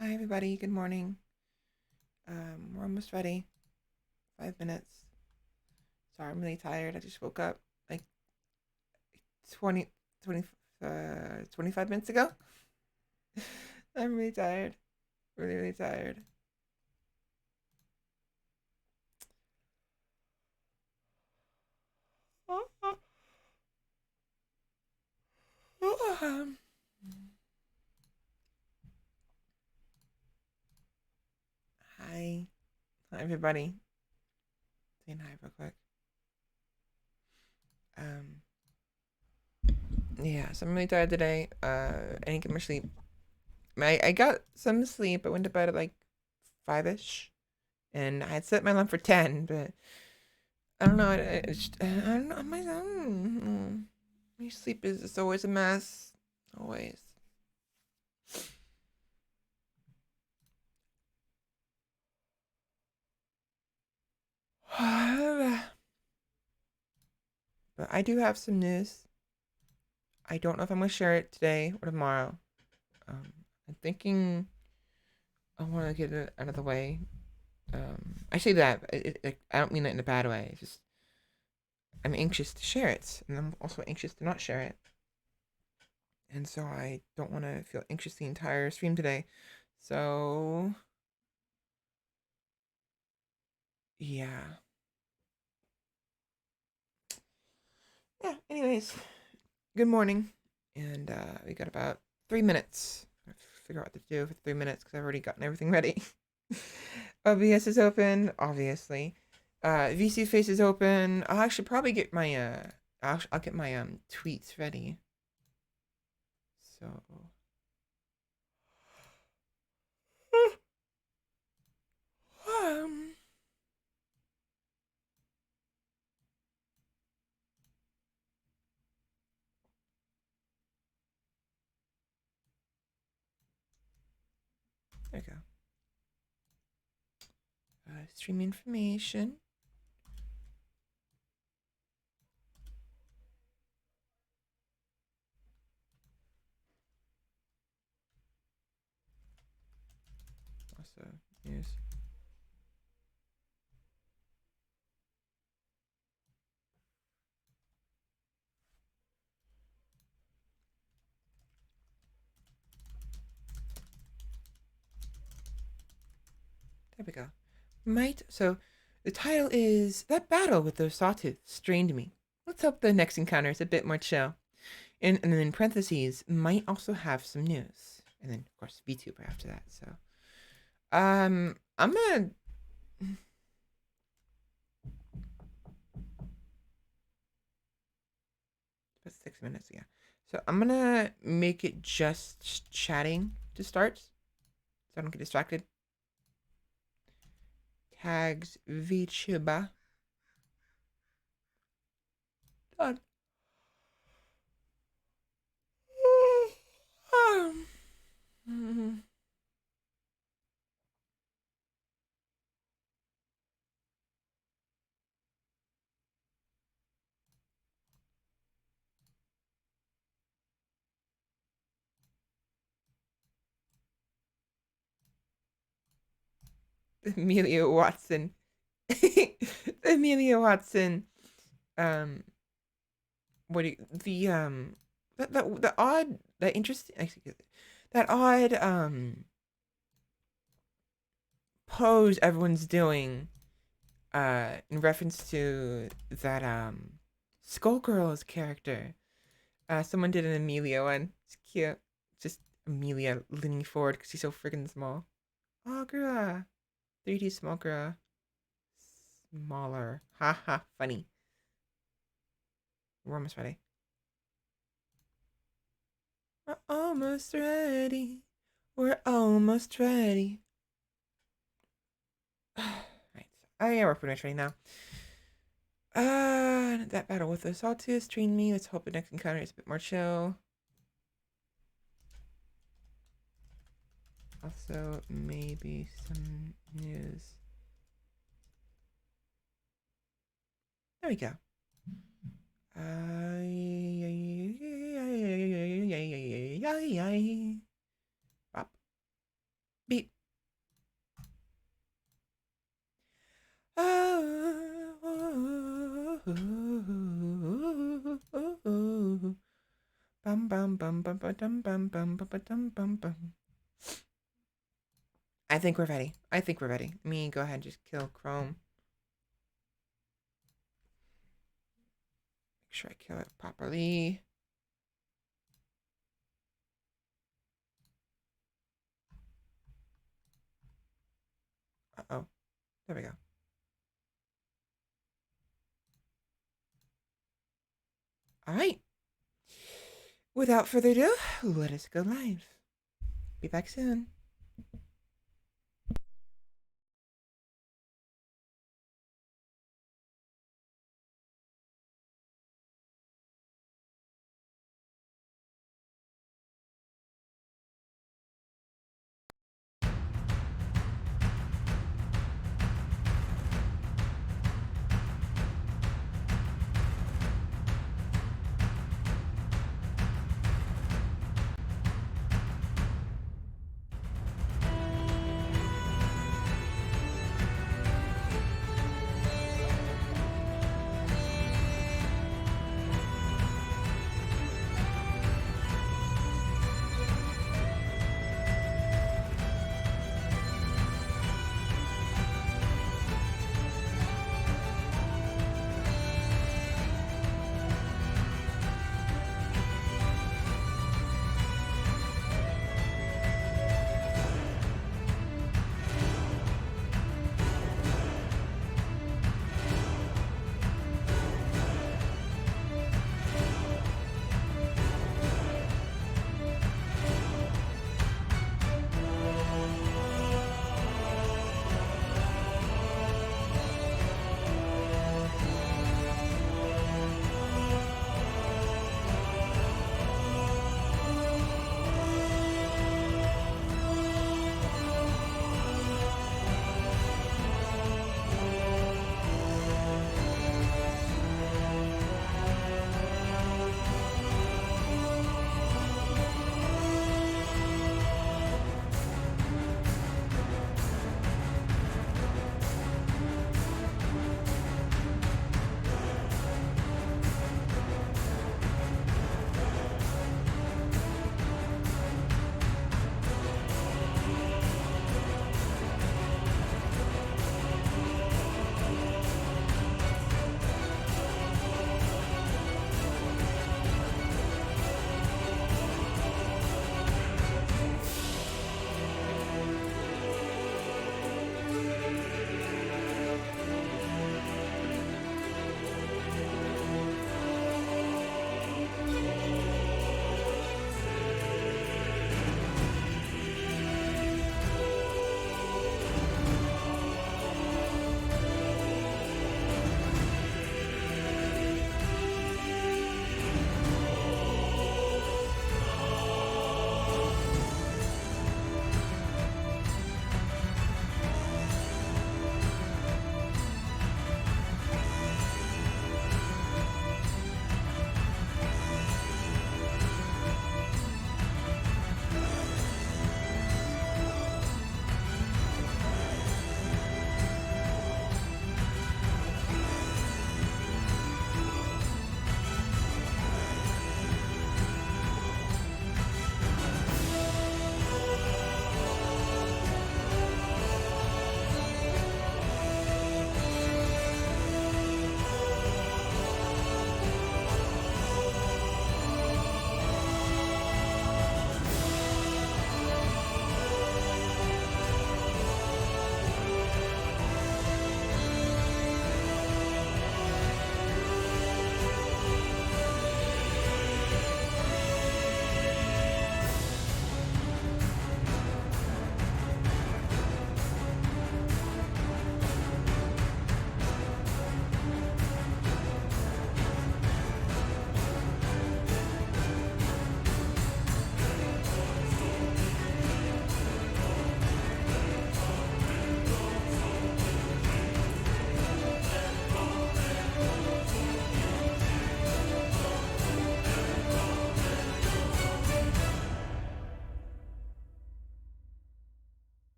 Hi, everybody. Good morning. We're almost ready. 5 minutes. Sorry, I'm really tired. I just woke up like 20, 20, 25 minutes ago. I'm really tired. Really, really tired. Hi. Hi, everybody. Saying hi real quick. Um, yeah, so I'm really tired today. I didn't get much sleep. I got some sleep. I went to bed at like 5-ish. And I had set my alarm for 10, but I don't know. I don't know. My sleep is always a mess. Always. But I do have some news. I don't know if I'm going to share it today or tomorrow. I'm thinking I want to get it out of the way. I say that. I don't mean it in a bad way. It's just I'm anxious to share it. And I'm also anxious to not share it. And so I don't want to feel anxious the entire stream today. So, yeah. Yeah, anyways, good morning. And we got about 3 minutes. I figure out what to do for 3 minutes because I've already gotten everything ready. OBS is open, obviously. VC face is open. I should probably get my I'll get my tweets ready. So um there we go. Stream information. Also news. There we go. So the title is That Battle with those Sawtooths Strained Me. Let's hope the next encounter is a bit more chill. And then in parentheses, might also have some news. And then, of course, Vtuber after that. So, I'm gonna. About 6 minutes, yeah. So I'm gonna make it just chatting to start, so I don't get distracted. Tags Vtuber. Done. Amelia Watson. Amelia Watson. Um, what do you, the odd, that interesting, that odd pose everyone's doing in reference to that Skullgirls character. Someone did an Amelia one. It's cute. Just Amelia leaning forward because she's so freaking small. Oh, girl. 3D small girl. Smaller. Haha, funny. We're almost ready. We're almost ready. We're almost ready. Right. Oh yeah, we're pretty much ready now. That battle with the Sawtooths trained me. Let's hope the next encounter is a bit more chill. Also, maybe some news. There we go. Bop. Bum bum bum bum ba dum bum bum ba dum bum bum. I think we're ready. I think we're ready. Me, go ahead and just kill Chrome. Make sure I kill it properly. Uh-oh. There we go. All right. Without further ado, let us go live. Be back soon.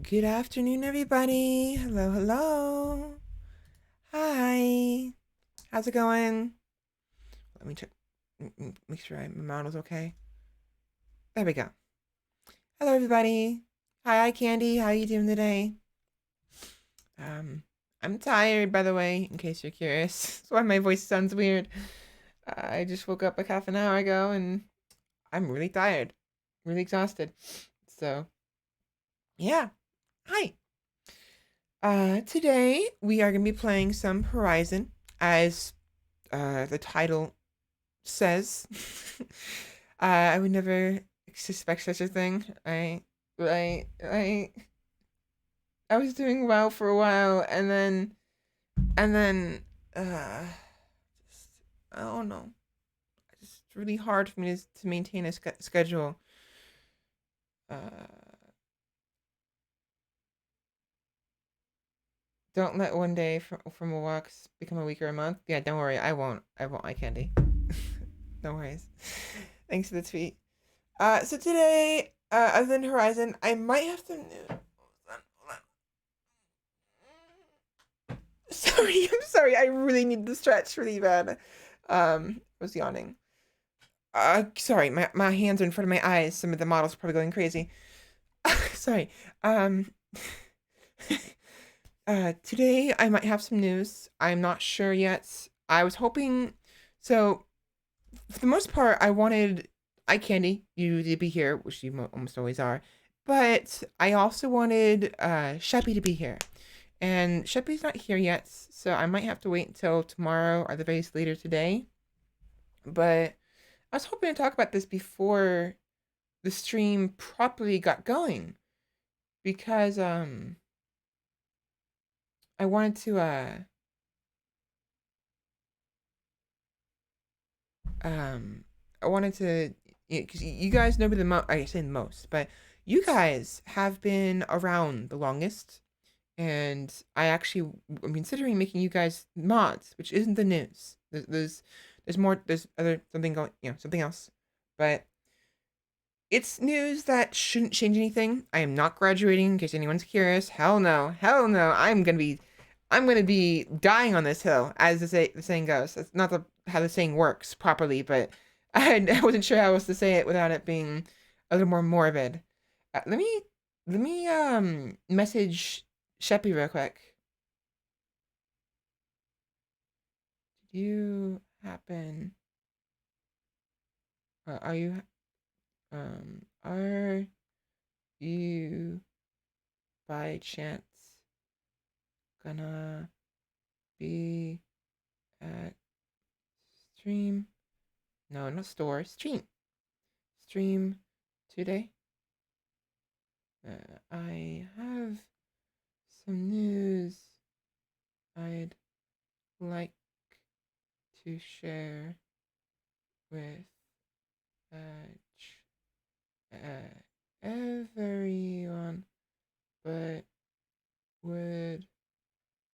Good afternoon, everybody. Hello, hello. Hi. How's it going? Let me check. Make sure my model's okay. There we go. Hello, everybody. Hi, Candy. How you doing today? Um, I'm tired, by the way, in case you're curious. That's why my voice sounds weird. I just woke up like half an hour ago, and I'm really tired, really exhausted. So, yeah. Hi. Today we are gonna be playing some Horizon, as the title says. I would never suspect such a thing. I, I, I was doing well for a while, and then, just, I don't know. It's really hard for me to maintain a schedule. Uh, don't let one day from a walk become a week or a month. Yeah, don't worry. I won't. I candy. No worries. Thanks for the tweet. So today, other than Horizon, I might have some news. Hold on. Sorry, I'm sorry. I really need to stretch really bad. I was yawning. Sorry, my hands are in front of my eyes. Some of the models are probably going crazy. Sorry. Um, today I might have some news. I'm not sure yet. I was hoping, so for the most part, I wanted eye candy you to be here, which you almost always are, but I also wanted Sheppy to be here, and Sheppy's not here yet, so I might have to wait until tomorrow or the very least later today. But I was hoping to talk about this before the stream properly got going, because I wanted to um I wanted to, because you guys know me the most. I say the most, but you guys have been around the longest, and I'm considering making you guys mods, which isn't the news. There's more. There's other something going. Something else, but it's news that shouldn't change anything. I am not graduating, in case anyone's curious. Hell no, hell no. I'm gonna be dying on this hill, as the saying goes. That's not how the saying works properly, but I wasn't sure how else to say it without it being a little more morbid. Let me message Sheppy real quick. Did you happen? Are you are you by chance gonna be at stream? No, not store. Stream today. I have some news I'd like to share with everyone, but would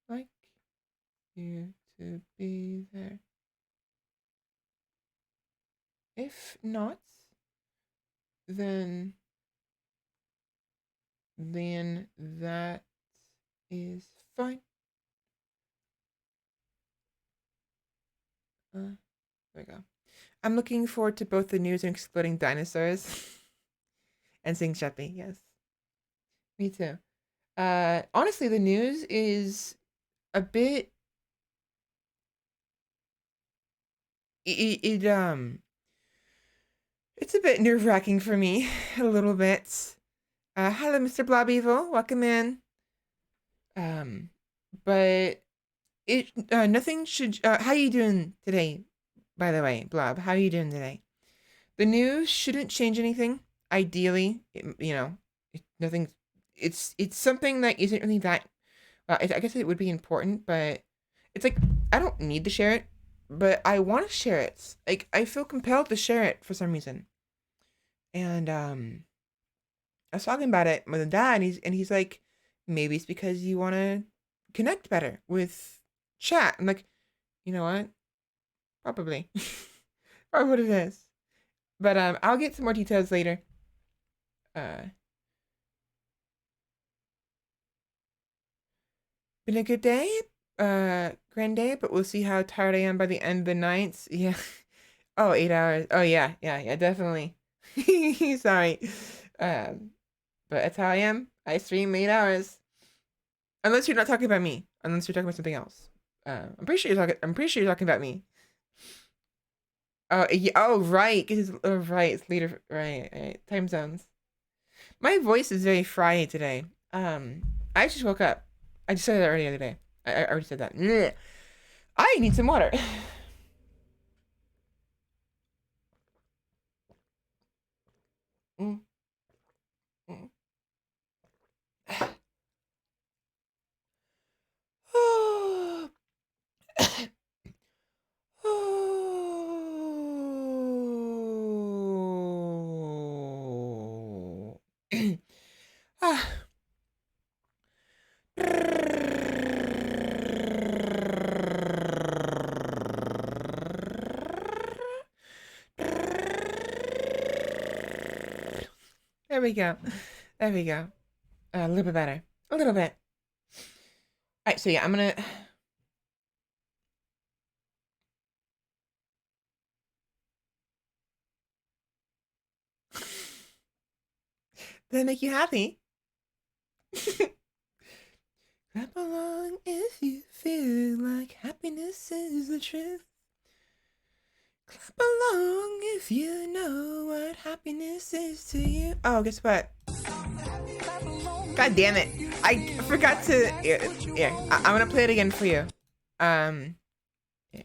like you to be there. If not, then that is fine. There we go. I'm looking forward to both the news and exploding dinosaurs and seeing Sheppy. Yes, me too. Honestly, the news is a bit. It's a bit nerve wracking for me, a little bit. Hello, Mr. Blob Evil. Welcome in. Um, but nothing should. How you doing today? By the way, Blob, how are you doing today? The news shouldn't change anything. Ideally, nothing. It's something that isn't really that. I guess it would be important, but it's like I don't need to share it, but I want to share it. Like I feel compelled to share it for some reason. And I was talking about it with a dad, and he's like, maybe it's because you want to connect better with chat. I'm like, you know what? Probably, probably what it is. But I'll get some more details later. Uh, Been a good day, grand day, but we'll see how tired I am by the end of the night. Yeah. Oh, 8 hours. Oh, yeah, yeah, definitely. Sorry. Um, but that's how I am. I stream 8 hours. Unless you're not talking about me. Unless you're talking about something else. I'm pretty sure you're talking. I'm pretty sure you're talking about me. Oh, yeah, oh, right. 'Cause oh, right. It's later. Right, right. Time zones. My voice is very fried today. I just woke up. I just said that earlier today. I already said that. Blech. I need some water. Mm, mm. Ah. There we go. There we go. A little bit better. A little bit. All right, so yeah, I'm gonna. Does that make you happy? Clap along if you feel like happiness is the truth. Clap along if you know what happiness is to you. Oh, guess what? God damn it. I forgot to. Yeah, I'm gonna play it again for you. Yeah,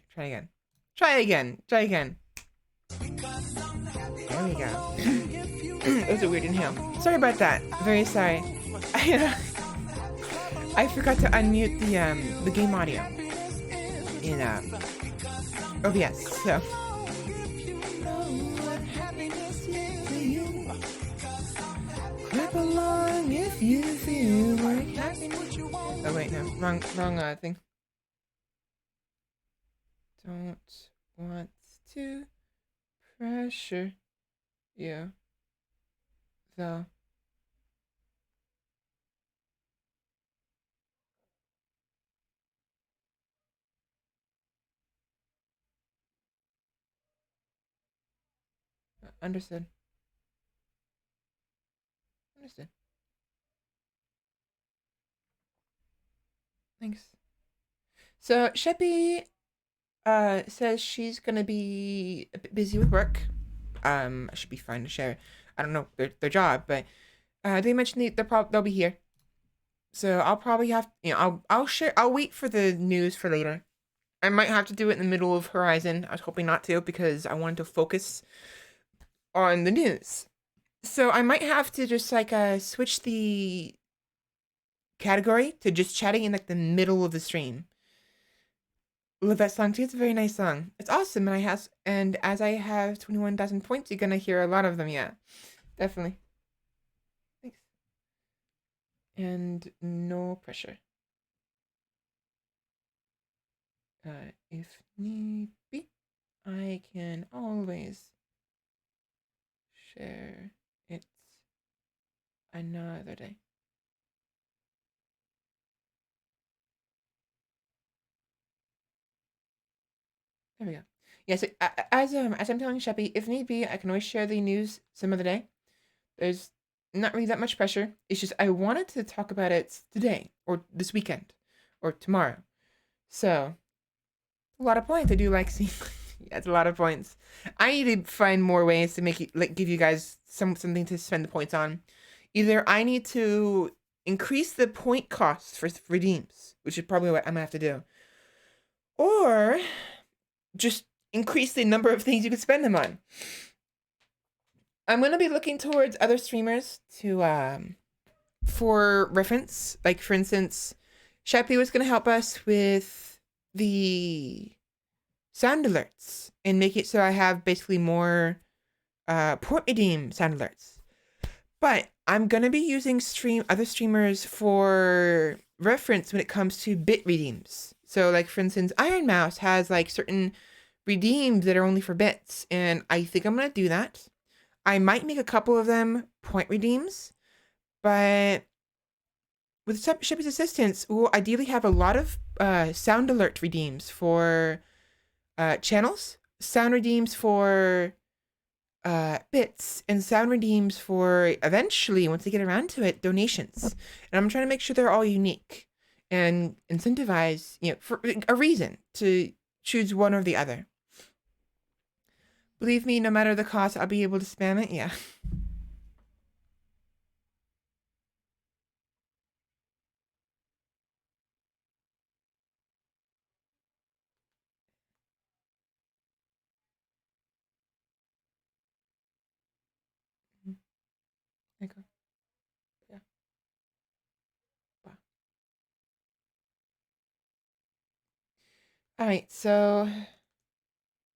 try again. Try again. Try again. There we go. It was a weird inhale. Sorry about that. Very sorry. I forgot to unmute the game audio in OBS. So. Clap along if you feel like happiness. Oh wait, no, wrong thing. Don't want to pressure you, though. Understood. Understood. Thanks. So Sheppy says she's gonna be a bit busy with work. I should be fine to share. I don't know their job, but they mentioned they'll be here. So I'll probably have I'll share. I'll wait for the news for later. I might have to do it in the middle of Horizon. I was hoping not to because I wanted to focus on the news. So I might have to just like switch the category to just chatting in like the middle of the stream. Love that song too. It's a very nice song. It's awesome, and as I have 21,000 points, you're gonna hear a lot of them. Yeah, definitely. Thanks. And no pressure. If need be, I can always share it another day. There we go. Yeah, so as I'm telling Sheppy, if need be, I can always share the news some other day. There's not really that much pressure. It's just I wanted to talk about it today or this weekend or tomorrow. So a lot of points. I do like seeing. Yeah, it's a lot of points. I need to find more ways to make it like give you guys something to spend the points on. Either I need to increase the point cost for redeems, which is probably what I'm gonna have to do, or just increase the number of things you can spend them on. I'm gonna be looking towards other streamers to for reference. Like for instance, Sheppy was gonna help us with the sound alerts and make it so I have basically more point redeem sound alerts. But I'm gonna be using other streamers for reference when it comes to bit redeems. So like for instance, Iron Mouse has like certain redeems that are only for bits, and I think I'm gonna do that. I might make a couple of them point redeems, but with Sheppy's assistance, we'll ideally have a lot of sound alert redeems for channels, sound redeems for bits, and sound redeems for eventually, once they get around to it, donations. And I'm trying to make sure they're all unique and incentivize, for a reason to choose one or the other. Believe me, no matter the cost, I'll be able to spam it. Yeah. Okay. Yeah. Wow. All right. So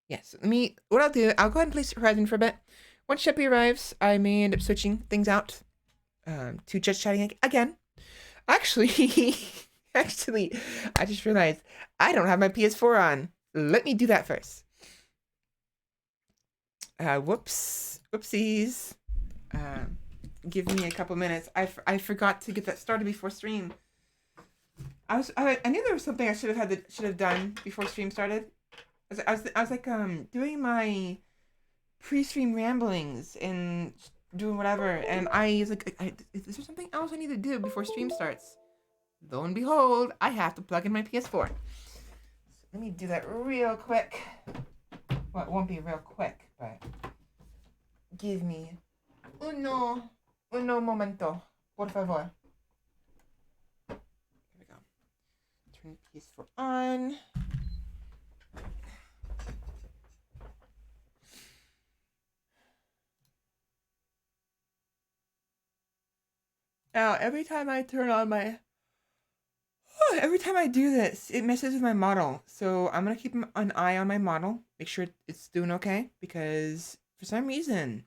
yes, what I'll do, I'll go ahead and place Horizon for a bit. Once Sheppy arrives, I may end up switching things out to just chatting again. Actually, actually, I just realized I don't have my PS4 on. Let me do that first. Whoopsies. Uh, give me a couple minutes. I forgot to get that started before stream. I knew there was something I should have done before stream started. I was like doing my pre-stream ramblings and doing whatever, and I was like, is there something else I need to do before stream starts? Lo and behold, I have to plug in my PS4. So let me do that real quick. Well, it won't be real quick, but give me uno momento, por favor. Here we go. Turn PS4 on. Now, every time I do this, it messes with my model. So I'm going to keep an eye on my model, make sure it's doing okay, because for some reason,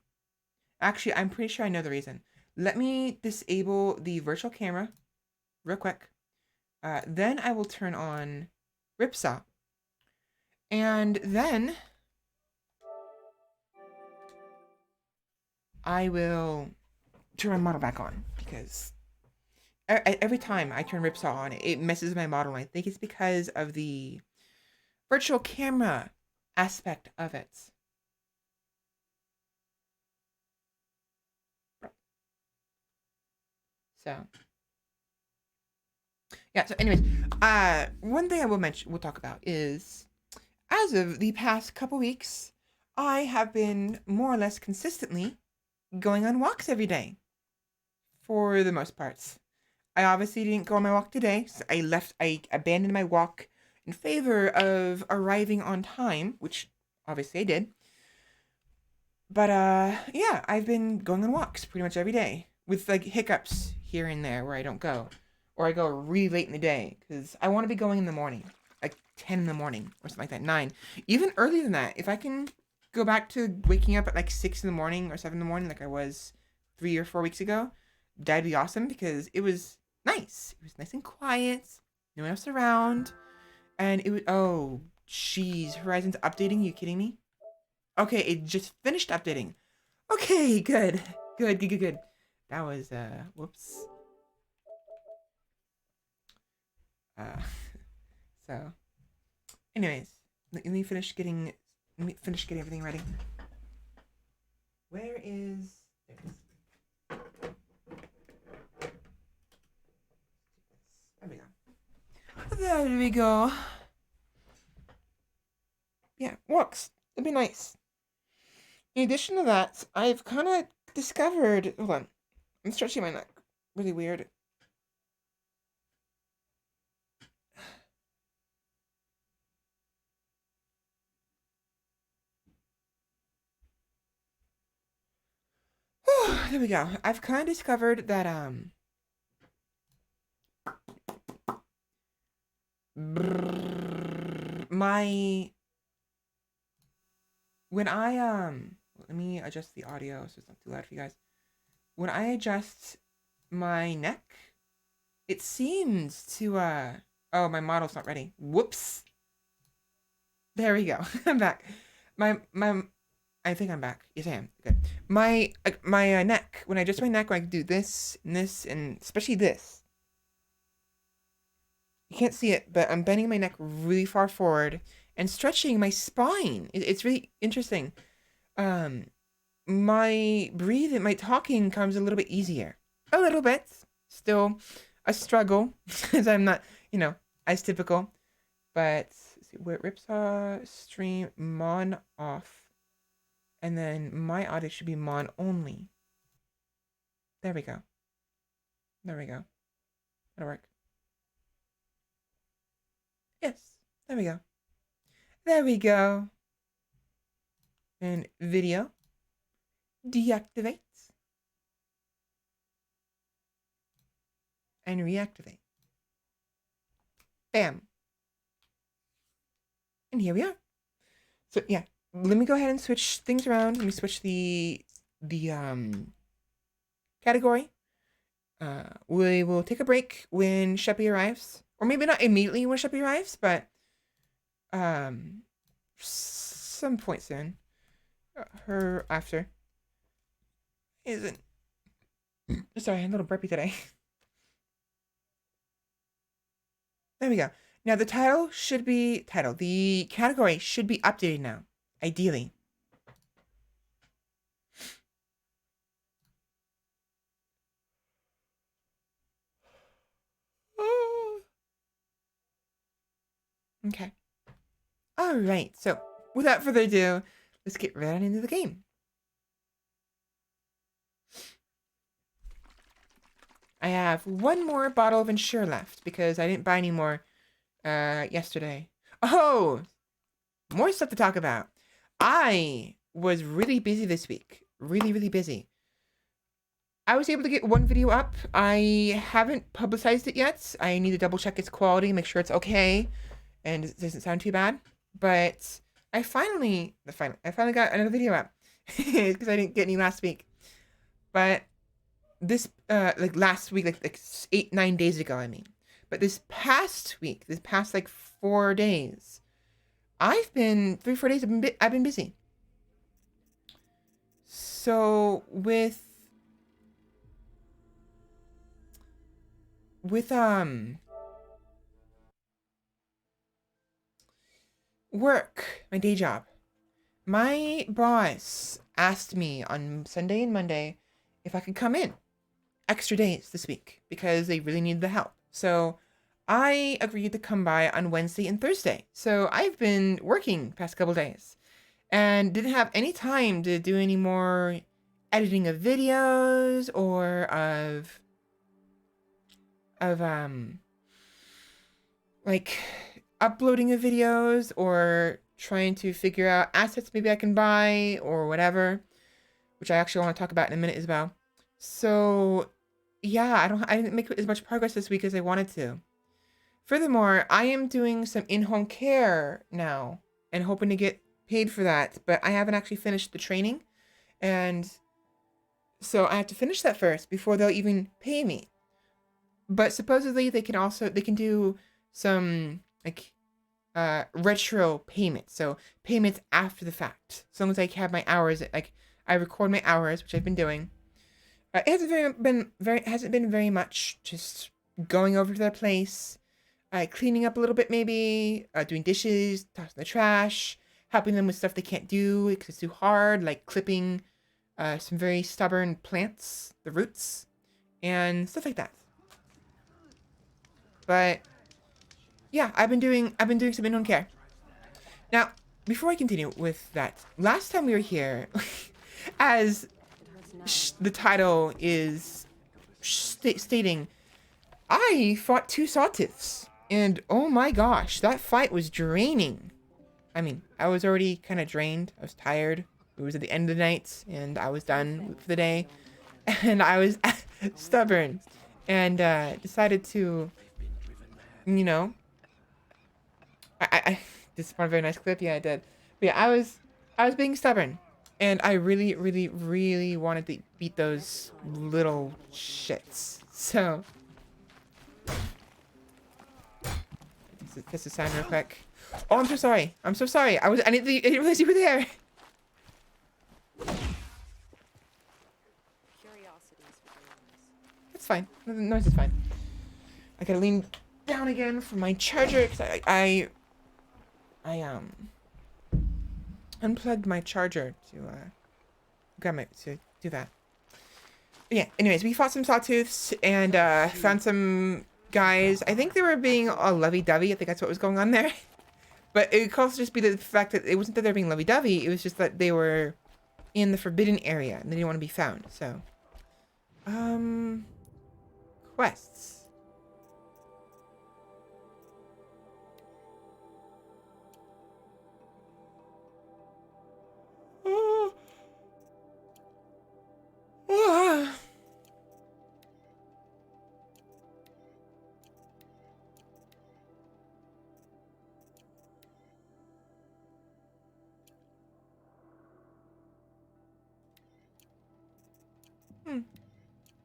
actually, I'm pretty sure I know the reason. Let me disable the virtual camera real quick. Then I will turn on Ripsaw. And then I will turn my model back on, because every time I turn Ripsaw on, it messes with my model. I think it's because of the virtual camera aspect of it. So yeah, so anyways, one thing we'll talk about is, as of the past couple weeks, I have been more or less consistently going on walks every day, for the most parts. I obviously didn't go on my walk today, so I abandoned my walk in favor of arriving on time, which obviously I did. But yeah, I've been going on walks pretty much every day, with like hiccups here and there where I don't go, or I go really late in the day, because I want to be going in the morning, like 10 in the morning or something like that, 9, even earlier than that. If I can go back to waking up at like 6 in the morning or 7 in the morning, like I was 3 or 4 weeks ago, that'd be awesome, because it was nice. It was nice and quiet, no one else around, and it was, oh, jeez, Horizon's updating. You kidding me? Okay, it just finished updating. Okay, good. Good. That was, whoops. Uh, so, anyways, let me finish getting everything ready. Where is... There we go. There we go. Yeah, walks. It'd be nice. In addition to that, I've kind of discovered... Hold on. I'm stretching my neck. Really weird. There we go. I've kind of discovered that, when I, let me adjust the audio so it's not too loud for you guys. When I adjust my neck, it seems to, oh, my model's not ready. Whoops. There we go. I'm back. I think I'm back. Yes, I am. Good. My neck, when I adjust my neck, when I do this, and this, and especially this, You can't see it, but I'm bending my neck really far forward and stretching my spine. It's really interesting. Um, my breathing, my talking comes a little bit easier. A little bit. Still a struggle, as I'm not, as typical. But let's see, where Ripsaw stream mon off. And then my audio should be mon only. There we go. There we go. That'll work. Yes. There we go. There we go. And video. Deactivate. And reactivate. Bam. And here we are. So yeah, let me go ahead and switch things around. Let me switch the category. We will take a break when Sheppy arrives. Or maybe not immediately when Sheppy arrives, but some point soon. Her after. Isn't. Sorry, I'm a little burpy today. There we go. Now the the category should be updated now, ideally. Okay. All right. So without further ado, let's get right into the game. I have one more bottle of Ensure left because I didn't buy any more yesterday. Oh, more stuff to talk about. I was really busy this week. Really, really busy. I was able to get one video up. I haven't publicized it yet. I need to double check its quality, make sure it's okay, and it doesn't sound too bad. But I finally got another video up because I didn't get any last week. But this like last week, like 8-9 days ago, I mean. But this past week, this past like 4 days, I've been 3-4 days. I've been busy. So with work, my day job, my boss asked me on Sunday and Monday if I could come in extra days this week because they really needed the help. So I agreed to come by on Wednesday and Thursday. So I've been working past couple days and didn't have any time to do any more editing of videos or of like uploading of videos or trying to figure out assets maybe I can buy or whatever, which I actually want to talk about in a minute as well. So yeah, I didn't make as much progress this week as I wanted to. Furthermore, I am doing some in-home care now and hoping to get paid for that, but I haven't actually finished the training, and so I have to finish that first before they'll even pay me. But supposedly they can do some like retro payments, so payments after the fact. As long as I have my hours, like I record my hours, which I've been doing. It hasn't been very much. Just going over to their place, cleaning up a little bit, maybe doing dishes, tossing the trash, helping them with stuff they can't do because it's too hard, like clipping some very stubborn plants, the roots, and stuff like that. But yeah, I've been doing some in-home care. Now, before I continue with that, last time we were here, as the title is stating, I fought 2 Sawtooths, and oh my gosh, that fight was draining. I mean, I was already kind of drained. I was tired. It was at the end of the night, and I was done for the day, and I was stubborn, and decided to, I this is one very nice clip. Yeah, I did. But yeah, I was being stubborn, and I really, really, really wanted to beat those little shits. So, just a sound real quick. Oh, I'm so sorry. I'm so sorry. I didn't realize you were there. It's fine. The noise is fine. I gotta lean down again for my charger because I unplugged my charger to to do that. But yeah. Anyways, we fought some Sawtooths and found some guys. I think they were being all lovey-dovey. I think that's what was going on there. But it could also just be the fact that it wasn't that they're being lovey-dovey. It was just that they were in the forbidden area and they didn't want to be found. So, quests.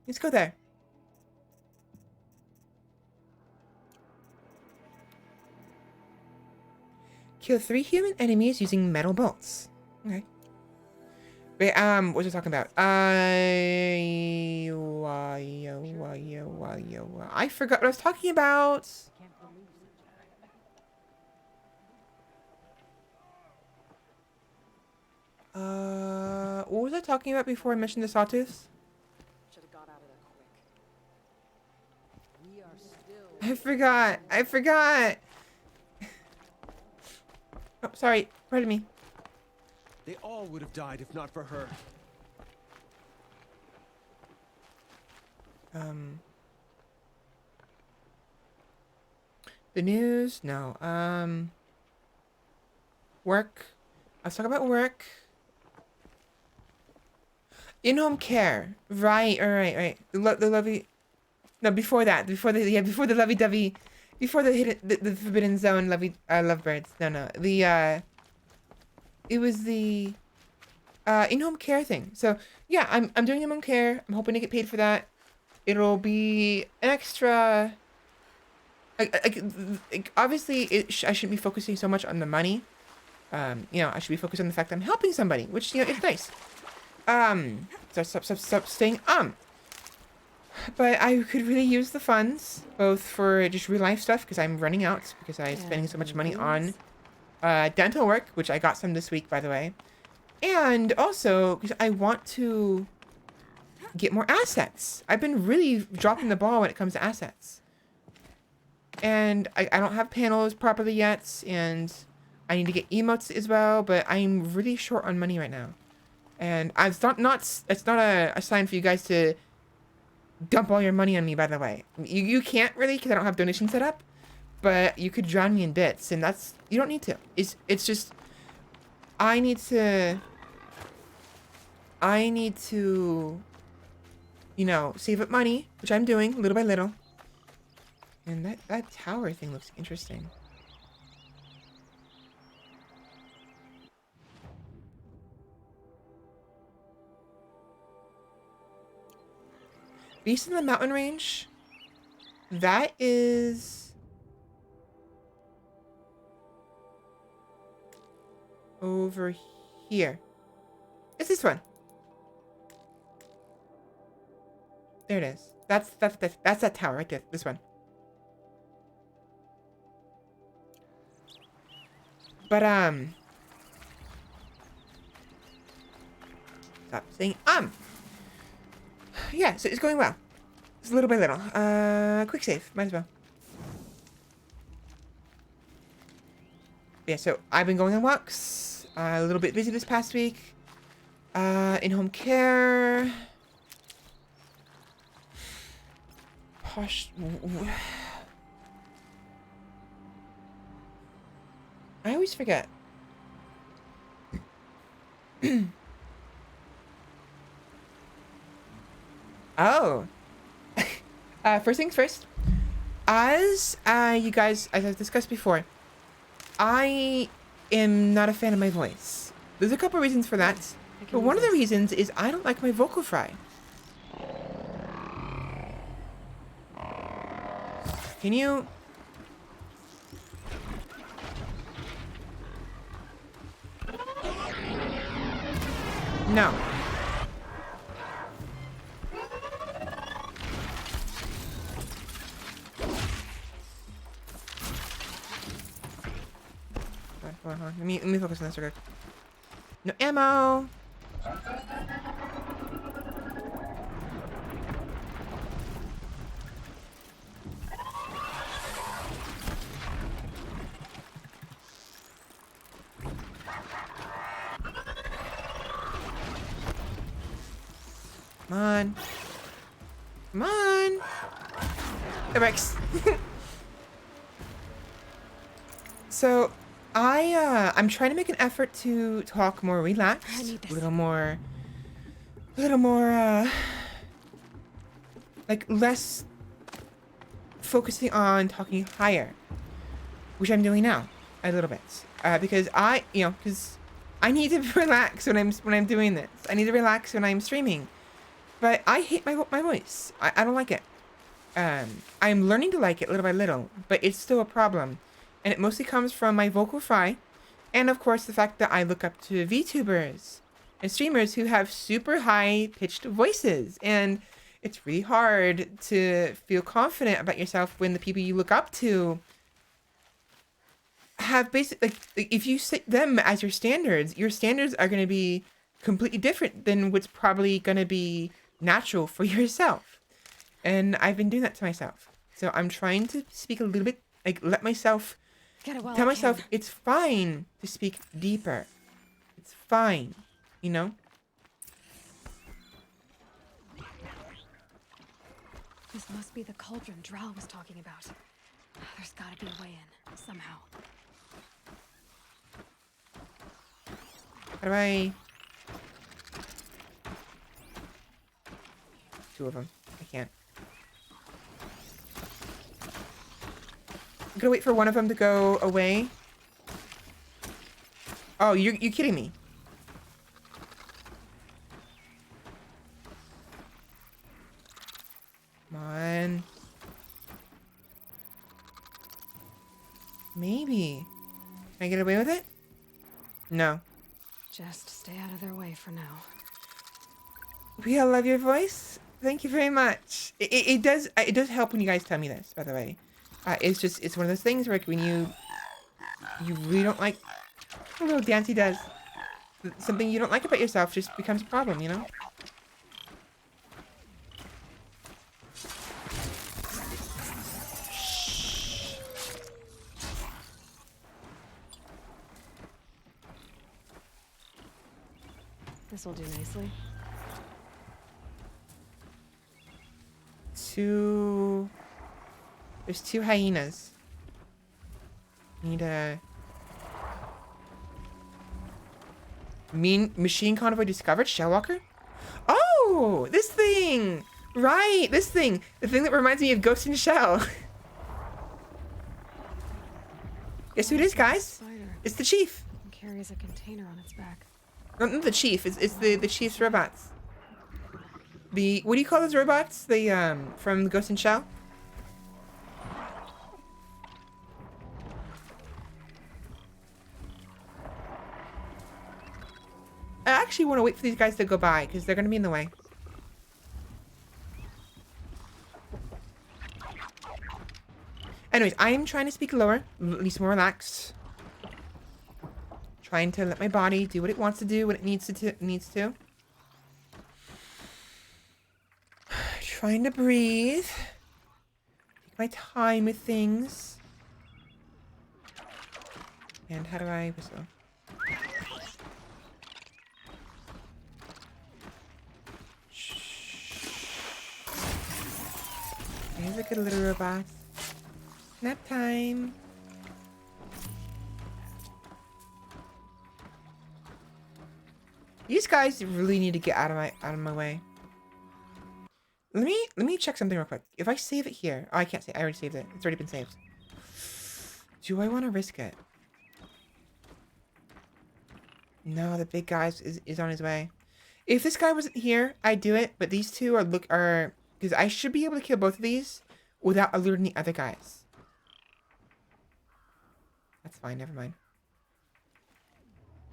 Let's go there. Kill 3 human enemies using metal bolts. Okay. Wait, what was I talking about? I forgot what I was talking about. What was I talking about before I mentioned the Sawtooths? I forgot. Oh, sorry. Pardon me. They all would have died if not for her. The news? No. Work. Let's talk about work. In-home care. Right. The lovey. No, before that. Before the lovey-dovey. Before the Forbidden Zone lovebirds. No. It was the in-home care thing. So yeah, I'm doing in-home care. I'm hoping to get paid for that. It'll be an extra. Obviously, I shouldn't be focusing so much on the money. I should be focused on the fact that I'm helping somebody, which it's nice. So stop saying But I could really use the funds, both for just real life stuff, because I'm running out, because I'm spending so much money on dental work, which I got some this week, by the way. And also, because I want to get more assets. I've been really dropping the ball when it comes to assets. And I don't have panels properly yet, and I need to get emotes as well, but I'm really short on money right now. And it's not a sign for you guys to dump all your money on me, by the way. You can't really, because I don't have donation set up, but you could drown me in bits, and you don't need to. It's just, I need to, save up money, which I'm doing little by little. And that tower thing looks interesting. Beast in the Mountain Range, that is over here. It's this one. There it is. That's that tower right there. This one. But stop saying yeah, so it's going well. It's little by little. Quick save. Might as well. Yeah, so I've been going on walks. A little bit busy this past week. In-home care. Posh. I always forget. Oh. First things first. As you guys, as I've discussed before, I am not a fan of my voice. There's a couple reasons for that. But one of the reasons is I don't like my vocal fry. Can you... No. on. Let me focus on this real quick. No ammo. Come on. Come on. It works. So, I'm trying to make an effort to talk more relaxed, a little more, like less focusing on talking higher, which I'm doing now a little bit, because because I need to relax when I'm doing this. I need to relax when I'm streaming, but I hate my voice. I don't like it. I'm learning to like it little by little, but it's still a problem. And it mostly comes from my vocal fry, and of course the fact that I look up to VTubers and streamers who have super high-pitched voices. And it's really hard to feel confident about yourself when the people you look up to have like if you set them as your standards are going to be completely different than what's probably going to be natural for yourself. And I've been doing that to myself. So I'm trying to speak a little bit, like let myself tell myself it's fine to speak deeper. It's fine, you know? This must be the cauldron Drow was talking about. There's gotta be a way in, somehow. How do I... Two of them. I can't. I'm gonna wait for one of them to go away. Oh, you're kidding me. Come on. Maybe. Can I get away with it? No. Just stay out of their way for now. We all love your voice. Thank you very much. It does help when you guys tell me this, by the way. It's one of those things where like, when you really don't like a little dance he does. Something you don't like about yourself just becomes a problem, you know? This will do nicely. There's two hyenas. Need a... Machine convoy discovered? Shellwalker? Oh! This thing! Right! This thing! The thing that reminds me of Ghost in the Shell. Guess who it is, guys? Spider. It's the chief. It carries a container on its back. Not the chief. It's the chief's robots. What do you call those robots? From Ghost in the Shell? I actually want to wait for these guys to go by because they're going to be in the way. Anyways, I'm trying to speak lower, at least more relaxed. Trying to let my body do what it wants to do, what it needs to. Trying to breathe. Take my time with things. And how do I whistle? There's a good little robot. Nap time. These guys really need to get out of my way. Let me check something real quick. If I save it here, oh, I can't save. I already saved it. It's already been saved. Do I want to risk it? No, the big guy is on his way. If this guy wasn't here, I'd do it. But these two are because I should be able to kill both of these without alerting the other guys. That's fine. Never mind.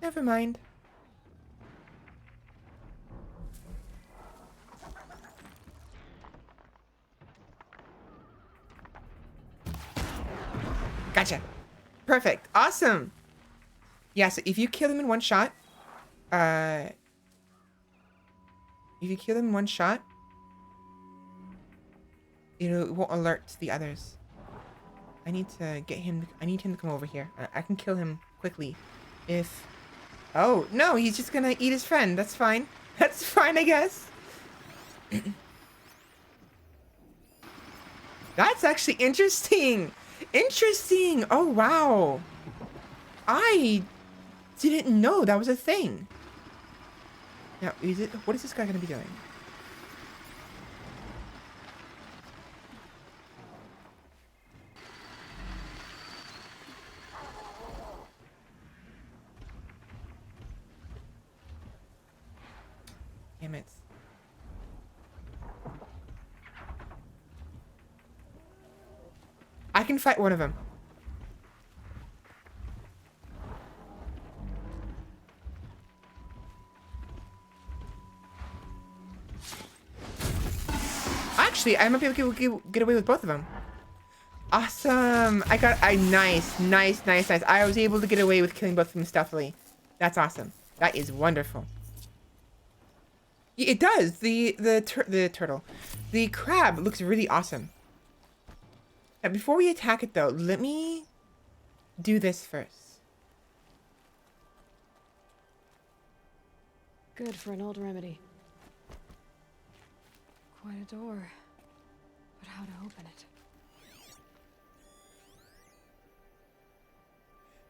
Never mind. Gotcha. Perfect. Awesome. Yeah, so if you kill them in one shot, if you kill them in one shot, it won't alert the others. I need to get him. I need him to come over here. I can kill him quickly, if. Oh no, he's just gonna eat his friend. That's fine. That's fine, I guess. That's actually interesting. Interesting. Oh wow. I didn't know that was a thing. Now, what is this guy gonna be doing? Damn it. I can fight one of them. Actually, I might be able to get away with both of them. Awesome. Nice. I was able to get away with killing both of them stealthily. That's awesome. That is wonderful. It does. The turtle. The crab looks really awesome. Now, before we attack it, though, let me do this first. Good for an old remedy. Quite a door. But how to open it?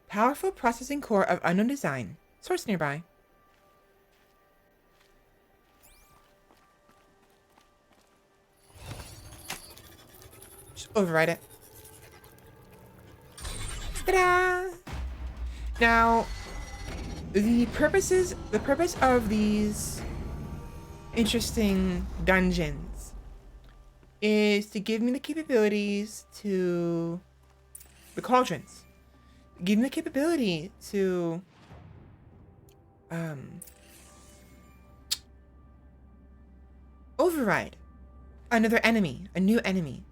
Powerful processing core of unknown design. Source nearby. Just override it. Ta-da! Now, the purpose of these interesting dungeons is to give me the capabilities to the cauldrons. Give me the capability to override another enemy, a new enemy.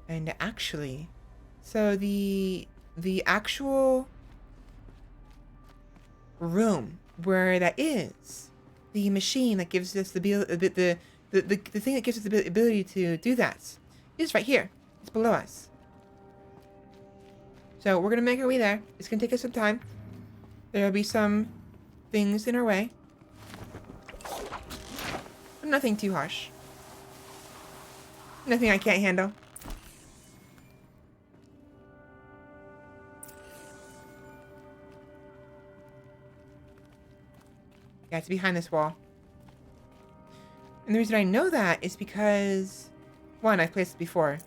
And actually, so the actual room where that is, the machine that gives us the thing that gives us the ability to do that is right here. It's below us. So we're gonna make our way there. It's gonna take us some time. There'll be some things in our way. But nothing too harsh. Nothing I can't handle. Yeah, it's behind this wall. And the reason I know that is because, one, I've played this before.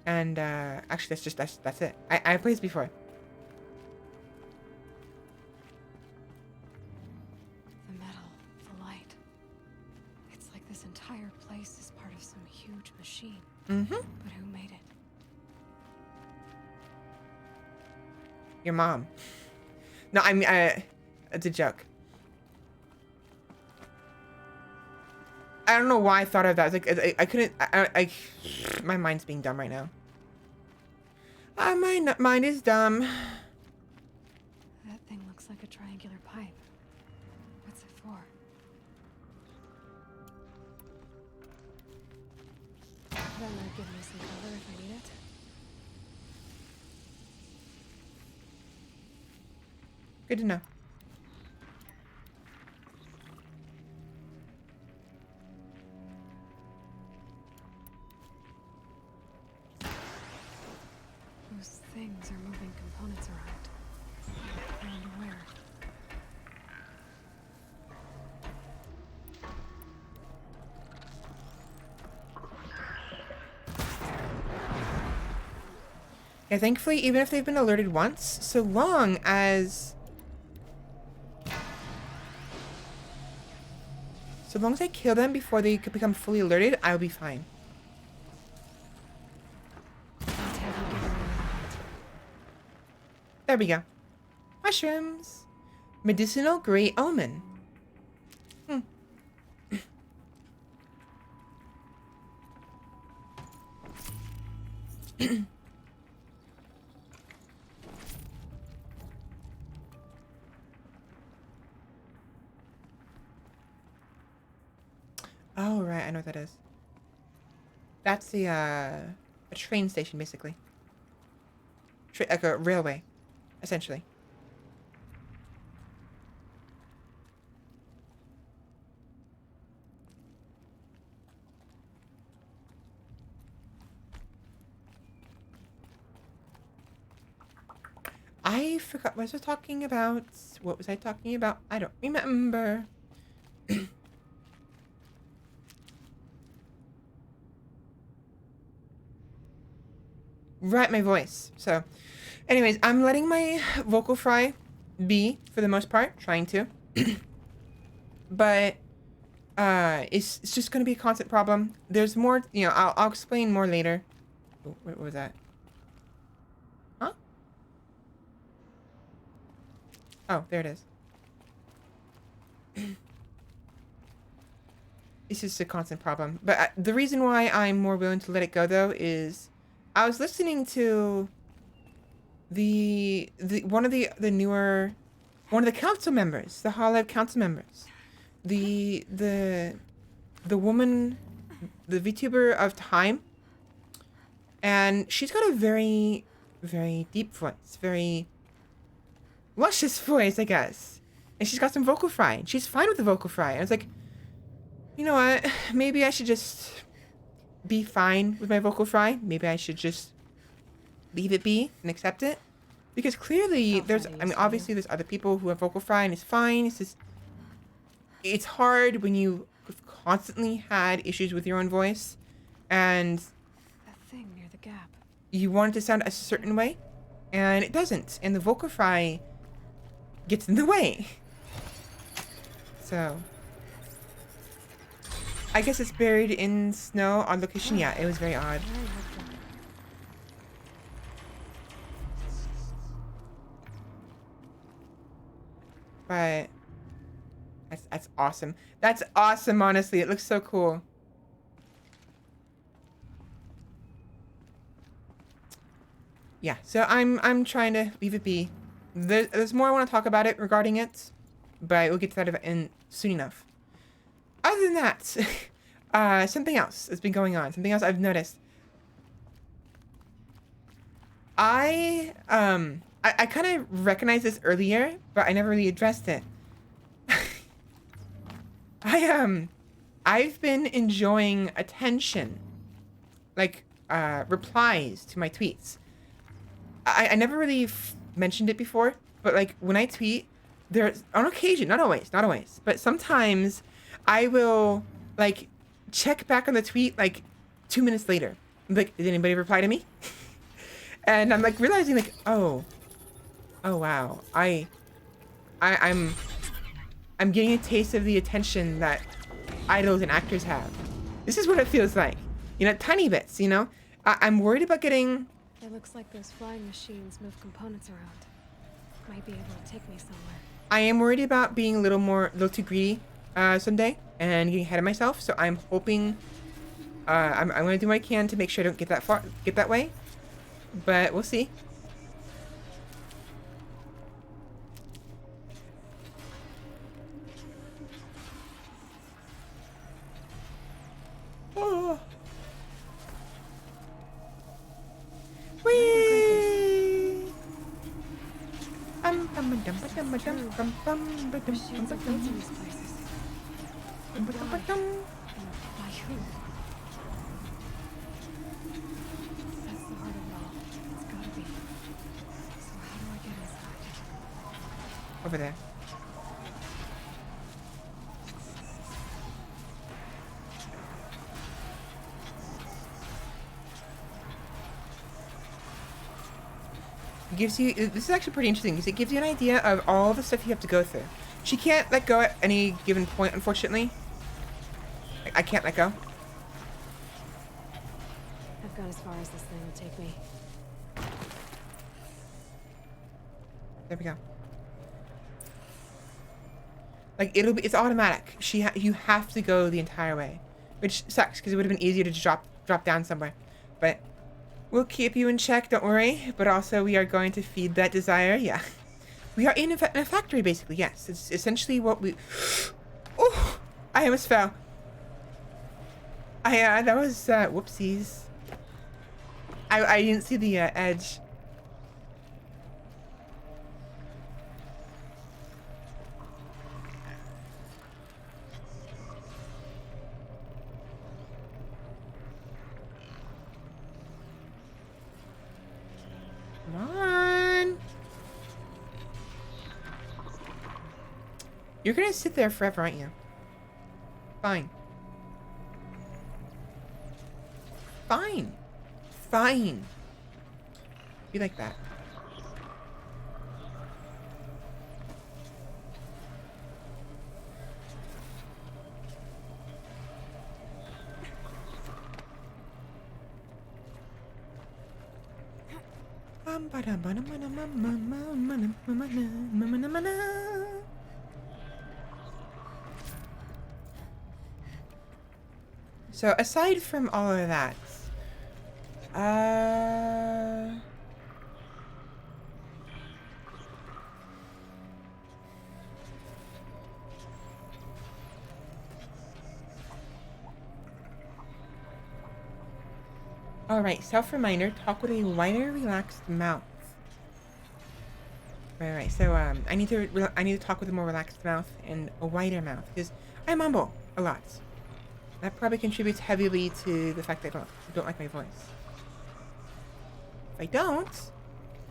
And actually, that's it. I've played this before. The metal, the light. It's like this entire place is part of some huge machine. Mm-hmm. But who made it? Your mom. No, I mean, it's a joke. I don't know why I thought of that. It's like I couldn't. My mind's being dumb right now. My mind is dumb. That thing looks like a triangular pipe. What's it for? That might give me some cover if I need it. Good to know. Those things are moving components around. I wonder where. Yeah, thankfully, even if they've been alerted once, so long as I kill them before they could become fully alerted, I'll be fine. There we go. Mushrooms. Medicinal Grey Omen. I know what that is. That's the a train station, basically. Like a railway, essentially. I forgot what I was talking about. What was I talking about? I don't remember. Right, my voice. So, anyways, I'm letting my vocal fry be for the most part, trying to. But it's just gonna be a constant problem. There's more, you know, I'll explain more later. Oh, what was that? Huh? Oh, there it is. It's just a constant problem. But the reason why I'm more willing to let it go, though, is I was listening to the one of the council members, the Hollow council members, the woman, the Vtuber of time, and she's got a very, very deep voice, very luscious voice, I guess, and she's got some vocal fry, and she's fine with the vocal fry. And I was like, you know what? Maybe I should just be fine with my vocal fry. Maybe I should just leave it be and accept it. Because clearly obviously there's other people who have vocal fry and it's fine. It's just, it's hard when you have constantly had issues with your own voice and That thing near the gap. you want it to sound a certain way and it doesn't. And the vocal fry gets in the way. So I guess it's buried in snow on location. Yeah, it was very odd. Very helpful. But that's awesome. That's awesome, honestly. It looks so cool. Yeah, so I'm trying to leave it be. There's more I want to talk about it regarding it, but we'll get to that in soon enough. Other than that, something else has been going on. Something else I've noticed. I kind of recognized this earlier, but I never really addressed it. I've been enjoying attention, like replies to my tweets. I never really mentioned it before, but like when I tweet, there's on occasion, not always, but sometimes I will like check back on the tweet like 2 minutes later. I'm like, did anybody reply to me? And I'm like realizing like, oh wow, I'm getting a taste of the attention that idols and actors have. This is what it feels like, you know, tiny bits. You know, I'm worried about getting. It looks like those flying machines move components around. Might be able to take me somewhere. I am worried about being a little too greedy someday and getting ahead of myself. So I'm hoping I'm gonna do what I can to make sure I don't get that way. But we'll see. Oh. Whee! Machines are built in these places. And why? And by who? That's the heart of it all. It's gotta be. So how do I get inside? Over there. It gives you, this is actually pretty interesting because it gives you an idea of all the stuff you have to go through. She can't let go at any given point, unfortunately. I can't let go. I've got as far as this thing will take me. There we go. Like it's automatic. You have to go the entire way, which sucks because it would have been easier to just drop down somewhere. But we'll keep you in check, don't worry. But also we are going to feed that desire. Yeah, we are in a factory basically. Yes, it's essentially what we. Oh, I almost fell. that was whoopsies. I didn't see the edge. Come on. You're gonna sit there forever, aren't you? Fine. Fine. Fine. Be like that. So aside from all of that, all right, self-reminder, talk with a wider, relaxed mouth. Right. So I need to talk with a more relaxed mouth and a wider mouth because I mumble a lot. That probably contributes heavily to the fact that I don't like my voice. If I don't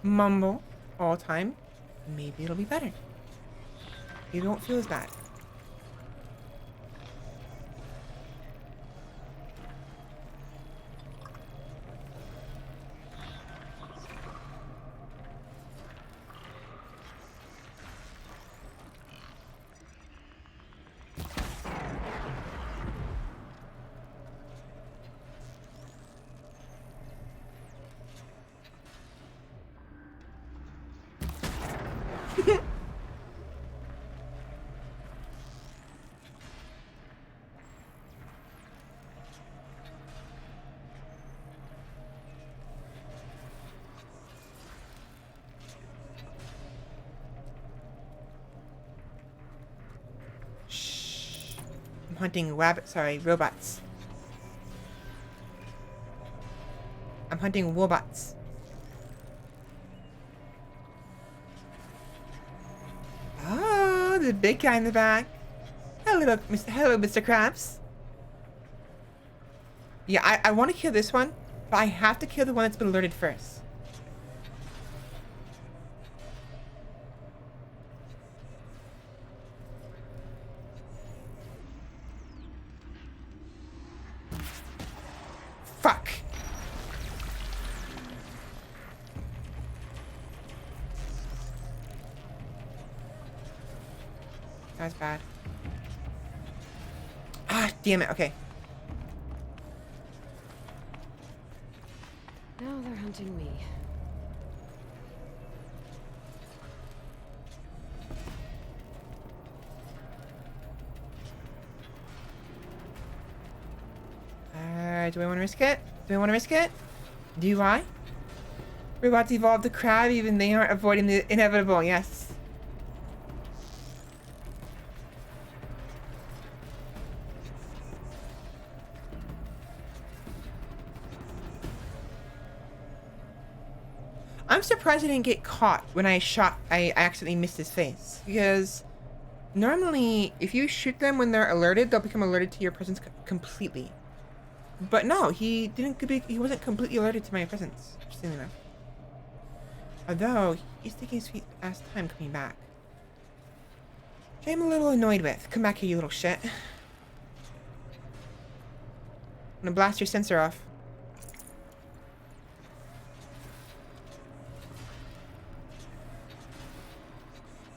mumble all the time, maybe it'll be better. Maybe it won't feel as bad. I'm hunting robots. I'm hunting wobots. Oh, the big guy in the back. Hello, Mr. Krabs. Yeah, I want to kill this one, but I have to kill the one that's been alerted first. Fuck. That's bad. Ah, damn it. Okay. Now they're hunting me. Do I want to risk it? Do I want to risk it? Do I? Robots evolved to crab, even they aren't avoiding the inevitable. Yes. I'm surprised I didn't get caught when I accidentally missed his face. Because normally, if you shoot them when they're alerted, they'll become alerted to your presence completely. But no, he wasn't completely alerted to my presence, interestingly enough. Although, he's taking his sweet ass time coming back. Which I'm a little annoyed with. Come back here, you little shit. I'm gonna blast your sensor off.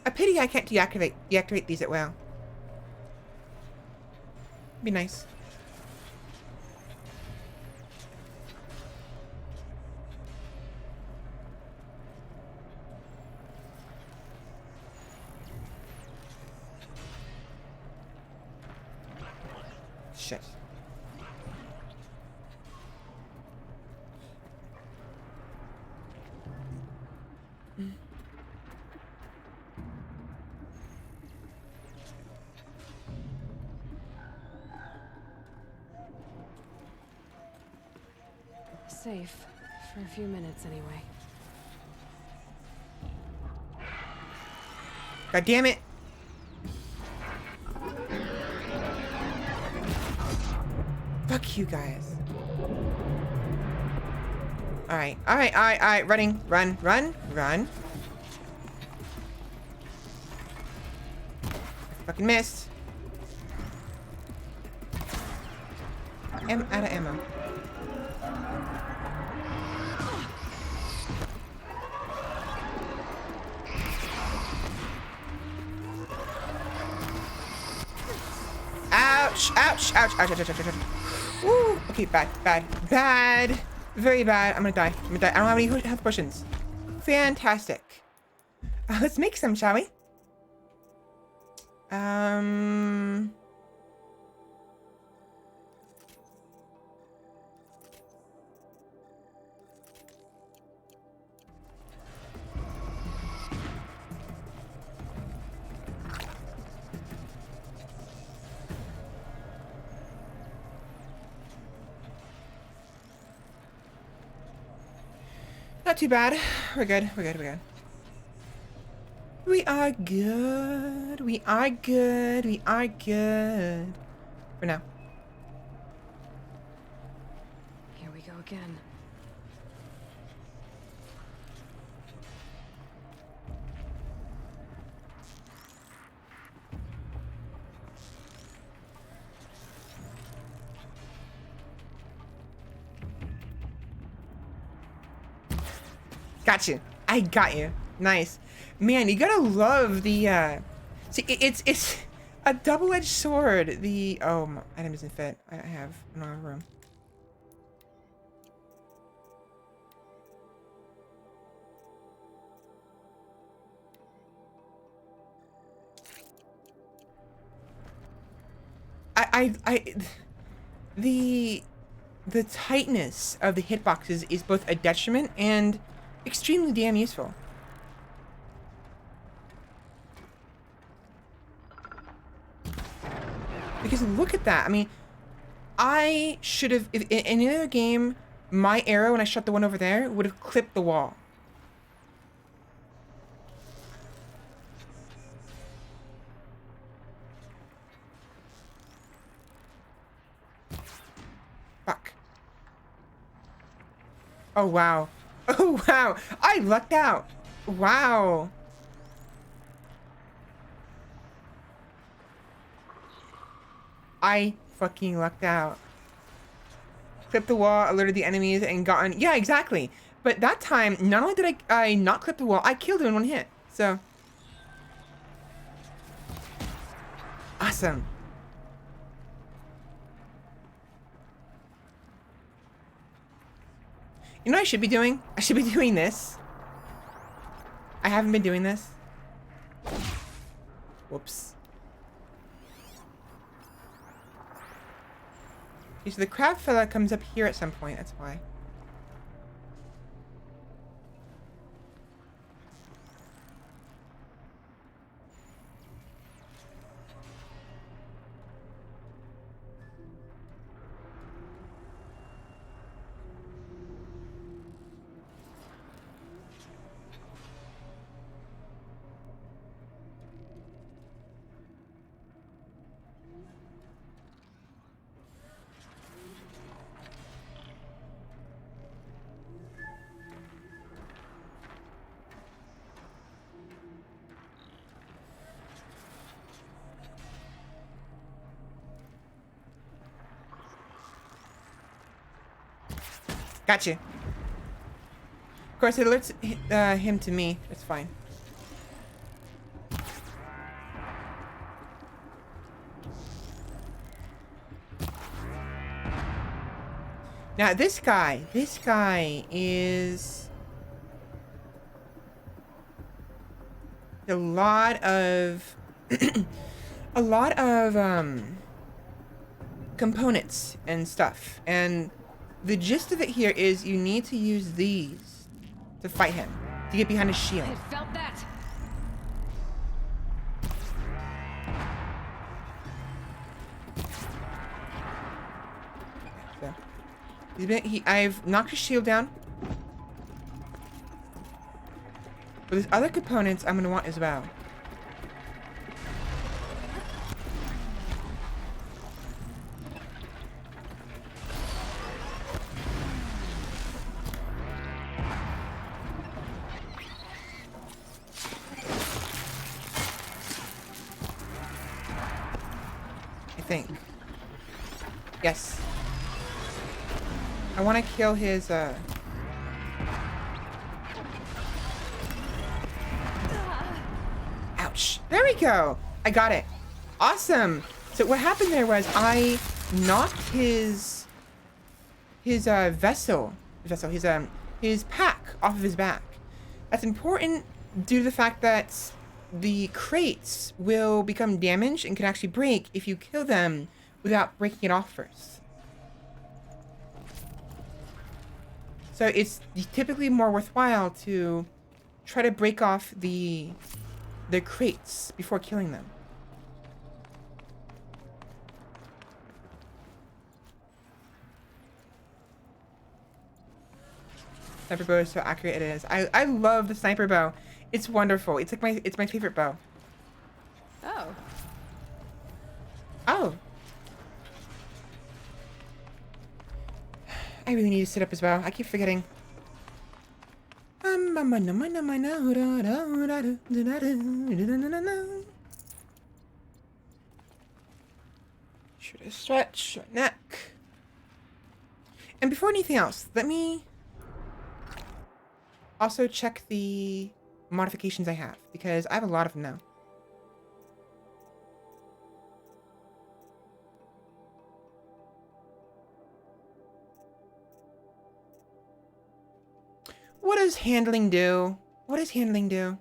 A pity I can't deactivate these at will. Be nice. Shit. safe. For a few minutes, anyway. God damn it. Fuck you guys. Alright, alright, alright, alright. Running. Run, run, run. Fucking missed. I'm out of ammo. Ouch, ouch, ouch, ouch, ouch, ouch, ouch, ouch, ouch. Woo. Okay, bad, bad, bad. Very bad. I'm gonna die. I'm gonna die. I don't have any health potions. Fantastic. Let's make some, shall we? Not too bad. We're good. We're good. We're good. We are good. We are good. We are good. For now. Here we go again. Got you. I got you. Nice. Man, you gotta love the, see, it's a double-edged sword. The, oh, my item doesn't fit. I have another room. The tightness of the hitboxes is both a detriment and extremely damn useful. Because look at that. I mean, I should have, in another game, my arrow, when I shot the one over there, would have clipped the wall. Fuck. Oh, wow. Oh, wow. I lucked out. Wow. I fucking lucked out. Clipped the wall, alerted the enemies, and gotten... Yeah, exactly. But that time, not only did I not clip the wall, I killed him in one hit. So... Awesome. You know what I should be doing? I should be doing this. I haven't been doing this. Whoops. Okay, so the crab fella comes up here at some point, that's why. Gotcha. Of course, it alerts him to me. It's fine. Now, this guy is a lot of a lot of components and stuff, and the gist of it here is you need to use these to fight him, to get behind his shield. I felt that. So, I've knocked his shield down. But there's other components I'm gonna want as well. I think. Yes. I want to kill his, Ouch. There we go. I got it. Awesome. So what happened there was I knocked his his pack off of his back. That's important due to the fact that the crates will become damaged and can actually break if you kill them without breaking it off first. So it's typically more worthwhile to try to break off the crates before killing them. Sniper bow is so accurate. It is. I love the sniper bow. It's wonderful. It's like my favorite bow. Oh. Oh. I really need to sit up as well. I keep forgetting. Should I stretch your neck? And before anything else, let me also check the modifications I have, because I have a lot of them now. What does handling do? What does handling do?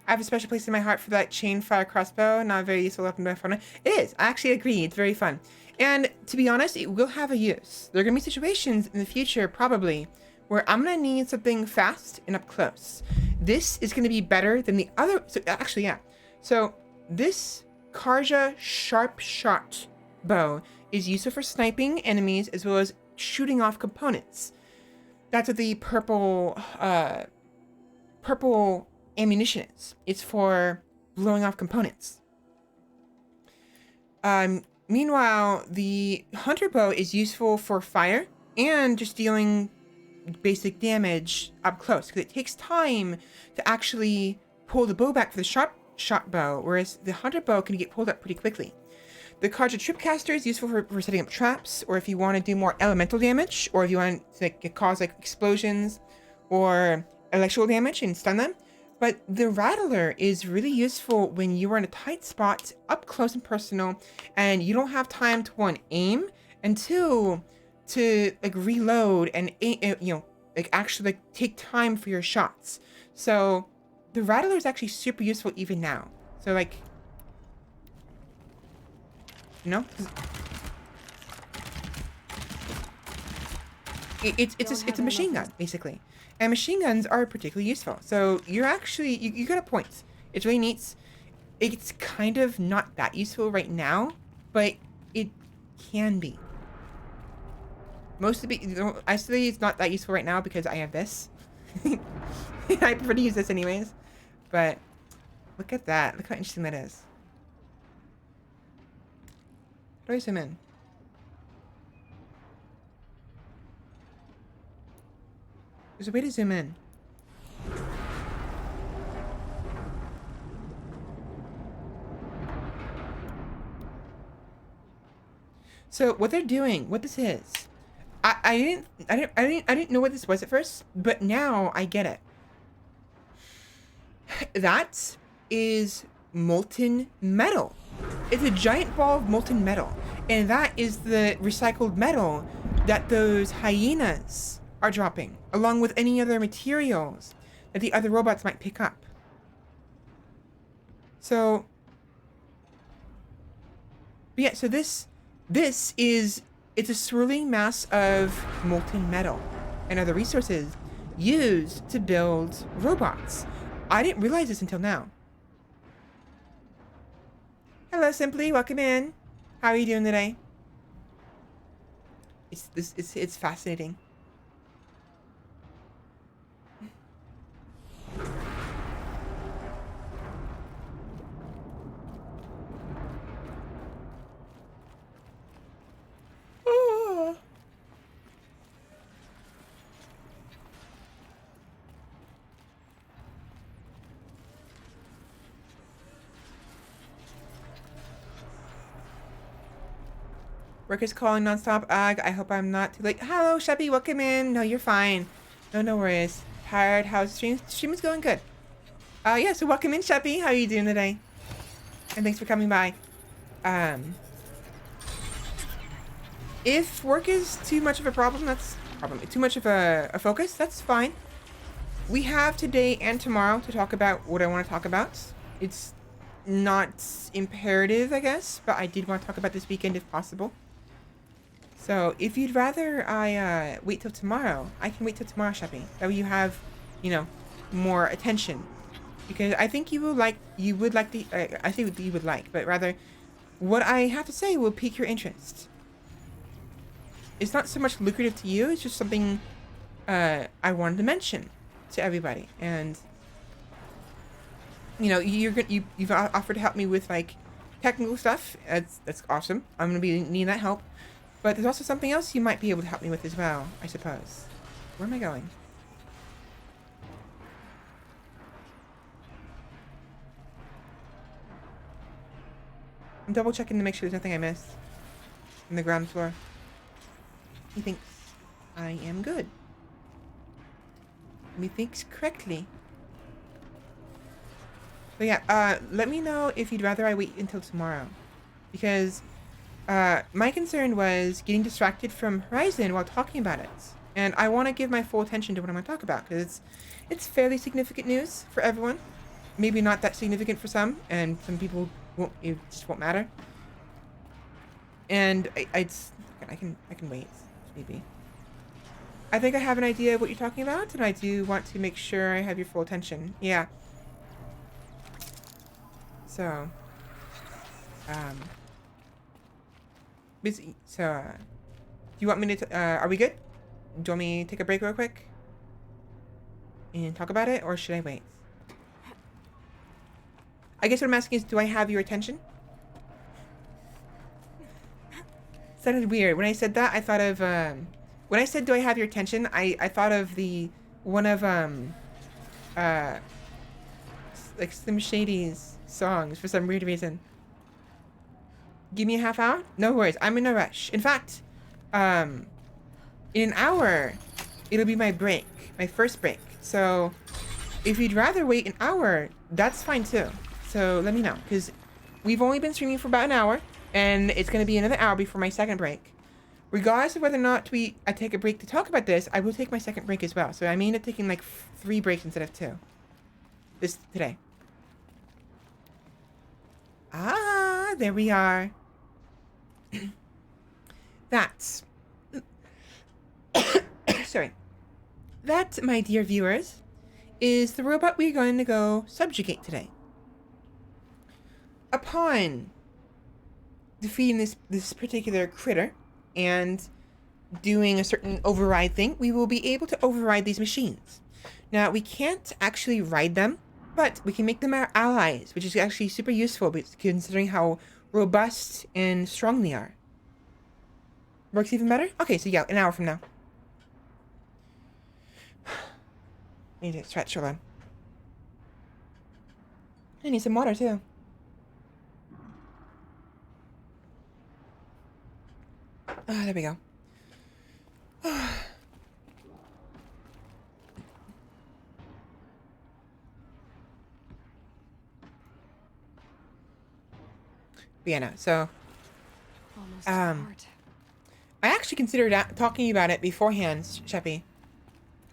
I have a special place in my heart for that chain fire crossbow. Not very useful weapon by far. It is. I actually agree. It's very fun. And to be honest, it will have a use. There are going to be situations in the future, probably, where I'm going to need something fast and up close. This is going to be better than the other. So actually, yeah. So this Karja sharp shot bow is useful for sniping enemies as well as shooting off components. That's what the purple ammunition is. It's for blowing off components. Meanwhile, the hunter bow is useful for fire and just dealing basic damage up close, because it takes time to actually pull the bow back for the sharp shot bow, whereas the hunter bow can get pulled up pretty quickly. The Karja Tripcaster is useful for setting up traps, or if you want to do more elemental damage, or if you want to cause explosions or electrical damage and stun them. But the Rattler is really useful when you are in a tight spot, up close and personal, and you don't have time to, one, aim, and two, to reload and actually take time for your shots. So the Rattler is actually super useful even now. So it's a machine gun basically. And machine guns are particularly useful. So you're actually, you got a point. It's really neat. It's kind of not that useful right now, but it can be. I say it's not that useful right now because I have this. I prefer to use this anyways. But look at that. Look how interesting that is. How do I zoom in? There's a way to zoom in. So what they're doing, what this is, I didn't know what this was at first, but now I get it. That is molten metal. It's a giant ball of molten metal, and that is the recycled metal that those hyenas are dropping, along with any other materials that the other robots might pick up. So, but yeah, so this is It's a swirling mass of molten metal and other resources used to build robots. I didn't realize this until now. Hello, Simply. Welcome in. How are you doing today? It's fascinating. Oh. Work is calling nonstop. Ugh, I hope I'm not too late. Hello, Sheppy. Welcome in. No, you're fine. No worries. Tired. How's the stream? Stream is going good. Yeah, so welcome in, Sheppy. How are you doing today? And thanks for coming by. If work is too much of a problem, that's probably too much of a focus, that's fine. We have today and tomorrow to talk about what I want to talk about. It's not imperative, I guess, but I did want to talk about this weekend if possible. So if you'd rather I wait till tomorrow, I can wait till tomorrow, Sheppy. That way you have, you know, more attention. Because I think you would like the, I think you would like, but rather what I have to say will pique your interest. It's not so much lucrative to you, it's just something I wanted to mention to everybody. And you know, you've offered to help me with like technical stuff. That's awesome. I'm gonna be needing that help. But there's also something else you might be able to help me with as well, I suppose. Where am I going? I'm double checking to make sure there's nothing I missed in the ground floor. He thinks I am good. Methinks correctly. But yeah, let me know if you'd rather I wait until tomorrow. Because my concern was getting distracted from Horizon while talking about it. And I want to give my full attention to what I'm going to talk about. Because it's fairly significant news for everyone. Maybe not that significant for some. And some people won't, it just won't matter. And I can wait. Maybe. I think I have an idea of what you're talking about, and I do want to make sure I have your full attention. Yeah. So, busy. So, do you want me to, are we good? Do you want me to take a break real quick? And talk about it, or should I wait? I guess what I'm asking is, do I have your attention? Sounded weird. When I said that, I thought of, when I said, do I have your attention? I thought of one of, like Slim Shady's songs for some weird reason. Give me a half hour? No worries. I'm in a rush. In fact, in an hour, it'll be my break. My first break. So, if you'd rather wait an hour, that's fine too. So, let me know. Because we've only been streaming for about an hour. And it's going to be another hour before my second break. Regardless of whether or not I take a break to talk about this, I will take my second break as well. So I may end up taking like 3 breaks instead of 2. Today. Ah, there we are. That's... Sorry. That, my dear viewers, is the robot we're going to go subjugate today. Upon defeating this particular critter and doing a certain override thing, we will be able to override these machines. Now, we can't actually ride them, but we can make them our allies, which is actually super useful considering how robust and strong they are. Works even better? Okay, so yeah, an hour from now. I need to stretch, hold on. I need some water too. Ah, there we go. Yeah, no, so Almost I actually considered talking about it beforehand, Sheppy.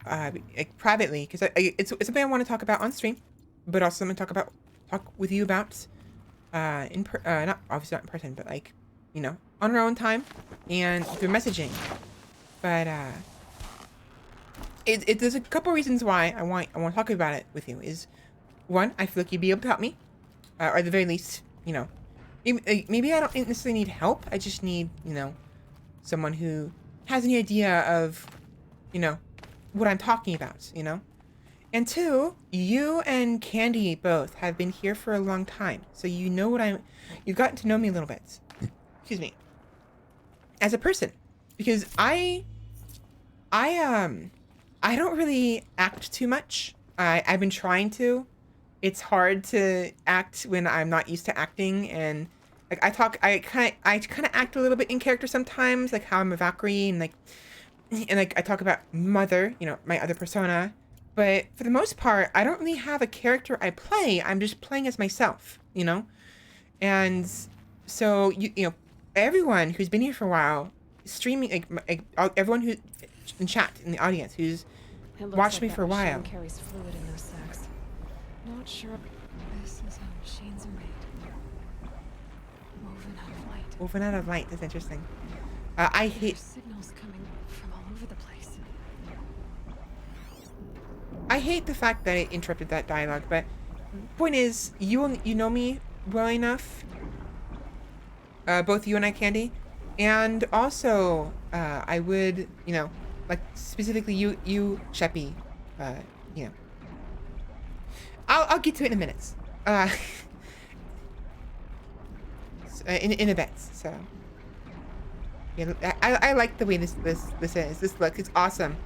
Like, privately, because it's something I want to talk about on stream, but also I'm gonna talk with you about, not obviously not in person, but like, you know, on her own time and through messaging. But there's a couple reasons why I want to talk about it with you. Is one, I feel like you'd be able to help me, or at the very least, you know, maybe I don't necessarily need help. I just need, you know, someone who has any idea of, you know, what I'm talking about, you know. And two, you and Candy both have been here for a long time, so you know you've gotten to know me a little bit. Excuse me. As a person, because I don't really act too much. I've been trying to. It's hard to act when I'm not used to acting, and like I kind of act a little bit in character sometimes, like how I'm a Valkyrie, and like I talk about Mother, you know, my other persona. But for the most part, I don't really have a character I play. I'm just playing as myself, you know? And so, you know, everyone who's been here for a while, streaming, everyone who in chat, in the audience, who's watched me for a while. Carries fluid in those sacks. Not sure. This is how machines are made. Woven out of light. Woven out of light. That's interesting. I hate signals coming from all over the place. I hate the fact that it interrupted that dialogue, but point is, you know me well enough, both you and I, Candy, and also I would, you know, like specifically you, Sheppy, you know. I'll get to it in a minute. In a bit. So yeah, I like the way this is. This look, it's awesome.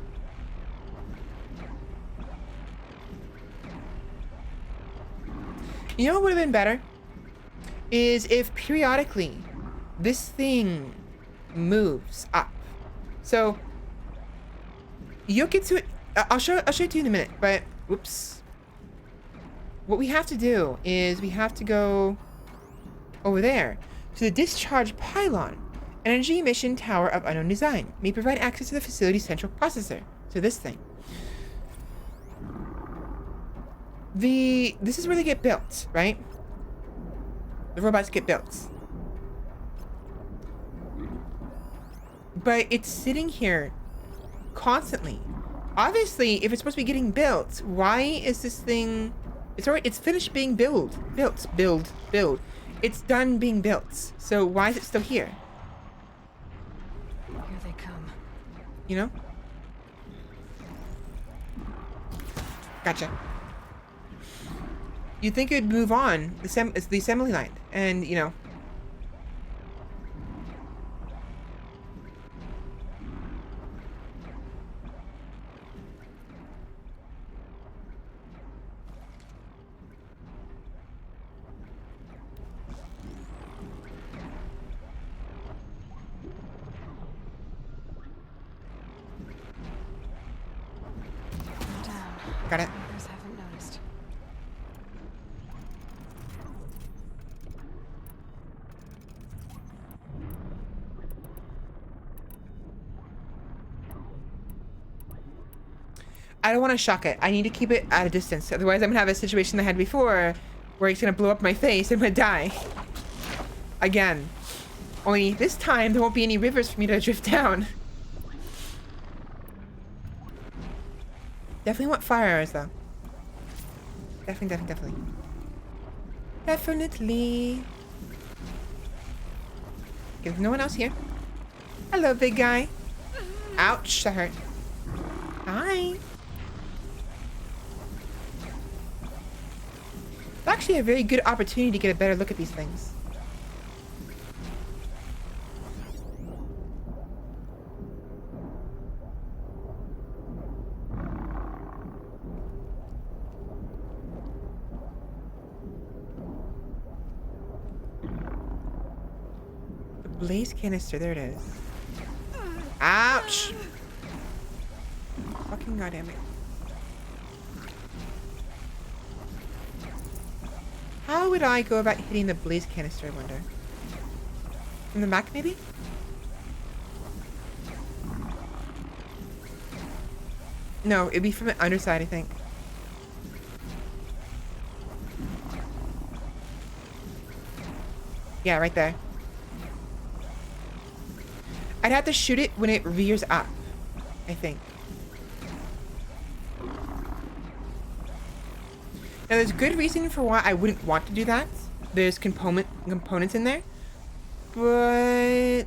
You know what would have been better? Is if periodically this thing moves up. So you'll get to it. I'll show it to you in a minute, but whoops. What we have to do is we have to go over there to the discharge pylon. Energy emission tower of unknown design may provide access to the facility's central processor. So this thing. This is where they get built, right? The robots get built. But it's sitting here constantly. Obviously, if it's supposed to be getting built, why is this thing... It's finished being built. Build. It's done being built. So why is it still here? Here they come. You know? Gotcha. You'd think it'd move on. It's the assembly line. And, you know... Got it. Others haven't noticed. I don't want to shock it. I need to keep it at a distance. Otherwise, I'm going to have a situation I had before where it's going to blow up my face and I'm going to die. Again. Only this time, there won't be any rivers for me to drift down. Definitely want fire arrows, though. Definitely. Definitely. There's no one else here. Hello, big guy. Ouch, that hurt. Hi. It's actually a very good opportunity to get a better look at these things. Blaze canister, there it is. Ouch! Fucking goddamn it. How would I go about hitting the blaze canister, I wonder? From the back, maybe? No, it'd be from the underside, I think. Yeah, right there. I'd have to shoot it when it rears up, I think. Now, there's good reason for why I wouldn't want to do that. There's components in there. But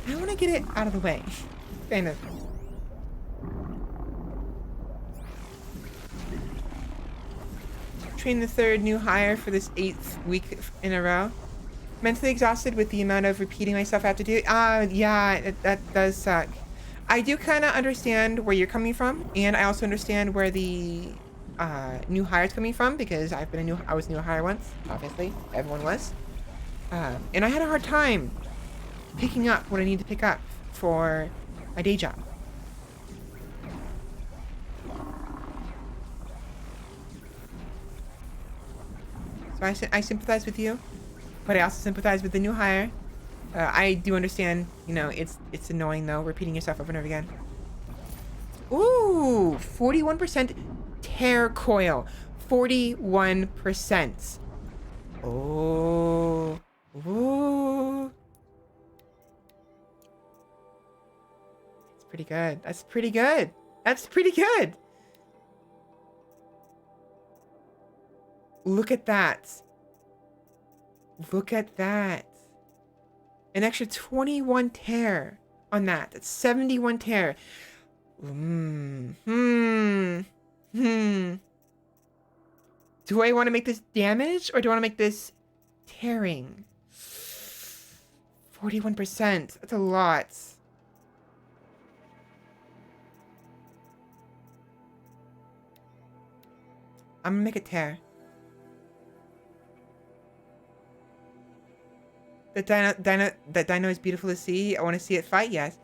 I want to get it out of the way. Kind of. Train the third new hire for this 8th week in a row. Mentally exhausted with the amount of repeating myself I have to do. Yeah, that does suck. I do kind of understand where you're coming from, and I also understand where the new hire is coming from, because I was a new hire once. Obviously, everyone was, and I had a hard time picking up what I need to pick up for my day job. So I sympathize with you, but I also sympathize with the new hire. I do understand, you know, it's annoying though, repeating yourself over and over again. Ooh, 41% tear coil. 41%. Oh. Ooh. That's pretty good. That's pretty good. That's pretty good. Look at that. Look at that. An extra 21 tear on that. That's 71 tear. Do I want to make this damage or do I want to make this tearing? 41%. That's a lot. I'm gonna make it tear. That dino is beautiful to see. I want to see it fight, yes.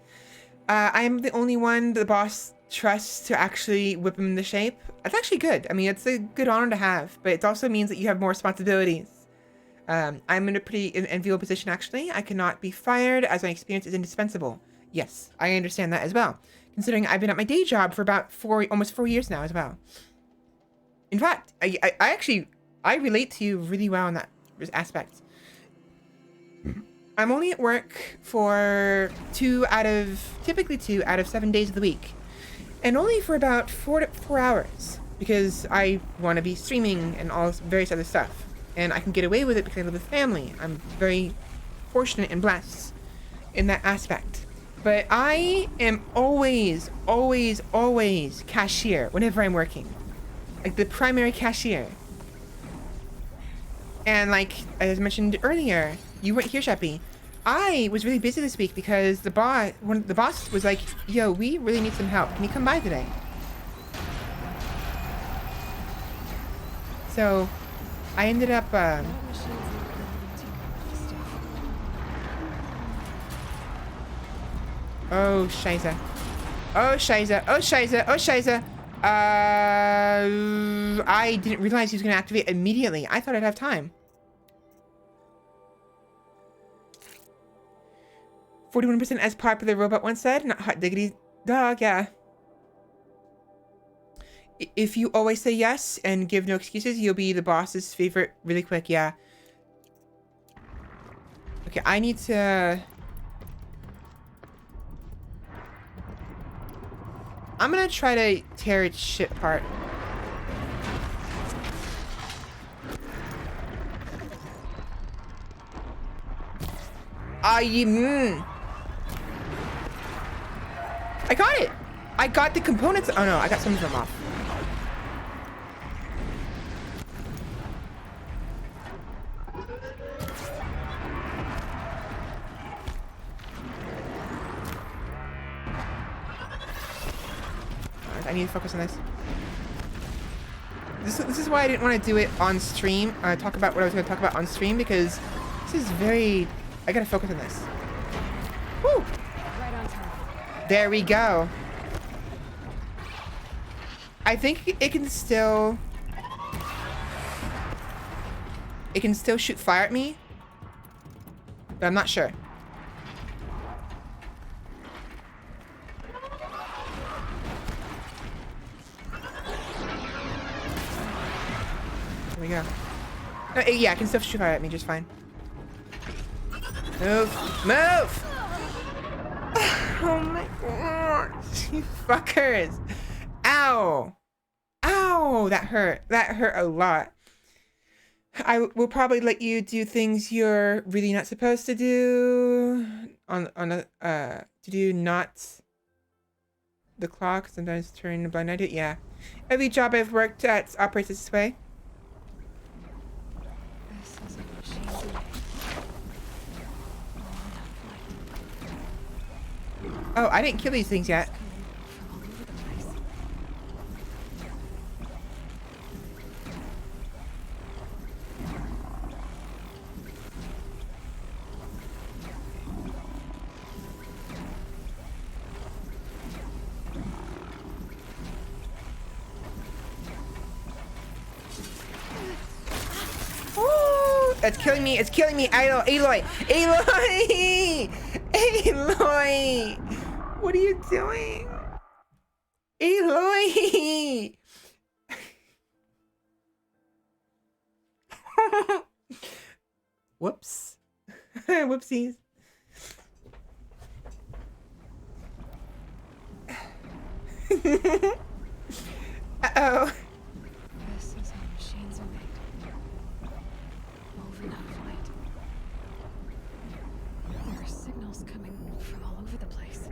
I am the only one the boss trusts to actually whip him into shape. That's actually good. I mean, it's a good honor to have, but it also means that you have more responsibilities. I'm in a pretty enviable position, actually. I cannot be fired as my experience is indispensable. Yes, I understand that as well, considering I've been at my day job for about almost 4 years now as well. In fact, I relate to you really well in that aspect. I'm only at work for typically two out of 7 days of the week. And only for about 4 hours. Because I want to be streaming and all various other stuff. And I can get away with it because I live with family. I'm very fortunate and blessed in that aspect. But I am always cashier whenever I'm working. Like the primary cashier. And like, as mentioned earlier, you weren't here, Sheppy. I was really busy this week because the boss was like, yo, we really need some help. Can you come by today? So, I ended up, oh, Scheiße. Oh, Scheiße. Oh, Scheiße. Oh, Scheiße. I didn't realize he was going to activate immediately. I thought I'd have time. 41% as popular robot once said. Not hot diggity dog, yeah. If you always say yes and give no excuses, you'll be the boss's favorite really quick, yeah. Okay, I need to... I'm gonna try to tear its shit apart. I got it! I got the components. Oh no, I got some of them off. Alright, I need to focus on this. This is why I didn't want to do it on stream. Talk about what I was going to talk about on stream, because this is very... I gotta focus on this. Woo! Right on time. There we go. I think it can still... It can still shoot fire at me. But I'm not sure. There we go. No, yeah, it can still shoot fire at me just fine. Move! Move! Oh my god! You fuckers! Ow! Ow! That hurt. That hurt a lot. I will probably let you do things you're really not supposed to do. To do not the clock. Sometimes turn a blind eye to it. Yeah. Every job I've worked at operates this way. This is a machine. Oh, I didn't kill these things yet. From all over the place. Ooh, it's killing me. It's killing me. Aloy. Aloy. Aloy. What are you doing? Aloy. Whoops. Whoopsies. Uh-oh. This is how machines are made. Woven out of light. There are signals coming from all over the place.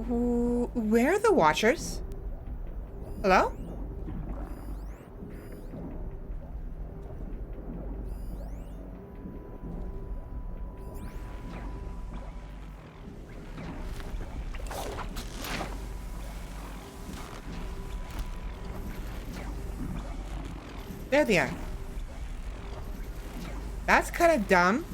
Ooh, where are the Watchers? Hello? There they are. That's kind of dumb.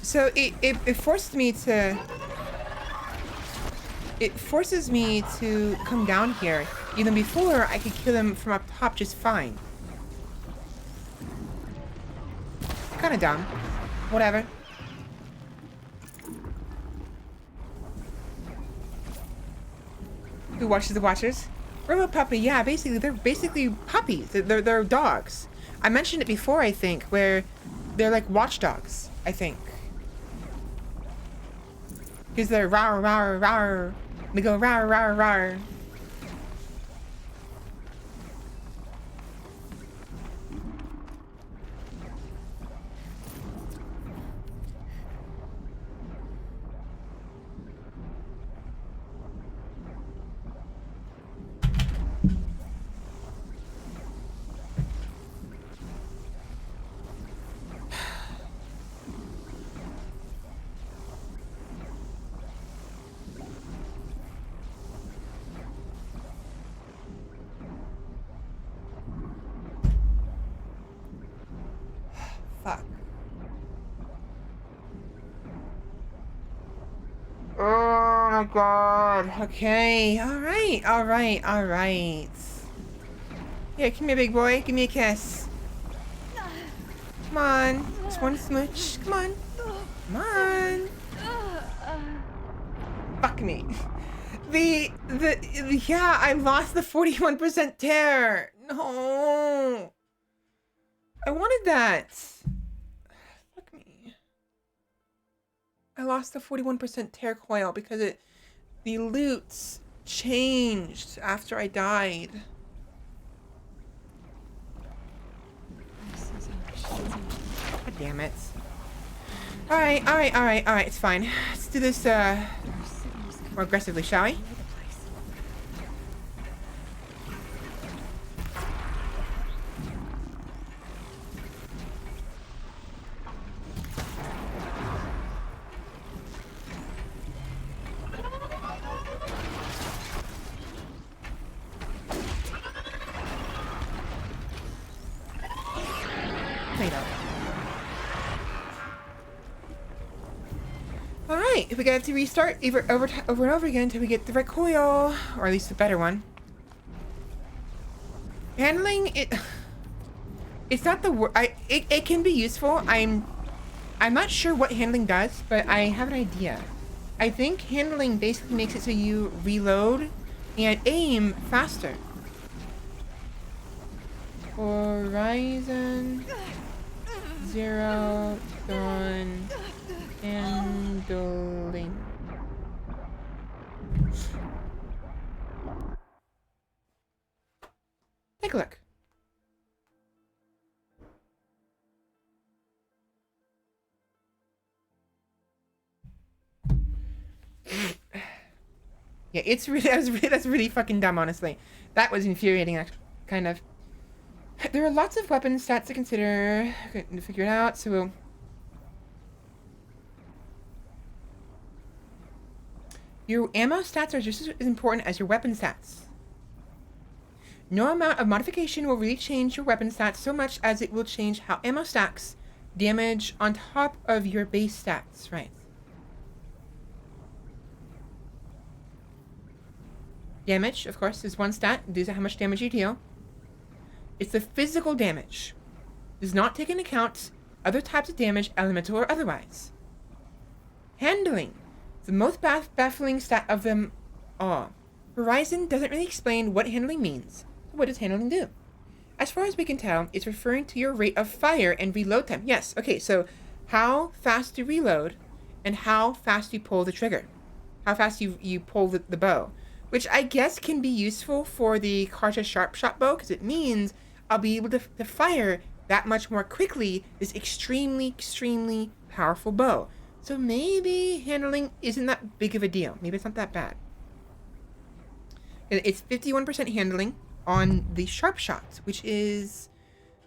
So it forced me to... It forces me to come down here. Even before, I could kill him from up top just fine. Kind of dumb. Whatever. Who watches the Watchers? Remote puppy, yeah, basically, they're basically puppies. They're dogs. I mentioned it before, I think, where they're like watchdogs, I think. Because they're rawr, rawr, rawr. They go rawr, rawr, rawr. Fuck. Oh my god. Okay. Alright. Alright. Alright. Here, come here, big boy. Give me a kiss. Come on. Just one smooch. Come on. Come on. Fuck me. Yeah, I lost the 41% tear. No. I wanted that. Fuck me. I lost the 41% tear coil because the loot changed after I died. This is how machines are made. God damn it. Alright, alright, alright, alright, it's fine. Let's do this There are signals coming more aggressively, shall we? all over the place. Tomato. Okay, we got to restart over and over again until we get the recoil, or at least a better one. Handling it's not the word. It can be useful. I'm not sure what handling does, but I have an idea. I think handling basically makes it so you reload and aim faster. Horizon Zero Dawn handling. Take a look. Yeah, it's really that's really fucking dumb, honestly. That was infuriating, actually, kind of. There are lots of weapon stats to consider to figure it out, so your ammo stats are just as important as your weapon stats. No amount of modification will really change your weapon stats so much as it will change how ammo stacks damage on top of your base stats, right? Damage, of course, is one stat. These are how much damage you deal. It's the physical damage. Does not take into account other types of damage, elemental or otherwise. Handling. The most baffling stat of them all. Horizon doesn't really explain what handling means. What does handling do? As far as we can tell, it's referring to your rate of fire and reload time. Yes, okay, so how fast you reload and how fast you pull the trigger. How fast you pull the bow. Which I guess can be useful for the Karja Sharp Shot bow, because it means I'll be able to fire that much more quickly this extremely, extremely powerful bow. So maybe handling isn't that big of a deal. Maybe it's not that bad. It's 51% handling on the Sharp Shot, which is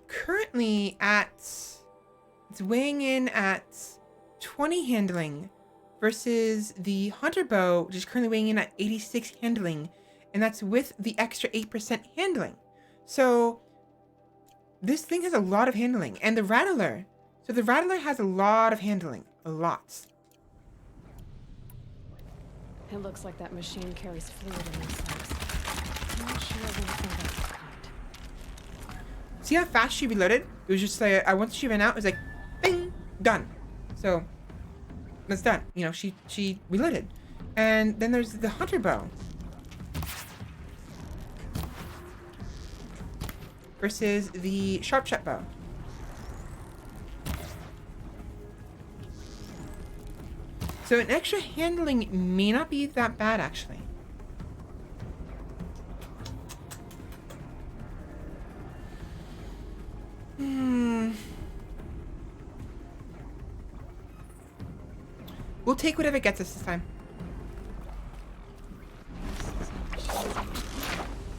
currently at... It's weighing in at 20 handling. Versus the Hunter Bow, which is currently weighing in at 86 handling, and that's with the extra 8% handling. So this thing has a lot of handling. And the Rattler, so the Rattler has a lot of handling. A lot. It looks like that machine carries fluid in these sites. I'm not sure of anything of that kind. See how fast she reloaded? It was just like, once she ran out, it was like, bing, done. So that's done. You know, she reloaded. And then there's the Hunter Bow. Versus the Sharp Shot Bow. So an extra handling may not be that bad, actually. We'll take whatever gets us this time.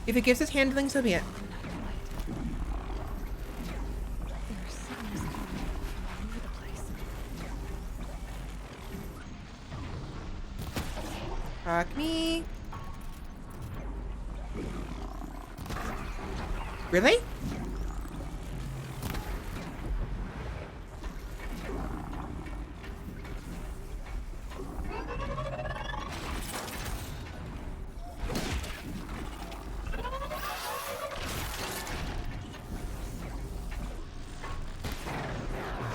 If it gives us handling, so be it. Fuck me. Really?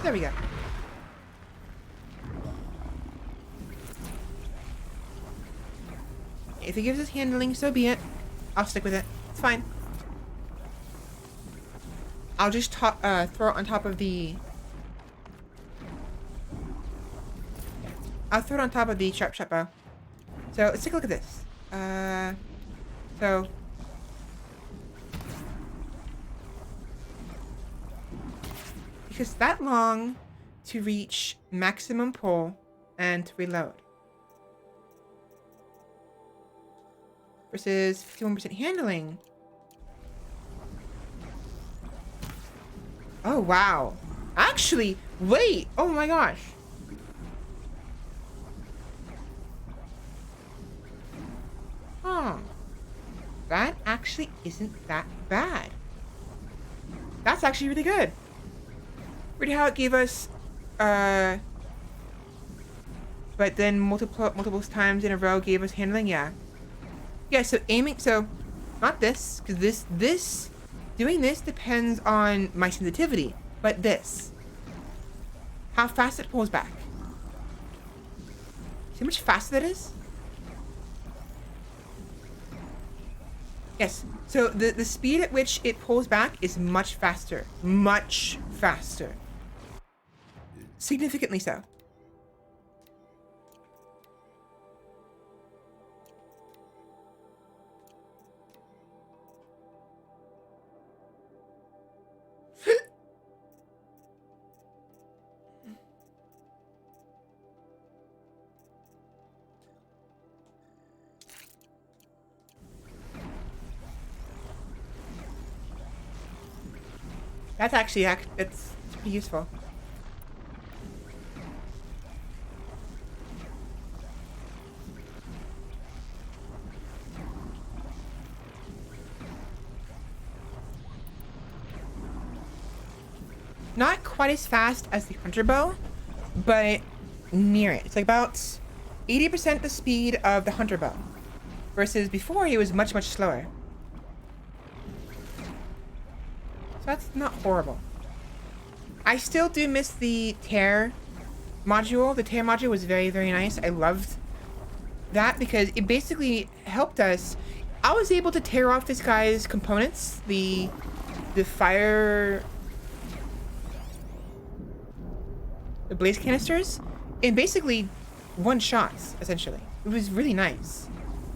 There we go. If it gives us handling, so be it. I'll stick with it. It's fine. I'll just throw it on top of the... I'll throw it on top of the Sharp Shot Bow. So, let's take a look at this. So... Because that long to reach maximum pull and to reload. Versus 51% handling. Oh, wow. Actually, wait. Oh my gosh. Huh. That actually isn't that bad. That's actually really good. Read how it gave us but then multiple times in a row gave us handling. Yeah. Yeah. So aiming. So not this, because doing this depends on my sensitivity, but this, how fast it pulls back. See how much faster that is? Yes. So the speed at which it pulls back is much faster. Much faster. Significantly so. That's actually it's pretty useful. Not quite as fast as the hunter bow, but near it. It's like about 80% the speed of the hunter bow, versus before it was much slower. So that's not horrible. I still do miss the tear module. The tear module was very nice. I loved that because it basically helped us. I was able to tear off this guy's components, the fire, the blaze canisters, in basically one shot, essentially. It was really nice.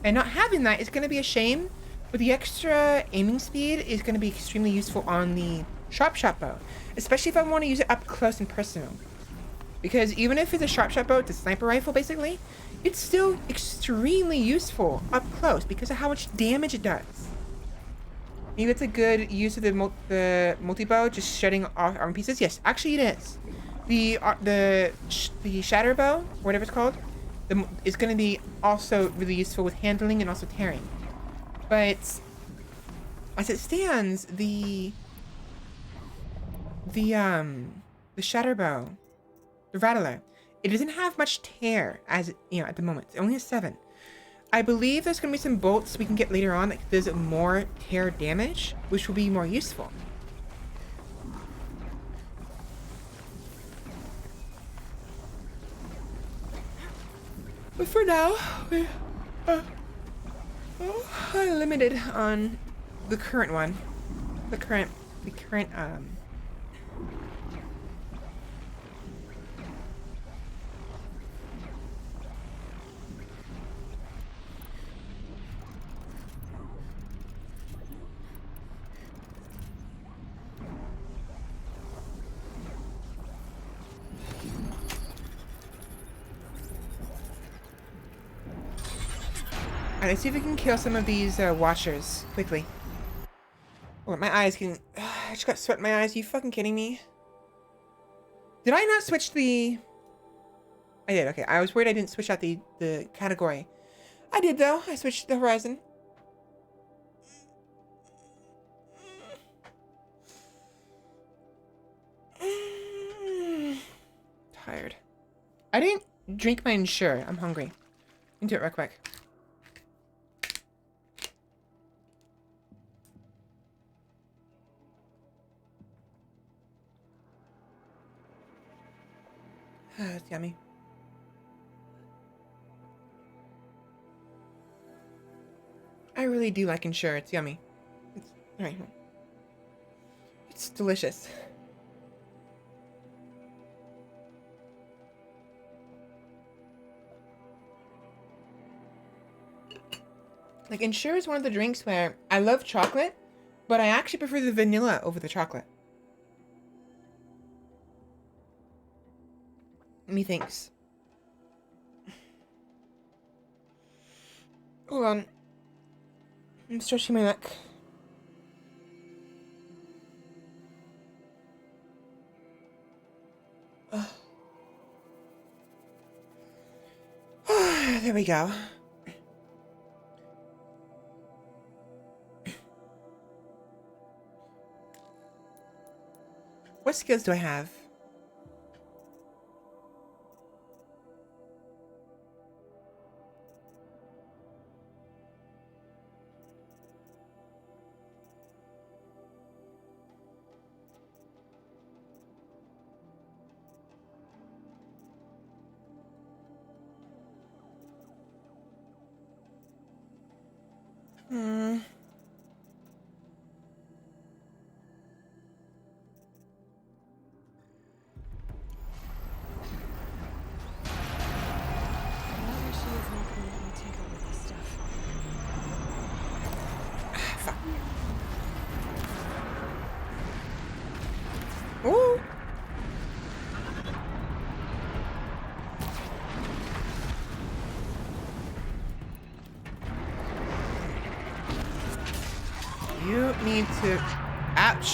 And not having that is going to be a shame, but the extra aiming speed is going to be extremely useful on the sharp shot bow, especially if I want to use it up close and personal. Because even if it's a sharp shot bow, it's a sniper rifle basically, it's still extremely useful up close because of how much damage it does. Maybe it's a good use of the multi-bow, just shutting off arm pieces. Yes, actually it is. The shatter bow, whatever it's called, is going to be also really useful with handling and also tearing. But as it stands, the shatter bow, the rattler, it doesn't have much tear as at the moment. It only has 7. I believe there's gonna be some bolts we can get later on that does more tear damage, which will be more useful. But for now, we are limited on the current one. The current Alright, let's see if we can kill some of these watchers quickly. Oh, my eyes can. I just got sweat in my eyes. Are you fucking kidding me? Did I not switch the? I did. Okay, I was worried I didn't switch out the category. I did though. I switched the horizon. Tired. I didn't drink my Ensure. I'm hungry. Into it real quick. It's yummy. I really do like Ensure. It's yummy. It's alright. It's delicious. Like Ensure is one of the drinks where I love chocolate, but I actually prefer the vanilla over the chocolate. Methinks. Hold on. I'm stretching my neck. There we go. What skills do I have? Hmm. Whatever she is not gonna let me take over this stuff. Fuck. Ooh. You need to... Ouch.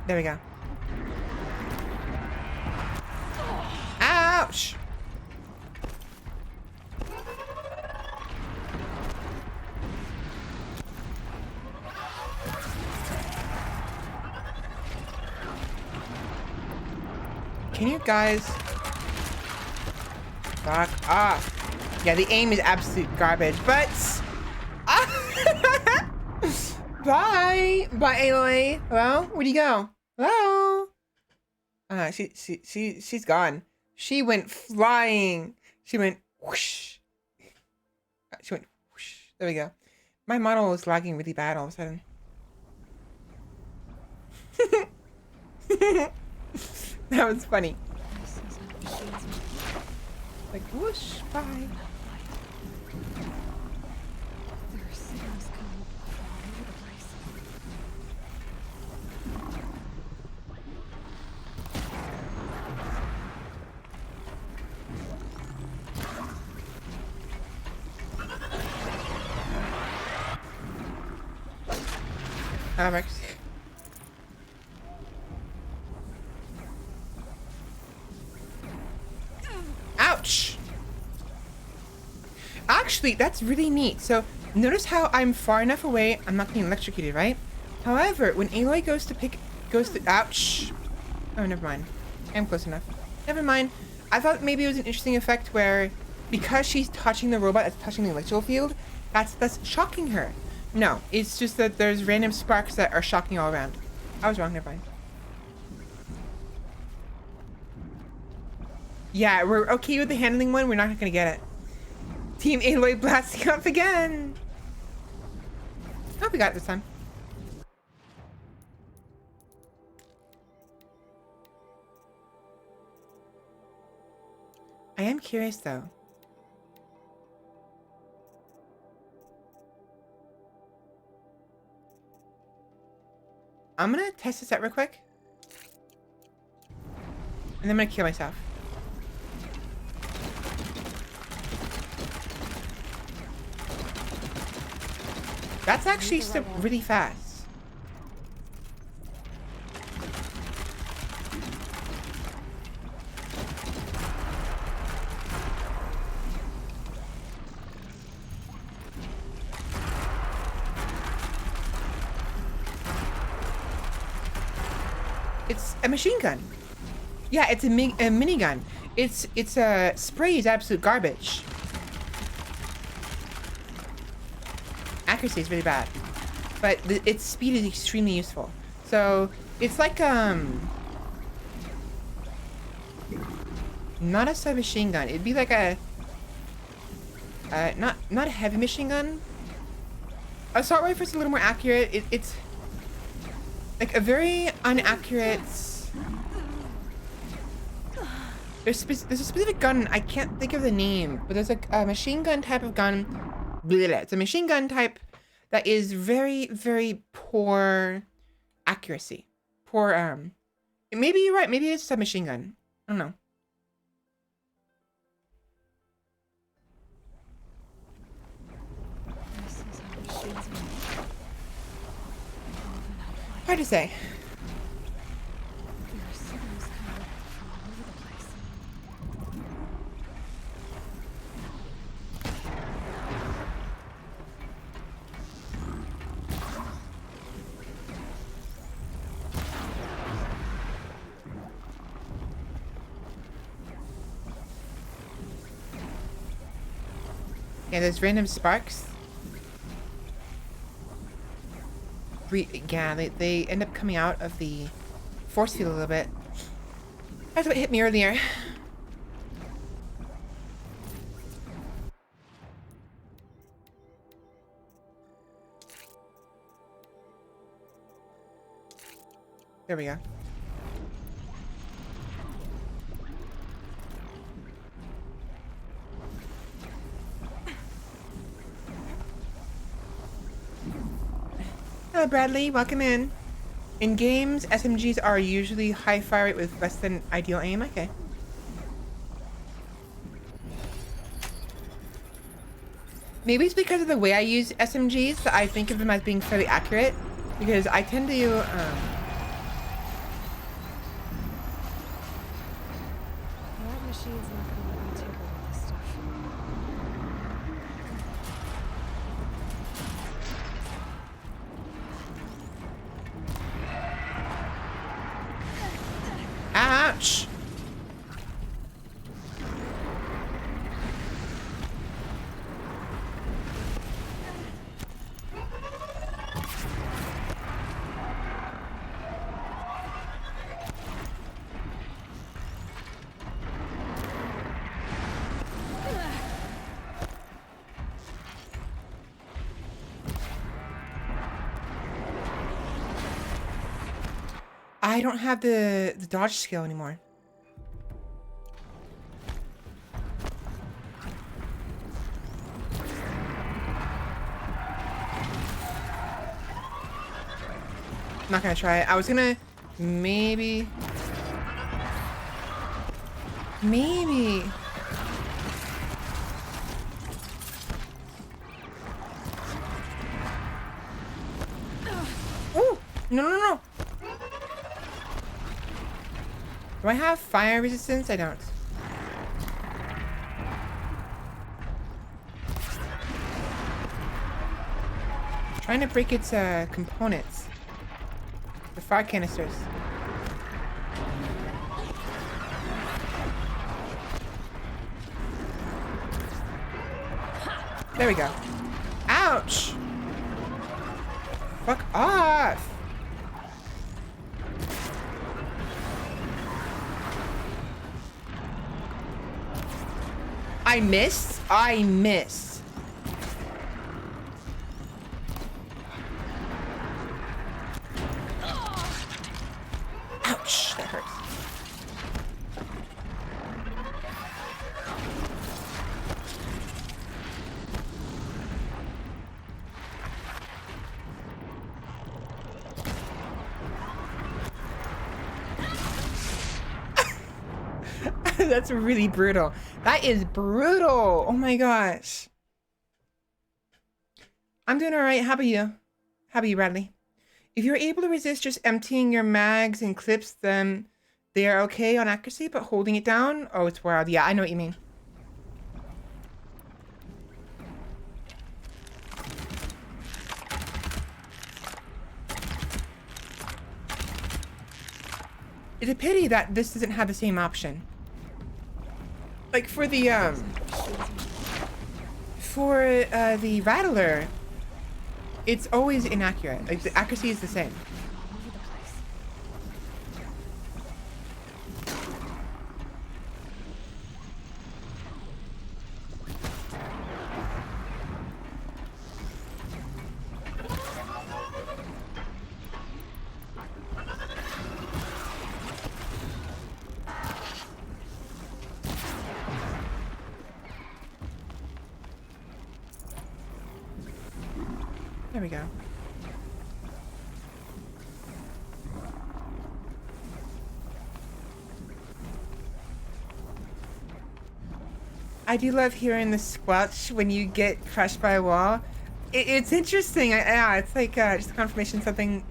There we go. Ouch. Can you guys fuck off? Yeah, the aim is absolute garbage, but bye, bye, Aloy. Hello, where'd you go? Hello. She's gone. She went flying. She went whoosh. She went whoosh. There we go. My model was lagging really bad all of a sudden. That was funny. This is how she is. Like whoosh, bye. There are signals coming from all over the place. That works. Ouch! Actually, that's really neat. So, notice how I'm far enough away, I'm not getting electrocuted, right? However, when Aloy goes to, ouch! Oh, never mind. I'm close enough. Never mind. I thought maybe it was an interesting effect where, because she's touching the robot that's touching the electrical field, that's shocking her. No, it's just that there's random sparks that are shocking all around. I was wrong, never mind. Yeah, we're okay with the handling one. We're not gonna get it. Team Aloy blasting off again. Oh, we got it this time. I am curious though. I'm gonna test this out real quick. And then I'm gonna kill myself. That's actually still really fast. It's a machine gun. Yeah, it's a minigun. It's spray is absolute garbage. Accuracy is really bad, but its speed is extremely useful. So it's like not a submachine gun. It'd be like a not a heavy machine gun. Assault rifle is a little more accurate. It's like a very inaccurate. There's a specific gun. I can't think of the name, but there's a machine gun type of gun. It's a machine gun type that is very, very poor accuracy. Poor, maybe you're right. Maybe it's a machine gun. I don't know. This is how she is. Hard to say. There are signals coming from all over the place. Yeah, there's random sparks. Yeah, they end up coming out of the force field a little bit. That's what hit me earlier. There we go. Hello, Bradley. Welcome in. In games, SMGs are usually high fire rate with less than ideal aim. Okay. Maybe it's because of the way I use SMGs that I think of them as being fairly accurate. Because I tend to, That machine's not gonna let me tinker with this stuff. ouch! I don't have the dodge skill anymore. I'm not gonna try it. I was gonna maybe. Ooh! No. Do I have fire resistance? I don't. Trying to break its components. The fire canisters. There we go. Ouch! Fuck off! I missed? I missed. Ouch, that hurts. That's really brutal. That is brutal. Oh my gosh. I'm doing all right. How about you? How about you, Bradley? If you're able to resist just emptying your mags and clips, then they are okay on accuracy, but holding it down, oh, it's wild. Yeah, I know what you mean. It's a pity that this doesn't have the same option. Like for the Rattler, it's always inaccurate. Like the accuracy is the same. All over the place. There we go. I do love hearing the squelch when you get crushed by a wall. It's interesting. Yeah, it's like just confirmation something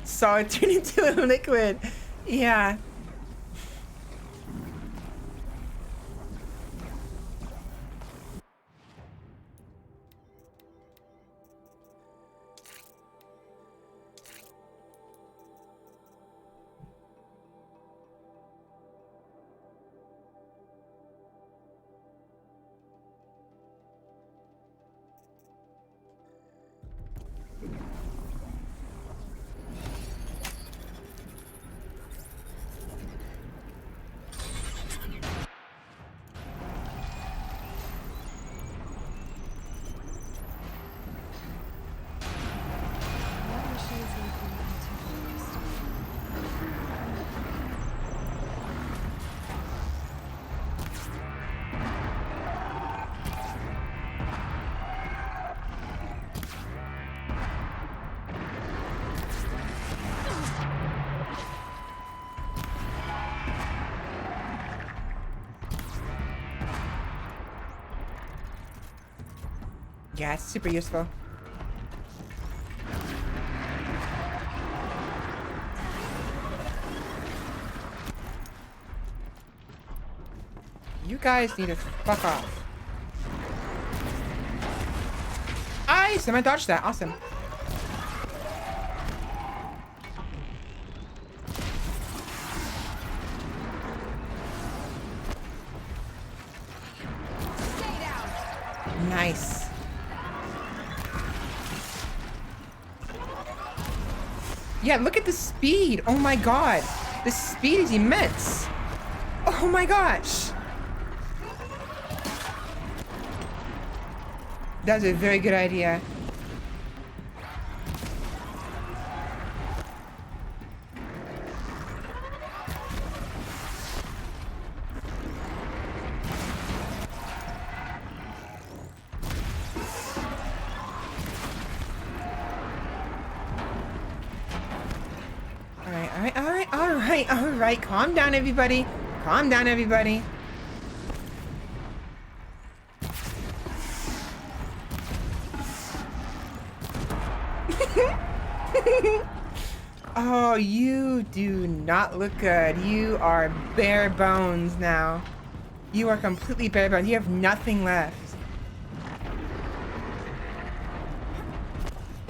solid turned into a liquid. Yeah. Yeah, it's super useful. You guys need to fuck off. Nice! I dodged that. Awesome. Nice. Yeah, look at the speed. Oh my god. The speed is immense. Oh my gosh. That's a very good idea. All right. Calm down, everybody. Calm down, everybody. Oh, you do not look good. You are bare bones now. You are completely bare bones. You have nothing left.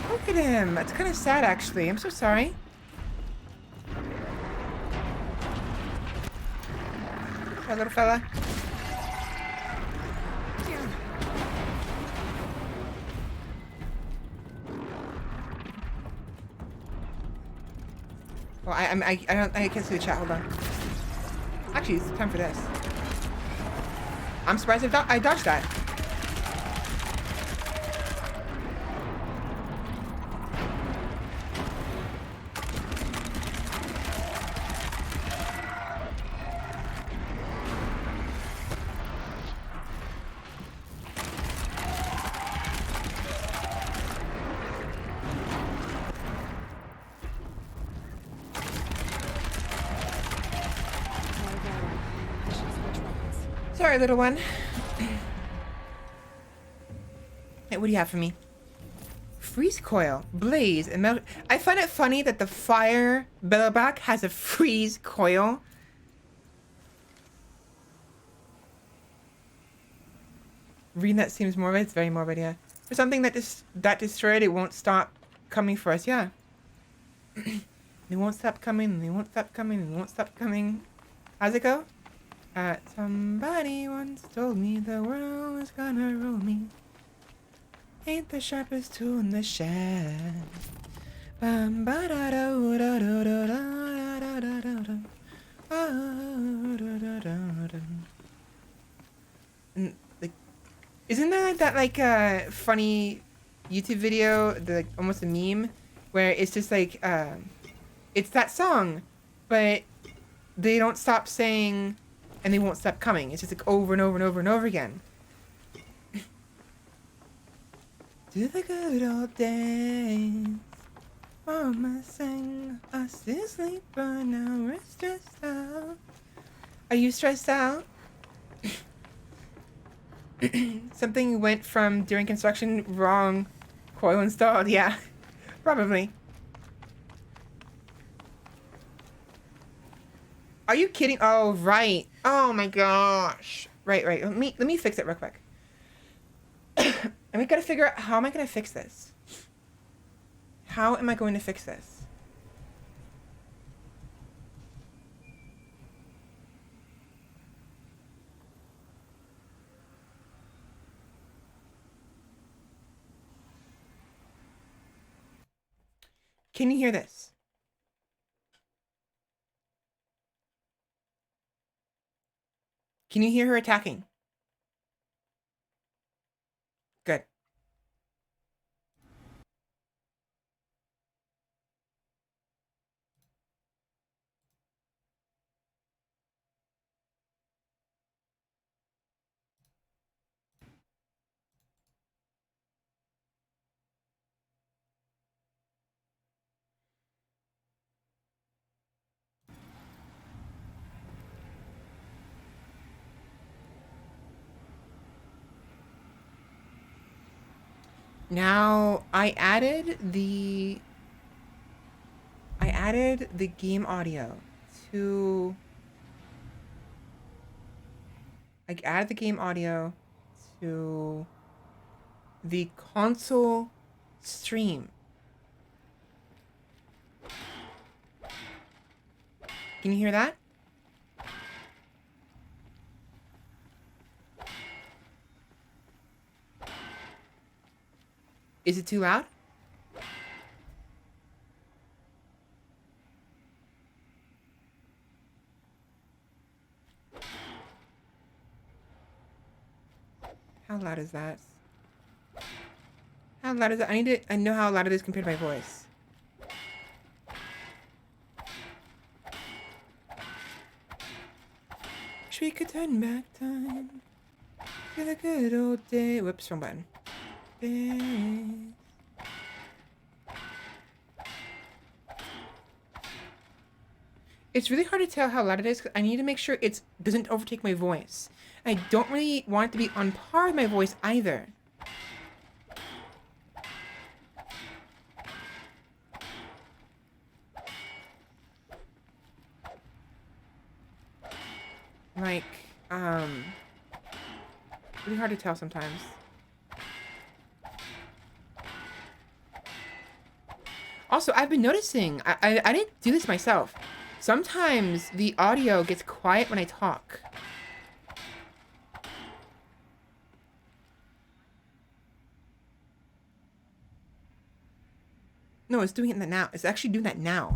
Look at him. That's kind of sad, actually. I'm so sorry. Hi, little fella. Well, I can't see the chat. Hold on. Actually, it's time for this. I'm surprised I dodged that. Sorry, little one. Hey, what do you have for me? Freeze coil, blaze, and melt. I find it funny that the fire billowback has a freeze coil. Reading that seems morbid. It's very morbid, yeah. For something that destroyed, it won't stop coming for us, yeah. They won't stop coming, they won't stop coming, they won't stop coming. How's it go? Somebody once told me the world was gonna roll me. Ain't the sharpest tool in the shed. And like, isn't that like a funny YouTube video, like almost a meme, where it's just like it's that song, but they don't stop saying. And they won't stop coming. It's just like over and over and over and over again. To the good old days. Mama sang us to sleep, but now we're stressed out. Are you stressed out? Something went from during construction wrong. Coil installed, yeah. Probably. Are you kidding? Oh, right. Oh my gosh. Right. Let me fix it real quick. And we gotta figure out, how am I gonna fix this? How am I going to fix this? Can you hear this? Can you hear her attacking? Good. Now I added the game audio to to the console stream. Can you hear that? Is it too loud? How loud is that? How loud is that? I know how loud it is compared to my voice. Wish we could turn back time to the good old day. Whoops, wrong button. Days. It's really hard to tell how loud it is because I need to make sure it doesn't overtake my voice. I don't really want it to be on par with my voice either. Like, really hard to tell sometimes. Also, I've been noticing, I didn't do this myself. Sometimes the audio gets quiet when I talk. No, it's doing it now. It's actually doing that now.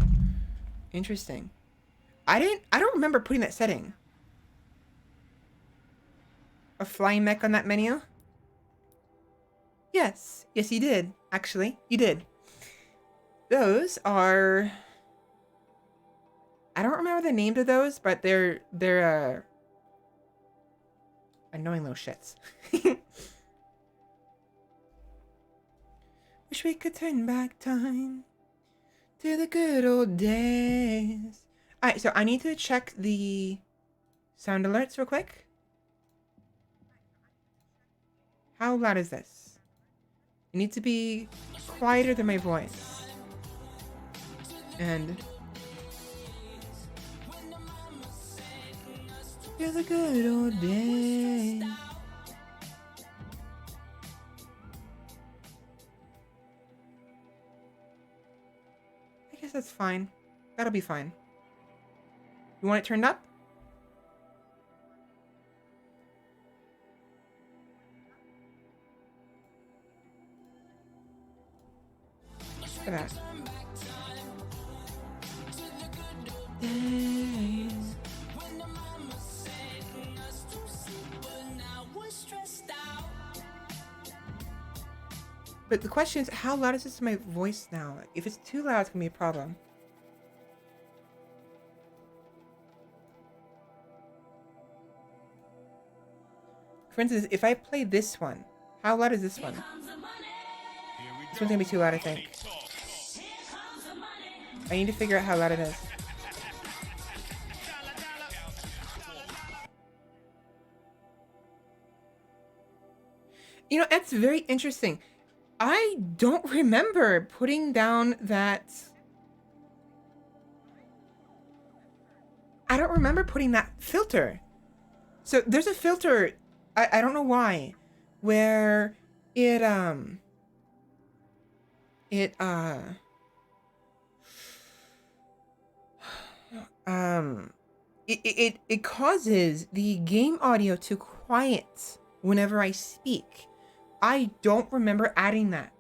Interesting. I don't remember putting that setting. A flying mech on that menu? Yes. Yes, you did. Actually, you did. Those are... I don't remember the names of those, but they're annoying little shits. Wish we could turn back time to the good old days. Alright, so I need to check the sound alerts real quick. How loud is this? It needs to be quieter than my voice. And to the good old days. I guess that's fine. That'll be fine. You want it turned up? Look at that. Days. But the question is, how loud is this to my voice now? If it's too loud, it's gonna be a problem. For instance, if I play this one, how loud is this one? This one's gonna be too loud, I think. I need to figure out how loud it is. You know, that's very interesting. I don't remember putting down that... I don't remember putting that filter. So there's a filter, I don't know why, where it causes the game audio to quiet whenever I speak. I don't remember adding that.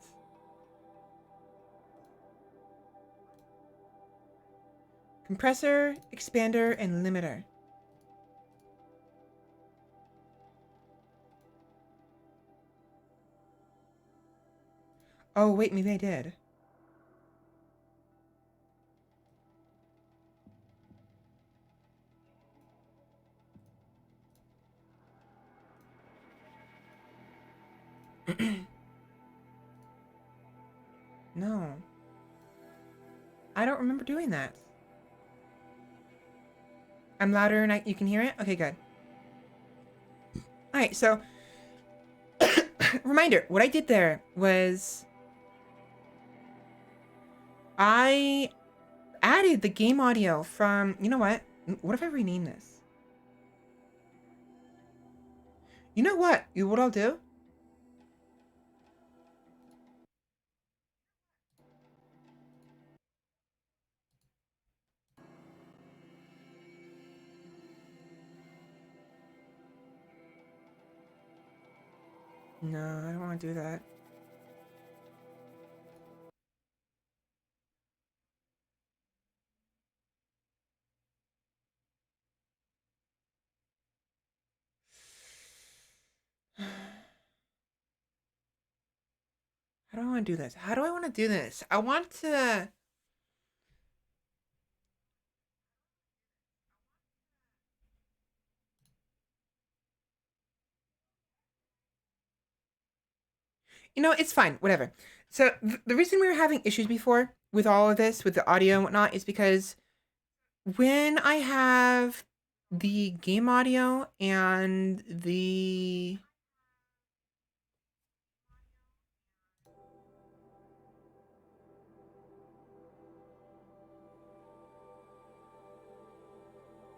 Compressor, expander, and limiter. Oh, wait, maybe I did. No. I don't remember doing that. I'm louder and you can hear it? Okay, good. Alright, so... reminder, what I did there was I added the game audio from, you know what? What if I rename this? You know what? What I'll do? No, I don't want to do that. How do I want to do this? How do I want to do this? I want to... You know, it's fine. Whatever. So the reason we were having issues before with all of this, with the audio and whatnot, is because when I have the game audio and the...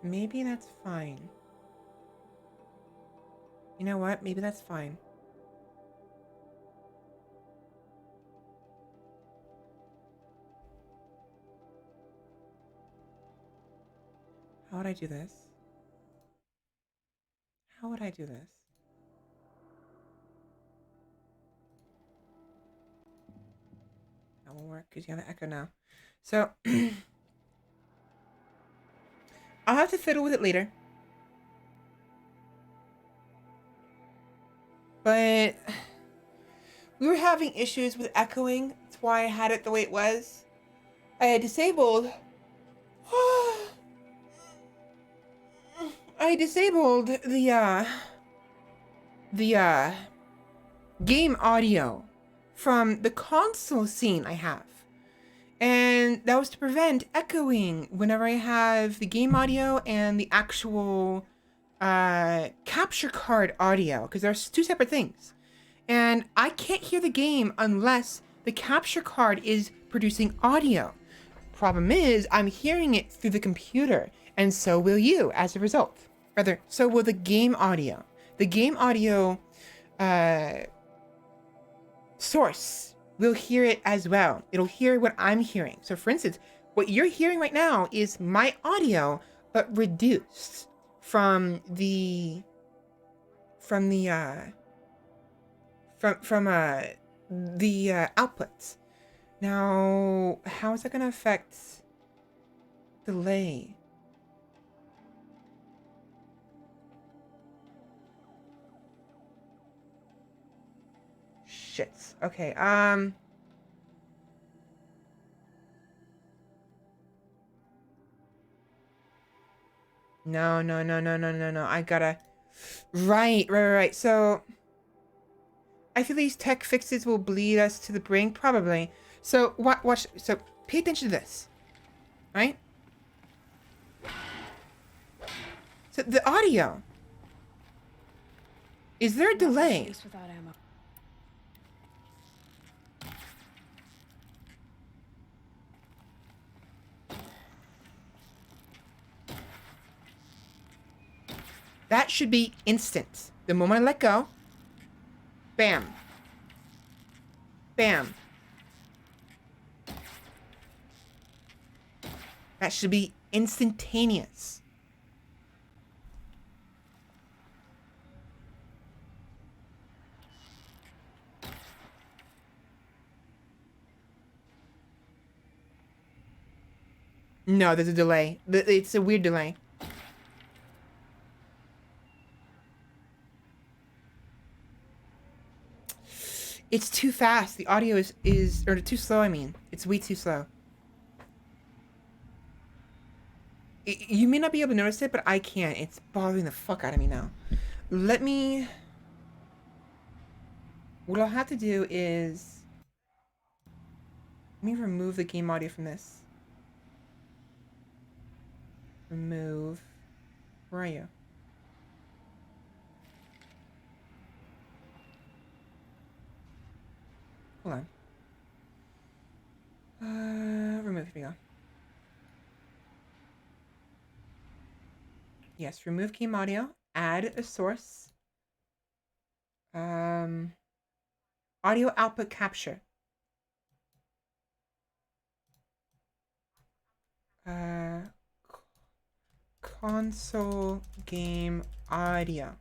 Maybe that's fine. You know what? Maybe that's fine. How would I do this? How would I do this? That won't work because you have an echo now. So I'll have to fiddle with it later. But we were having issues with echoing. That's why I had it the way it was. I had disabled... I disabled the game audio from the console scene I have. And that was to prevent echoing whenever I have the game audio and the actual capture card audio, because there's two separate things. And I can't hear the game unless the capture card is producing audio. Problem is, I'm hearing it through the computer, and so will you as a result. Rather, so will the game audio. The game audio source will hear it as well. It'll hear what I'm hearing. So for instance, what you're hearing right now is my audio, but reduced from the outputs. Now, how is that going to affect delay? Shit. Okay. No. I gotta. Right. So, I feel these tech fixes will bleed us to the brink, probably. So, watch. So, pay attention to this. Right? So, the audio. Is there a delay? Without ammo. That should be instant. The moment I let go, bam. Bam. That should be instantaneous. No, there's a delay. It's a weird delay. It's too fast. The audio or too slow, I mean. It's way too slow. You may not be able to notice it, but I can. It's bothering the fuck out of me now. What I'll have to do is... Let me remove the game audio from this. Remove. Where are you? Hold on. Remove. Here we go. Yes, remove game audio. Add a source. Audio output capture. Console game audio.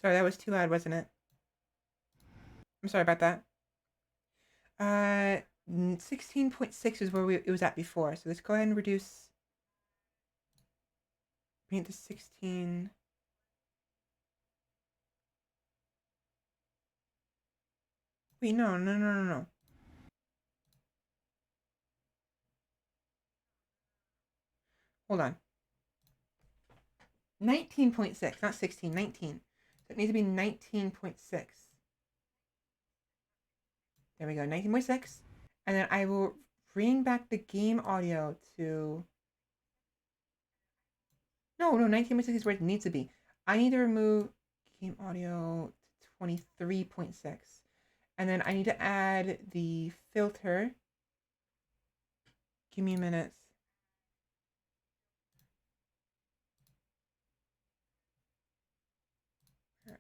Sorry, that was too loud, wasn't it? I'm sorry about that. 16.6 is where it was at before. So let's go ahead and reduce. Bring it to 16. Wait, no. Hold on. 19.6, not 16, 19. So it needs to be 19.6. There we go, 19.6. And then I will bring back the game audio to... No, 19.6 is where it needs to be. I need to remove game audio to 23.6. And then I need to add the filter. Give me a minute.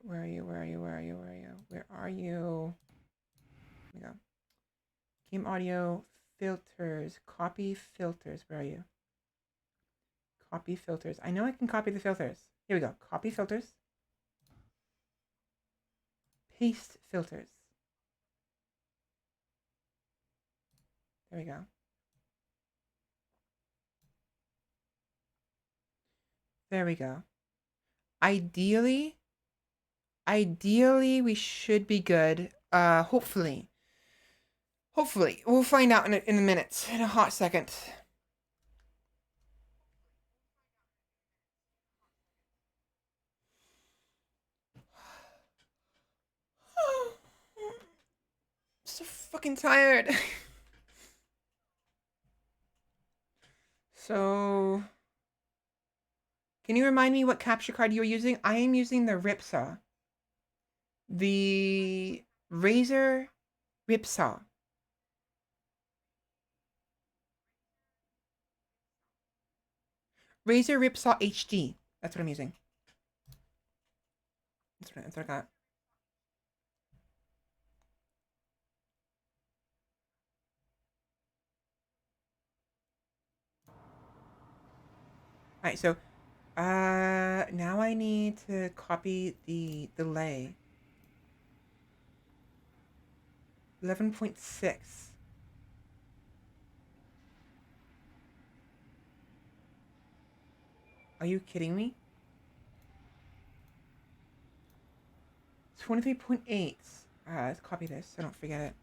Where are you? Where are you? Where are you? Where are you? Where are you? Here we go. Game audio filters. Copy filters. Where are you? Copy filters. I know I can copy the filters. Here we go. Copy filters. Paste filters. There we go. There we go. Ideally, we should be good. Hopefully. Hopefully. We'll find out in a minute. In a hot second. So fucking tired. So, can you remind me what capture card you were using? I am using the Ripsaw. The Razer Ripsaw. Razer Ripsaw HD. That's what I'm using. That's what I got. Alright, so now I need to copy the delay. 11.6. Are you kidding me? 23.8. Let's copy this so I don't forget it.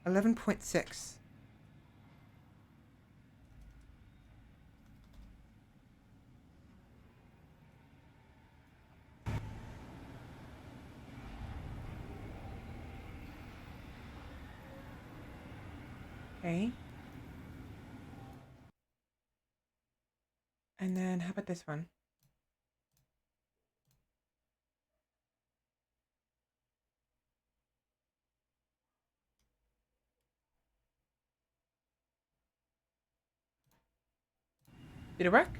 $11.6. Okay. And then how about this one? Did it work?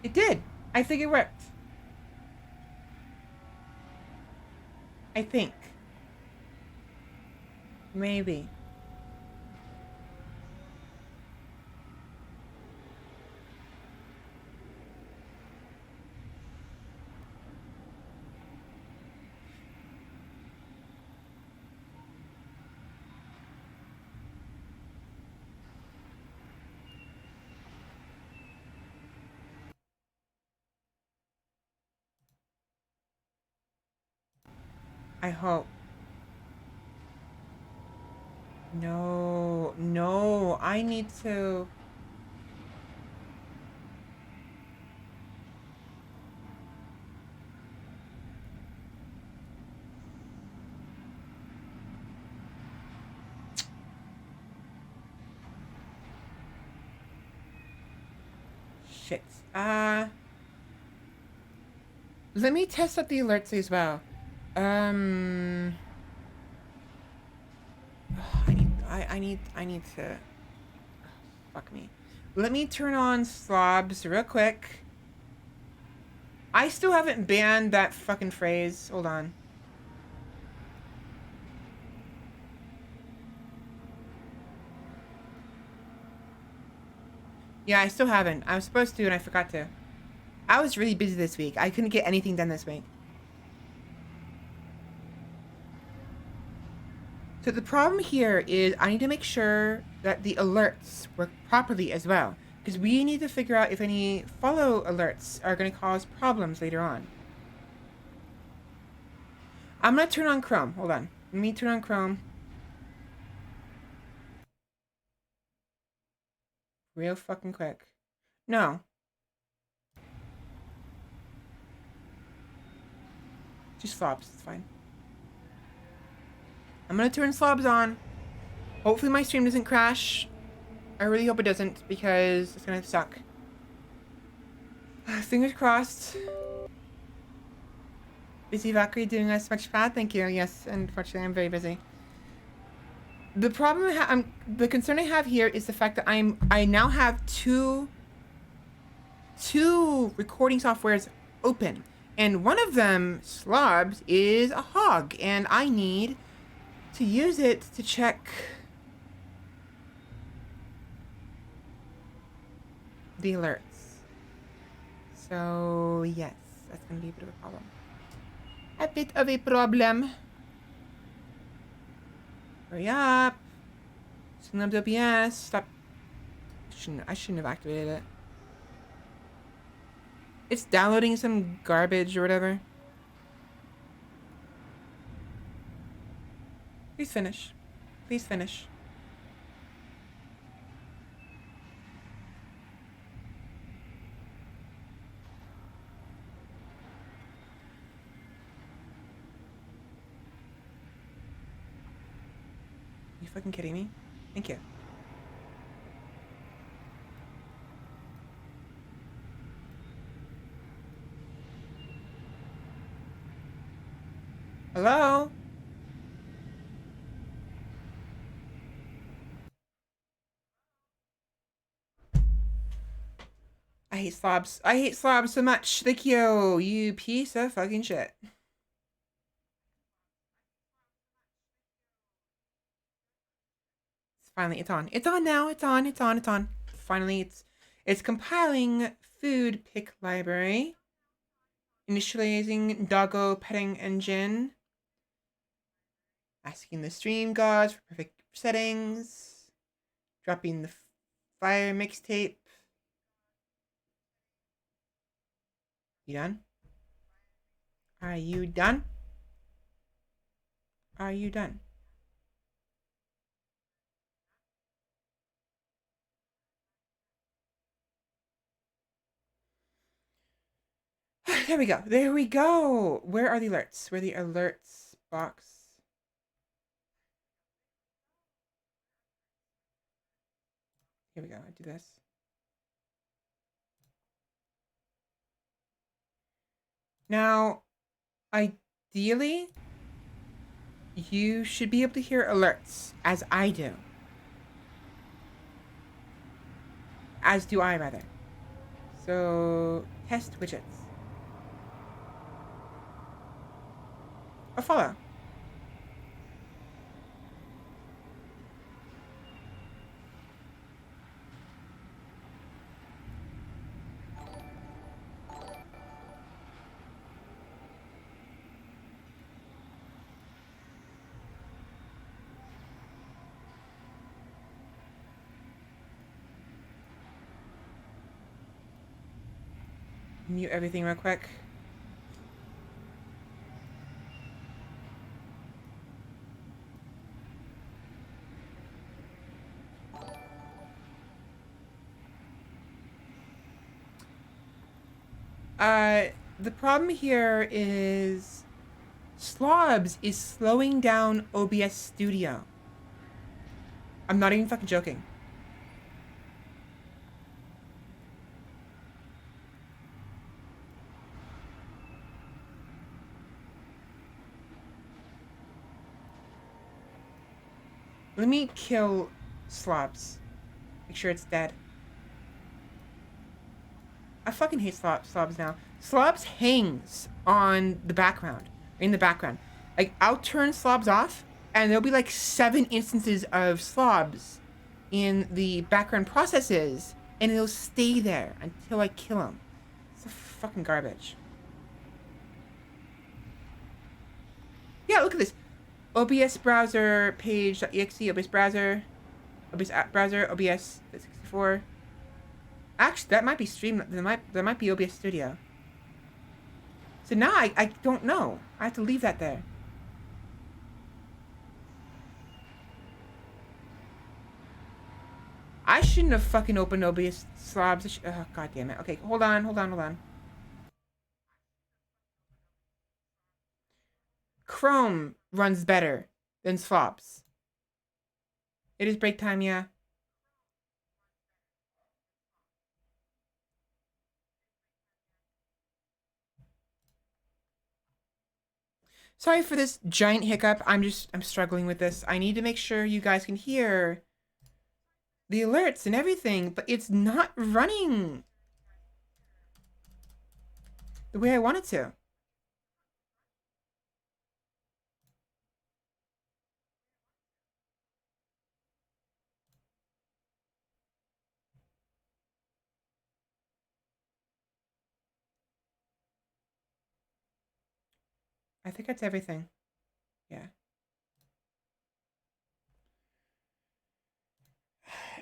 It did. I think it worked. I think. Maybe. I hope. No, no, I need to. Shit. Let me test out the alerts as well. I need to. Fuck me. Let me turn on slobs real quick. I still haven't banned that fucking phrase. Hold on. Yeah, I still haven't. I was supposed to and I forgot to. I was really busy this week. I couldn't get anything done this week. So the problem here is I need to make sure that the alerts work properly as well. Because we need to figure out if any follow alerts are going to cause problems later on. I'm going to turn on Chrome. Hold on. Let me turn on Chrome. Real fucking quick. No. Just slobs. It's fine. I'm going to turn slobs on. Hopefully my stream doesn't crash. I really hope it doesn't because it's going to suck. Fingers crossed. Busy Valkyrie doing us much bad? Thank you. Yes, unfortunately, I'm very busy. The problem the concern I have here is the fact that I now have two recording softwares open, and one of them, Slobs, is a hog, and I need to use it to check the alerts. So yes, that's gonna be a bit of a problem. A bit of a problem. Hurry up. Snub OBS. Stop. I shouldn't have activated it. It's downloading some garbage or whatever. Please finish. Please finish. Are you fucking kidding me? Thank you. Hello? I hate slobs. I hate slobs so much. Thank you, you piece of fucking shit. Finally, it's on. It's on now. It's on. It's on. It's on. Finally, it's compiling food pick library. Initializing doggo petting engine. Asking the stream gods for perfect settings. Dropping the fire mixtape. You done? Are you done? Are you done? There we go. There we go. Where are the alerts? Where are the alerts box? Here we go. I do this. Now, ideally, you should be able to hear alerts, as I do. As do I, rather. So, test widgets. A follow. Mute everything real quick. The problem here is Slobs is slowing down OBS Studio. I'm not even fucking joking. Let me kill Slobs. Make sure it's dead. I fucking hate Slobs now. Slobs hangs on the background. In the background. Like, I'll turn Slobs off, and there'll be like 7 instances of Slobs in the background processes, and it'll stay there until I kill him. It's a fucking garbage. Yeah, look at this. OBS browser page.exe, OBS browser, OBS app browser, OBS 64. Actually, that might be stream. That might be OBS Studio. So now I don't know. I have to leave that there. I shouldn't have fucking opened OBS Slobs. Oh, god damn it. Okay, hold on. Chrome runs better than Slobs. It is break time, yeah. Sorry for this giant hiccup. I'm struggling with this. I need to make sure you guys can hear the alerts and everything, but it's not running the way I want it to. I think that's everything. Yeah.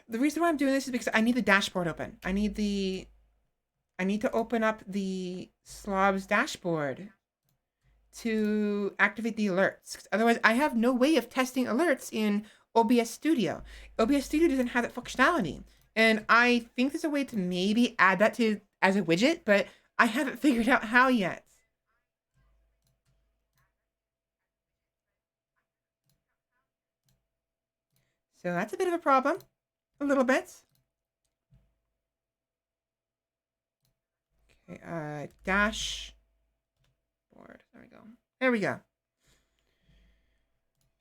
The reason why I'm doing this is because I need the dashboard open. I need to open up the Slobs dashboard to activate the alerts. 'Cause otherwise, I have no way of testing alerts in OBS Studio. OBS Studio doesn't have that functionality. And I think there's a way to maybe add that to as a widget, but I haven't figured out how yet. So that's a bit of a problem. A little bit. Okay, dashboard. There we go. There we go.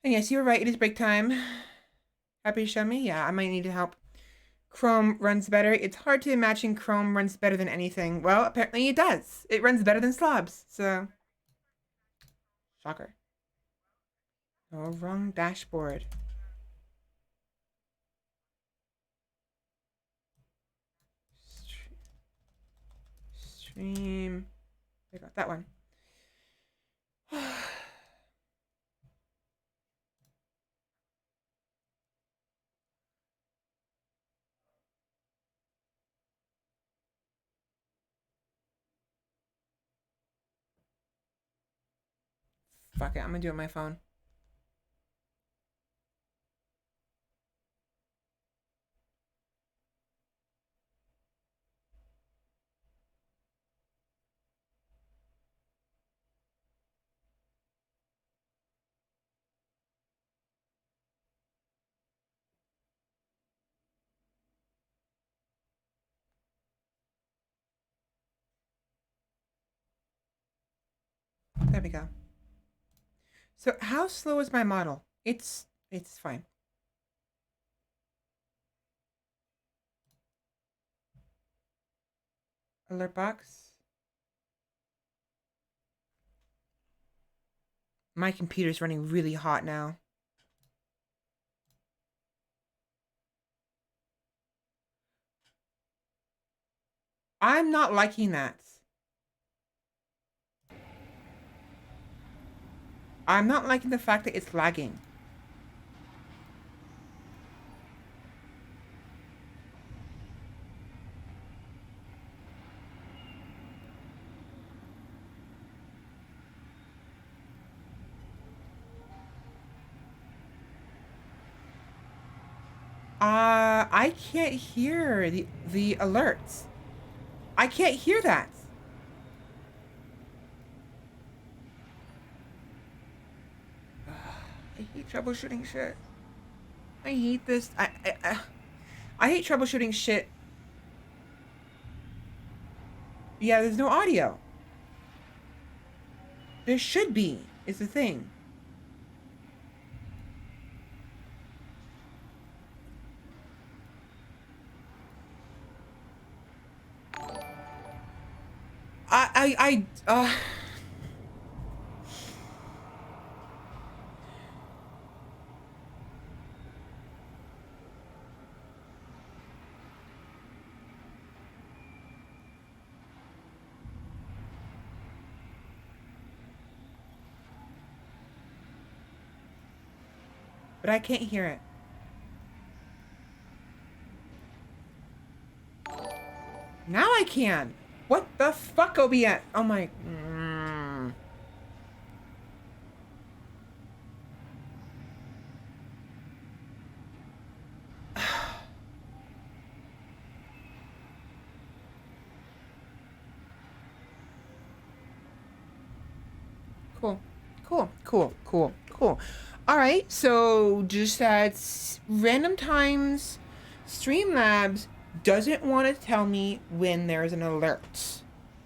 And yes, you were right. It is break time. Happy to show me? Yeah, I might need help. Chrome runs better. It's hard to imagine Chrome runs better than anything. Well, apparently it does. It runs better than Slobs. So, shocker. Oh, wrong dashboard. Stream. I got that one. Fuck it, I'm gonna do it on my phone. There we go. So how slow is my model? It's fine. Alert box. My computer's running really hot now. I'm not liking that. I'm not liking the fact that it's lagging. I can't hear the alerts. I can't hear that. troubleshooting shit. I hate this. I hate troubleshooting shit. Yeah, there's no audio. There should be, is the thing. But I can't hear it. Now I can. What the fuck, albeit? Oh my. Cool. Cool. Cool. Cool. Cool. All right. So just at random times, Streamlabs doesn't want to tell me when there's an alert.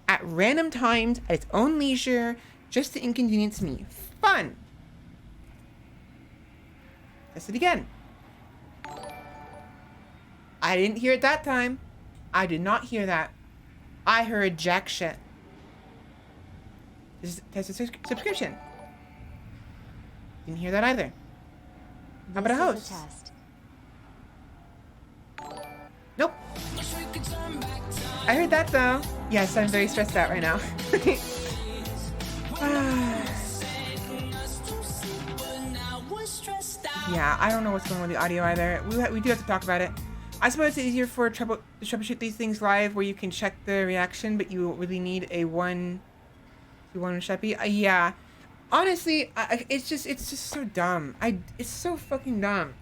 At random times, at its own leisure, just to inconvenience me. Fun. Test it again. I didn't hear it that time. I did not hear that. I heard jack shit. This is test a subscription. Didn't hear that either. How about a host? Nope. I heard that though. Yes, I'm very stressed out right now. Yeah, I don't know what's going on with the audio either. We do have to talk about it. I suppose it's easier to troubleshoot these things live where you can check the reaction, but you really need a one-to-one Sheppy. Yeah. Honestly, it's just so dumb. It's so fucking dumb.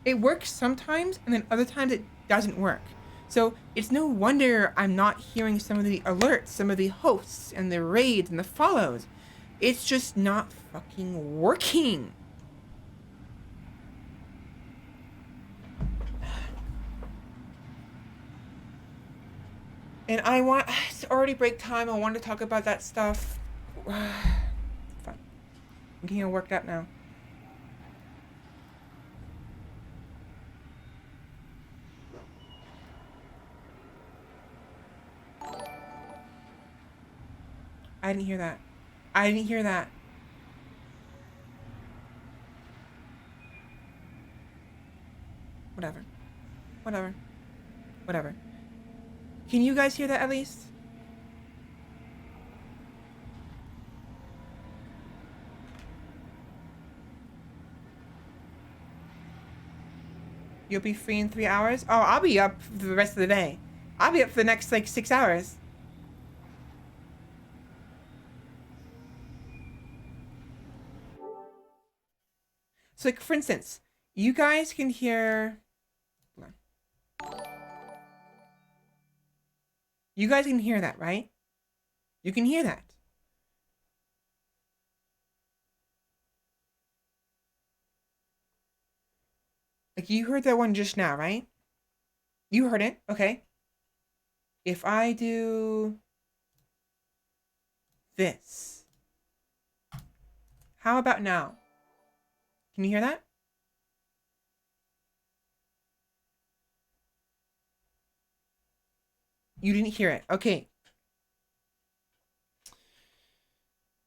It works sometimes, and then other times it doesn't work. So it's no wonder I'm not hearing some of the alerts, some of the hosts, and the raids, and the follows. It's just not fucking working. And it's already break time. I want to talk about that stuff. Fine. I'm getting all worked up now. I didn't hear that. I didn't hear that. Whatever. Whatever. Whatever. Can you guys hear that at least? You'll be free in 3 hours? Oh, I'll be up for the rest of the day. I'll be up for the next, 6 hours. So, for instance, you guys can hear... You guys can hear that, right? You can hear that. You heard that one just now, right? You heard it, okay. If I do this, how about now? Can you hear that? You didn't hear it. Okay.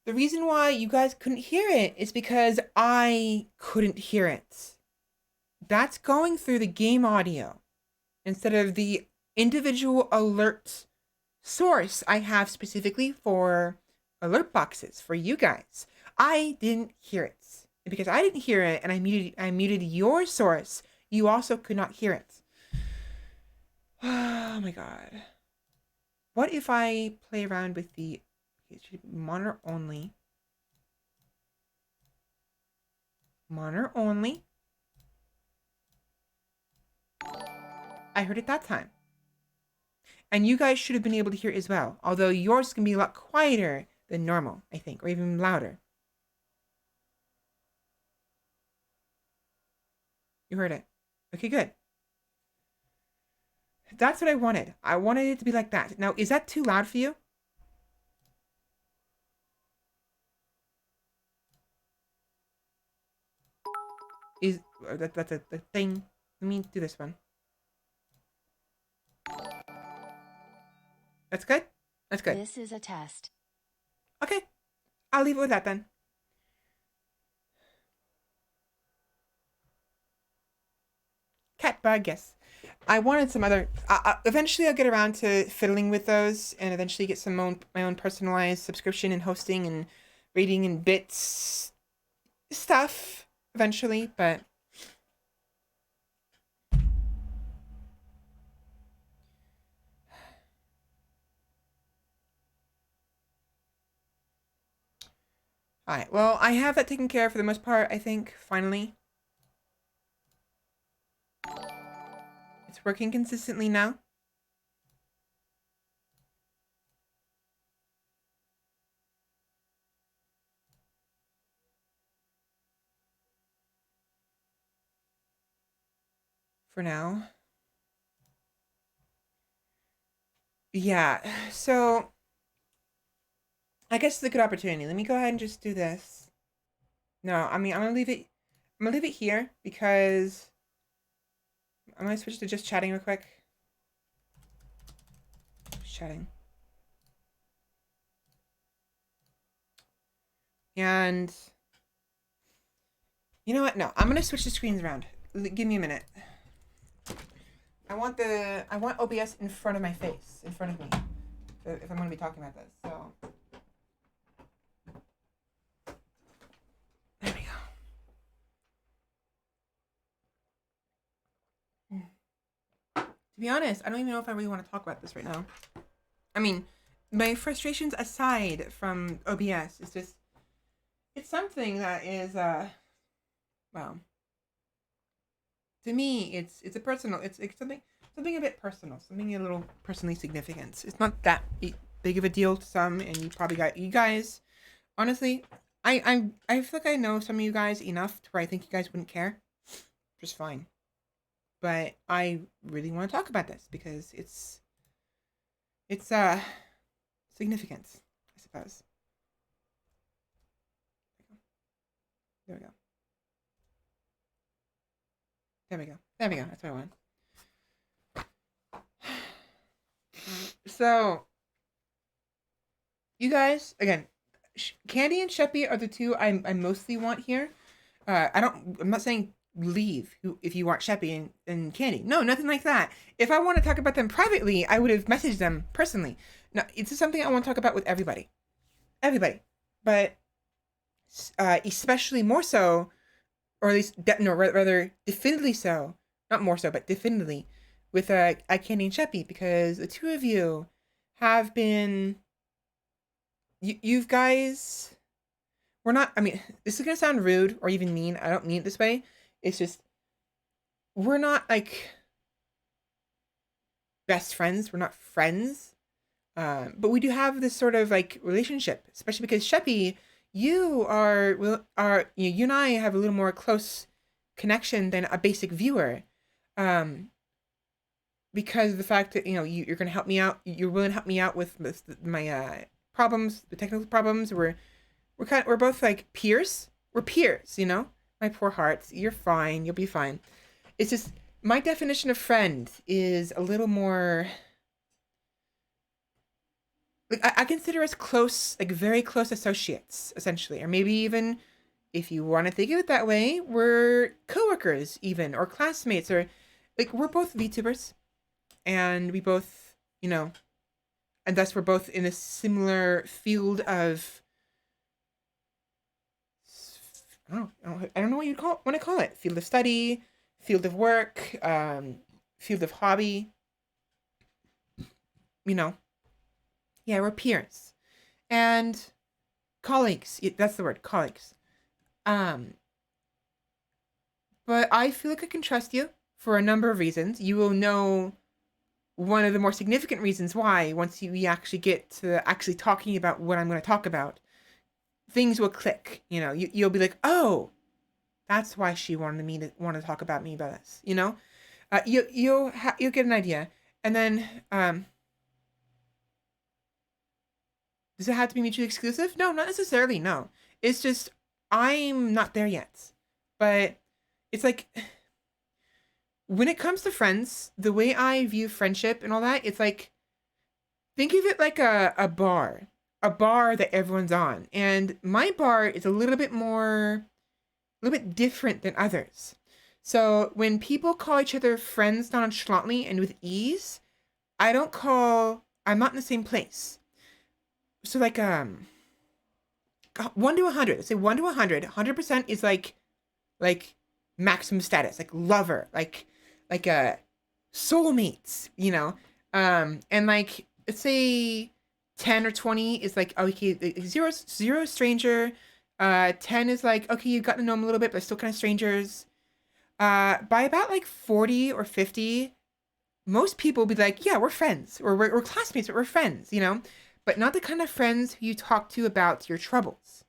The reason why you guys couldn't hear it is because I couldn't hear it. That's going through the game audio instead of the individual alert source I have specifically for alert boxes for you guys. I didn't hear it. And because I didn't hear it and I muted your source, you also could not hear it. Oh my god. What if I play around with the monitor only? Monitor only. I heard it that time. And you guys should have been able to hear it as well. Although yours can be a lot quieter than normal, I think, or even louder. You heard it. Okay, good. That's what I wanted. I wanted it to be like that. Now, is that too loud for you? Is that's a thing? Let me do this one. That's good? That's good. This is a test. Okay. I'll leave it with that then. Cat bug, yes. I wanted some other. Eventually, I'll get around to fiddling with those, and eventually get my own personalized subscription and hosting and rating and bits stuff. Eventually, but all right. Well, I have that taken care of for the most part. I think finally, it's working consistently now. For now. Yeah, so I guess it's a good opportunity. Let me go ahead and just do this. No, I mean, I'm gonna leave it here because I'm gonna switch to just chatting real quick. Just chatting. And you know what? No, I'm gonna switch the screens around. Give me a minute. I want OBS in front of my face, in front of me, if I'm gonna be talking about this. So there we go. To be honest, I don't even know if I really want to talk about this right now. I mean, my frustrations aside from OBS, it's something that is well, to me, it's a personal. It's something a bit personal, something a little personally significant. It's not that big of a deal to some, and you guys. Honestly, I feel like I know some of you guys enough to where I think you guys wouldn't care, just fine. But I really want to talk about this because it's significant, I suppose. There we go. There we go. There we go. That's what I want. So, you guys, again, Candy and Sheppy are the two I mostly want here. I'm not saying leave if you want Sheppy and Candy. No, nothing like that. If I want to talk about them privately, I would have messaged them personally. No, it's something I want to talk about with everybody. Everybody. But especially more so, or at least, rather definitively so, not more so, but definitively, with Candy and Sheppy, because the two of you have been, you guys, we're not, I mean, this is going to sound rude or even mean, I don't mean it this way, it's just, we're not, like, best friends, we're not friends, but we do have this sort of, like, relationship, especially because Sheppy, you and I have a little more close connection than a basic viewer, because of the fact that you're going to help me out. You're willing to help me out with my problems, the technical problems. We're both like peers. We're peers, My poor hearts. You're fine. You'll be fine. It's just my definition of friend is a little more. Like I consider us close, like very close associates, essentially, or maybe even, if you want to think of it that way, we're coworkers, even, or classmates, or like we're both VTubers, and we both, and thus we're both in a similar field of. I don't know what you want to call it. Field of study, field of work, field of hobby. Yeah, we're peers and colleagues. That's the word, colleagues. But I feel like I can trust you for a number of reasons. You will know one of the more significant reasons why once we actually get to actually talking about what I'm going to talk about. Things will click. You'll be like, oh, That's why she wanted me to want to talk about me about this. You know, you'll get an idea, and then does it have to be mutually exclusive? No, not necessarily. No, it's just I'm not there yet. But it's like when it comes to friends, the way I view friendship and all that, it's like think of it like a bar that everyone's on, and my bar is a little bit different than others. So when people call each other friends nonchalantly and with ease, I'm not in the same place. So like 1 to 100. Let's say 1 to 100. 100% is like maximum status, like lover, like soulmates, you know. And like let's say 10 or 20 is like okay, zero stranger. 10 is like okay, you've gotten to know them a little bit, but still kind of strangers. By about like 40 or 50, most people will be like, yeah, we're friends, or we're classmates, but we're friends, you know, but not the kind of friends who you talk to about your troubles.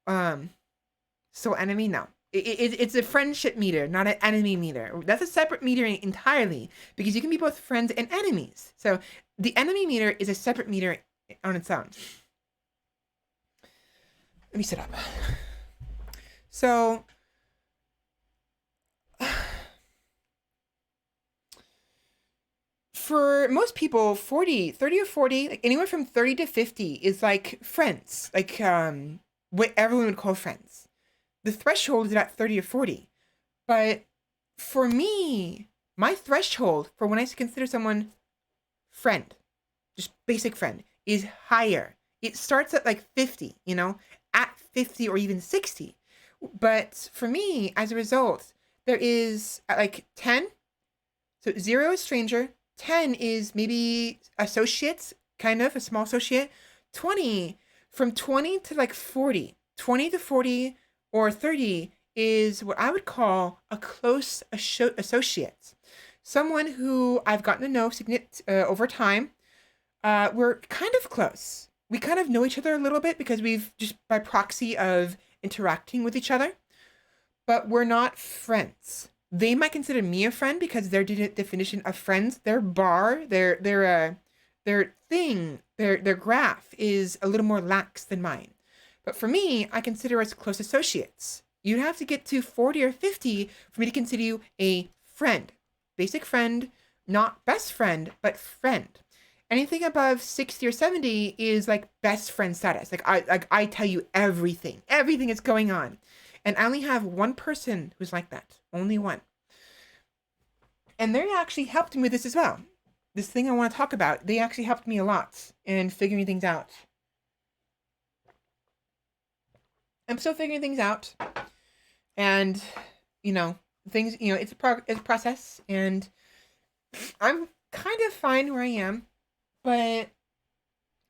So enemy, no. It's a friendship meter, not an enemy meter. That's a separate meter entirely because you can be both friends and enemies. So the enemy meter is a separate meter on its own. Let me sit up. So for most people, 30 or 40, like anywhere from 30 to 50 is like friends, like what everyone would call friends. The threshold is at 30 or 40. But for me, my threshold for when I consider someone friend, just basic friend, is higher. It starts at like 50, you know, at 50 or even 60. But for me, as a result, there is at like 10. So 0 is stranger. 10 is maybe associates, kind of a small associate. 20, from 20 to like 40. 20 to 40 or 30 is what I would call a close associate. Someone who I've gotten to know over time. We're kind of close. We kind of know each other a little bit because we've just by proxy of interacting with each other, but we're not friends. They might consider me a friend because their definition of friends, their bar, their thing, their graph is a little more lax than mine. But for me, I consider us close associates. You'd have to get to 40 or 50 for me to consider you a friend. Basic friend, not best friend, but friend. Anything above 60 or 70 is like best friend status. Like I tell you everything. Everything is going on. And I only have one person who's like that. Only one. And they actually helped me with this as well. This thing I want to talk about, they actually helped me a lot in figuring things out. I'm still figuring things out. And, you know, things, you know, it's a process. And I'm kind of fine where I am. But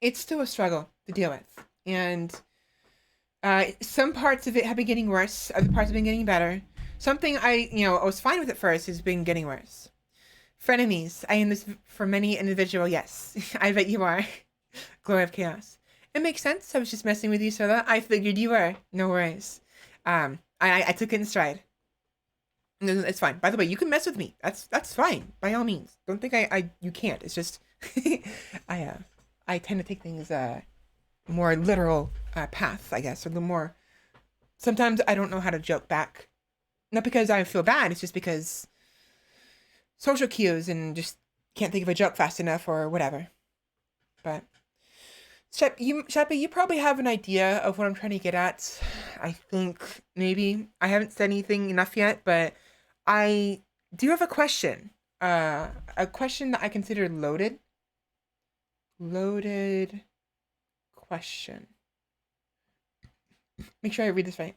it's still a struggle to deal with. And some parts of it have been getting worse. Other parts have been getting better. Something I was fine with at first has been getting worse. Frenemies. I am this for many individual, yes. I bet you are. Glory of Chaos. It makes sense. I was just messing with you, Svela. I figured you were. No worries. I took it in stride. No, it's fine. By the way, you can mess with me. That's fine. By all means. Don't think you can't. It's just I tend to take things more literal path, I guess, or a little more. Sometimes I don't know how to joke back, not because I feel bad. It's just because social cues and just can't think of a joke fast enough or whatever. But Sheppy, you probably have an idea of what I'm trying to get at. I think maybe I haven't said anything enough yet, but I do have a question. A question that I consider loaded. Loaded question. Make sure I read this right.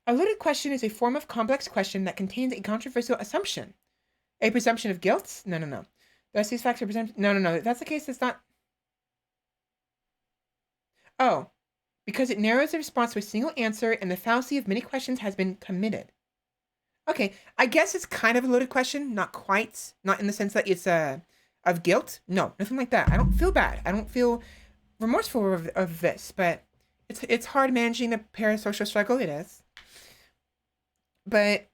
A loaded question is a form of complex question that contains a controversial assumption. A presumption of guilt? No. Thus, these facts are presumption. No. If that's the case, it's not. Oh, because it narrows the response to a single answer and the fallacy of many questions has been committed. Okay, I guess it's kind of a loaded question. Not quite. Not in the sense that it's of guilt. No, nothing like that. I don't feel bad. I don't feel remorseful of this, but it's hard managing the parasocial struggle. It is, but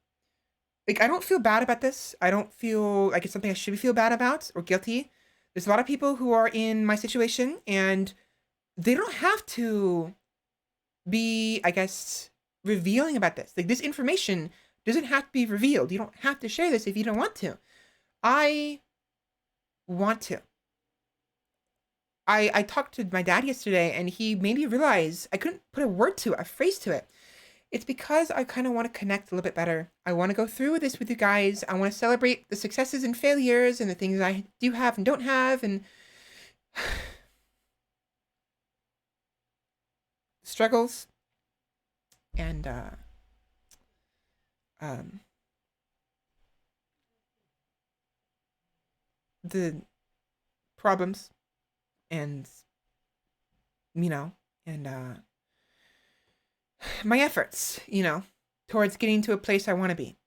like I don't feel bad about this. I don't feel like it's something I should feel bad about or guilty. There's a lot of people who are in my situation, and they don't have to be, I guess, revealing about this. Like this information doesn't have to be revealed. You don't have to share this if you don't want to. I want to. I talked to my dad yesterday and he made me realize I couldn't put a word to it, a phrase to it. It's because I kind of want to connect a little bit better. I want to go through this with you guys. I want to celebrate the successes and failures and the things I do have and don't have and struggles and um the problems and you know and my efforts, towards getting to a place I want to be.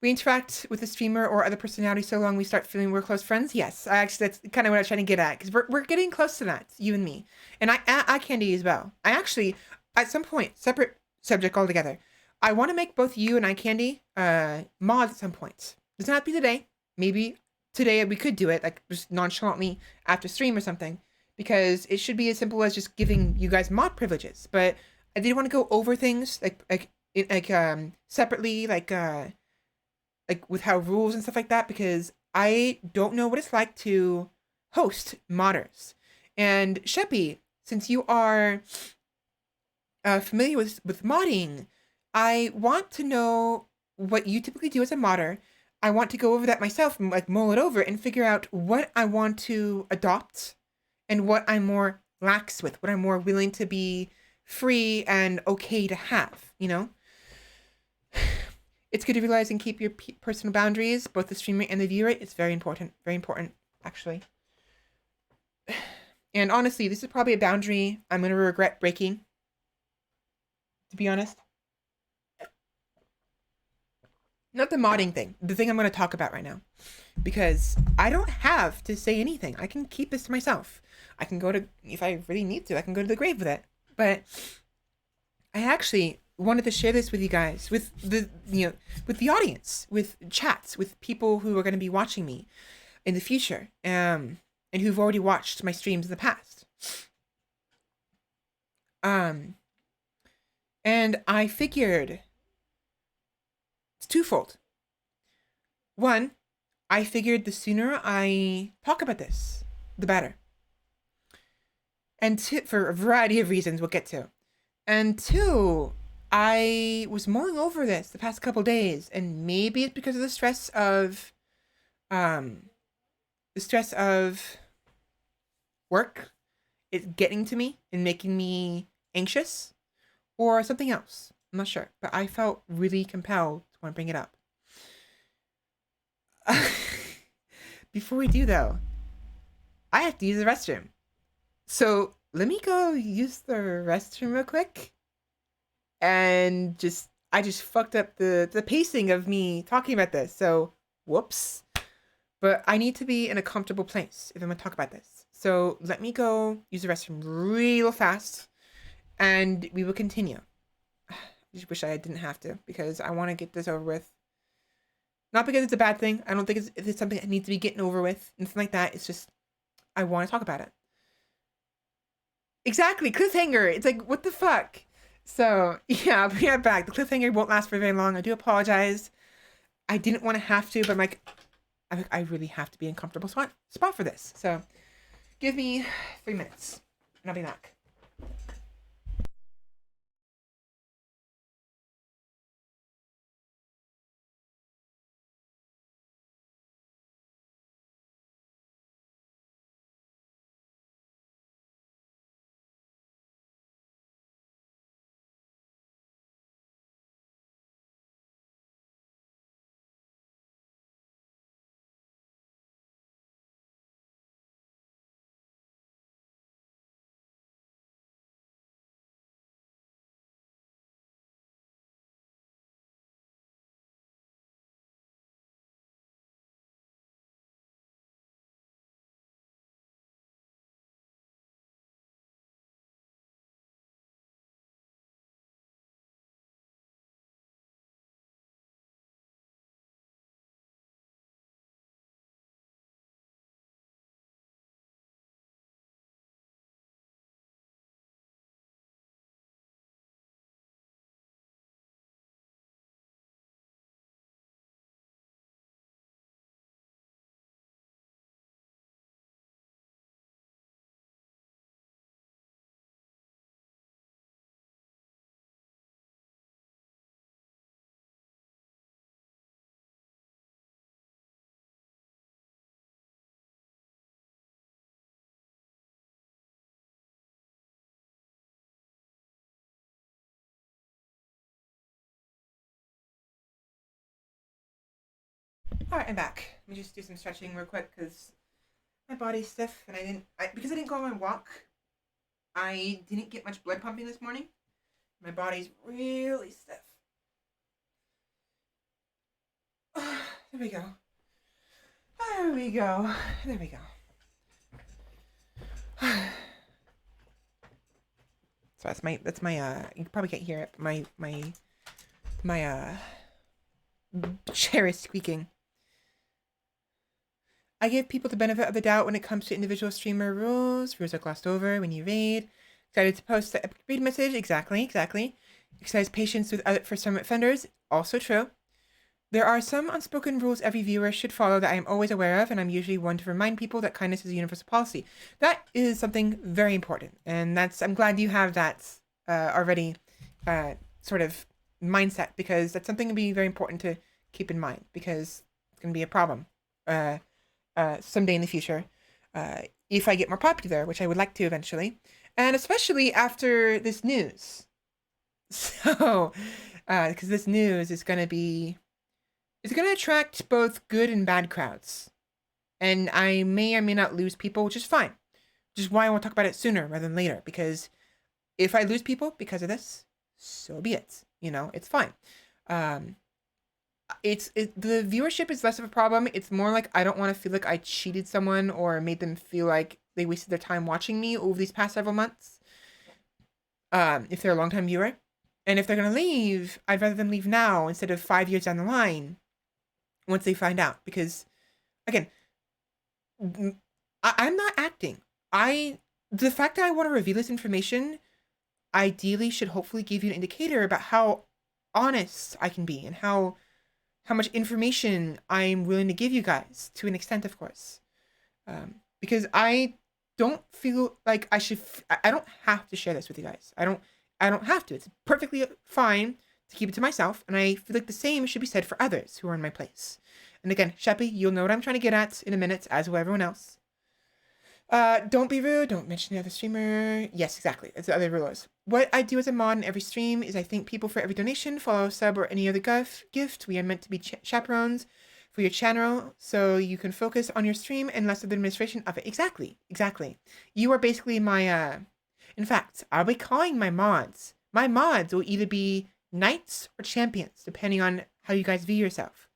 We interact with a streamer or other personality so long we start feeling we're close friends. Yes, I actually that's kind of what I was trying to get at because we're getting close to that, you and me, and I Candy as well. I actually at some point separate subject altogether. I want to make both you and I Candy mods at some point. Doesn't have to be today. Maybe today we could do it like just nonchalantly after stream or something because it should be as simple as just giving you guys mod privileges. But I did want to go over things like separately like with how rules and stuff like that because I don't know what it's like to host modders. And Sheppy, since you are familiar with modding, I want to know what you typically do as a modder. I want to go over that myself and like mull it over and figure out what I want to adopt and what I'm more lax with, what I'm more willing to be free and okay to have, It's good to realize and keep your personal boundaries, both the streamer and the viewer. It's very important, actually. And honestly, this is probably a boundary I'm going to regret breaking, to be honest. Not the modding thing, the thing I'm going to talk about right now. Because I don't have to say anything. I can keep this to myself. I can go to, if I really need to, I can go to the grave with it. But I actually wanted to share this with you guys, with with the audience, with chats, with people who are going to be watching me in the future, and who've already watched my streams in the past. And I figured it's twofold. One, I figured the sooner I talk about this, the better. And for a variety of reasons we'll get to. And two, I was mulling over this the past couple days, and maybe it's because of the stress of work. It's getting to me and making me anxious, or something else. I'm not sure, but I felt really compelled to want to bring it up. Before we do, though, I have to use the restroom. So let me go use the restroom real quick. And I just fucked up the pacing of me talking about this. So whoops. But I need to be in a comfortable place if I'm gonna talk about this. So let me go use the restroom real fast, and we will continue. I just wish I didn't have to because I want to get this over with. Not because it's a bad thing. I don't think it's something that needs to be getting over with. Anything like that. It's just I want to talk about it. Exactly, cliffhanger. It's like what the fuck. So yeah, I'll be right back. The cliffhanger won't last for very long. I do apologize. I didn't want to have to, but I really have to be in a comfortable spot for this. So give me 3 minutes and I'll be back. All right, I'm back. Let me just do some stretching real quick because my body's stiff and because I didn't go on my walk, I didn't get much blood pumping this morning. My body's really stiff. There we go. There we go. There we go. So that's my you probably can't hear it, but my chair is squeaking. I give people the benefit of the doubt when it comes to individual streamer rules. Rules are glossed over when you raid. Excited to post the epic raid message. Exactly. Exercise patience with other first-time offenders. Also true. There are some unspoken rules every viewer should follow that I am always aware of, and I'm usually one to remind people that kindness is a universal policy. That is something very important, and I'm glad you have that already sort of mindset, because that's something to be very important to keep in mind, because it's going to be a problem someday in the future if I get more popular, which I would like to eventually, and especially after this news. So, because this news is going to be... It's going to attract both good and bad crowds. And I may or may not lose people, which is fine. Which is why I want to talk about it sooner rather than later. Because if I lose people because of this, so be it. You know, it's fine. The viewership is less of a problem. It's more like I don't want to feel like I cheated someone or made them feel like they wasted their time watching me over these past several months. If they're a long-time viewer. And if they're going to leave, I'd rather them leave now instead of 5 years down the line. Once they find out, because again, I'm not acting. The fact that I want to reveal this information ideally should hopefully give you an indicator about how honest I can be and how much information I'm willing to give you guys, to an extent, of course. Because I don't feel like I should. I don't have to share this with you guys. I don't have to. It's perfectly fine to keep it to myself, and I feel like the same should be said for others who are in my place. And again, Sheppy, you'll know what I'm trying to get at in a minute, as will everyone else. Don't be rude, don't mention the other streamer. Yes, exactly, it's the other rules. What I do as a mod in every stream is I thank people for every donation, follow, sub, or any other gift. We are meant to be chaperones for your channel, so you can focus on your stream and less of the administration of it. Exactly. You are basically my, in fact, I'll be calling my mods. My mods will either be knights or champions, depending on how you guys view yourself.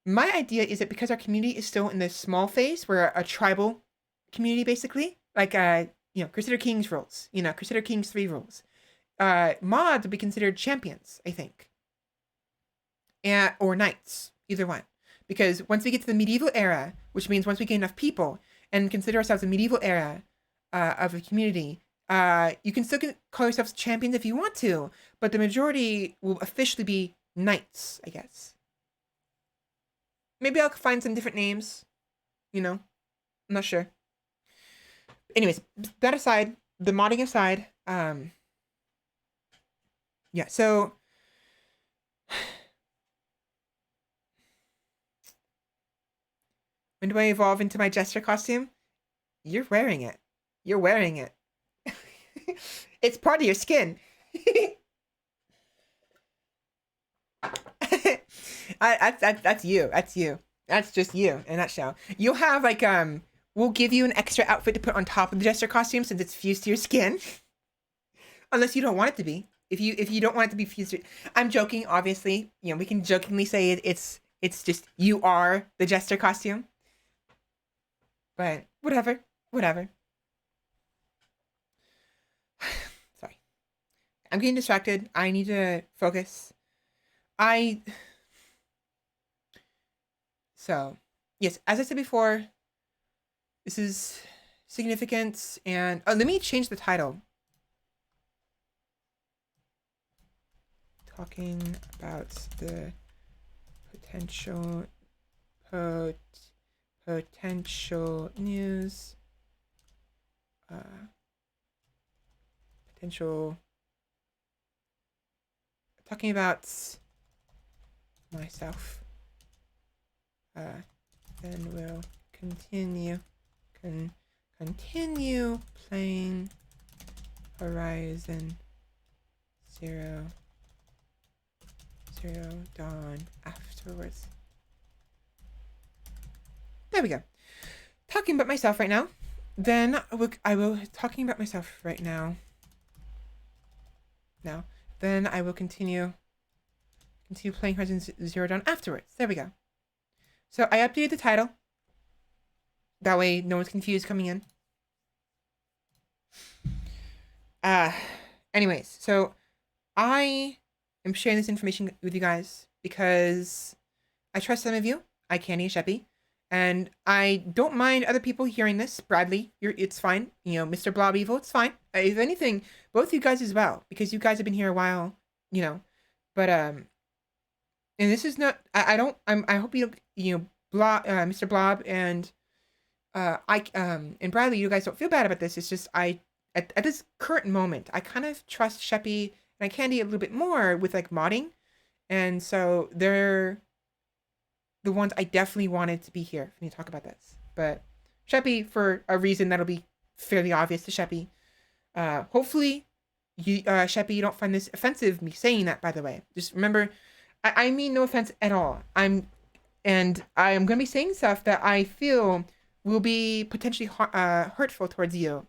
My idea is that because our community is still in this small phase, we're a tribal community, basically, like Crusader Kings rules, Crusader Kings 3 rules. Mods would be considered champions, I think, or knights, either one, because once we get to the medieval era, which means once we get enough people and consider ourselves a medieval era of a community. You can still call yourselves champions if you want to, but the majority will officially be knights, I guess. Maybe I'll find some different names, I'm not sure. Anyways, that aside, the modding aside, yeah, so when do I evolve into my jester costume? You're wearing it. It's part of your skin. That's you. That's just you in a nutshell. You'll have we'll give you an extra outfit to put on top of the jester costume since it's fused to your skin. Unless you don't want it to be. If you don't want it to be fused to... I'm joking, obviously. We can jokingly say it's just you are the jester costume. But whatever. Sorry. I'm getting distracted. I need to focus. So, yes, as I said before, this is significant, and let me change the title. Talking about the potential news, talking about myself. Then we'll continue playing Horizon Zero Dawn afterwards. There we go. Talking about myself right now. Then I will talking about myself right now. Now, then I will continue playing Horizon Zero Dawn afterwards. There we go. So I updated the title. That way, no one's confused coming in. Anyways, so I am sharing this information with you guys because I trust some of you. I, Candy and Sheppy. And I don't mind other people hearing this. Bradley, it's fine. You know, Mr. Blob Evil, it's fine. If anything, both you guys as well, because you guys have been here a while, you know. But and this is not. I hope you don't. You know, Mr. Blob and and Bradley, you guys don't feel bad about this. It's just at this current moment, I kind of trust Sheppy and Candy a little bit more with like modding, and so they're the ones I definitely wanted to be here for me to talk about this. But Sheppy, for a reason that'll be fairly obvious to Sheppy. Hopefully, Sheppy, you don't find this offensive, me saying that, by the way. Just remember, I mean no offense at all. I'm going to be saying stuff that I feel will be potentially hurtful towards you.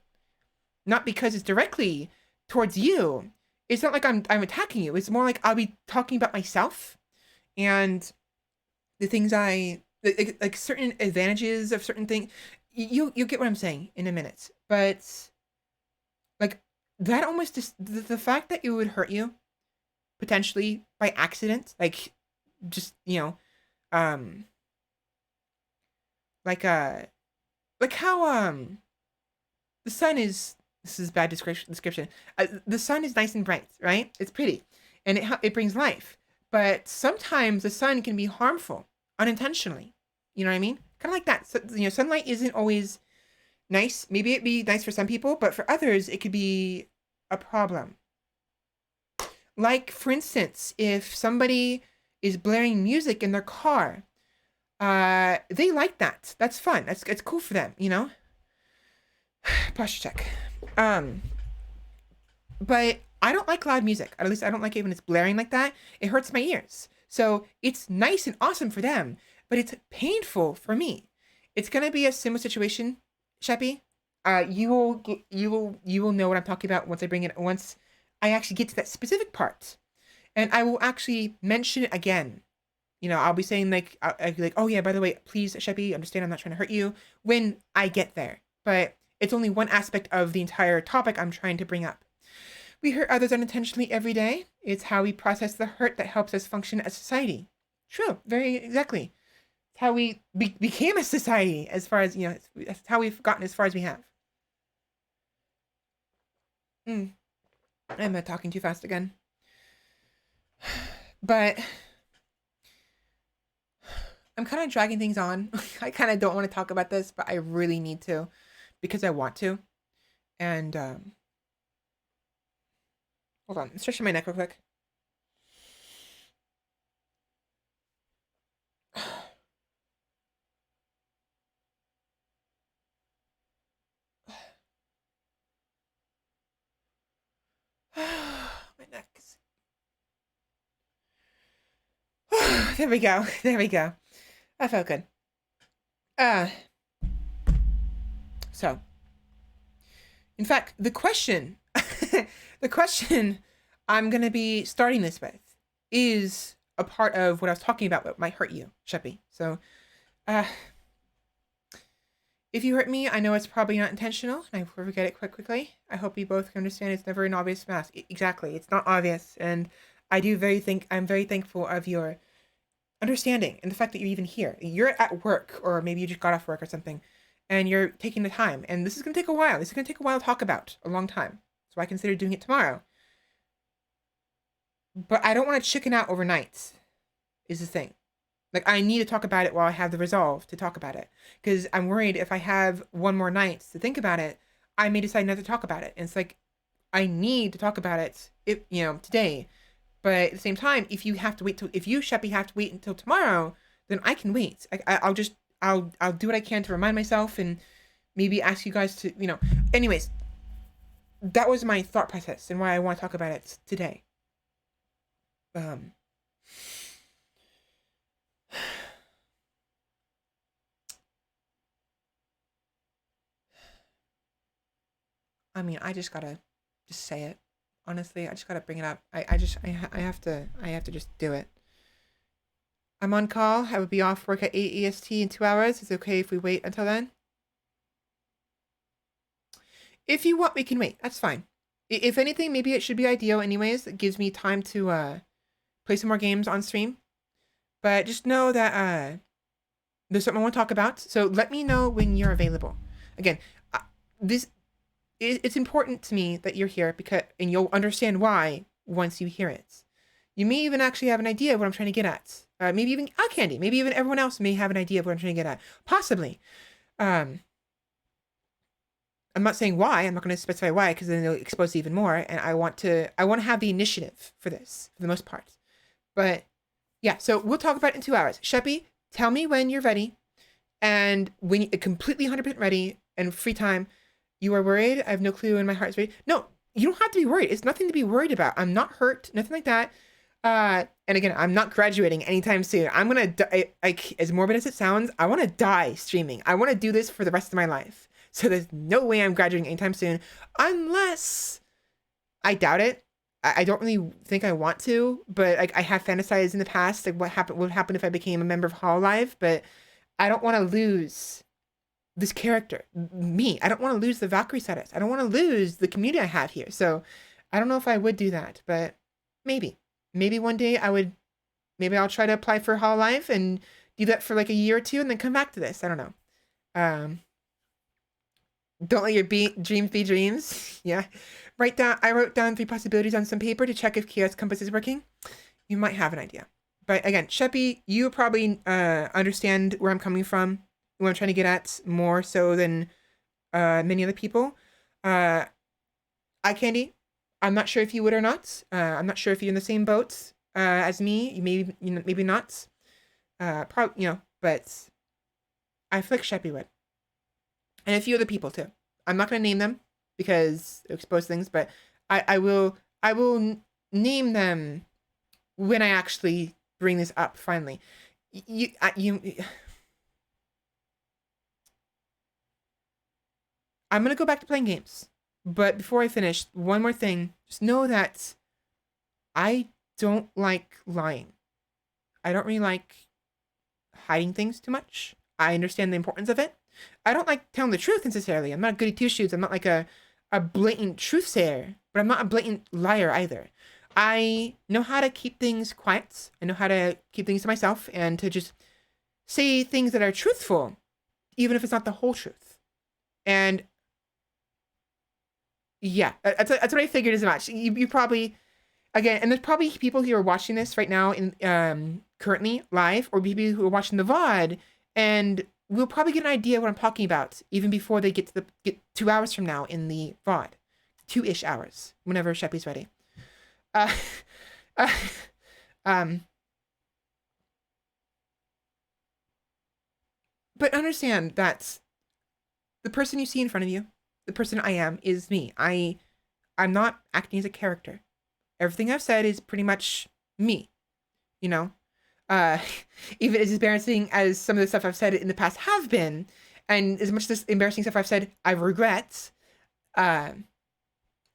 Not because it's directly towards you. It's not like I'm attacking you. It's more like I'll be talking about myself and the things like certain advantages of certain things. You'll get what I'm saying in a minute. But like that almost just the fact that it would hurt you potentially by accident, like just, you know, like how the sun is, this is bad description. The sun is nice and bright, right? It's pretty and it brings life. But sometimes the sun can be harmful unintentionally. You know what I mean? Kind of like that. So, you know, sunlight isn't always nice. Maybe it'd be nice for some people, but for others, it could be a problem. Like, for instance, if somebody is blaring music in their car, they like that. That's fun. It's cool for them, you know? Posture check. But I don't like loud music. At least I don't like it when it's blaring like that. It hurts my ears. So it's nice and awesome for them, but it's painful for me. It's gonna be a similar situation, Sheppy. You will know what I'm talking about once I actually get to that specific part, and I will actually mention it again. You know, I'll be saying like, oh yeah, by the way, please, Sheppy, understand I'm not trying to hurt you when I get there. But it's only one aspect of the entire topic I'm trying to bring up. We hurt others unintentionally every day. It's how we process the hurt that helps us function as society. True, very exactly. It's how we became a society, as far as, you know, it's how we've gotten as far as we have. I'm talking too fast again. But I'm kind of dragging things on. I kind of don't want to talk about this, but I really need to because I want to. And hold on, I'm stretching my neck real quick. My neck is... There we go. There we go. That felt good. So, in fact, the question I'm going to be starting this with is a part of what I was talking about that might hurt you, Sheppy. So, if you hurt me, I know it's probably not intentional, and I forget it quite quickly. I hope you both can understand it's never an obvious mask. Exactly, it's not obvious, and I'm very thankful of your understanding and the fact that you're even here. You're at work, or maybe you just got off work or something, and you're taking the time. And this is gonna take a while. This is gonna take a while to talk about, a long time. So I consider doing it tomorrow. But I don't want to chicken out overnight, is the thing. Like, I need to talk about it while I have the resolve to talk about it. Because I'm worried if I have one more night to think about it, I may decide not to talk about it. And it's like, I need to talk about it, today. But at the same time, if you, Sheppy, have to wait until tomorrow, then I can wait. I'll do what I can to remind myself and maybe ask you guys to, Anyways, that was my thought process and why I want to talk about it today. I mean, I just gotta just say it. Honestly, I just gotta bring it up. I have to just do it. I'm on call. I would be off work at 8 EST in 2 hours. Is it okay if we wait until then? If you want, we can wait. That's fine. If anything, maybe it should be ideal anyways. It gives me time to play some more games on stream. But just know that there's something I want to talk about. So let me know when you're available. Again, it's important to me that you're here and you'll understand why once you hear it. You may even actually have an idea of what I'm trying to get at. Maybe even Candy. Maybe even everyone else may have an idea of what I'm trying to get at. Possibly. I'm not saying why. I'm not going to specify why because then it'll expose it even more. And I want to have the initiative for this for the most part. But yeah, so we'll talk about it in 2 hours. Sheppy, tell me when you're ready, and when you're completely 100% ready and free time. You are worried? I have no clue when my heart's ready. No, you don't have to be worried. It's nothing to be worried about. I'm not hurt. Nothing like that. And again, I'm not graduating anytime soon. I'm gonna die. As morbid as it sounds, I want to die streaming. I want to do this for the rest of my life. So there's no way I'm graduating anytime soon, unless I doubt it. I don't really think I want to, but like I have fantasized in the past, like what would happen if I became a member of Hololive, but I don't want to lose this character, me. I don't want to lose the Valkyrie status. I don't want to lose the community I have here. So I don't know if I would do that, but maybe one day maybe I'll try to apply for Hololive and do that for like a year or two and then come back to this. I don't know. Don't let your dreams be dreams. Yeah. I wrote down 3 possibilities on some paper to check if Chaos Compass is working. You might have an idea. But again, Sheppy, you probably understand where I'm coming from, what I'm trying to get at more so than many other people. Candy, I'm not sure if you would or not. I'm not sure if you're in the same boat as me. Maybe not. But I feel like Sheppy would. And a few other people too. I'm not going to name them because it expose things, but I will name them when I actually bring this up finally. I'm going to go back to playing games. But before I finish, one more thing. Just know that I don't like lying. I don't really like hiding things too much. I understand the importance of it. I don't like telling the truth necessarily. I'm not a goody two-shoes. I'm not like a blatant truth sayer, but I'm not a blatant liar either. I know how to keep things quiet. I know how to keep things to myself and to just say things that are truthful, even if it's not the whole truth. And yeah, that's what I figured as much. You probably, again, and there's probably people who are watching this right now in currently live, or people who are watching the VOD, and we'll probably get an idea of what I'm talking about even before they get 2 hours from now in the VOD. 2-ish hours, whenever Sheppy's ready. But understand that the person you see in front of you, the person I am, is me. I'm not acting as a character. Everything I've said is pretty much me, you know? Even as embarrassing as some of the stuff I've said in the past have been, and as much as this embarrassing stuff I've said I regret, I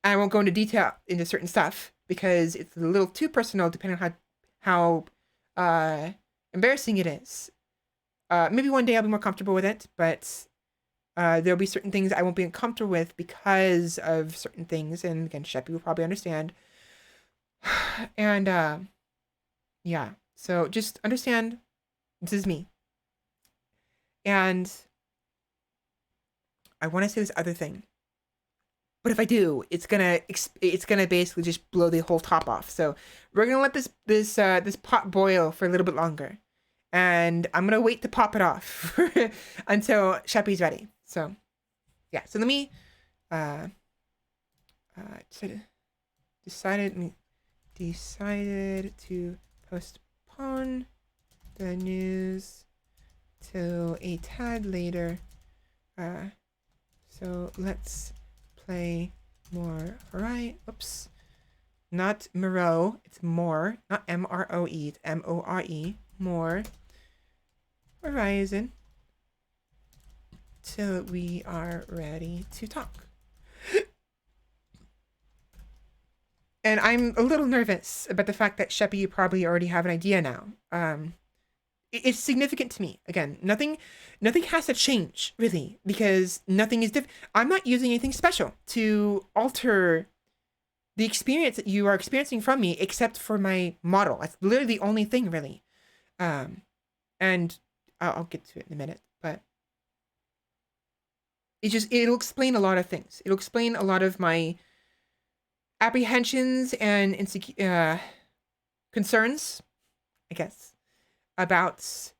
won't go into detail into certain stuff because it's a little too personal depending on how embarrassing it is. Maybe one day I'll be more comfortable with it, but there'll be certain things I won't be comfortable with because of certain things, and again, Sheppy will probably understand. And yeah. So just understand, this is me. And I want to say this other thing, but if I do, it's gonna basically just blow the whole top off. So we're gonna let this pot boil for a little bit longer, and I'm gonna wait to pop it off until Sheppy's ready. So yeah. So let me decided to postpone the news till a tad later. So let's play more. Alright. Oops. Not Moreau. It's more. Not MROE. It's MORE. More. Horizon. Till we are ready to talk. And I'm a little nervous about the fact that Sheppy, you probably already have an idea now. It's significant to me. Again, nothing has to change really because nothing is different. I'm not using anything special to alter the experience that you are experiencing from me, except for my model. That's literally the only thing really. And I'll get to it in a minute, but it'll explain a lot of things. It'll explain a lot of my apprehensions and concerns, I guess, about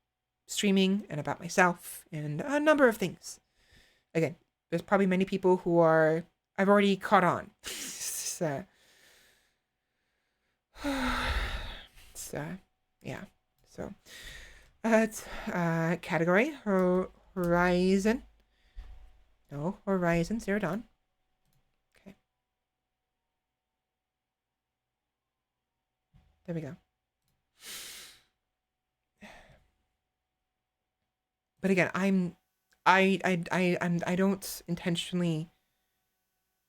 streaming and about myself and a number of things. Again, there's probably many people who I've already caught on. So, yeah. So, it's category Horizon. No, Horizon Zero Dawn. Okay. There we go. But again, I don't intentionally.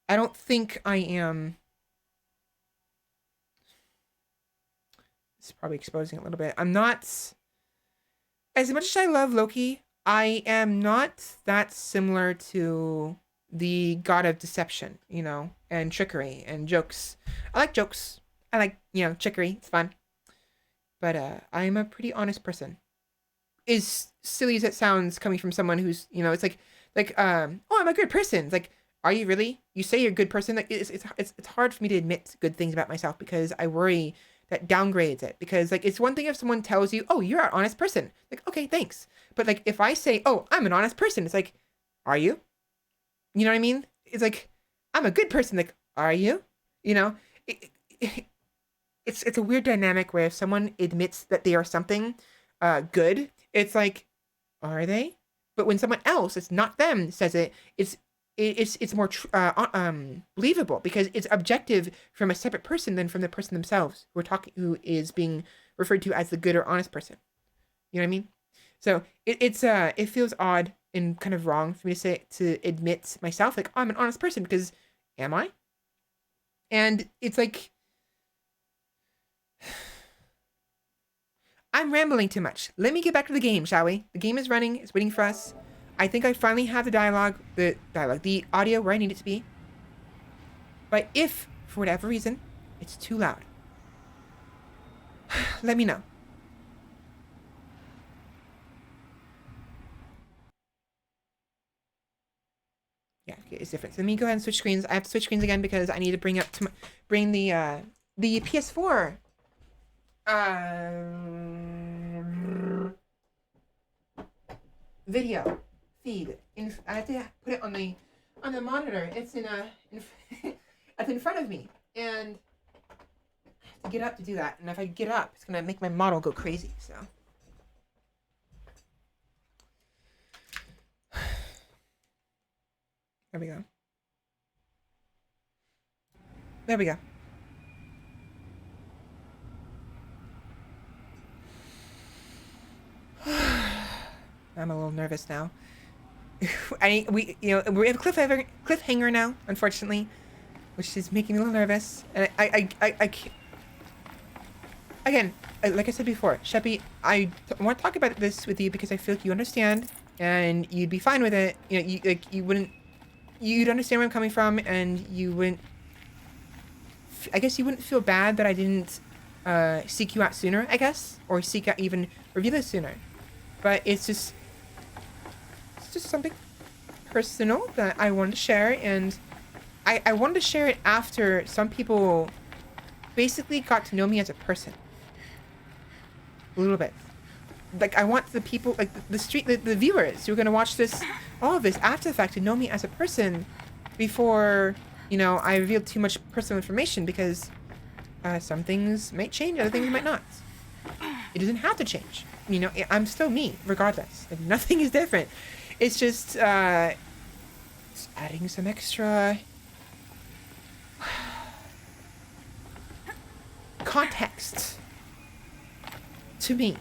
I don't think I am. It's probably exposing it a little bit. I'm not. As much as I love Loki, I am not that similar to the god of deception, and trickery and jokes. I like jokes. I like, trickery. It's fun. But I'm a pretty honest person. As silly as it sounds coming from someone who's, it's oh, I'm a good person. It's like, are you really? You say you're a good person? Like, it's hard for me to admit good things about myself because I worry that downgrades it. Because, like, it's one thing if someone tells you, oh, you're an honest person. Like, okay, thanks. But, like, if I say, oh, I'm an honest person, it's like, are you? You know what I mean? It's like, I'm a good person. Like, are you? It's a weird dynamic where if someone admits that they are something good, it's like, are they? But when someone else, it's not them, says it, it's more believable because it's objective from a separate person than from the person themselves who is being referred to as the good or honest person. You know what I mean? So it feels odd and kind of wrong for me to admit myself like, oh, I'm an honest person, because am I? And it's like, I'm rambling too much. Let me get back to the game, shall we? The game is running. It's waiting for us. I think I finally have the audio where I need it to be. But if, for whatever reason, it's too loud, let me know. Yeah, okay, it's different. So let me go ahead and switch screens. I have to switch screens again because I need to bring the PS4 video feed. I have to put it on the monitor. It's it's in front of me, and I have to get up to do that. And if I get up, it's gonna make my model go crazy. So. There we go. There we go. I'm a little nervous now. We have a cliffhanger now, unfortunately, which is making me a little nervous. And I can't. Again, like I said before, Sheppy, I want to talk about this with you because I feel like you understand and you'd be fine with it. You'd understand where I'm coming from, and you wouldn't. I guess you wouldn't feel bad that I didn't seek you out sooner, I guess, or seek out even review this sooner. But it's just something personal that I wanted to share, and I wanted to share it after some people basically got to know me as a person. A little bit. Like, I want the people, like the viewers who are going to watch all of this after the fact, to know me as a person before, I reveal too much personal information, because some things might change, other things might not. It doesn't have to change. I'm still me, regardless. Like, nothing is different. It's just adding some extra context to me.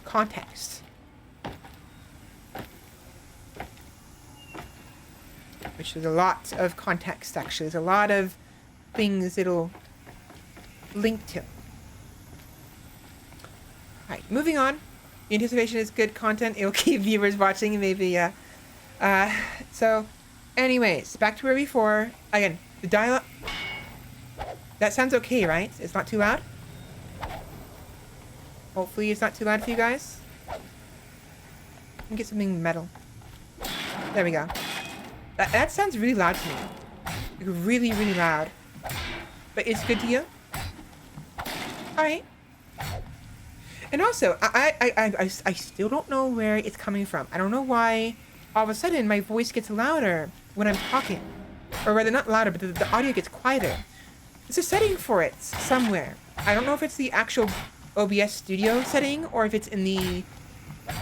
Context. Which is a lot of context, actually. There's a lot of things it'll link to. Alright, moving on. The anticipation is good content. It will keep viewers watching, maybe, so, anyways, back to where we were. Again, the dialogue... That sounds okay, right? It's not too loud? Hopefully it's not too loud for you guys. Let me get something metal. There we go. That sounds really loud to me. Like, really, really loud. But it's good to you? Alright. And also, I still don't know where it's coming from. I don't know why all of a sudden my voice gets louder when I'm talking. Or rather, not louder, but the audio gets quieter. There's a setting for it somewhere. I don't know if it's the actual OBS studio setting or if it's in the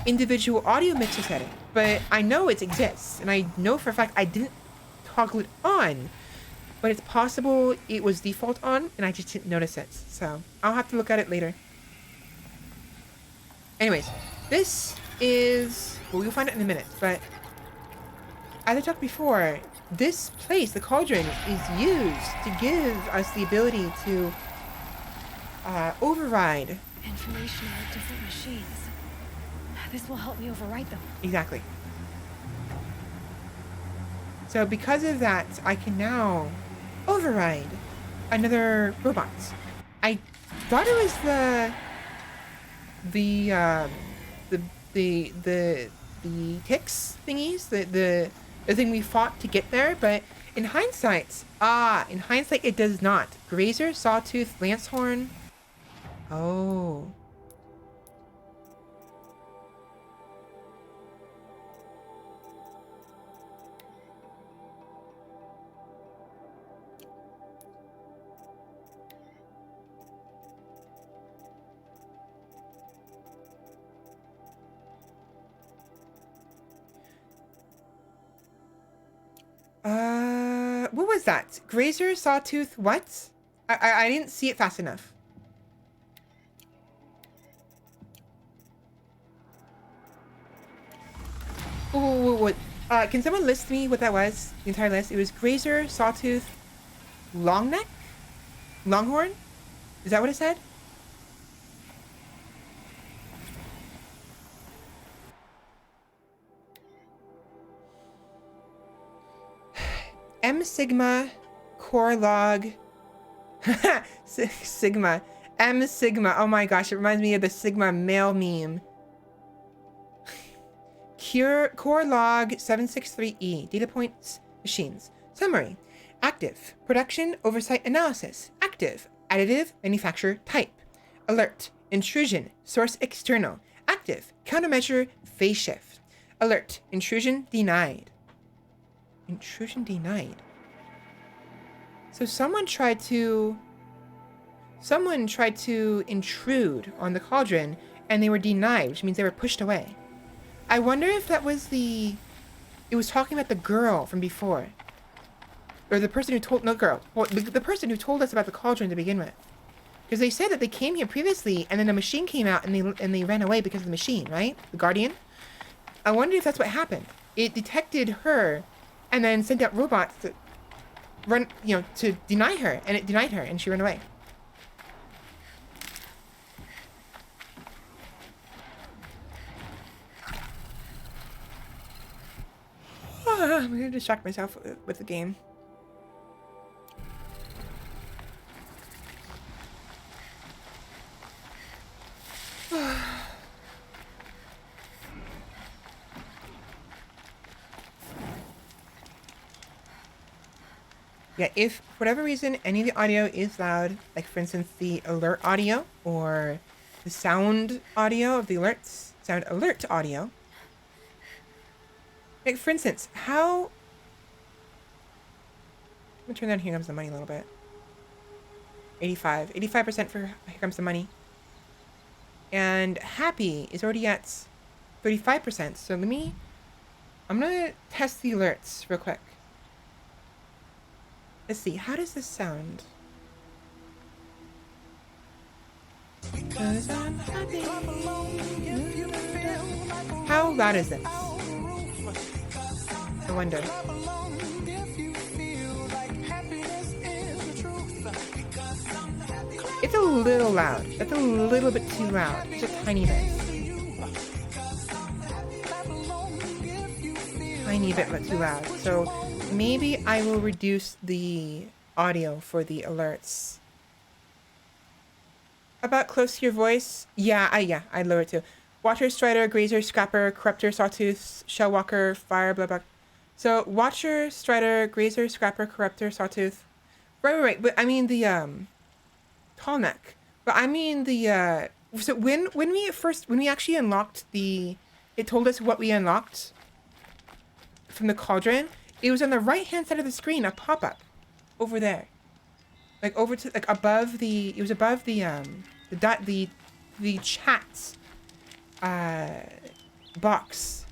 individual audio mixer setting. But I know it exists. And I know for a fact I didn't toggle it on. But it's possible it was default on and I just didn't notice it. So I'll have to look at it later. Anyways, this is... Well, we'll find it in a minute. But as I talked before, this place, the cauldron, is used to give us the ability to override. Information about different machines. This will help me override them. Exactly. So because of that, I can now override another robot. I thought it was the ticks thingies, the thing we fought to get there, but in hindsight, it does not. Grazer, Sawtooth, Lancehorn. Oh. What was that? Grazer, Sawtooth, what? I didn't see it fast enough. What? Can someone list me what that was? The entire list? It was Grazer, Sawtooth, Longneck? Longhorn? Is that what it said? M Sigma, Core Log, Sigma, M Sigma. Oh my gosh, it reminds me of the Sigma male meme. Core Log 763E, data points, machines. Summary, active, production, oversight, analysis, active, additive, manufacture, type, alert, intrusion, source external, active, countermeasure, phase shift, alert, intrusion denied. Intrusion denied. So someone tried to intrude on the cauldron and they were denied, which means they were pushed away. I wonder if that was it was talking about the girl from before. Or the person who told, no girl, well, the person who told us about the cauldron to begin with. Because they said that they came here previously and then a machine came out and they ran away because of the machine, right? The Guardian. I wonder if that's what happened. It detected her and then sent out robots to run, to deny her, and it denied her, and she ran away. I'm gonna distract myself with the game. Yeah, if for whatever reason any of the audio is loud, like for instance the alert audio or the sound audio of the alerts, sound alert audio. Like for instance, I'm gonna turn down Here Comes the Money a little bit. 85% for Here Comes the Money. And Happy is already at 35%. So I'm gonna test the alerts real quick. Let's see, how does this sound? How loud is this? I wonder. little loud. That's a little bit too loud. Just a tiny bit. Tiny bit too loud. So maybe I will reduce the audio for the alerts. About close to your voice? Yeah, I'd lower it too. Watcher, Strider, Grazer, Scrapper, Corruptor, Sawtooths, Shellwalker, Fire, blah, blah. So, Watcher, Strider, Grazer, Scrapper, Corruptor, Sawtooth. Right. But I mean the, tall neck. But I mean the, so when we actually unlocked it told us what we unlocked from the cauldron, it was on the right-hand side of the screen, a pop-up over there. Like over to, like above it was above the chat, box.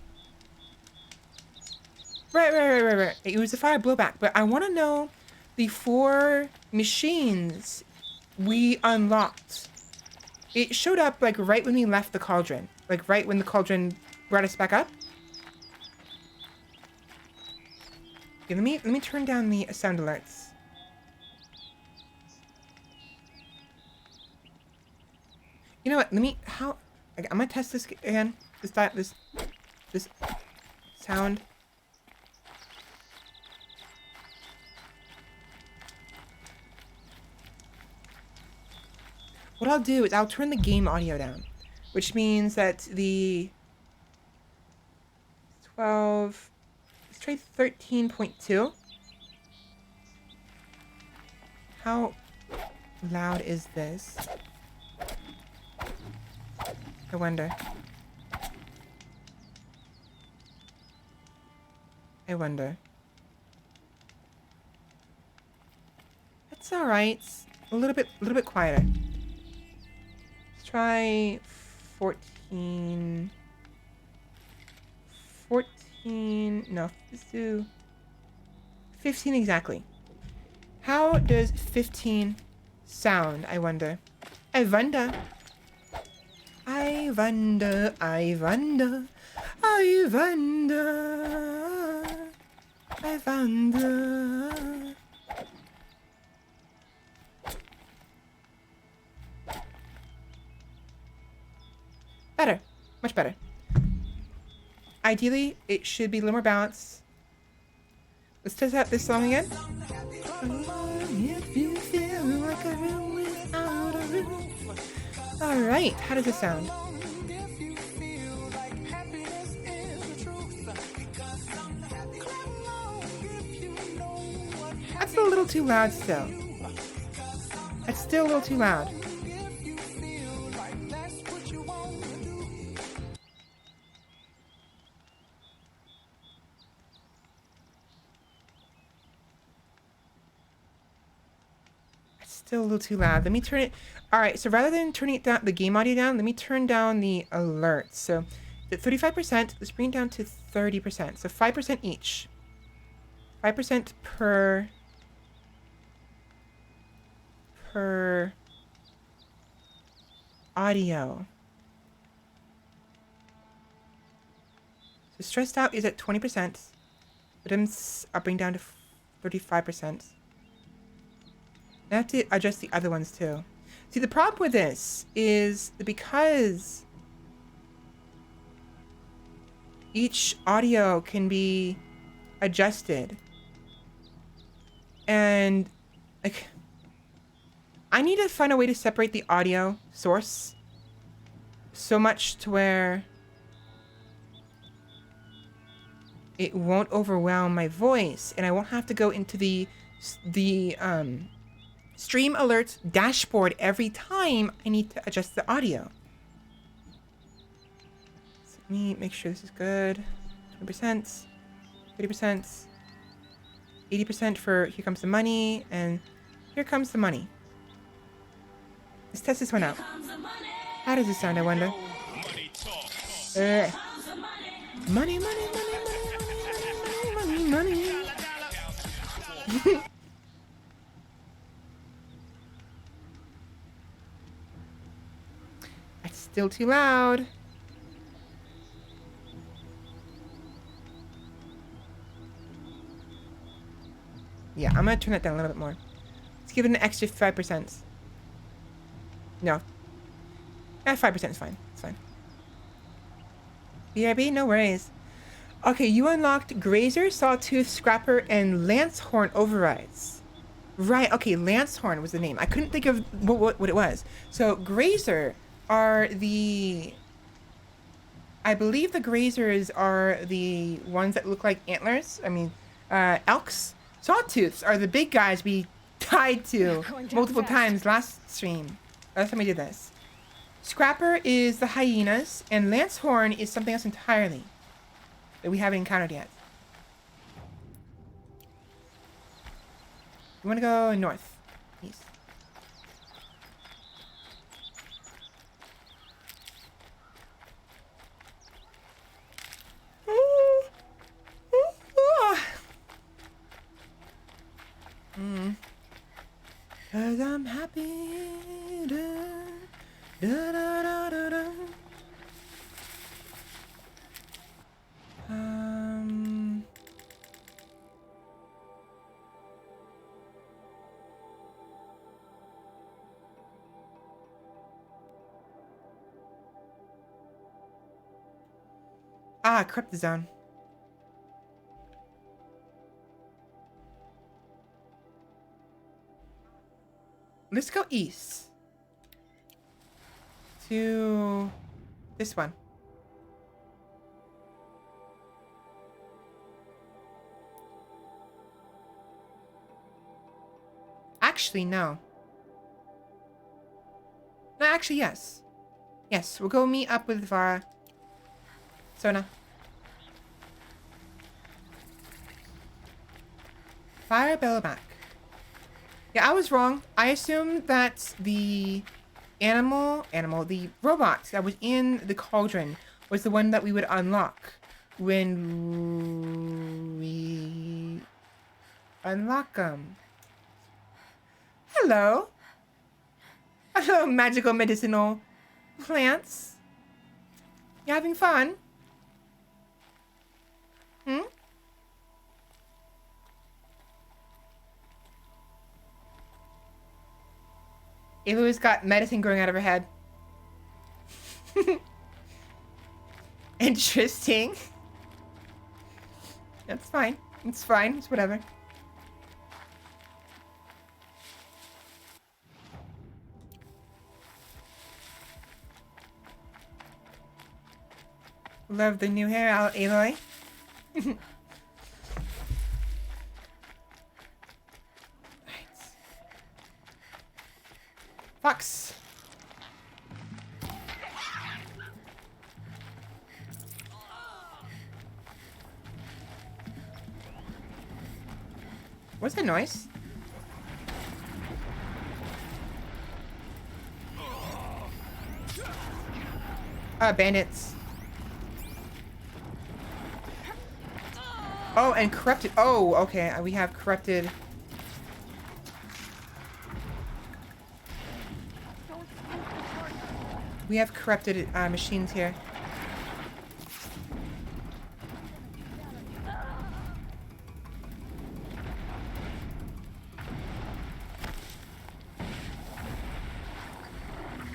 Right. It was a fire blowback, but I want to know the 4 machines we unlocked. It showed up like right when we left the cauldron, like right when the cauldron brought us back up. Okay, let me turn down the sound alerts. You know what? I'm gonna test this again. This sound. What I'll do is I'll turn the game audio down, which means that the 12, let's try 13.2. How loud is this? I wonder. That's all right. A little bit quieter. Let's try 14. 14. No, let's do 15 exactly. How does 15 sound? I wonder. I wonder. Better. Much better. Ideally, it should be a little more balanced. Let's test out this song again. Alright, how does it sound? That's a little too loud still. That's still a little too loud. Still a little too loud. Let me turn it. All right. So rather than turning it down, the game audio down, let me turn down the alerts. So at 35%, let's bring it down to 30%. So 5% each. 5% per audio. So stressed out is at 20%. But I'll bring down to 35%. I have to adjust the other ones too. See, the problem with this is because each audio can be adjusted. And like, I need to find a way to separate the audio source so much to where it won't overwhelm my voice, and I won't have to go into the stream alerts dashboard every time I need to adjust the audio. So let me make sure this is good. 20%, 30%, 80% for Here Comes the Money, and Here Comes the Money. Let's test this one out. How does this sound, I wonder? Money, money, money, money, money, money, money, money. That's still too loud. Yeah, I'm gonna turn that down a little bit more. Let's give it an extra 5%. No. 5% is fine. It's fine. BRB, no worries. Okay, you unlocked Grazer, Sawtooth, Scrapper, and Lancehorn overrides. Right, okay, Lancehorn was the name. I couldn't think of what it was. So, Grazer are the... I believe the Grazers are the ones that look like antlers. I mean, elks. Sawtooths are the big guys we tied to multiple times last stream. Last time we did this. Scrapper is the hyenas, and Lancehorn is something else entirely that we haven't encountered yet. You want to go north, east. Cause I'm happy. Da, da, da, da, da. Cryptozone. Let's go east. To this one. Actually, no. No, actually, yes. Yes, we'll go meet up with Vara. Sona. Fire Bellowback. Yeah, I was wrong. I assumed that the the robot that was in the cauldron was the one that we would unlock when we unlock them. Hello. Hello, magical medicinal plants. You having fun? Hmm? Elu's got medicine growing out of her head. Interesting. That's fine. It's fine. It's whatever. Love the new hair, Aloy. Fox. What's the noise? Bandits. Oh, and corrupted. Oh, okay. We have corrupted. We have corrupted machines here.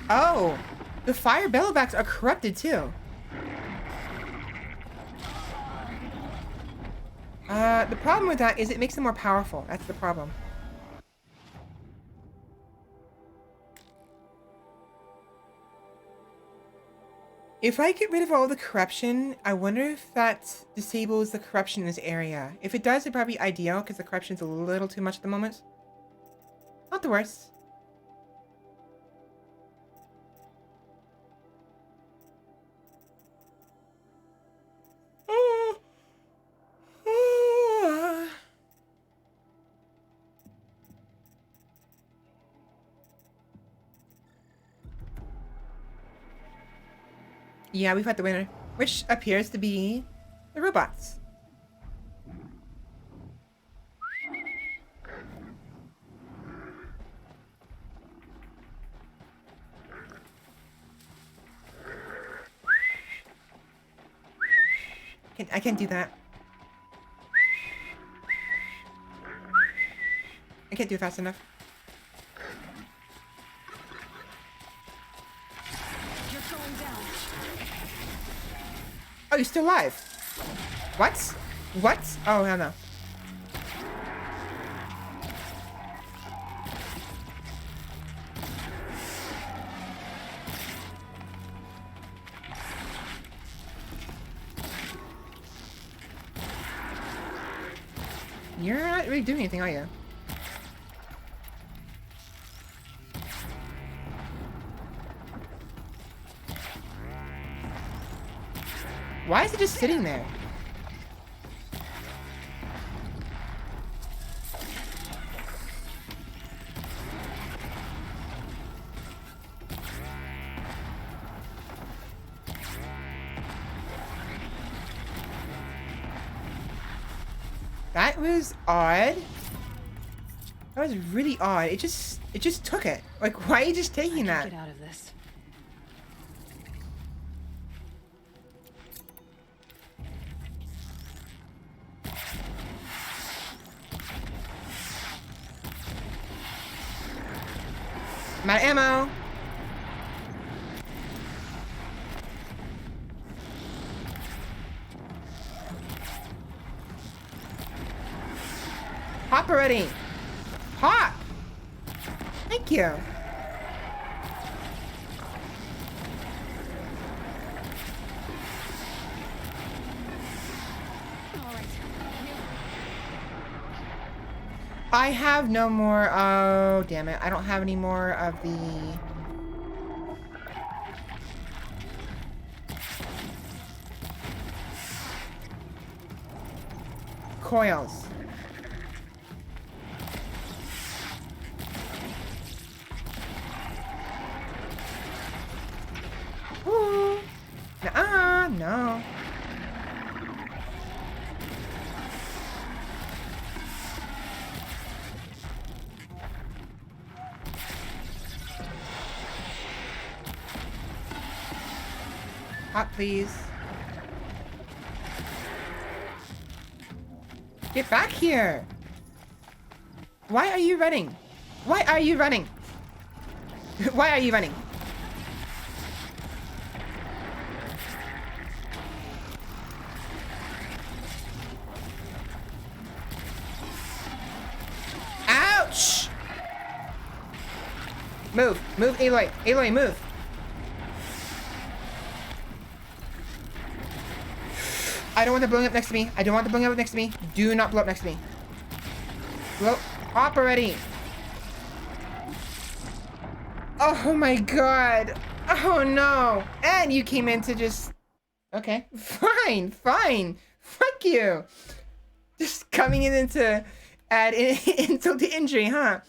Oh, the fire bellowbacks are corrupted too. The problem with that is it makes them more powerful. That's the problem. If I get rid of all the corruption, I wonder if that disables the corruption in this area. If it does, it'd probably be ideal, because the corruption's a little too much at the moment. Not the worst. Yeah, we've had the winner, which appears to be the robots. I can't do that. I can't do it fast enough. Oh, you're still alive. What? What? Oh, hell no. You're not really doing anything, are you? Why is it just sitting there? That was odd. That was really odd. It just took it. Like, why are you just taking that? Get out of this. I'm out of ammo. Hop already. Hop. Thank you. I have no more. Oh, damn it. I don't have any more of the coils. Ooh. Nuh-uh, no. Hot, please. Get back here. Why are you running? Why are you running? Why are you running? Ouch! Move. Move, Aloy. Aloy, move. I don't want the blowing up next to me. I don't want the blowing up next to me. Do not blow up next to me. Blow up already. Oh my god. Oh no. And you came in to just... Okay. Fine. Fine. Fuck you. Just coming in to add insult to injury, huh?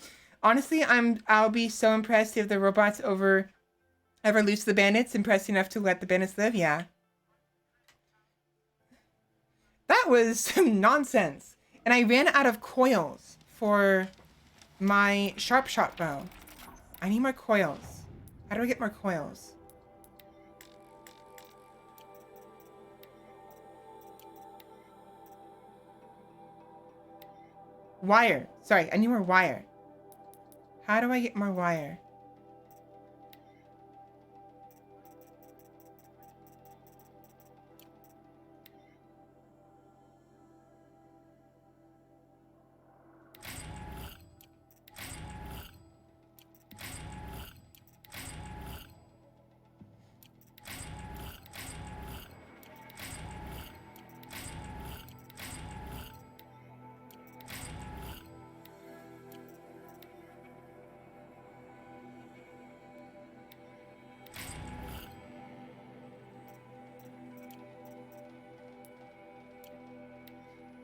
Honestly, I'll be so impressed if the robots ever lose the bandits. Impressed enough to let the bandits live, yeah. That was some nonsense. And I ran out of coils for my sharp shot bow. I need more coils. How do I get more coils? Wire. Sorry, I need more wire. How do I get more wire?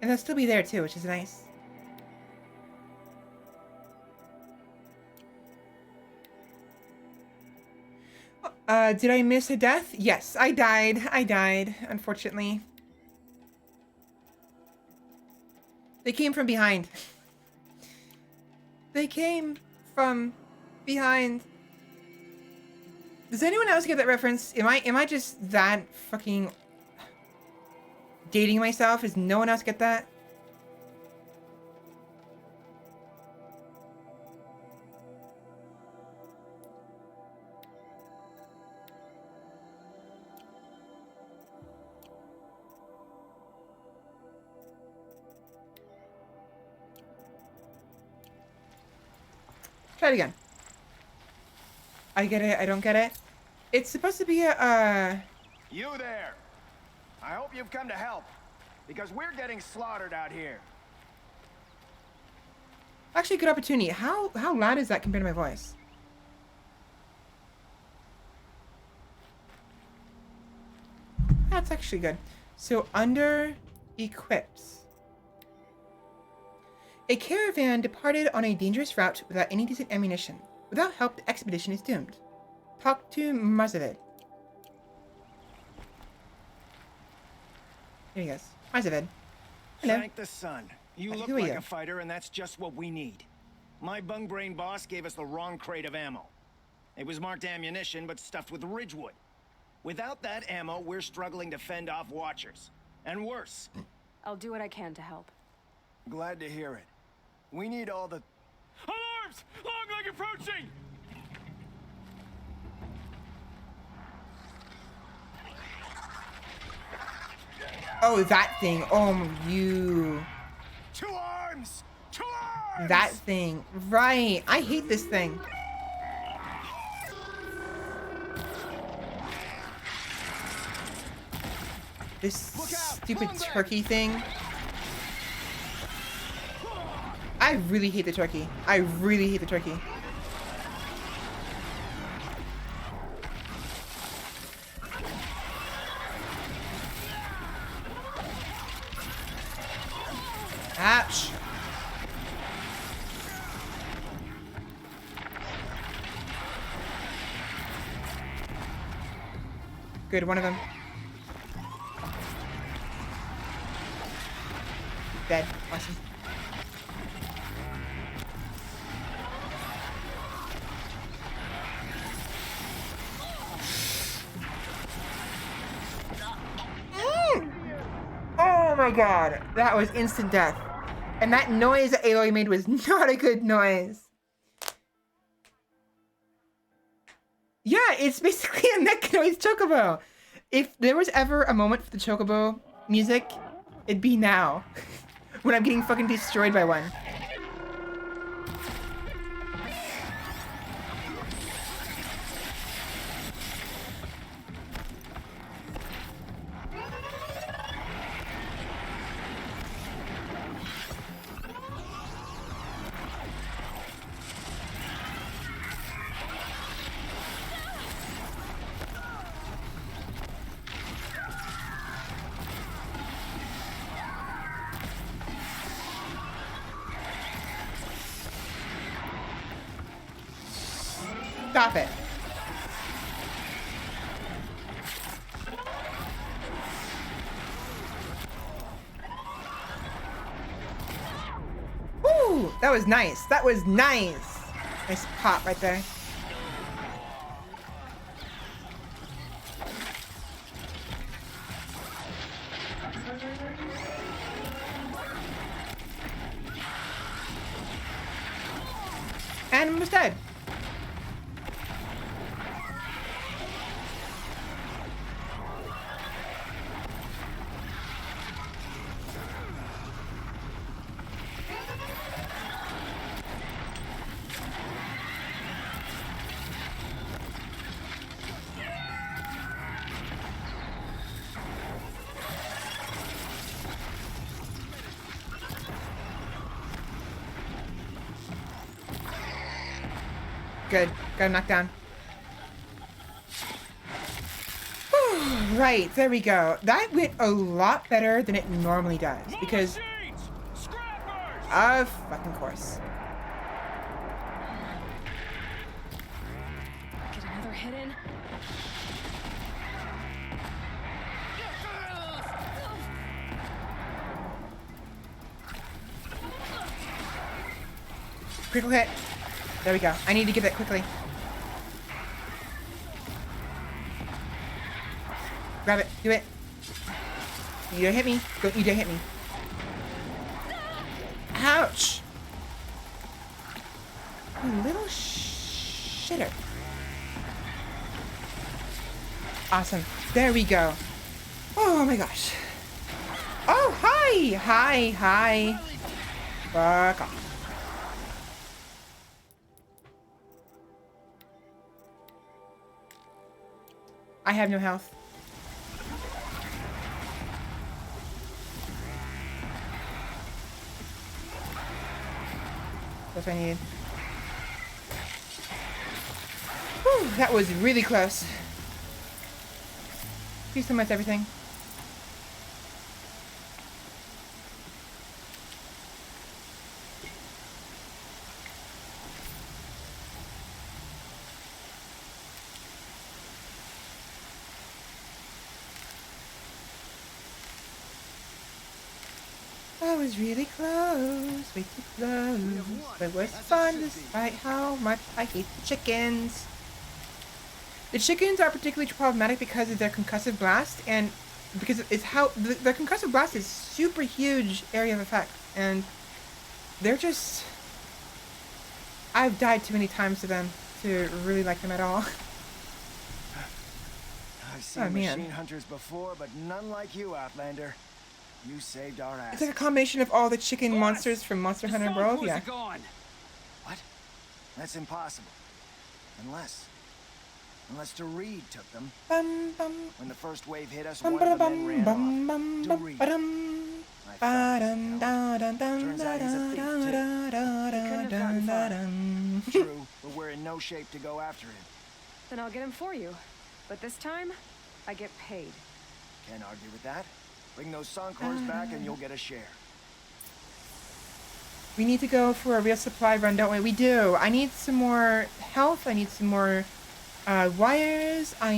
And they'll still be there too, which is nice. Did I miss a death? Yes, I died. I died, unfortunately. They came from behind. They came from behind. Does anyone else get that reference? Am I just that fucking dating myself? Does no one else get that? Try it again. I get it. I don't get it. It's supposed to be a, You there! I hope you've come to help, because we're getting slaughtered out here. actually good opportunity. How loud is that compared to my voice? That's actually good. So under equips. A caravan departed on a dangerous route without any decent ammunition. Without help, the expedition is doomed. Talk to Marzavid. Here he goes. Marzavid. Hello. Thank the sun. You look Who are like you? a fighter, and that's just what we need. My bung-brain boss gave us the wrong crate of ammo. It was marked ammunition, but stuffed with Ridgewood. Without that ammo, we're struggling to fend off Watchers. And worse. I'll do what I can to help. Glad to hear it. We need all the... Alarms! Long leg approaching! Oh, that thing. Oh, you. Two arms! Two arms! That thing. Right. I hate this thing. This Look out! stupid On there! turkey thing. I really hate the turkey. I really hate the turkey. Ouch. Good, one of them. Dead. Awesome. Oh my god. That was instant death. And that noise that Aloy made was not a good noise. Yeah, it's basically a neck noise chocobo. If there was ever a moment for the chocobo music, it'd be now. When I'm getting fucking destroyed by one. Stop it. Woo! That was nice. That was nice. Nice pop right there. And I'm almost dead. Good. Got him knocked down. Whew, right, there we go. That went a lot better than it normally does. Because, of fucking course. Get another hit in. Critical hit. There we go. I need to get that quickly. Grab it. Do it. You don't hit me. Don't you dare hit me. Ouch. You little shitter. Awesome. There we go. Oh my gosh. Oh, hi. Hi. Hi. Fuck off. I have no health. That's what I need. Whew, that was really close. Thank you so much, everything. I was really close, way too close. But it was fun despite how much I hate the chickens. The chickens are particularly problematic because of their concussive blast, and because it's how the concussive blast is super huge area of effect, and they're just. I've died too many times to them to really like them at all. I've seen machine hunters before, but none like you, Outlander. You saved our ass. It's like a combination of all the chicken monsters from Monster Hunter World. Yeah. Gone. What? That's impossible. Unless Reed took them. Bum, bum, When the first wave hit us, bum, one of the men bum, ran bum, off. bum, Doreed. bum, I ba-dum, found da, dum, dum, Turns da, out he's a thief, da, too. da, da, He couldn't have da, gotten da, far. dum. True, but we're in no shape to go after him. Then I'll get him for you. But this time, I get paid. Can't argue with that. Bring those Soncors back and you'll get a share. We need to go for a real supply run, don't we? We do. I need some more health. I need some more wires. I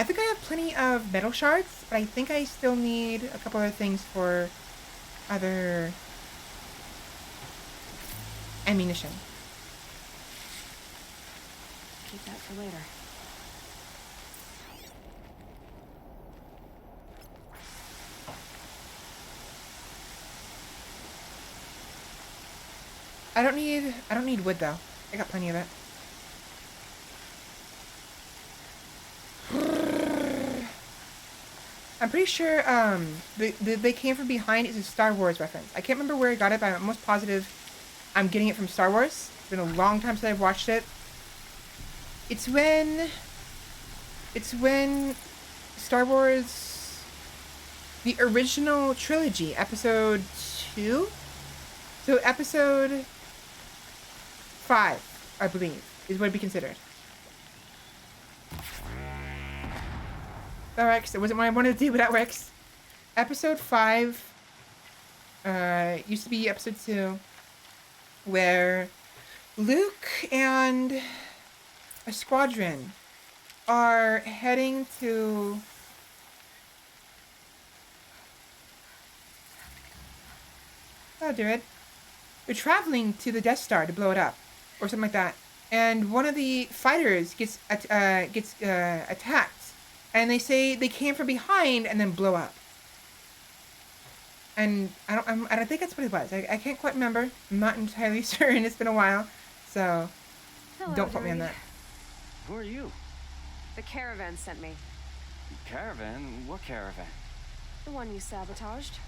think I have plenty of metal shards, but I think I still need a couple other things for other ammunition. Keep that for later. I don't need wood though. I got plenty of it. I'm pretty sure they came from behind is a Star Wars reference. I can't remember where I got it, but I'm almost positive I'm getting it from Star Wars. It's been a long time since I've watched it. It's when Star Wars, the original trilogy, episode 2. So episode 5, I believe, is what it'd be considered. That works. It wasn't what I wanted to do, but that works. Episode 5 used to be episode 2, where Luke and a squadron are heading to I'll do it. They're traveling to the Death Star to blow it up, or something like that. And one of the fighters gets attacked, and they say they came from behind and then blow up. And I don't think that's what it was. I can't quite remember. I'm not entirely certain. It's been a while, so Hello, don't quote me on Doreed. that. Who are you? The caravan sent me. Caravan? What caravan? The one you sabotaged.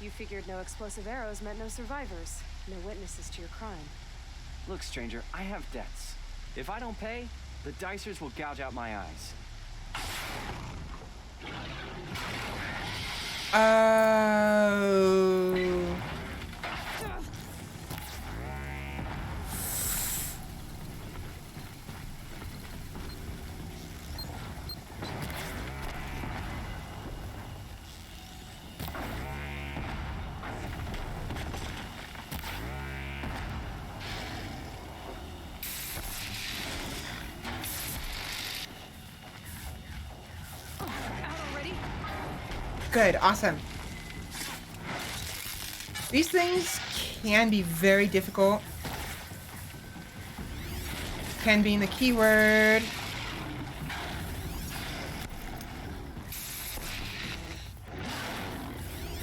You figured no explosive arrows meant no survivors. No witnesses to your crime. Look, stranger, I have debts. If I don't pay, the Dicers will gouge out my eyes. Oh. Good, awesome. These things can be very difficult. Can being the key word.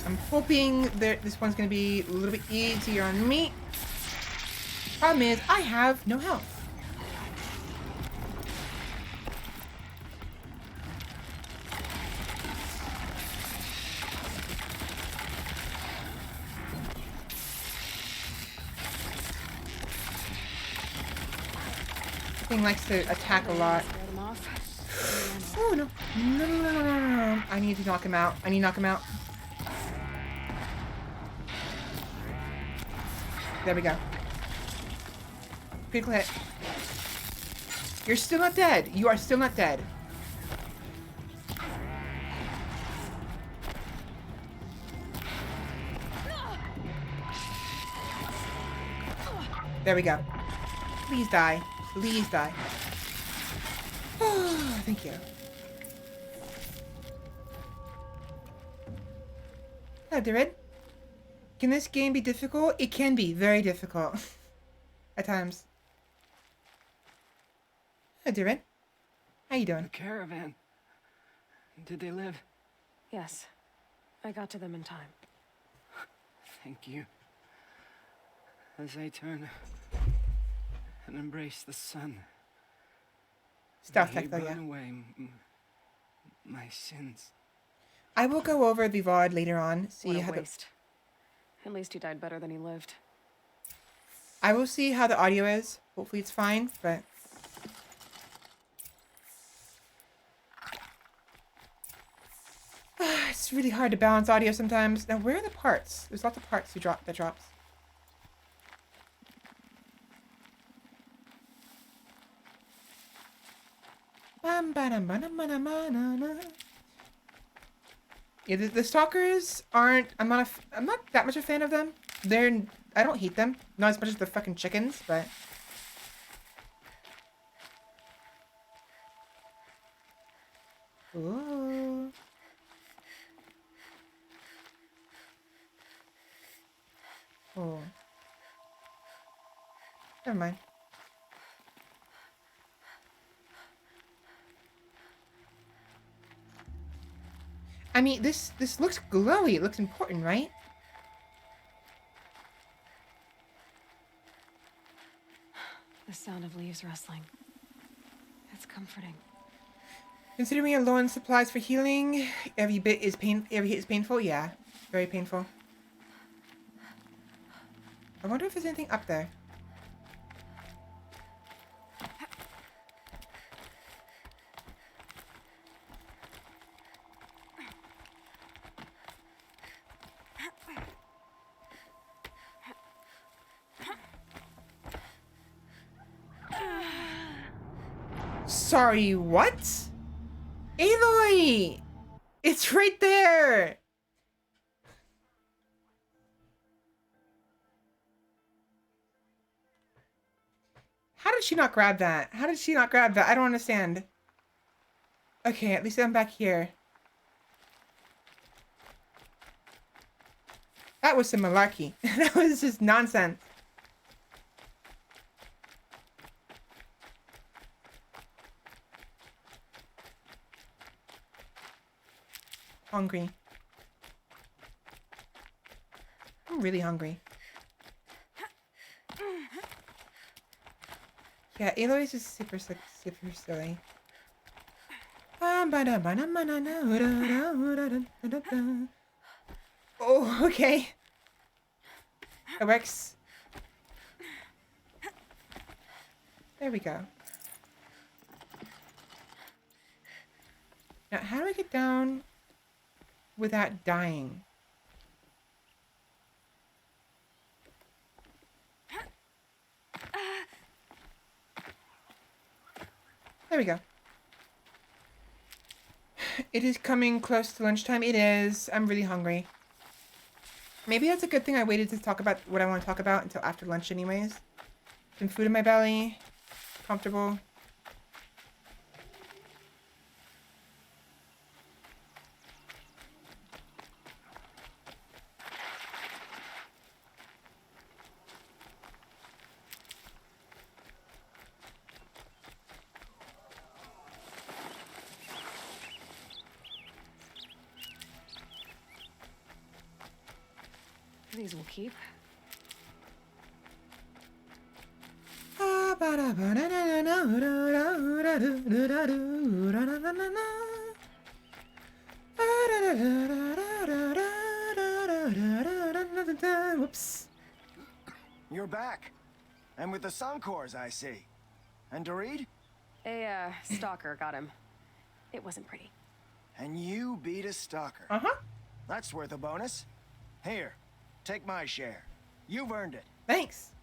I'm hoping that this one's gonna be a little bit easier on me. Problem is, I have no health. Thing likes to attack a lot. Scared him off. Oh, no. No, no, no, no, no, no. I need to knock him out. I need to knock him out. There we go. Critical hit. You're still not dead. You are still not dead. There we go. Please die. Please die. Oh, thank you. Hello, David. Can this game be difficult? It can be very difficult. At times. Hello, David. How you doing? The caravan. Did they live? Yes. I got to them in time. Thank you. As I turn and embrace the sun, Stealth may tech though, he yeah. burn away my sins. I will go over the VOD later on. See What a how the waste. At least he died better than he lived. I will see how the audio is. Hopefully it's fine, but it's really hard to balance audio sometimes. Now, where are the parts? There's lots of parts that drops. Yeah, the stalkers aren't. I'm not that much a fan of them. I don't hate them. Not as much as the fucking chickens, but. Ooh. Oh. Never mind. I mean, this looks glowy. It looks important, right? The sound of leaves rustling. It's comforting. Considering we are low on supplies for healing, every hit is painful. Yeah, very painful. I wonder if there's anything up there. Sorry, what? Aloy! It's right there! How did she not grab that? How did she not grab that? I don't understand. Okay, at least I'm back here. That was some malarkey. That was just nonsense. Hungry. I'm really hungry. Yeah, Aloy's just super silly. Oh, okay. It works. There we go. Now, how do I get down without dying? There we go. It is coming close to lunchtime. It is. I'm really hungry. Maybe that's a good thing I waited to talk about what I want to talk about until after lunch anyways. Some food in my belly. Comfortable. These will keep. Whoops. You're back. And with the Suncors, I see. And Dorit? A, stalker got him. It wasn't pretty. And you beat a stalker. Uh-huh. That's worth a bonus. Here, take my share. You've earned it. Thanks.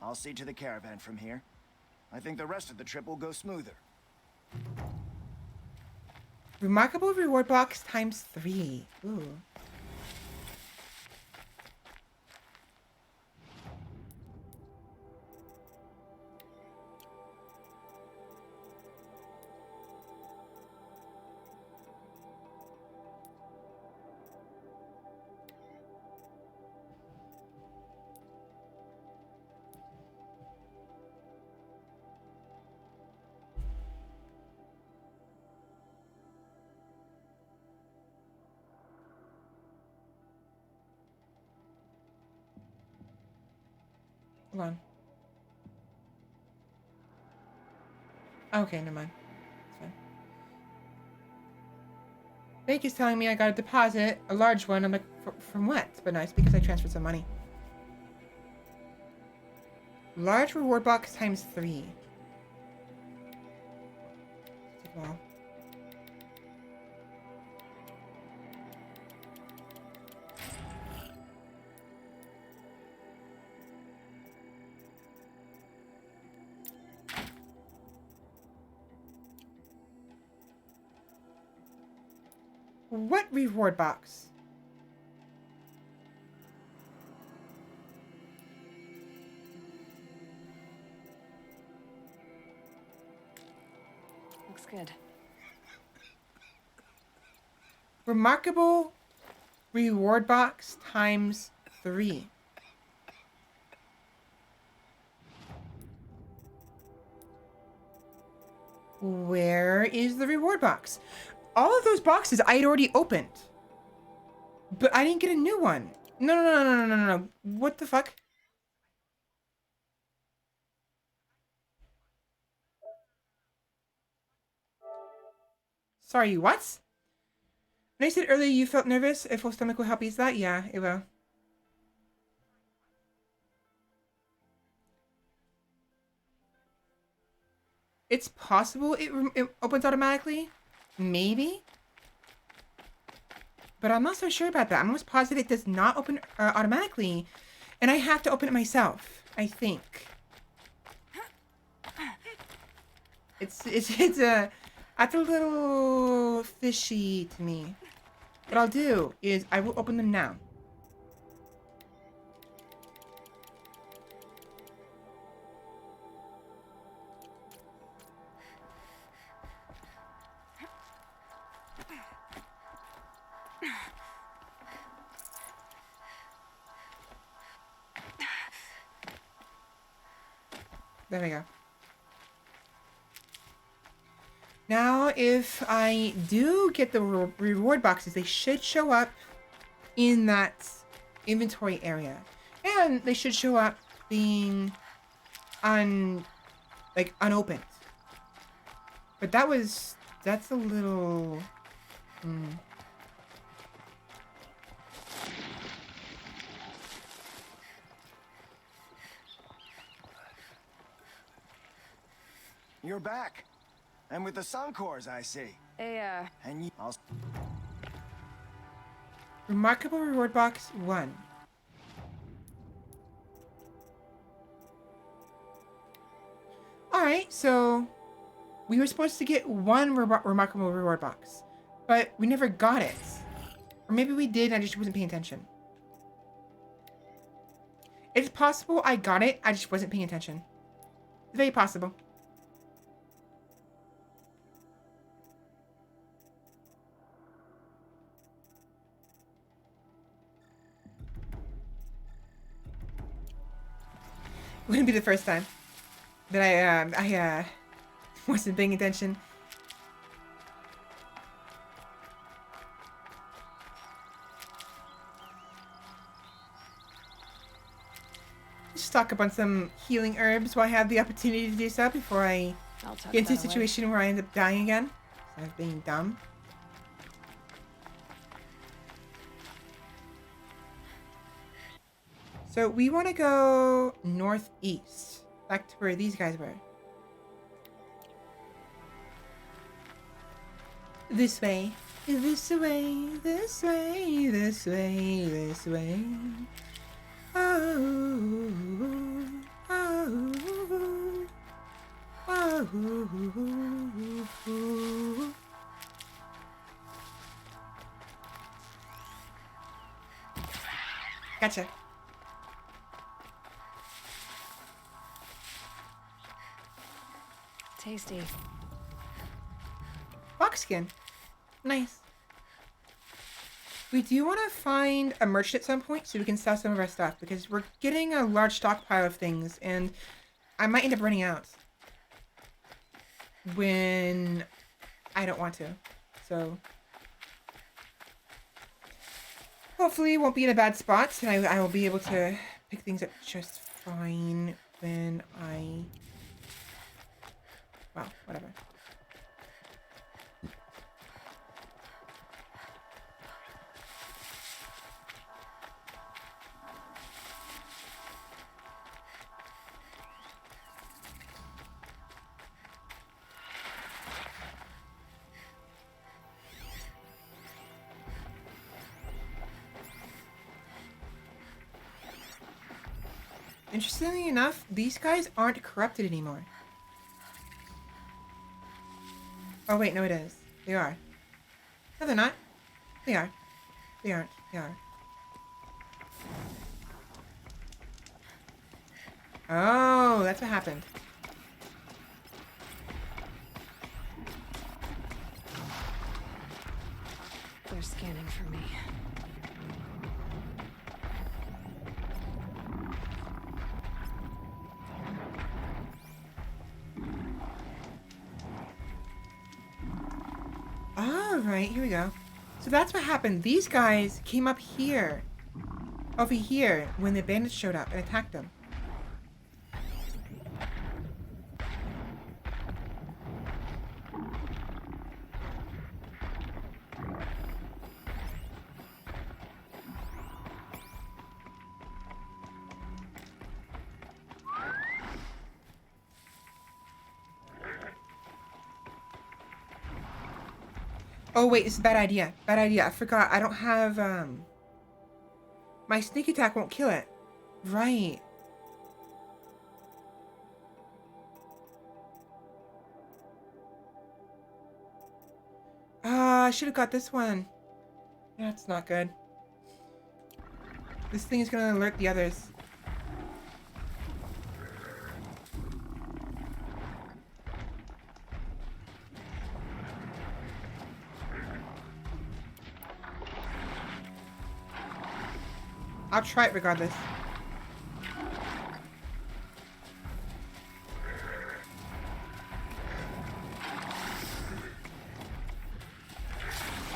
I'll see to the caravan from here. I think the rest of the trip will go smoother. Remarkable reward box times 3. Ooh. Hold on. Okay, never mind. It's fine. Bank is telling me I got a deposit, a large one. I'm like, from what? But no, it's because I transferred some money. Large reward box times 3. Take a while. What reward box? Looks good. Remarkable reward box times 3. Where is the reward box? All of those boxes I had already opened. But I didn't get a new one. No. What the fuck? Sorry, what? When I said earlier you felt nervous, a full stomach will help ease that? Yeah, it will. It's possible it opens automatically. Maybe. But I'm not so sure about that. I'm almost positive it does not open automatically. And I have to open it myself, I think. It's that's a little fishy to me. What I'll do is I will open them now. There we go. Now, if I do get the reward boxes, they should show up in that inventory area. And they should show up being unopened. But that's a little... You're back. And with the Suncors, I see. And you... Remarkable reward box 1. Alright, so... we were supposed to get one remarkable reward box. But we never got it. Or maybe we did and I just wasn't paying attention. It's possible I got it, I just wasn't paying attention. It's very possible. Wouldn't be the first time that I wasn't paying attention. Stock up on some healing herbs while I have the opportunity to do so before I get into a situation where I end up dying again. Instead of being dumb. So we want to go northeast, back to where these guys were. This way. This way. This way. This way. This way. Oh. Oh. Oh. Gotcha. Tasty. Fox skin. Nice. We do want to find a merchant at some point so we can sell some of our stuff because we're getting a large stockpile of things and I might end up running out when I don't want to. So hopefully won't be in a bad spot and I will be able to pick things up just fine when I... Well, whatever. Interestingly enough, these guys aren't corrupted anymore. Oh wait, no it is. They are. No, they're not. They are. They aren't. They are. Oh, that's what happened. They're scanning for me. Alright, here we go. So that's what happened. These guys came up here. Over here when the bandits showed up and attacked them. Oh wait, it's a bad idea. Bad idea. I forgot. I don't have, my sneak attack won't kill it. Right. Ah, I should have got this one. That's not good. This thing is gonna alert the others. I'll try it regardless.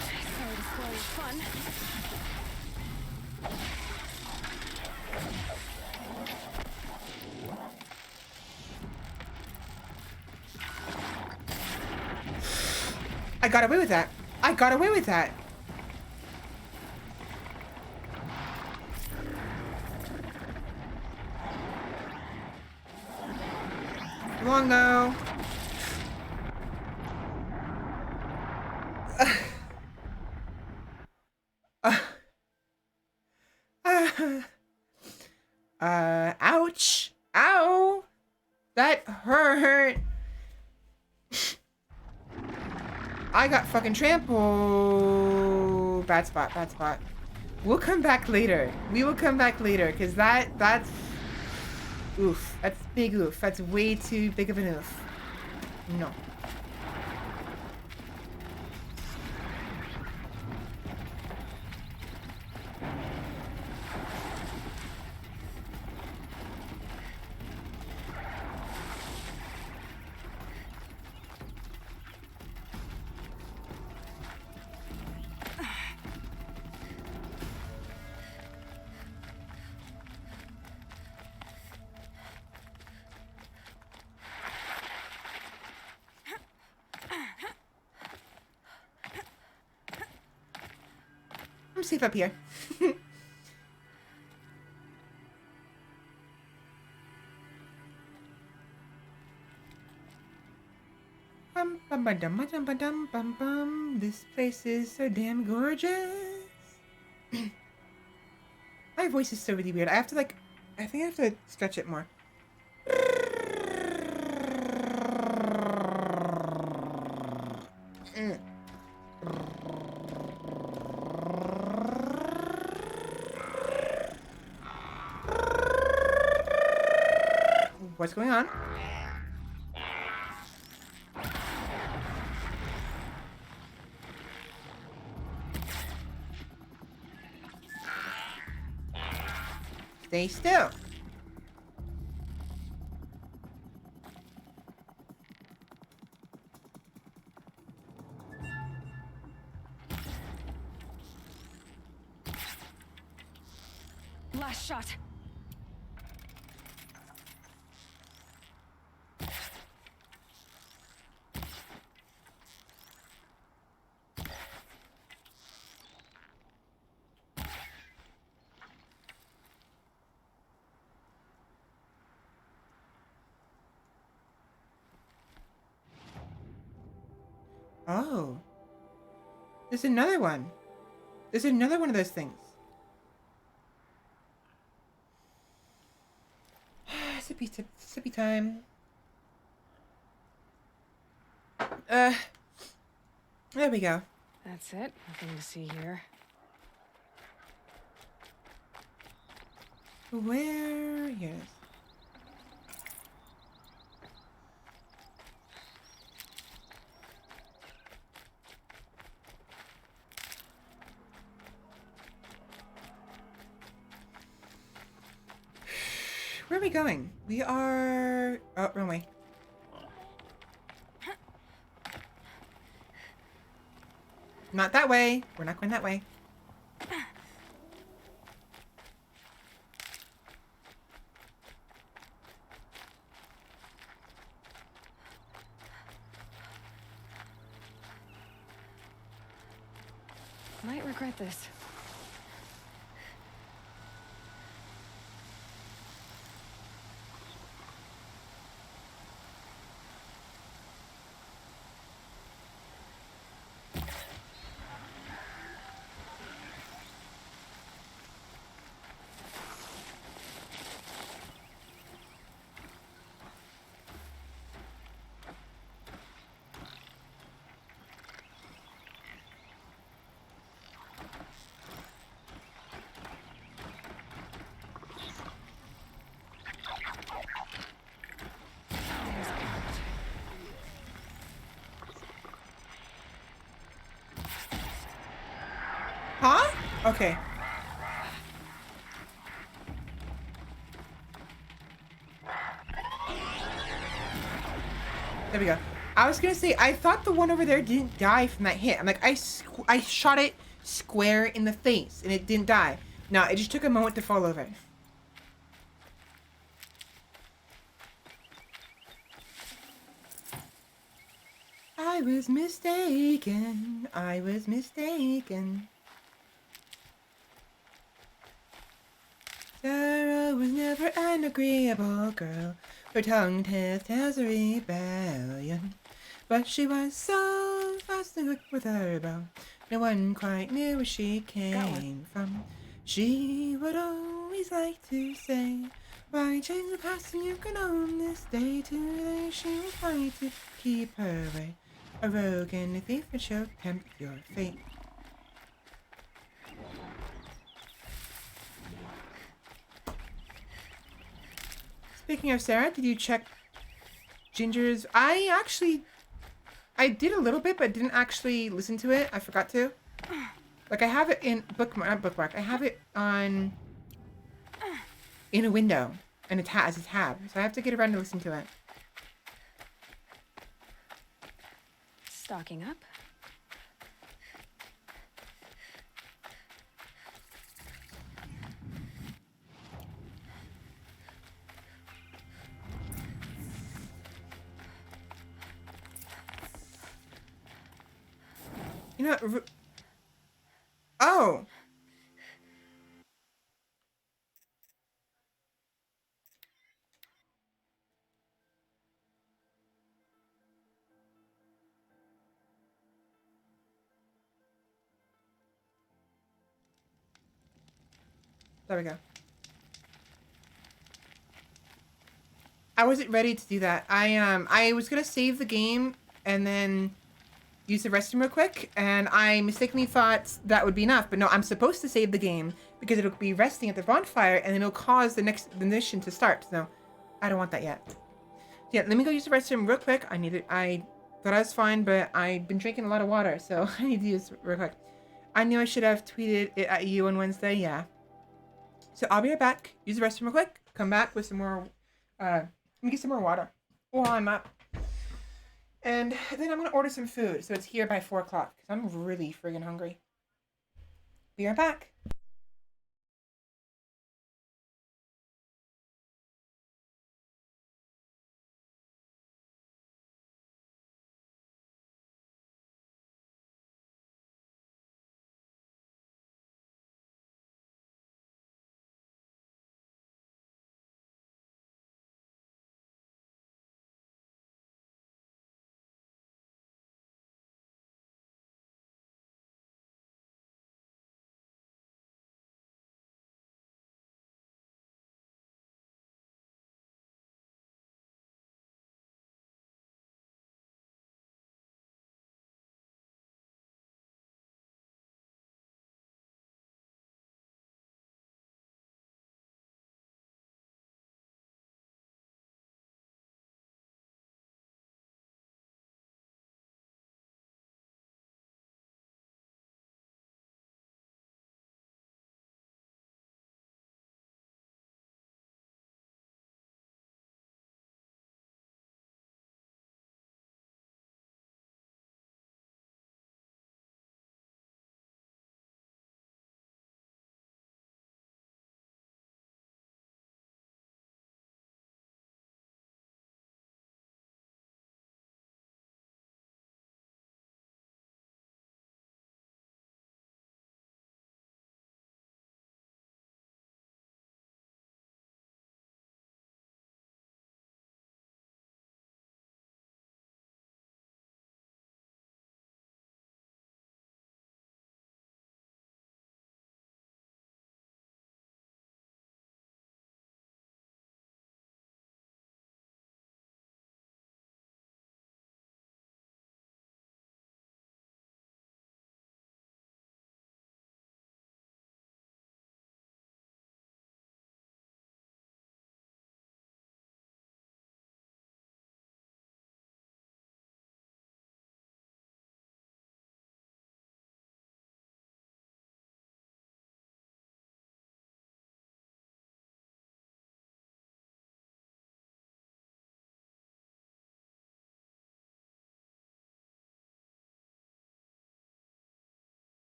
Sorry to spoil your fun. I got away with that. I got away with that. Long though. Ouch. Ow. That hurt. I got fucking trampled. Bad spot, bad spot. We'll come back later. We will come back later, because that's... Oof. That's big oof. That's way too big of an oof. No. I'm safe up here. Bum, bum, ba, dum, ba, dum, ba, dum, bum, bum. This place is so damn gorgeous. My voice is so really weird. I have to like, I think I have to stretch it more. What's going on? Stay still. Last shot. Oh. There's another one. There's another one of those things. Sippy time. There we go. That's it. Nothing to see here. Where? Here it is. Where are we going? We are... Oh, wrong way. Not that way. We're not going that way. Might regret this. Huh? Okay. There we go. I was gonna say, I thought the one over there didn't die from that hit. I'm like, I shot it square in the face and it didn't die. No, it just took a moment to fall over. I was mistaken. I was mistaken. Sarah was never an agreeable girl. Her tongue tells a rebellion. But she was so fast and quick with her bow. No one quite knew where she came from. She would always like to say, why change the past and you can own this day? Today she will fight to keep her way. A rogue and a thief and she'll tempt your fate. Speaking of Sarah, did you check Ginger's? I did a little bit, but didn't actually listen to it. I forgot to. Like, I have it in not bookmark. I have it on in a window and as a tab, so I have to get around to listen to it. Stocking up. You know what? Oh! There we go. I wasn't ready to do that. I was gonna save the game and then use the restroom real quick, and I mistakenly thought that would be enough. But no, I'm supposed to save the game because it'll be resting at the bonfire, and then it'll cause the mission to start. So I don't want that yet. Yeah, let me go use the restroom real quick. I thought I was fine, but I've been drinking a lot of water, so I need to use it real quick. I knew I should have tweeted it at you on Wednesday. Yeah. So I'll be right back. Use the restroom real quick. Come back with some more. Let me get some more water while I'm up. And then I'm gonna order some food, so it's here by 4 o'clock. Cause I'm really friggin' hungry. Be right back.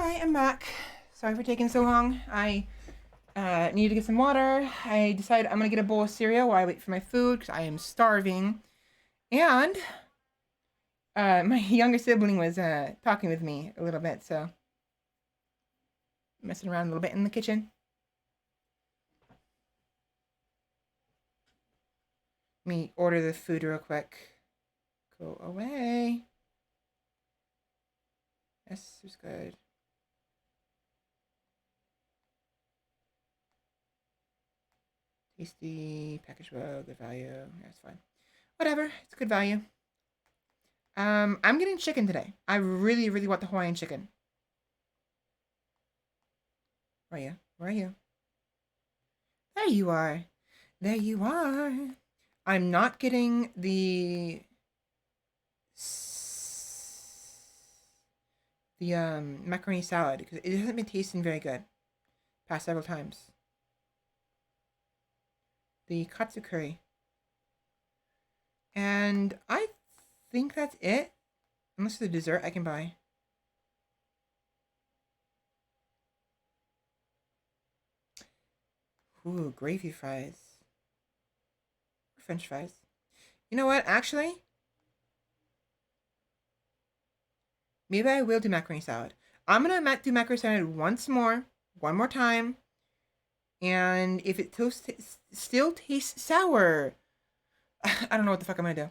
I am back. Sorry for taking so long. I needed to get some water. I decided I'm gonna get a bowl of cereal while I wait for my food because I am starving. And my younger sibling was talking with me a little bit, so messing around a little bit in the kitchen. Let me order the food real quick. Go away. This is good. Tasty, package well, good value. Yeah, it's fine. Whatever, it's good value. I'm getting chicken today. I really, really want the Hawaiian chicken. Where are you? Where are you? There you are. There you are. I'm not getting the macaroni salad because it hasn't been tasting very good past several times. The katsu curry. And I think that's it. Unless the dessert I can buy. Ooh, gravy fries. Or French fries. You know what? Actually, maybe I will do macaroni salad. I'm gonna do macaroni salad one more time. And if it still tastes sour, I don't know what the fuck I'm gonna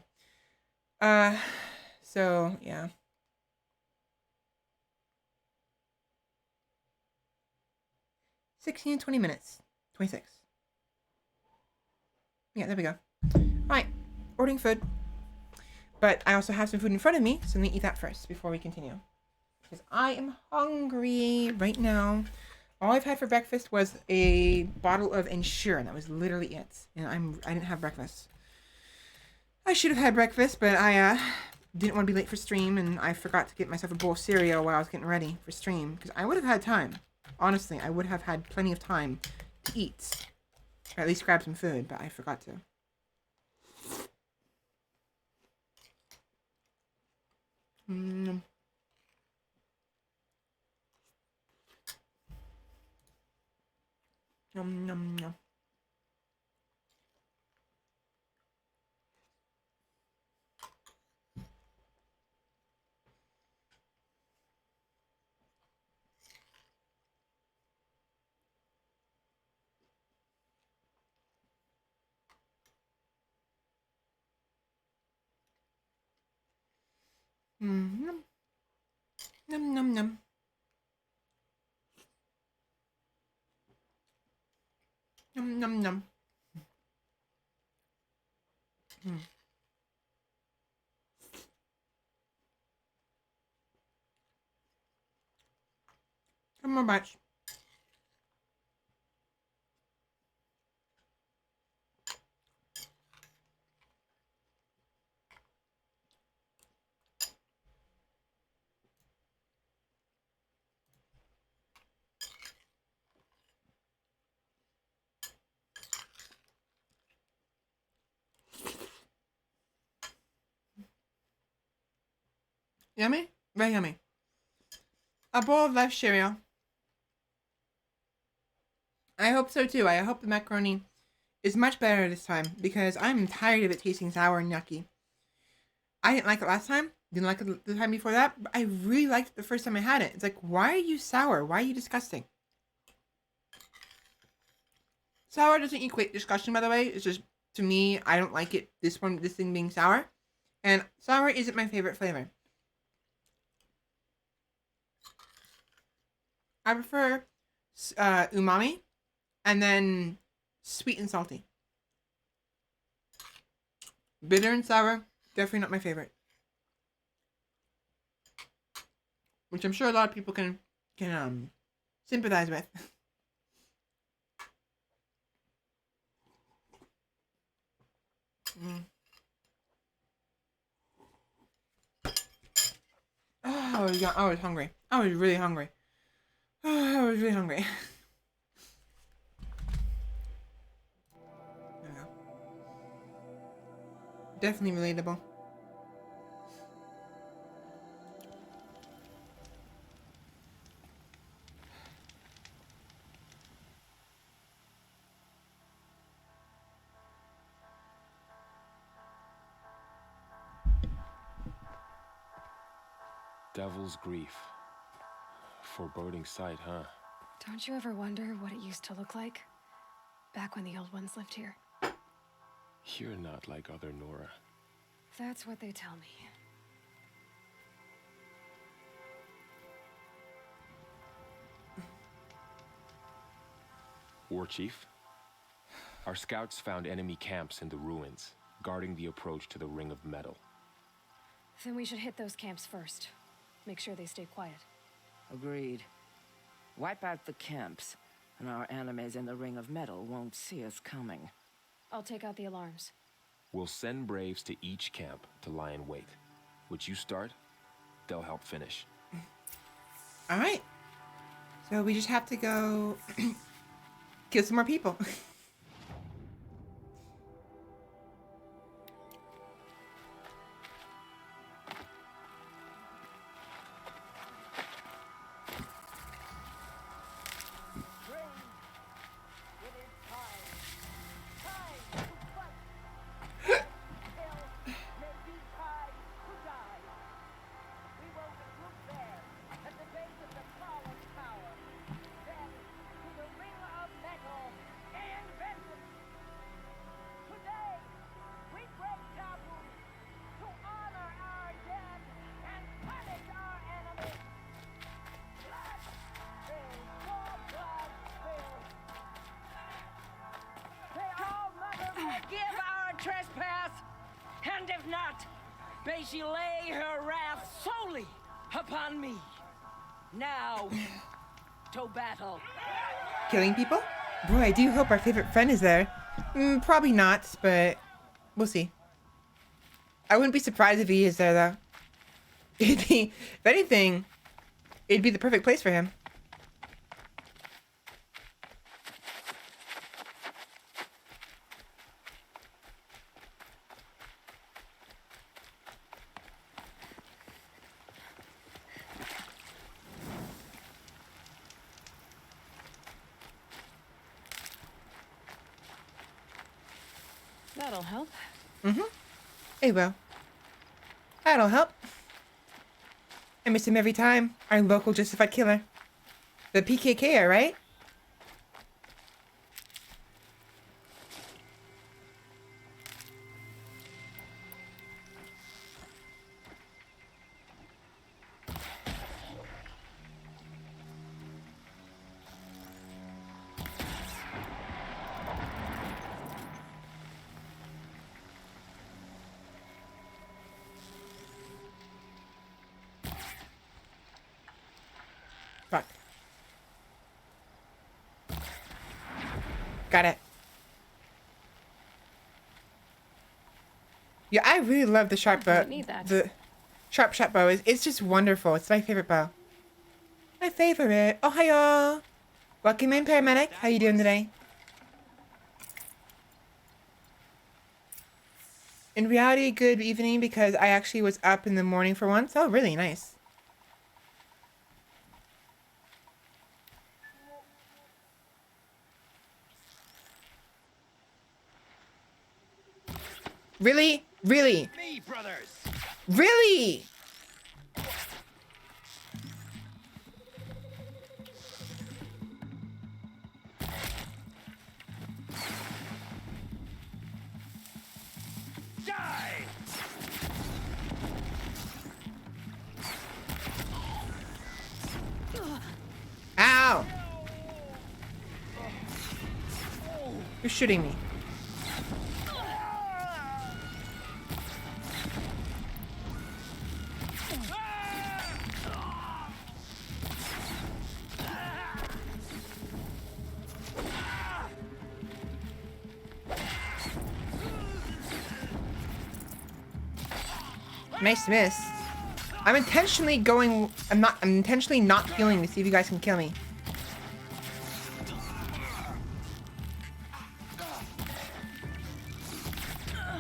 do. So yeah. 16 to 20 minutes. 26. Yeah, there we go. Alright, ordering food. But I also have some food in front of me, so let me eat that first before we continue. Because I am hungry right now. All I've had for breakfast was a bottle of Ensure, and that was literally it. And I didn't have breakfast. I should have had breakfast, but I didn't want to be late for stream, and I forgot to get myself a bowl of cereal while I was getting ready for stream. Because I would have had time. Honestly, I would have had plenty of time to eat. Or at least grab some food, but I forgot to. Nom nom nom. Nom nom nom nom. Nom nom nom. One more batch. Yummy? Very yummy. A bowl of life cereal. I hope so too. I hope the macaroni is much better this time because I'm tired of it tasting sour and yucky. I didn't like it last time. Didn't like it the time before that. But I really liked it the first time I had it. It's like, why are you sour? Why are you disgusting? Sour doesn't equate disgusting, by the way. It's just, to me, I don't like it. This thing being sour. And sour isn't my favorite flavor. I prefer umami and then sweet and salty. Bitter and sour, definitely not my favorite. Which I'm sure a lot of people can sympathize with. Oh yeah, I was hungry. I was really hungry. Oh, I was really hungry. There we go. Definitely relatable. Devil's grief. Foreboding sight, huh? Don't you ever wonder what it used to look like? Back when the old ones lived here. You're not like other Nora. That's what they tell me. War Chief? Our scouts found enemy camps in the ruins, guarding the approach to the Ring of Metal. Then we should hit those camps first. Make sure they stay quiet. Agreed. Wipe out the camps, and our enemies in the Ring of Metal won't see us coming. I'll take out the alarms. We'll send Braves to each camp to lie in wait. What you start, they'll help finish. All right. So we just have to go kill some more people. Give our trespass, and if not, may she lay her wrath solely upon me. Now, to battle. Killing people? Boy, I do hope our favorite friend is there. Probably not, but we'll see. I wouldn't be surprised if he is there, though. It'd be, if anything, it'd be the perfect place for him. That'll help. Hey, well. That'll help. I miss him every time. Our local justified killer. The PKK, right? Fuck. Got it. Yeah, I really love the sharp bow. Need that. The sharp bow it's just wonderful. It's my favorite bow. My favorite. Oh, hiya. Welcome in, paramedic. How you doing today? In reality, good evening because I actually was up in the morning for once. Oh, really nice. Really? Really? Me, brothers! Really? Die! Ow! You're shooting me. Nice miss. I'm intentionally not healing to see if you guys can kill me.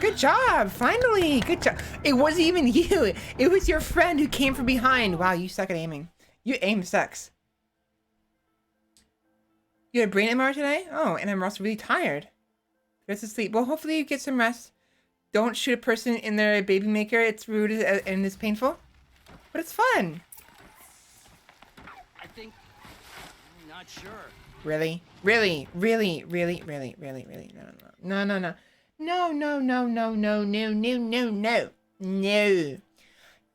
Good job, finally. Good job. It wasn't even you. It was your friend who came from behind. Wow, you suck at aiming. Your aim sucks. You had a brain MR today? Oh, and I'm also really tired. Go to sleep. Well, hopefully you get some rest. Don't shoot a person in their baby maker. It's rude and it's painful. But it's fun. I think. I'm not sure. Really? Really? Really? Really? Really? Really? Really? No, no, no. No, no, no, no, no, no, no, no, no. No.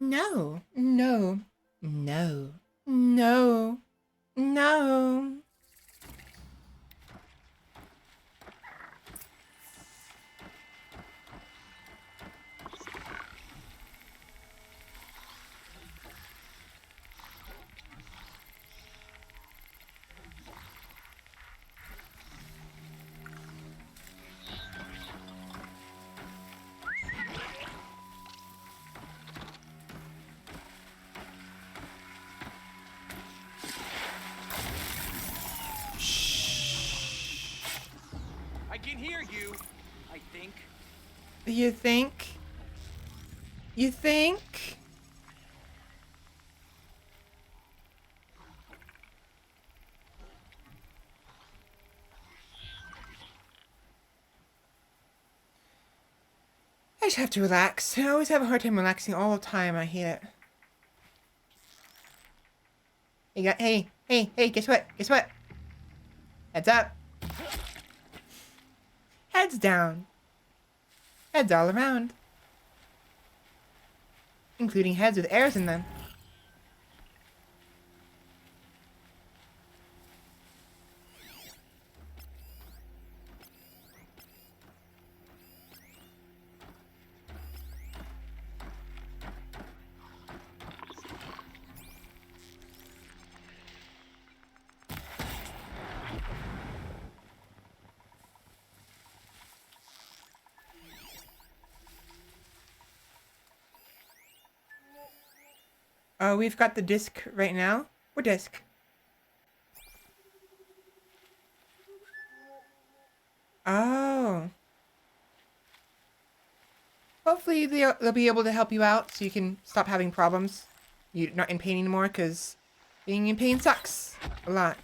No. No. No. No. No. I can hear you. I think. You think? You think? I just have to relax. I always have a hard time relaxing all the time. I hate it. Hey, guess what? Guess what? Heads up. Heads down. Heads all around. Including heads with arrows in them. We've got the disc right now. What disc? Oh. Hopefully they'll be able to help you out so you can stop having problems. You're not in pain anymore, because being in pain sucks a lot.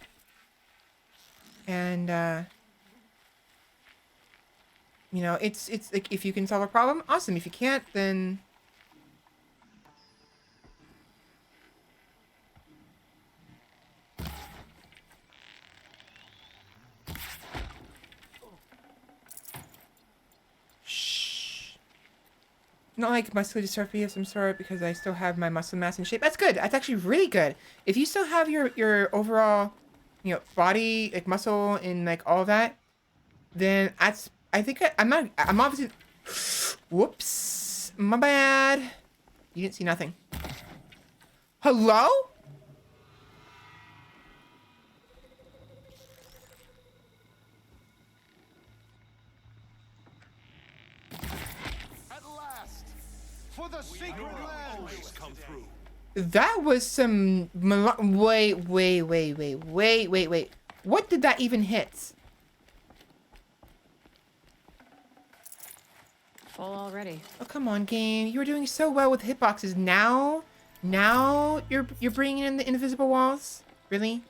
And, you know, it's like, if you can solve a problem, awesome. If you can't, then... Not like muscular dystrophy of some sort, because I still have my muscle mass and shape. That's good. That's actually really good. If you still have your overall, you know, body, like muscle and like all that, then that's, I'm obviously, whoops, my bad. You didn't see nothing. Hello? For the secret lands come through. That was some wait. What did that even hit? Full already. Oh, come on, game. You were doing so well with hitboxes. Now you're bringing in the invisible walls? Really?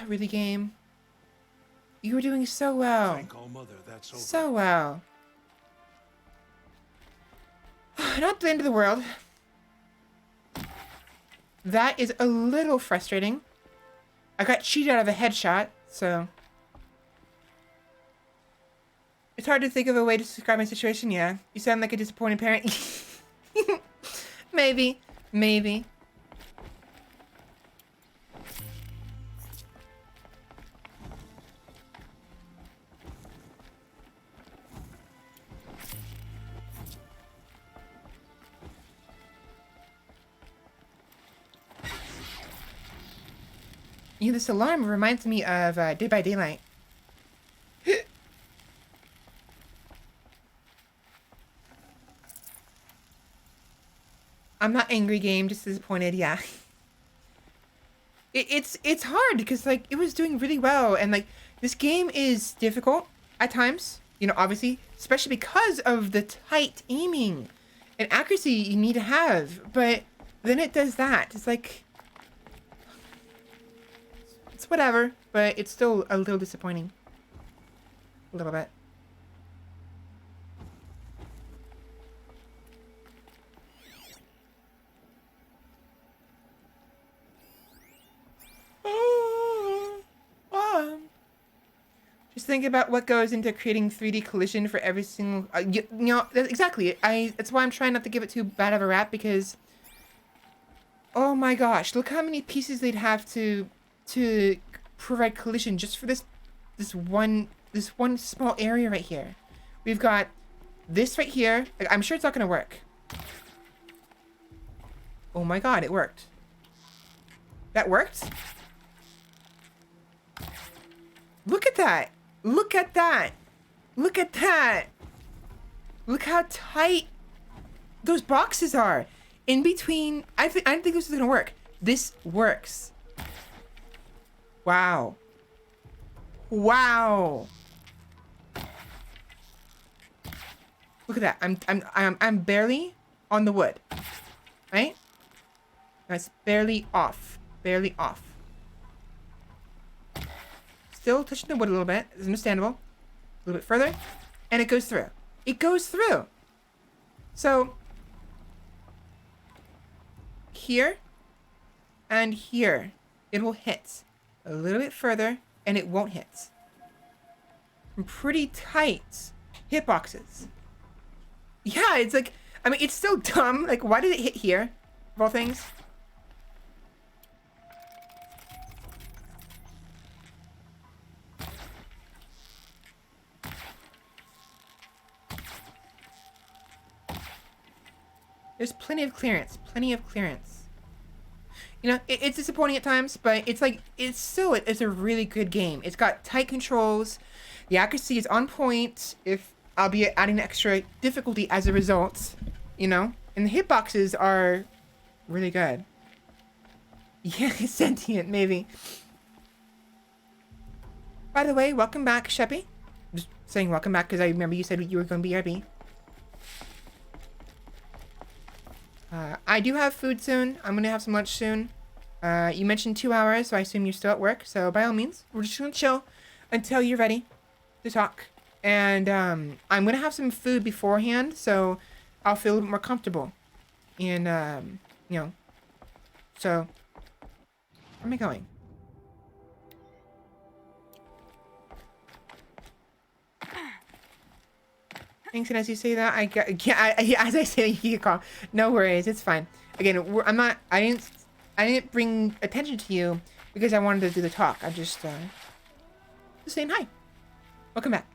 Really, game? You were doing so well. Thank All Mother, that's over. So well. Not the end of the world. That is a little frustrating. I got cheated out of a headshot, so... It's hard to think of a way to describe my situation, yeah. You sound like a disappointed parent. Maybe. You know, this alarm reminds me of Dead by Daylight. I'm not angry, game, just disappointed, yeah. It's hard because, like, it was doing really well, and, like, this game is difficult at times, you know, obviously, especially because of the tight aiming and accuracy you need to have, but then it does that. It's like, It's whatever, but it's still a little disappointing. A little bit. Just think about what goes into creating 3D collision for every single... you know, exactly. That's why I'm trying not to give it too bad of a rap, because... Oh my gosh, look how many pieces they'd have to provide collision just for this one small area right here. We've got this right here. Like, I'm sure it's not gonna work. Oh my god, it worked. That worked? Look at that! Look at that! Look at that! Look how tight those boxes are. In between, I don't think this is gonna work. This works. Wow. Wow. Look at that. I'm barely on the wood. Right? That's barely off. Barely off. Still touching the wood a little bit. It's understandable. A little bit further. And it goes through. It goes through. So here and here it will hit. A little bit further and it won't hit. Pretty tight hitboxes. Yeah, it's like, I mean, it's still dumb. Like, why did it hit here of all things? There's plenty of clearance. Plenty of clearance. You know, it's disappointing at times, but it's like, it's a really good game. It's got tight controls. The accuracy is on point, if albeit adding extra difficulty as a result, you know? And the hitboxes are really good. Yeah, sentient, maybe. By the way, welcome back, Sheppy. Just saying welcome back because I remember you said you were going to be RB. I do have food soon. I'm going to have some lunch soon. You mentioned 2 hours, so I assume you're still at work. So by all means, we're just going to chill until you're ready to talk. And I'm going to have some food beforehand, so I'll feel a little bit more comfortable. And, you know, so where am I going? Thanks, and as you say that, I as I say, you get call. No worries, it's fine. Again, I didn't bring attention to you because I wanted to do the talk. I'm just saying hi. Welcome back.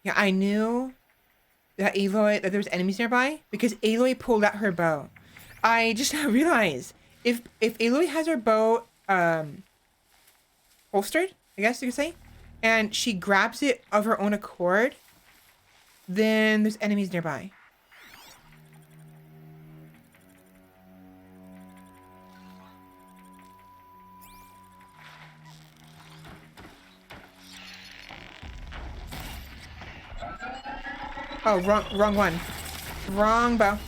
Yeah, I knew that that there was enemies nearby because Aloy pulled out her bow. I just realized if Aloy has her bow holstered, I guess you could say, and she grabs it of her own accord, then there's enemies nearby. Oh, wrong one. Wrong bow.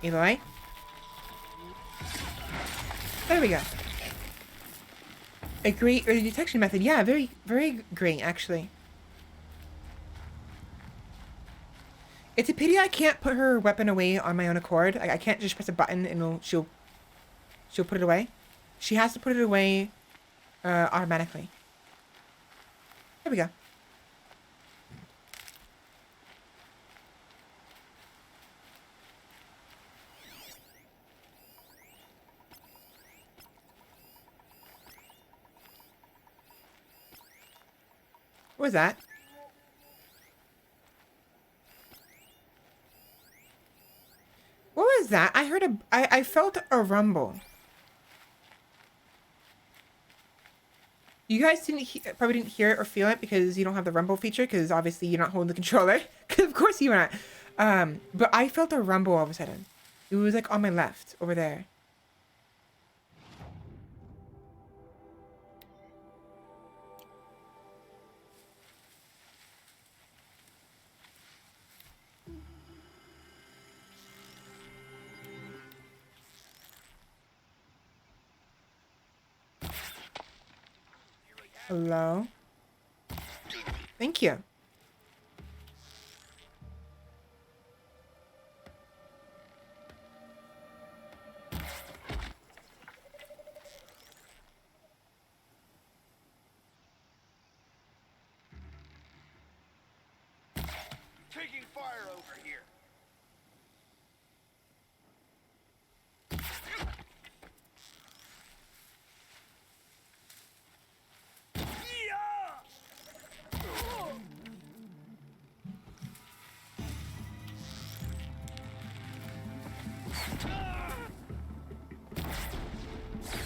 Aloy. There we go. A great early detection method. Yeah, very, very great, actually. It's a pity I can't put her weapon away on my own accord. I can't just press a button and she'll put it away. She has to put it away automatically. There we go. What was that? What was that? I heard I felt a rumble. You guys probably didn't hear it or feel it because you don't have the rumble feature because obviously you're not holding the controller. Because of course you're not. But I felt a rumble all of a sudden. It was like on my left, over there. Hello? Thank you. Taking fire over here.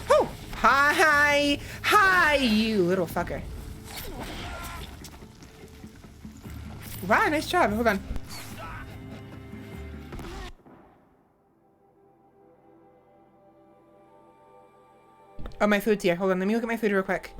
Oh! Hi! Hi, you little fucker. Wow, nice job. Hold on. Oh, my food's here. Hold on. Let me look at my food real quick.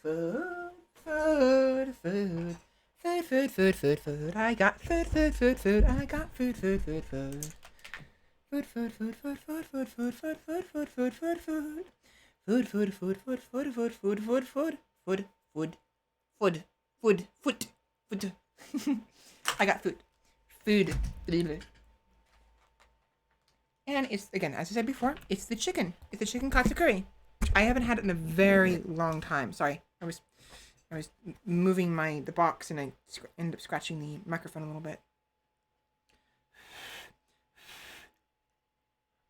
Food, food, food, food, food, food, food, food, food, food. I got food, food, food, food. I got food, food, food, food. Food, food, food, food, food, food, food, food, food, food, food, food, food. Food, food, food, food, food, food, food, food, food, food, food, food, food, food, food. I got food. Food. And it's, again, as I said before, it's the chicken. It's the chicken katsu curry. I haven't had it in a very long time. Sorry, I was moving the box and I ended up scratching the microphone a little bit.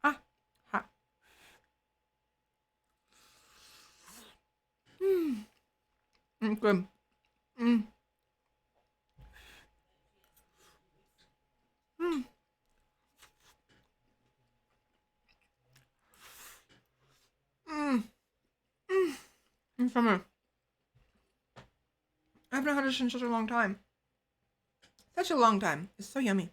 Ah, hot. Good. Summer. I haven't had this in such a long time. Such a long time. It's so yummy.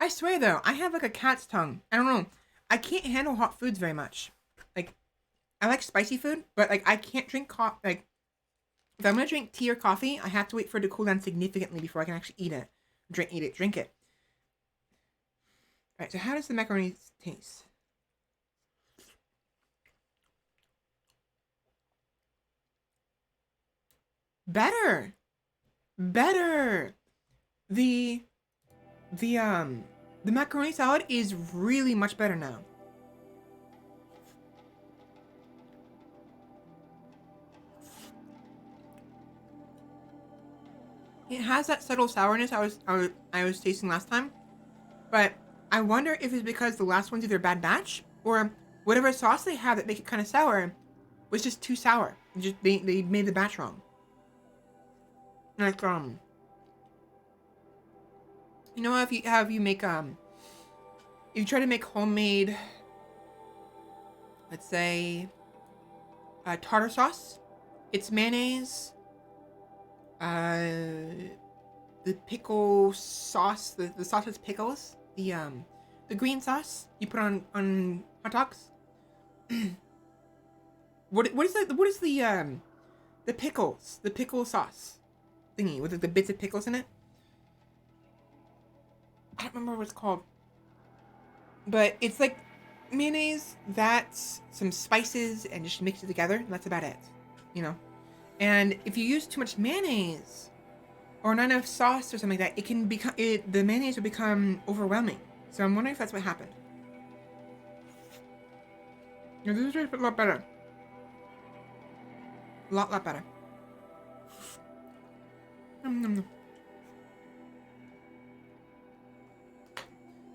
I swear though, I have like a cat's tongue. I don't know. I can't handle hot foods very much. Like, I like spicy food, but like I can't drink like if I'm gonna drink tea or coffee, I have to wait for it to cool down significantly before I can actually eat it. Drink it. Alright, so how does the macaroni taste? Better. Better. The macaroni salad is really much better now. It has that subtle sourness I was tasting last time, but I wonder if it's because the last one's either bad batch or whatever sauce they have that make it kind of sour was just too sour. They made the batch wrong. Like you know, if you make if you try to make homemade, let's say, tartar sauce, it's mayonnaise, the pickle sauce, the Sawtooths pickles, the green sauce you put on hot dogs. What is the pickle sauce thingy with the bits of pickles in it? I don't remember what it's called, but it's like mayonnaise, that's some spices, and just mix it together. And that's about it, you know. And if you use too much mayonnaise or not enough sauce or something like that, it can become the mayonnaise will become overwhelming. So I'm wondering if that's what happened. No, this is a lot better. A lot better. Nom, nom, nom.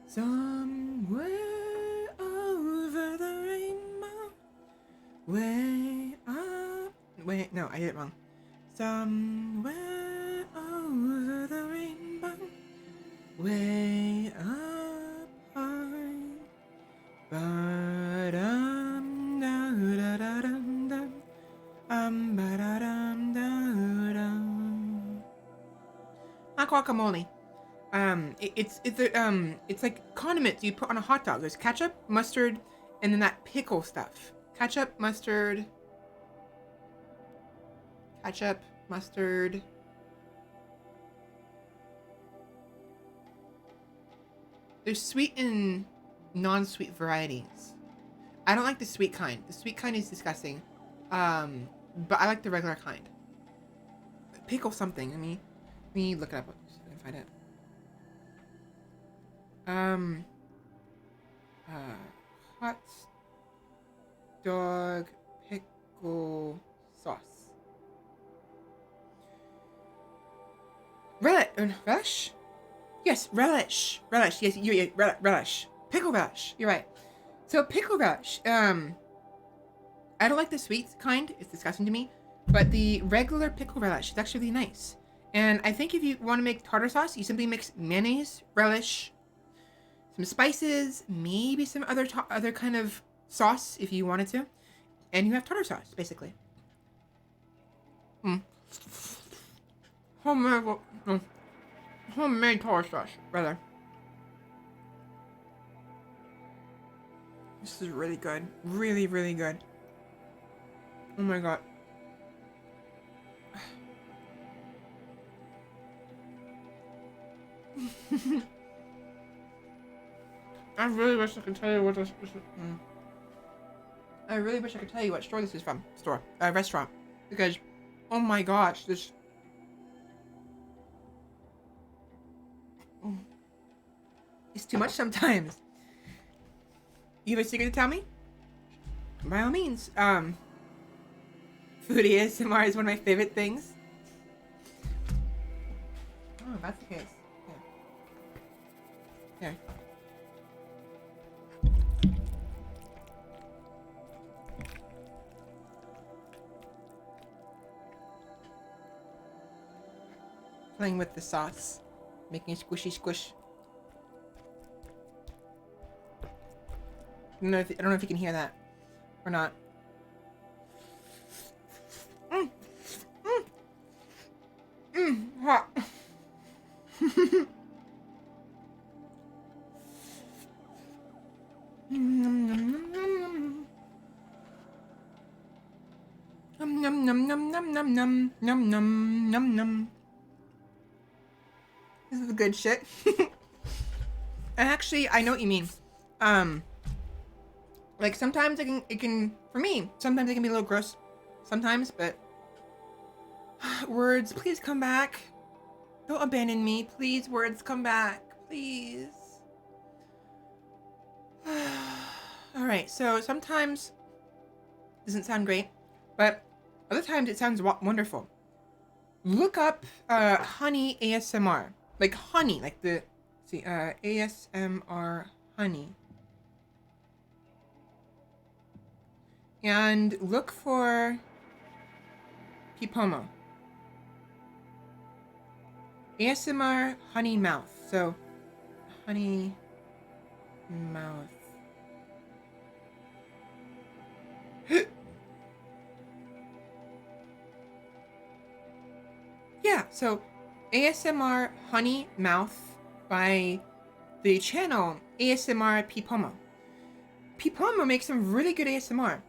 Somewhere over the rainbow, way up. Wait, no, I did it wrong. Somewhere over the rainbow, way up high. Ba-dum, da-da-da-dum-dum. Ba-da-dum-da-dum. Not guacamole. It's like condiments you put on a hot dog. There's ketchup, mustard, and then that pickle stuff. Ketchup, mustard. There's sweet and non-sweet varieties. I don't like the sweet kind. The sweet kind is disgusting. But I like the regular kind. Pickle something. Let me look it up so I can find it. Hot dog pickle sauce. Relish? Yes, relish. Relish. Yes, relish. Pickle relish. You're right. So pickle relish. I don't like the sweet kind. It's disgusting to me. But the regular pickle relish is actually really nice. And I think if you want to make tartar sauce, you simply mix mayonnaise, relish, some spices, maybe some other kind of sauce if you wanted to, and you have tartar sauce basically. Homemade tartar sauce, rather. This is really good, really, really good. Oh my god. I really wish I could tell you what this is. I really wish I could tell you what store this is from. Restaurant. Because, oh my gosh, this... It's too much sometimes. You have a secret to tell me? By all means. Foodie ASMR is one of my favorite things. Oh, that's the case. Here. Playing with the sauce, making a squishy squish. I don't know if you can hear that or not. Hot. Num num num num num num num num num num num. This is good shit. And actually, I know what you mean. Like sometimes it can for me, sometimes it can be a little gross sometimes, but Words, please come back. Don't abandon me. Please, words, come back. Please. Alright, so sometimes it doesn't sound great, but other times it sounds wonderful. Look up honey ASMR. Like honey, like the ASMR honey. And look for Pipomo. ASMR honey mouth. So honey mouth. Yeah, so ASMR honey mouth by the channel ASMR Pipomo. Pipomo makes some really good ASMR.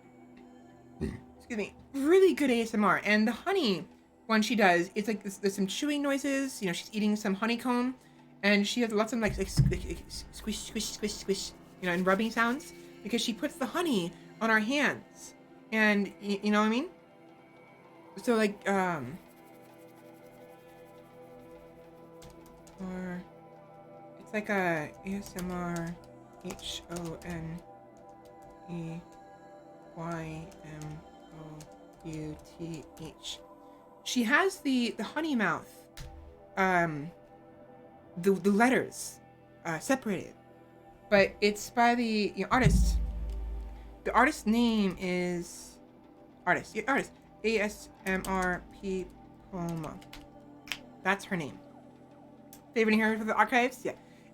Excuse me, really good ASMR. And the honey one she does, it's like there's some chewing noises. You know, she's eating some honeycomb, and she has lots of like squish, squish, squish, squish. You know, and rubbing sounds because she puts the honey on our hands, and you know what I mean. So like or it's like a ASMR HONEYMOUTH. She has the honey mouth, the letters separated, but it's by the artist. The artist's name is artist ASMR Poma. That's her name. Favoriting her for the archives,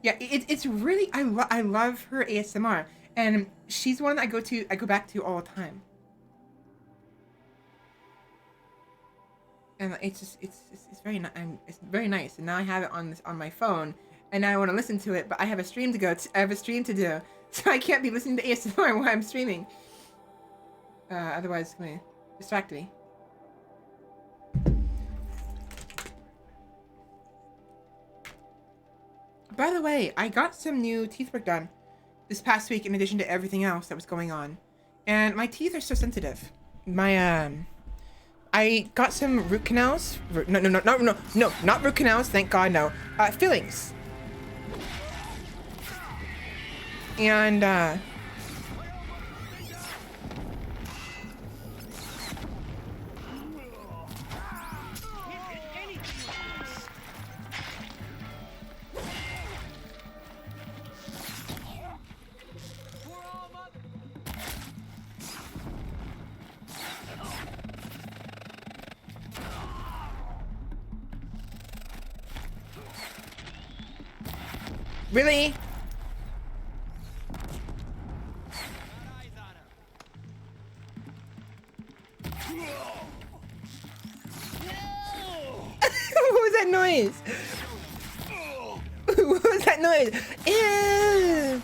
yeah. It's really I love her ASMR, and she's one that I go back to all the time. And it's very nice. And now I have it on my phone, and now I want to listen to it, but I have a stream to go to. I have a stream to do, so I can't be listening to ASMR while I'm streaming. Otherwise, it's gonna distract me. By the way, I got some new teeth work done this past week, in addition to everything else that was going on, and my teeth are so sensitive. I got some root canals. No, not root canals. Thank God, no. Fillings. And really? What was that noise? What was that noise? Ew.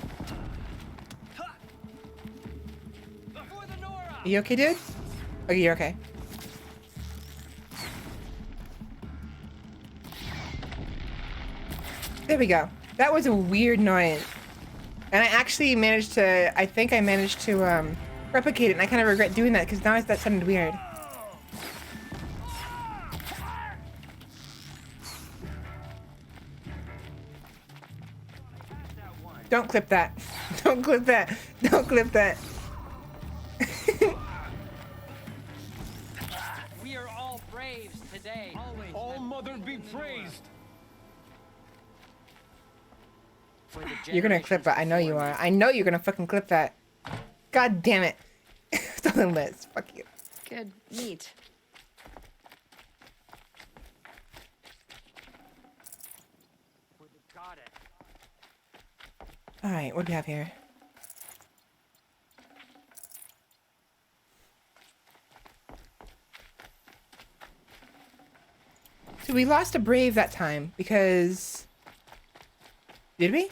Are you okay, dude? Okay, you're okay. There we go. That was a weird noise. And I actually managed to, I think I managed to replicate it, and I kind of regret doing that because now that sounded weird. Don't clip that. Don't clip that. Don't clip that. We are all braves today. Always. All mother be praised. You're gonna clip that. I know you are. I know you're gonna fucking clip that. God damn it. It's on the list. Fuck you. Good meat. Got it. Alright, what do we have here? So we lost a brave that time because... Did we?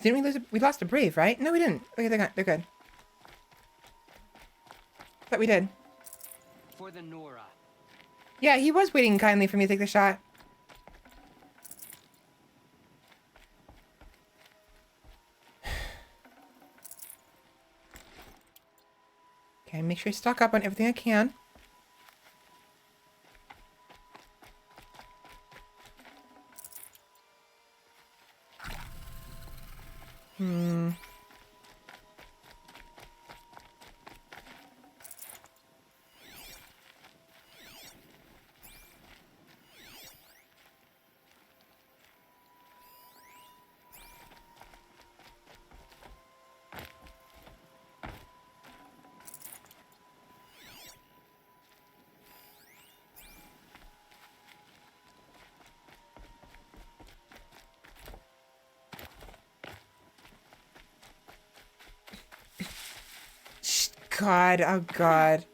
Didn't we lose we lost a brave, right? No, we didn't. Okay, they're good. Thought we did. For the Nora. Yeah, he was waiting kindly for me to take the shot. Okay, make sure I stock up on everything I can. God. Oh God.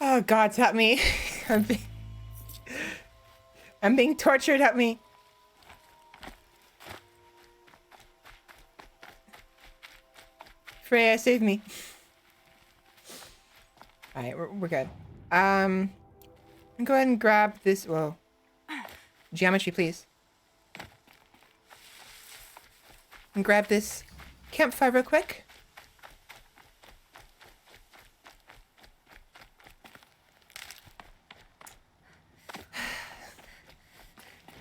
Oh God, help me. I'm being tortured, help me. Freya, save me. Alright, we're good. Go ahead and grab this. Whoa. Geometry, please. And grab this campfire real quick.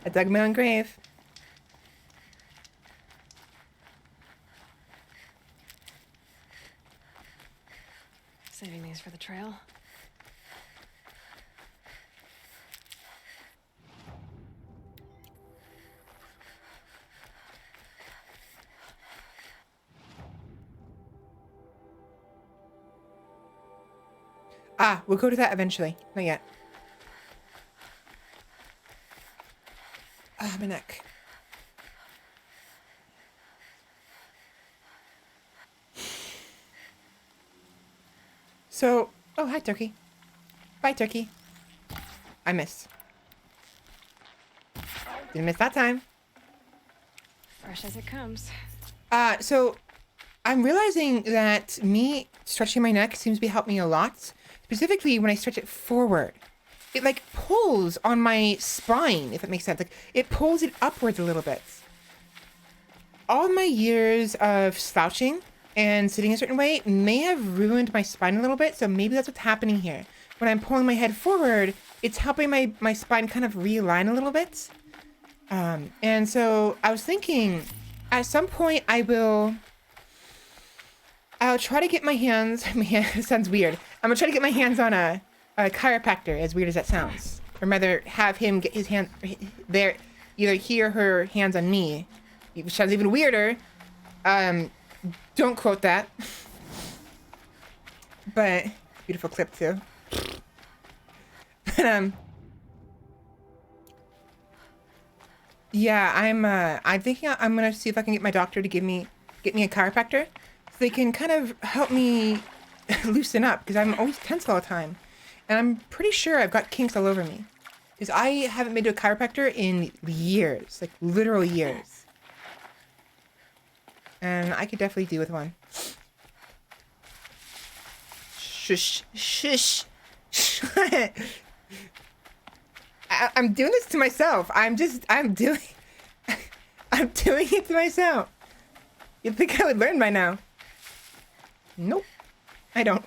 I dug my own grave. Saving these for the trail. Ah, we'll go to that eventually. Not yet. Ah, my neck. So, oh, hi, turkey. Bye, turkey. I missed. Didn't miss that time. Fresh as it comes. So I'm realizing that me stretching my neck seems to be helping me a lot. Specifically when I stretch it forward. It like pulls on my spine, if it makes sense. Like it pulls it upwards a little bit. All my years of slouching and sitting a certain way may have ruined my spine a little bit, so maybe that's what's happening here. When I'm pulling my head forward, it's helping my spine kind of realign a little bit. And so I was thinking, at some point I'll try to get my hands, it sounds weird. I'm gonna try to get my hands on a chiropractor, as weird as that sounds. Or rather, have him get his hand there, either he or her hands on me, which sounds even weirder. Don't quote that. But, beautiful clip too. But, yeah, I'm thinking I'm gonna see if I can get my doctor to get me a chiropractor. So they can kind of help me loosen up, because I'm always tense all the time. And I'm pretty sure I've got kinks all over me. Because I haven't been to a chiropractor in years. Like, literal years. And I could definitely do with one. Shush. Shush. I'm doing this to myself. I'm doing it to myself. You'd think I would learn by now. Nope. I don't.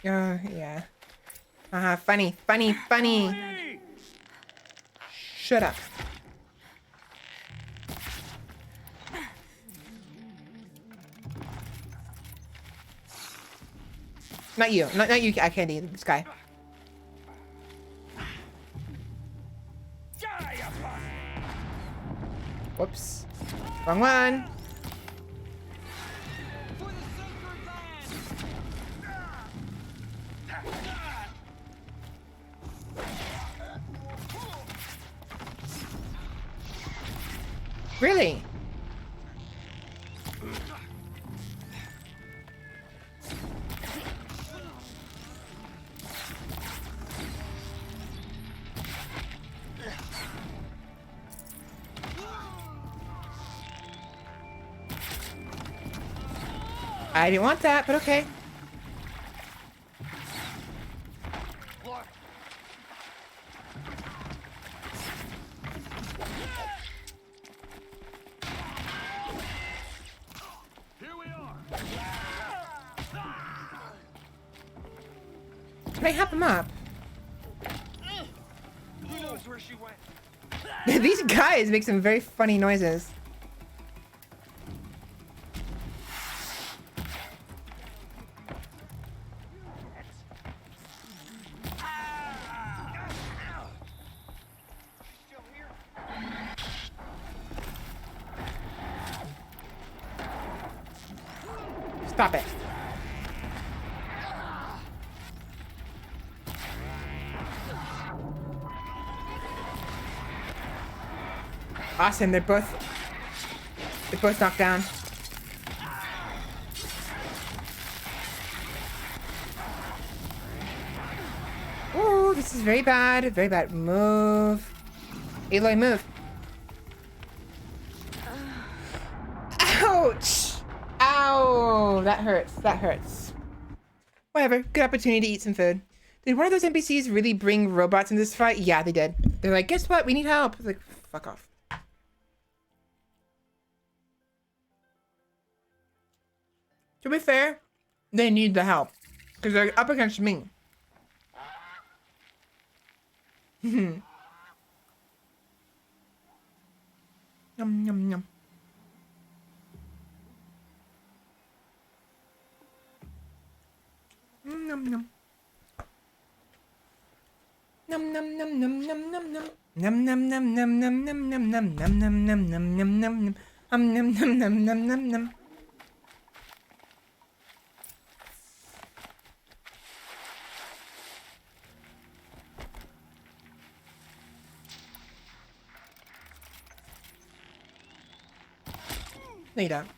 Yeah. Funny. Shut up. Not you. Not you, Candy. This guy. Whoops. Wrong one. Really? I didn't want that, but okay. Can I hop him up? Who knows where she went? These guys make some very funny noises. Stop it. Awesome, they're both both knocked down. Ooh, this is very bad. Very bad. Move. Aloy, move. Ouch! Ow! That hurts. That hurts. Whatever. Good opportunity to eat some food. Did one of those NPCs really bring robots in this fight? Yeah, they did. They're like, guess what? We need help. I was like, fuck off. To be fair, they need the help. Because they're up against me. Yum, yum, yum. Num num. Num num num num num num num. Num num num num num num num num num num num num num num num. Num num num num num num. No, you don't.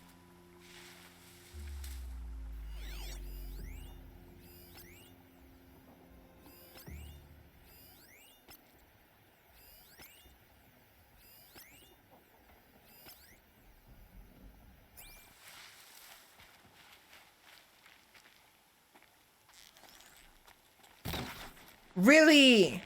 Really?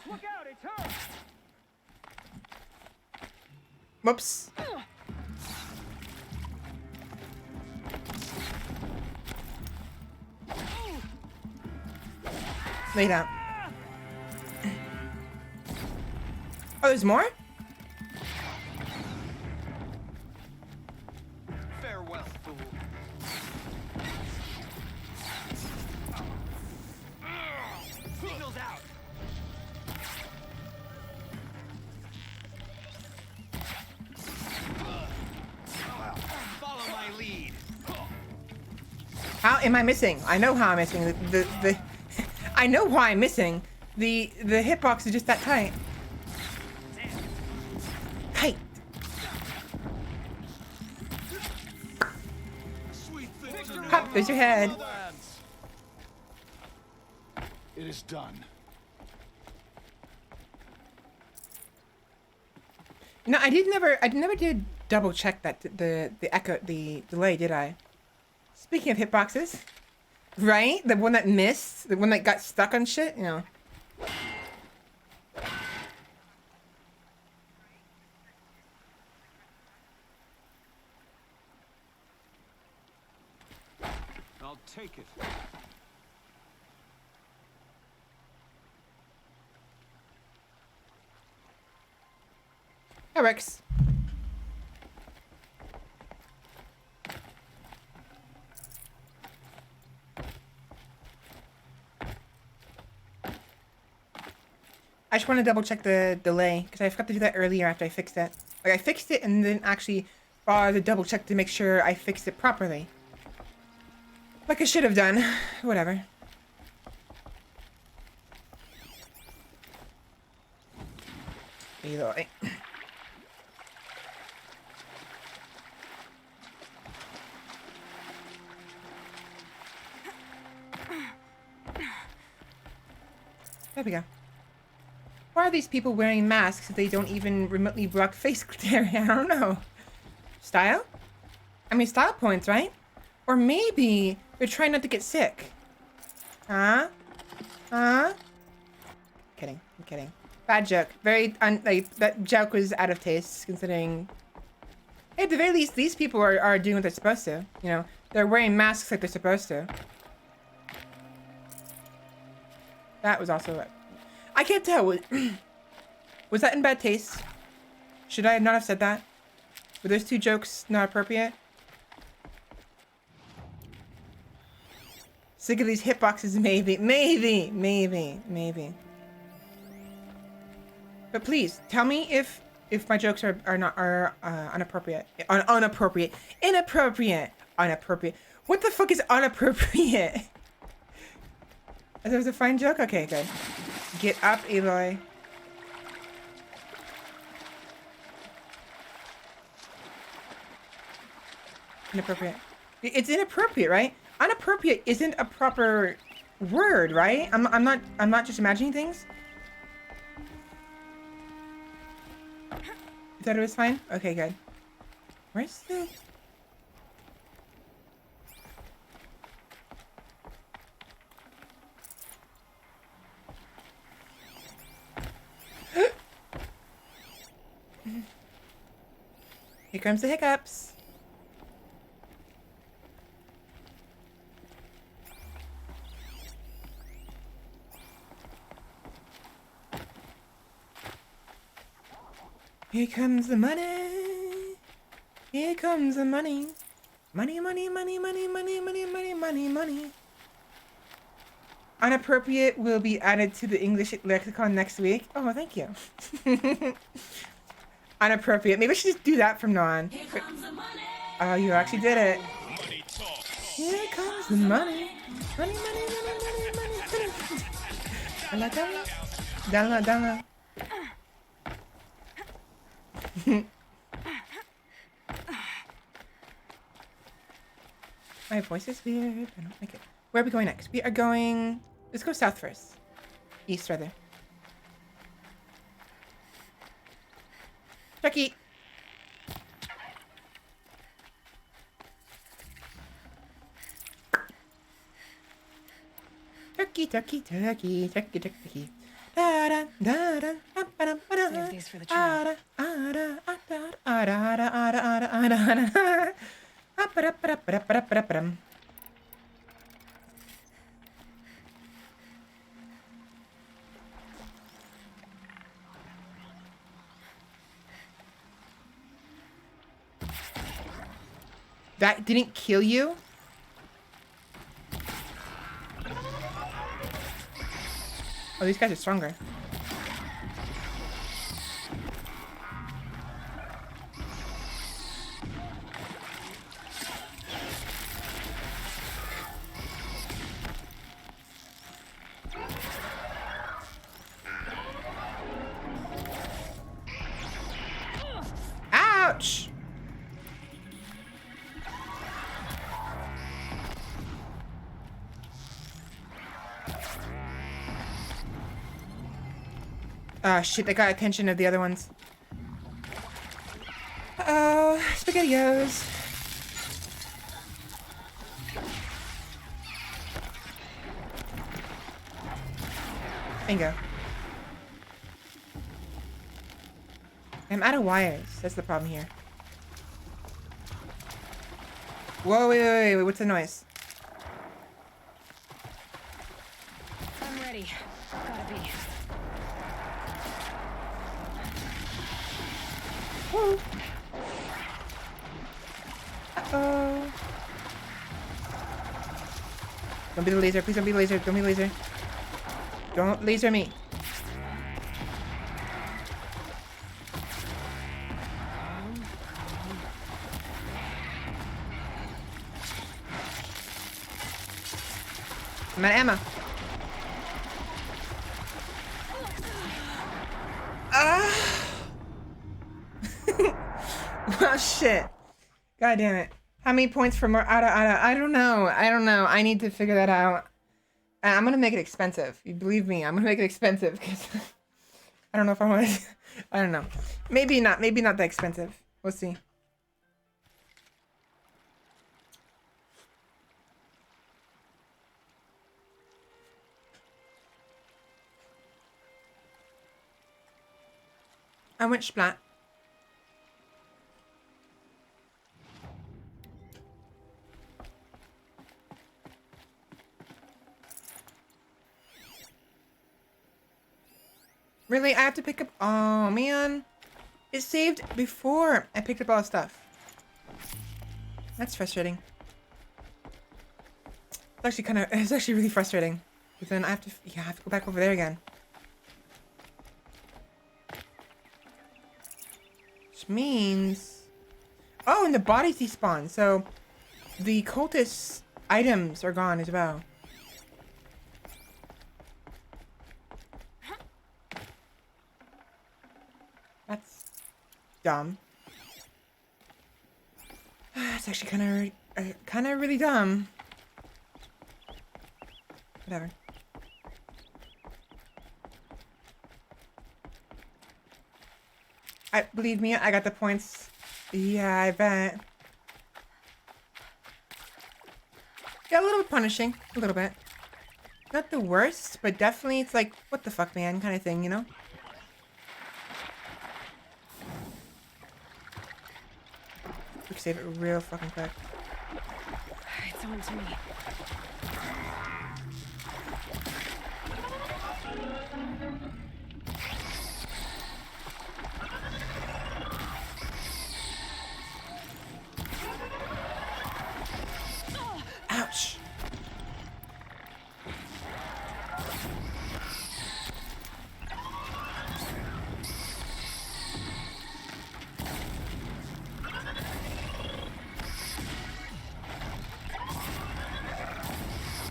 Look out, it's her! Whoops. Lay down. Oh, there's more? Farewell, fool. Signals out. Follow my lead. How am I missing? I know how I'm missing. The I know why I'm missing. The hitbox is just that tight. Tight. Hop, there's your head. It is done. No, I never did double check that the echo, the delay, did I? Speaking of hitboxes, right? The one that missed, the one that got stuck on shit, you know. I'll take it. That works. I just want to double check the delay because I forgot to do that earlier after I fixed it. Like I fixed it and then actually bother to double check to make sure I fixed it properly. Like I should have done. Whatever. Eloy. There we go. Why are these people wearing masks if they don't even remotely block face area? I don't know. Style? I mean, style points, right? Or maybe they're trying not to get sick. Huh? Huh? Kidding. I'm kidding. Bad joke. Very, like, that joke was out of taste, considering At the very least, these people are doing what they're supposed to. You know, they're wearing masks like they're supposed to. That was also... I can't tell. Was that in bad taste? Should I not have said that? Were those two jokes not appropriate? Sick of these hitboxes, maybe. Maybe. But please, tell me if my jokes are inappropriate. Inappropriate. What the fuck is inappropriate? That was a fine joke? Okay, good. Get up, Eloy. Inappropriate. It's inappropriate, right? Inappropriate isn't a proper word, right? I'm not just imagining things. You thought it was fine? Okay, good. Where's the... Here comes the hiccups. Here comes the money. Here comes the money. Money. Inappropriate will be added to the English lexicon next week. Oh, thank you. Inappropriate. Maybe I should just do that from now on. Oh, you actually did it. Here comes the money. Money. Dala. My voice is weird. I don't like it. Where are we going next? We are going... Let's go south first. East, rather. Chucky! Turkey. Save these for the trail. That didn't kill you? Oh, these guys are stronger. Ouch! Ah, shit, they got attention of the other ones. Uh-oh, SpaghettiOs. Bingo. I'm out of wires. That's the problem here. Whoa, wait, what's the noise? I'm ready. Gotta be. Woo. Uh-oh. Don't be the laser. Please don't be the laser. Don't be the laser. Don't laser me. I'm out of ammo. Oh shit. God damn it. How many points for more? I don't know. I need to figure that out. And I'm gonna make it expensive. You believe me, I'm gonna make it expensive because I don't know if I want to. I don't know. Maybe not that expensive. We'll see. I went splat. Really? I have to pick up... Oh, man. It saved before I picked up all the stuff. That's frustrating. It's actually really frustrating. But then I have to go back over there again. Which means... Oh, and the bodies despawn. So the cultist items are gone as well. That's dumb. It's actually kind of really dumb. Whatever. Believe me, I got the points. Yeah, I bet. Yeah, a little bit punishing. A little bit. Not the worst, but definitely it's like, what the fuck, man, kind of thing, you know? Quick save it real fucking quick. It's on to me. Ouch.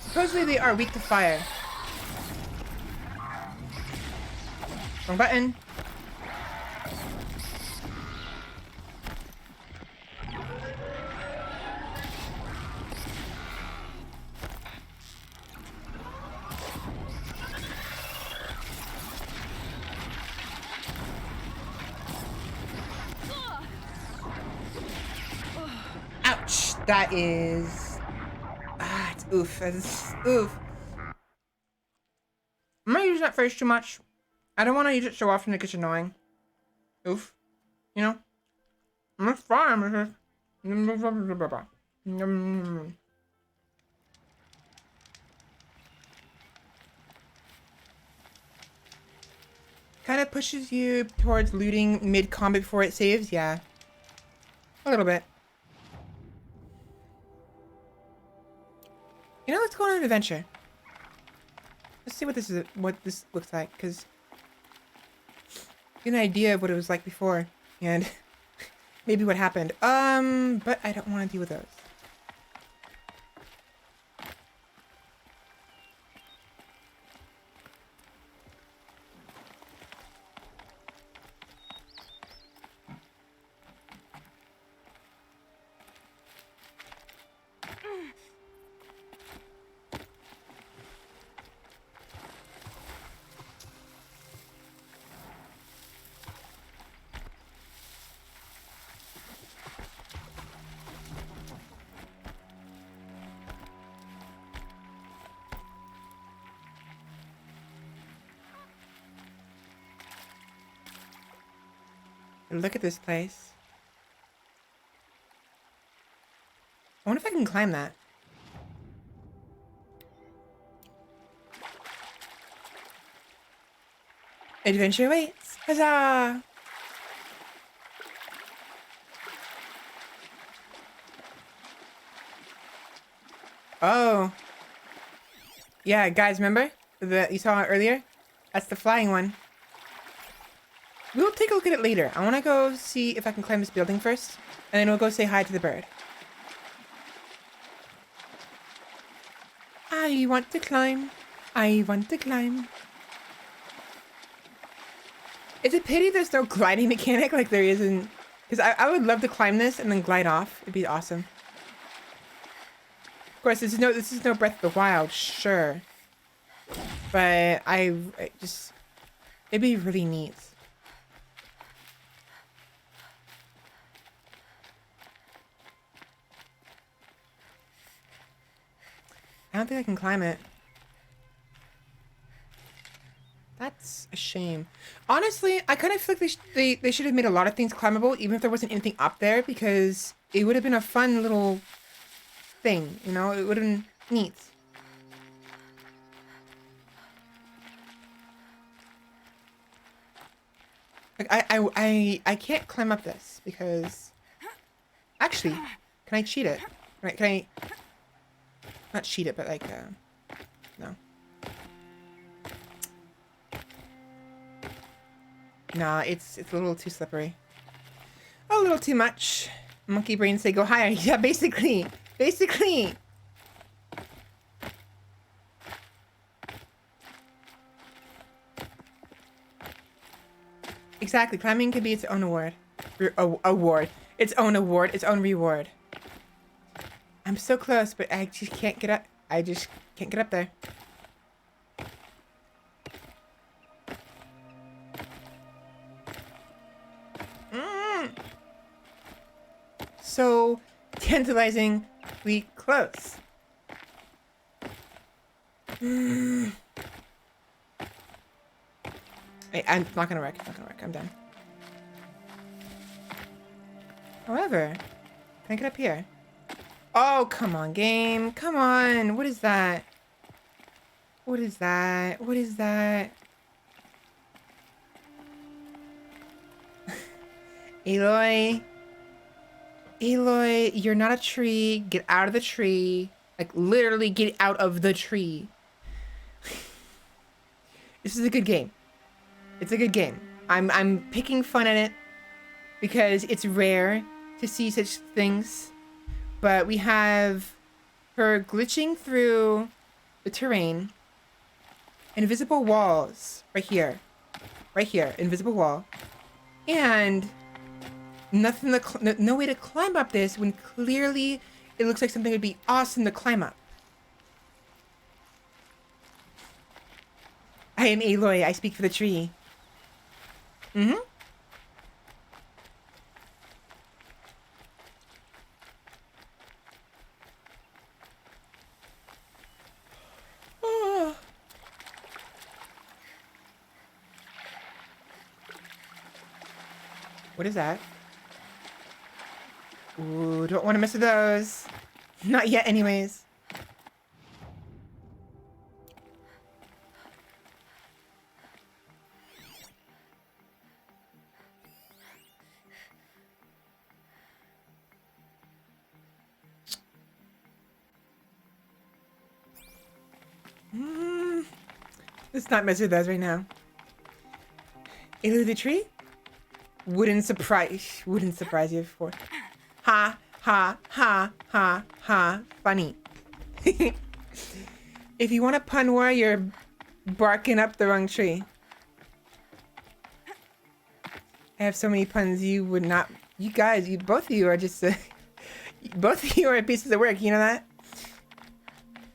Supposedly they are weak to fire. Wrong button. Ouch. That is... it's oof. That's oof. I'm not using that phrase too much. I don't want to use it so often it gets annoying. Oof. You know? I'm fine. Kind of pushes you towards looting mid-combat before it saves, yeah. A little bit. You know, let's go on an adventure. Let's see what this looks like, because get an idea of what it was like before, and maybe what happened. But I don't want to deal with those. Look at this place. I wonder if I can climb that. Adventure waits. Huzzah! Oh. Yeah, guys, remember? That you saw it earlier? That's the flying one. We'll take a look at it later. I want to go see if I can climb this building first. And then we'll go say hi to the bird. I want to climb. I want to climb. It's a pity there's no gliding mechanic like there is in... Because I would love to climb this and then glide off. It'd be awesome. Of course, this is no Breath of the Wild, sure. But I just... It'd be really neat. I don't think I can climb it. That's a shame. Honestly, I kind of feel like they should have made a lot of things climbable, even if there wasn't anything up there, because it would have been a fun little thing, you know? It would have been neat. Like I can't climb up this because actually, can I cheat it? Right? Can I not cheat it, but like no. Nah, it's a little too slippery. A little too much. Monkey brain say go higher. Yeah, basically. Basically. Exactly. Climbing can be its own award. Award. Its own award. Its own reward. I'm so close, but I just can't get up. I just can't get up there. So tantalizingly close. Hey, I'm not gonna wreck. It's not gonna wreck. I'm done. However, can I get up here? Oh, come on, game. Come on. What is that? What is that? What is that? Aloy. Aloy, you're not a tree. Get out of the tree. Like, literally get out of the tree. This is a good game. It's a good game. I'm picking fun at it because it's rare to see such things. But we have her glitching through the terrain. Invisible walls. Right here. Right here. Invisible wall. And nothing to no way to climb up this when clearly it looks like something would be awesome to climb up. I am Aloy. I speak for the tree. Mm-hmm. Oh. What is that? Ooh, don't want to mess with those. Not yet, anyways. Let's not mess with those right now. Aloy the tree? Wouldn't surprise you before. Ha, ha, ha, ha, ha. Funny. If you want a pun war, you're barking up the wrong tree. I have so many puns you would not... You guys, both of you are just... both of you are pieces of work, you know that?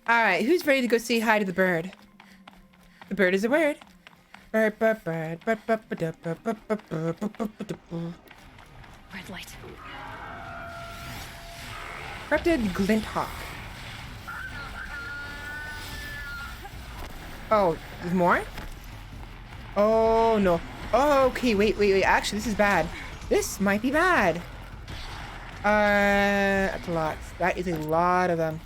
Alright, who's ready to go say hi to the bird? The bird is a word. Bird, bird, bird, bird, bird, bird, bird, bird, bird, bird, bird. Red light. Corrupted glint hawk. Oh, there's more? Oh no. Oh, okay, wait. Actually, this is bad. This might be bad. That's a lot. That is a lot of them.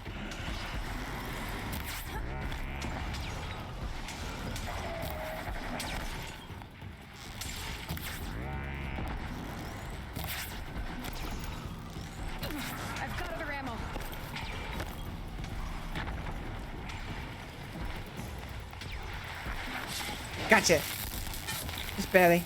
I've got other ammo. Gotcha. Just barely.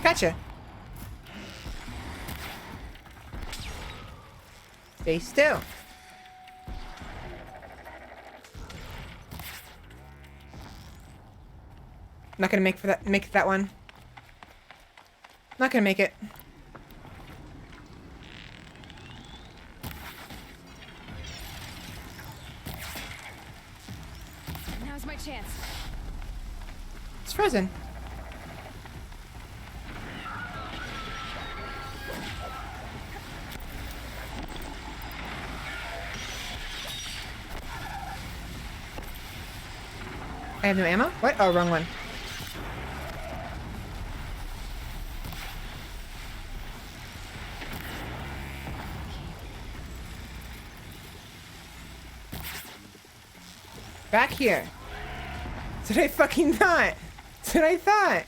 Gotcha. Stay still. Not gonna make that one. Not gonna make it. Now's my chance. It's frozen. I have no ammo? What? Oh, wrong one. Back here. That's what I fucking thought. That's what I thought.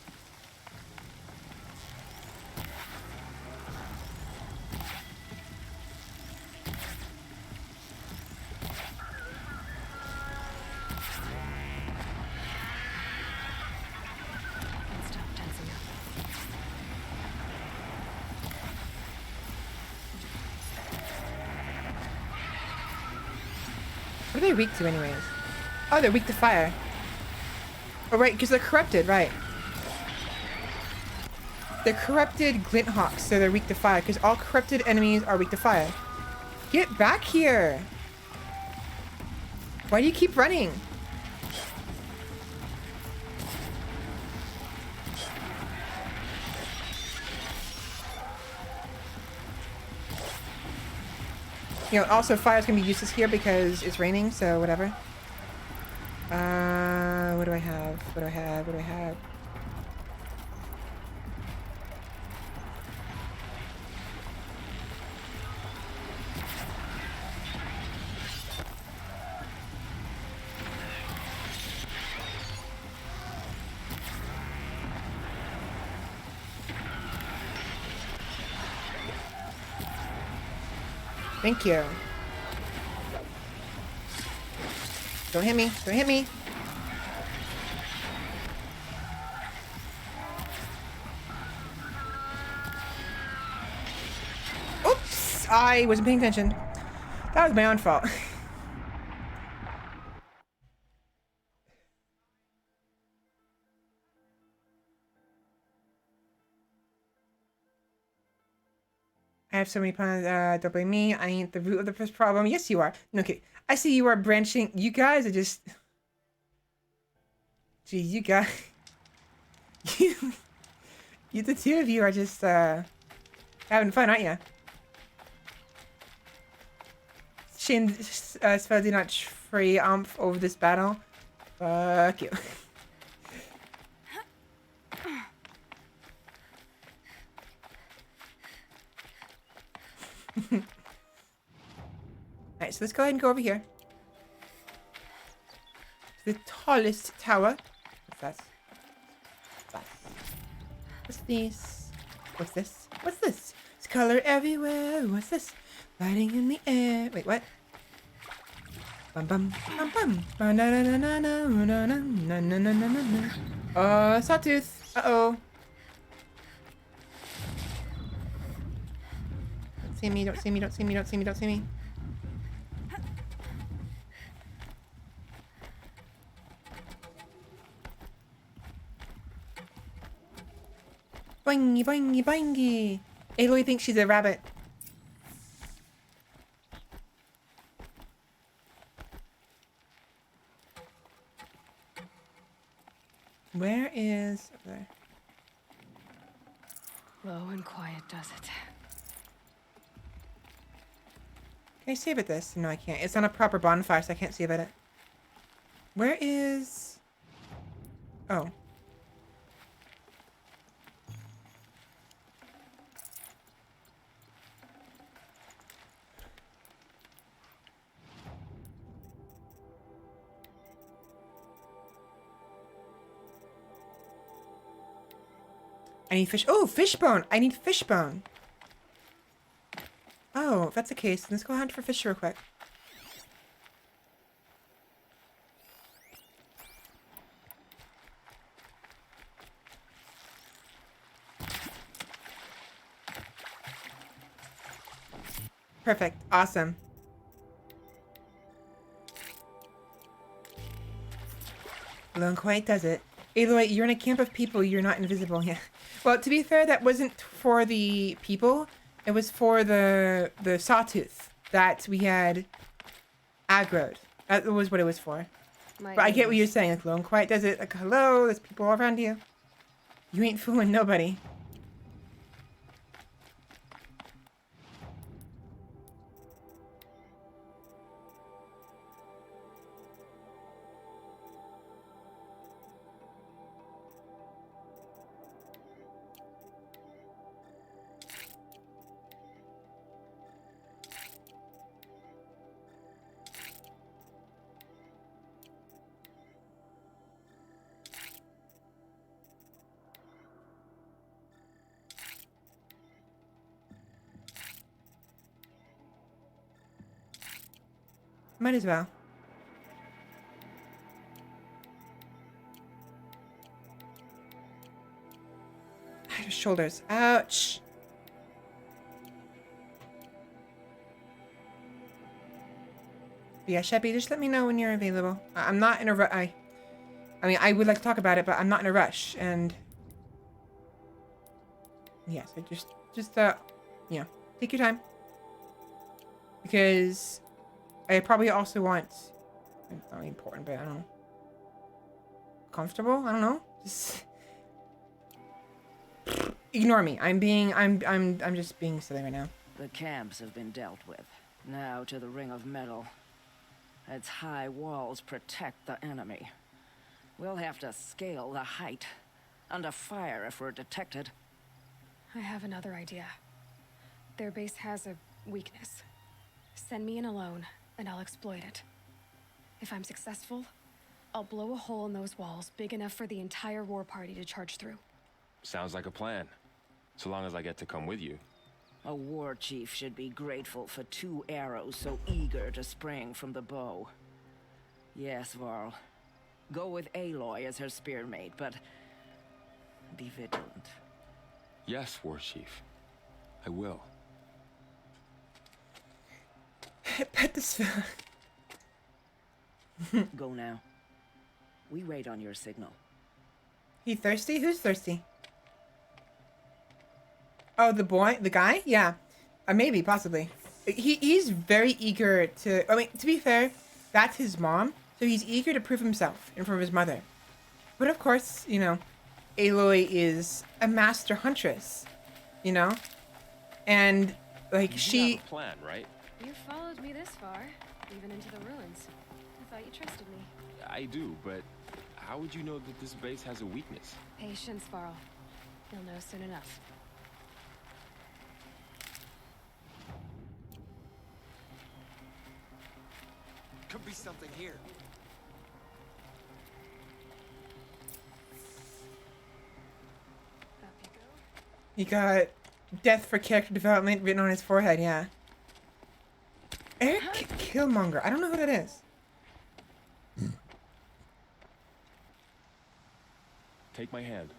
And stop tensing up. What are they weak to anyways? Oh, they're weak to fire. Oh, right, because they're corrupted, right. They're corrupted glint hawks, so they're weak to fire, because all corrupted enemies are weak to fire. Get back here! Why do you keep running? You know, also fire's gonna be useless here because it's raining, so whatever. What do I have? What do I have? What do I have? Thank you. Don't hit me. Don't hit me. Oops. I wasn't paying attention. That was my own fault. I have so many puns. Don't blame me. I ain't the root of the first problem. Yes, you are. No, okay. I see you are branching. You guys are just... Gee, you guys... you, the two of you are just, having fun, aren't you? Shame, Svela did not free over this battle. Fuck you. Alright, so let's go ahead and go over here. The tallest tower. What's that? What's this? What's this? What's this? It's color everywhere. What's this? Lighting in the air. Wait, what? Bum bum bum bum. Na na na na na na na na na na na na. Sawtooth. Uh-oh. Don't see me, don't see me, don't see me, don't see me, don't see me. Boingy, boingy, boingy. Aloy thinks she's a rabbit. Where is... Over there. Low and quiet does it. Can I save at this? No, I can't. It's on a proper bonfire, so I can't save at it. Where is... Oh. I need fish. Oh, fishbone. I need fishbone. Oh, if that's the case, let's go hunt for fish real quick. Perfect. Awesome. Lone Quiet does it. Aloy, you're in a camp of people. You're not invisible. Yeah. Well, to be fair, that wasn't for the people. It was for the Sawtooths that we had aggroed. That was what it was for. But I get what you're saying. Like, Lone Quiet does it. Like, hello, there's people all around you. You ain't fooling nobody. Might as well. Shoulders. Ouch. But yeah, Sheppy, just let me know when you're available. I'm not in a rush. I mean, I would like to talk about it, but I'm not in a rush. And yeah, so you know, take your time. Because I probably also want, it's not really important, but I don't know, comfortable. I don't know. Just ignore me. I'm just being silly right now. The camps have been dealt with. Now to the Ring of Metal. Its high walls protect the enemy. We'll have to scale the height. Under fire if we're detected. I have another idea. Their base has a weakness. Send me in alone, and I'll exploit it. If I'm successful, I'll blow a hole in those walls big enough for the entire war party to charge through. Sounds like a plan. So long as I get to come with you. A war chief should be grateful for 2 arrows so eager to spring from the bow. Yes, Varl. Go with Aloy as her spearmate, but be vigilant. Yes, War Chief. I will. Pet this. Go now. We wait on your signal. He thirsty? Who's thirsty? Oh, the boy? The guy? Yeah. Maybe, possibly. He's very eager to... I mean, to be fair, that's his mom. So he's eager to prove himself in front of his mother. But of course, you know, Aloy is a master huntress. You know? And, like, she... You have a plan, right? You followed me this far, even into the ruins. I thought you trusted me. I do, but how would you know that this base has a weakness? Patience, Varl. You'll know soon enough. Could be something here. Up you go. He got death for character development written on his forehead, yeah. Eric Killmonger. I don't know who that is. Take my hand.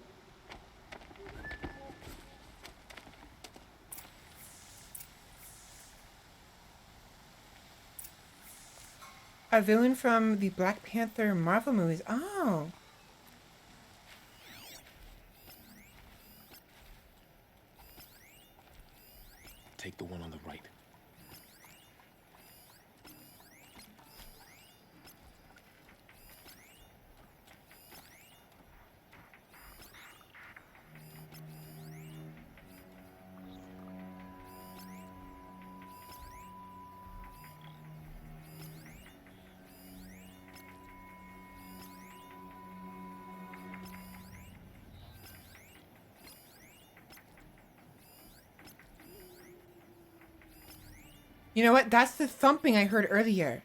A villain from the Black Panther Marvel movies. Oh. Take the one on the right. You know what? That's the thumping I heard earlier.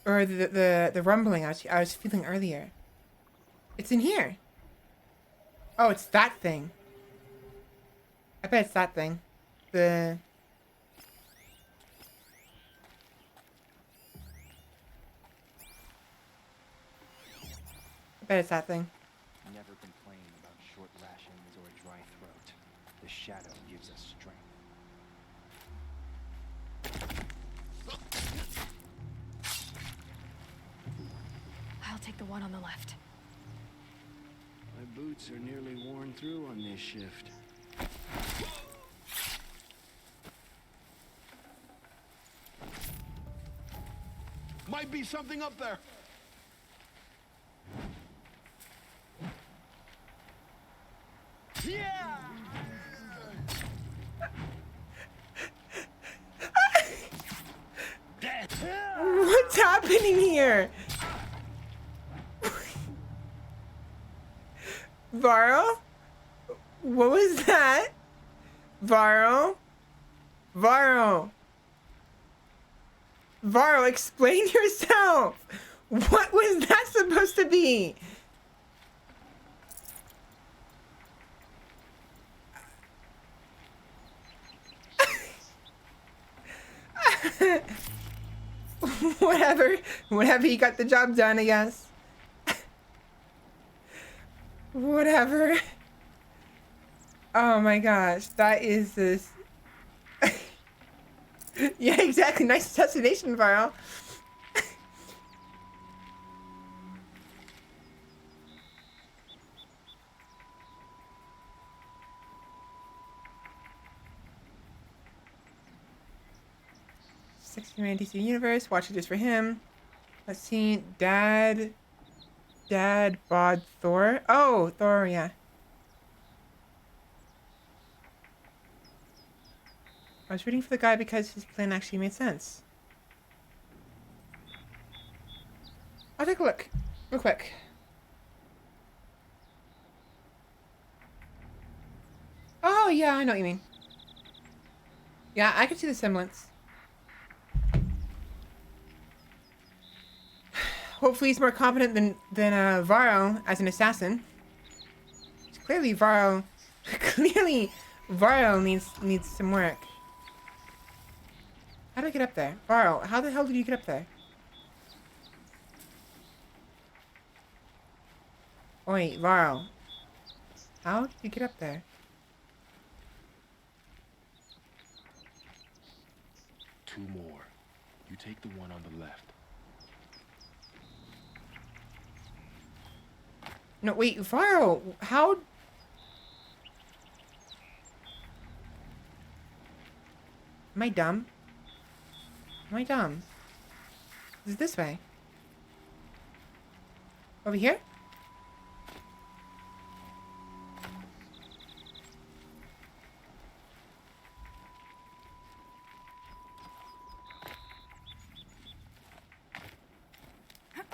Or the rumbling I was feeling earlier. It's in here. Oh, it's that thing. I bet it's that thing. I bet it's that thing. Never complain about short rations or a dry throat. The shadow gives us strength. I'll take the one on the left. My boots are nearly worn through on this shift. Might be something up there. Yeah! What's happening here? Varl? What was that? Varl? Varl? Varl, explain yourself! What was that supposed to be? Whatever. Whatever, you got the job done, I guess. Whatever. Oh my gosh, that is this. Yeah, exactly. Nice assassination, Varl. Man DC Universe. Watch it just for him. Let's see. Dad bod Thor. Oh, Thor, yeah. I was rooting for the guy because his plan actually made sense. I'll take a look. Real quick. Oh, yeah, I know what you mean. Yeah, I can see the semblance. Hopefully he's more competent than Varro as an assassin. Clearly Varro needs some work. How do I get up there? Varro, how the hell did you get up there? Wait, Varro. How did you get up there? Two more. You take the one on the left. No, wait, Varro, how? Am I dumb? Am I dumb? Is it this way? Over here?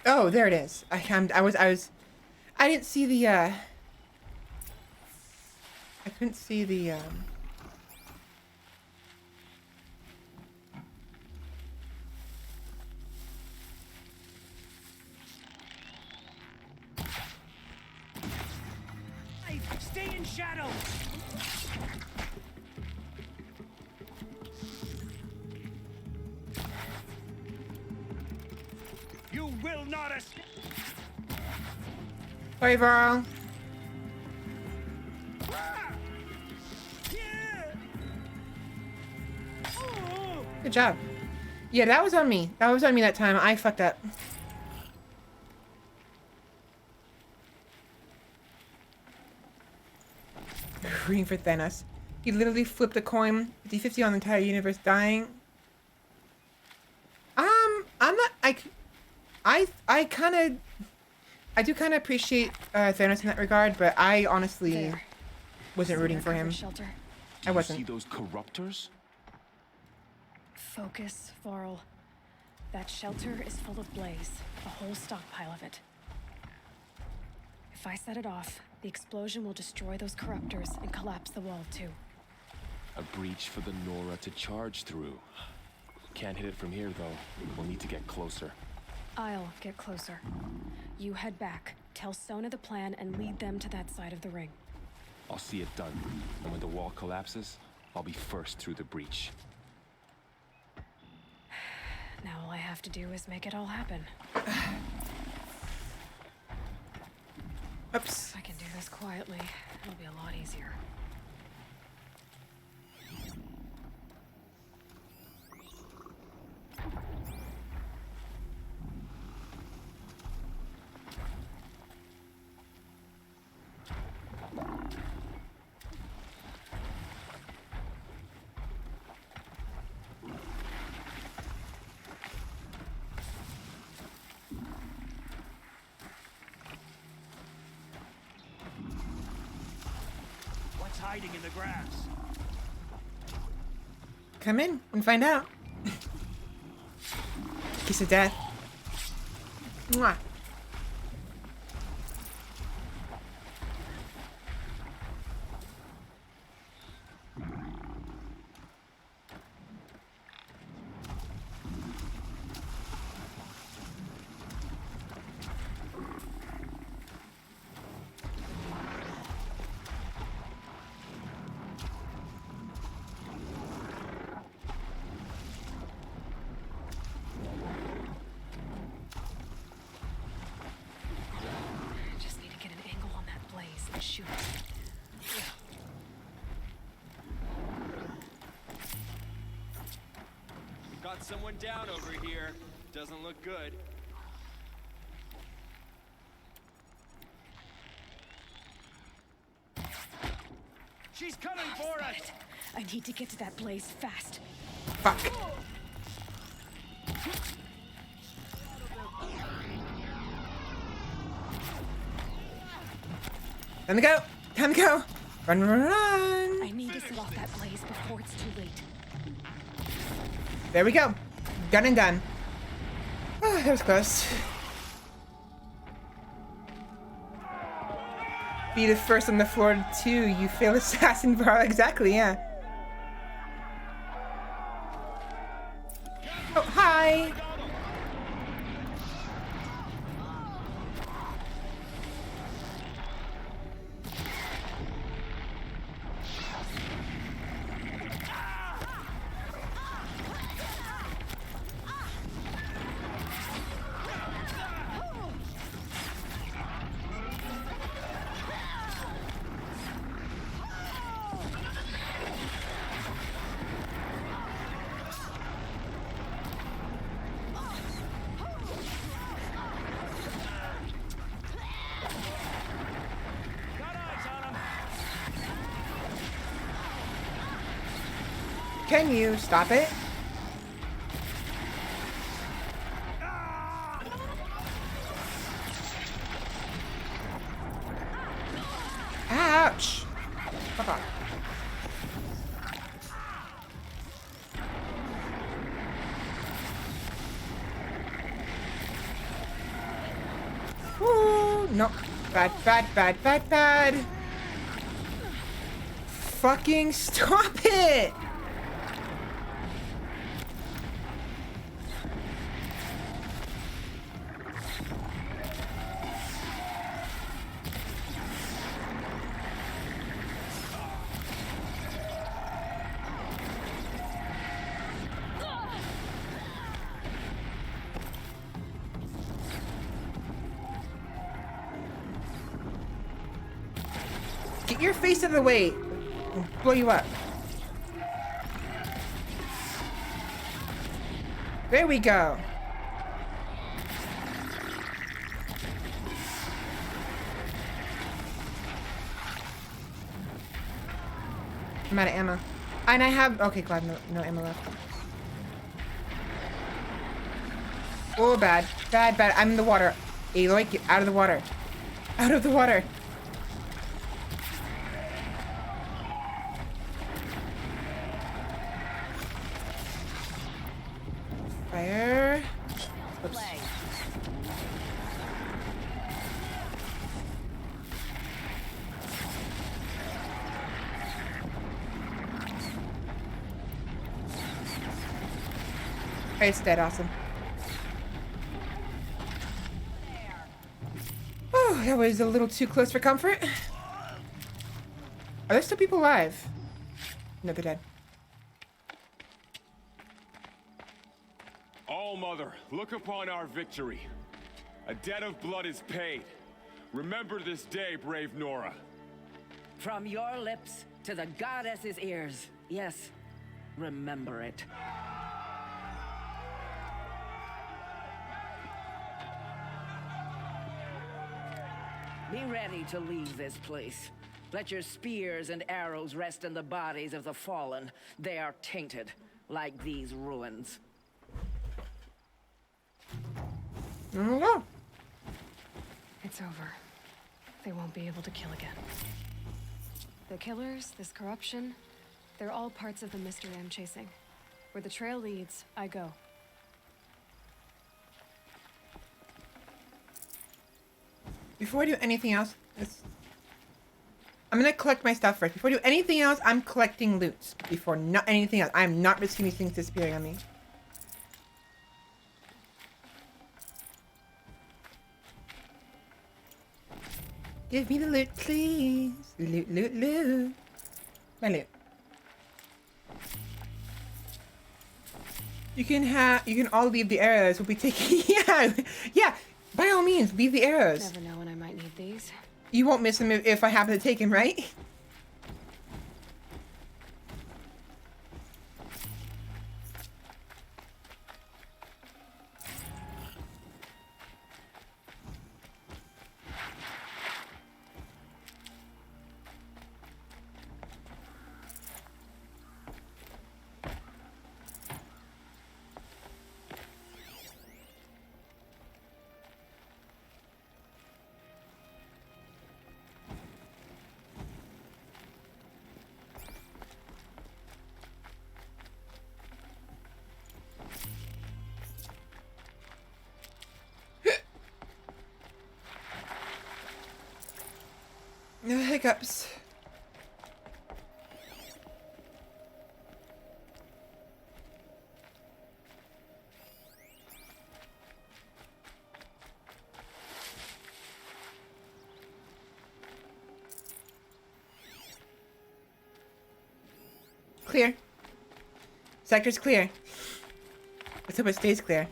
Oh, there it is. I didn't see the, I couldn't see the, Stay in shadow! You will not escape! Sorry, Varl. Good job. Yeah, that was on me. That was on me that time. I fucked up. Rooting for Thanos. He literally flipped a coin. 50-50 on the entire universe dying. I'm not. I do kind of appreciate Thanos in that regard, but I honestly wasn't rooting for him. Shelter. I wasn't. See those corruptors? Focus, Varl. That shelter is full of blaze. A whole stockpile of it. If I set it off, the explosion will destroy those corruptors and collapse the wall too. A breach for the Nora to charge through. Can't hit it from here, though. We'll need to get closer. I'll get closer. You head back, tell Sona the plan, and lead them to that side of the ring. I'll see it done. And when the wall collapses, I'll be first through the breach. Now all I have to do is make it all happen. Oops. If I can do this quietly, it'll be a lot easier. Hiding in the grass. Come in and find out. Kiss of death. Mwah. someone down over here. Doesn't look good. She's coming for us! I need to get to that blaze fast. Fuck. Time to go! Time to go! Run, run, run! I need to set off that blaze before it's too late. There we go. Gun and gun. Oh, that was close. Be the first on the floor too. You fail assassin bar. Exactly, yeah. Oh, hi. Can you stop it? Ouch! Fuck off. Ooh, no. Bad, bad, bad, bad, bad. Fucking stop it! Get your face out of the way. I'll blow you up. There we go. I'm out of ammo. And I have... Okay, glad no ammo left. Oh, bad. Bad, bad. I'm in the water. Aloy, get out of the water. Out of the water. Fire. Oops. It's dead, awesome. Oh, that was a little too close for comfort. Are there still people alive? No, they're dead. All Mother, look upon our victory. A debt of blood is paid. Remember this day, brave Nora. From your lips to the goddess's ears. Yes, remember it. Be ready to leave this place. Let your spears and arrows rest in the bodies of the fallen. They are tainted, like these ruins. Oh. It's over. They won't be able to kill again. The killers, this corruption, they're all parts of the mystery I'm chasing. Where the trail leads, I go. Before I do anything else, I'm gonna collect my stuff first. Before I do anything else, I'm collecting loot. Before not anything else, I'm not risking these things disappearing on me. Give me the loot, please. Loot, loot, loot. My loot. You can all leave the arrows. We'll be taking. Yeah. By all means, leave the arrows. Never know when I might need these. You won't miss them if I happen to take him, right? hiccups. Clear. Sector's clear. Let's hope it stays clear.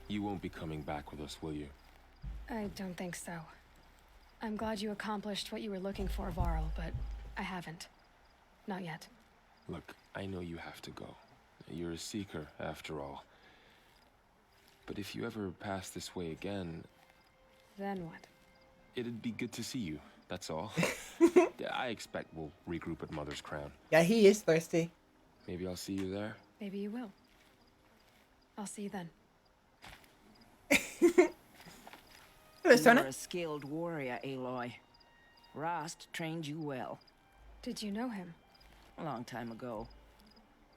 You won't be coming back with us, will you? I don't think so. I'm glad you accomplished what you were looking for, Varl, but I haven't. Not yet. Look, I know you have to go. You're a seeker, after all. But if you ever pass this way again... Then what? It'd be good to see you, that's all. I expect we'll regroup at Mother's Crown. Yeah, he is thirsty. Maybe I'll see you there? Maybe you will. I'll see you then. Hello, Sona. You're a skilled warrior, Aloy. Rost trained you well. Did you know him? A long time ago.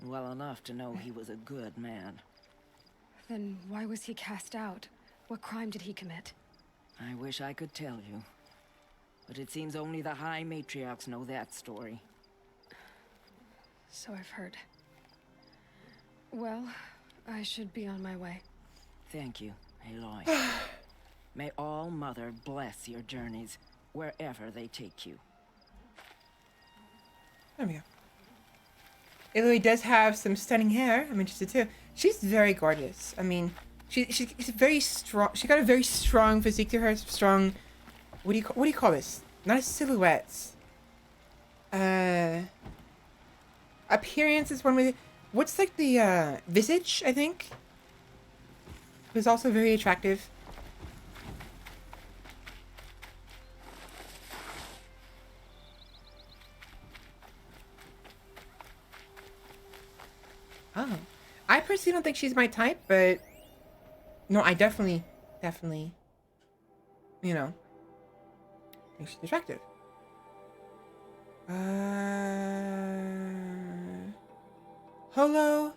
Well enough to know he was a good man. Then why was he cast out? What crime did he commit? I wish I could tell you. But it seems only the High Matriarchs know that story. So I've heard. Well, I should be on my way. Thank you, Aloy. May All Mother bless your journeys, wherever they take you. There we go. Aloy does have some stunning hair. I'm interested too. She's very gorgeous. I mean, she's very strong. She got a very strong physique to her. Strong. What do you call this? Not a silhouette. Appearance is one way. What's like the visage? I think. It was also very attractive. Oh, I personally don't think she's my type, but no, I definitely, you know, think she's attractive. Hollow,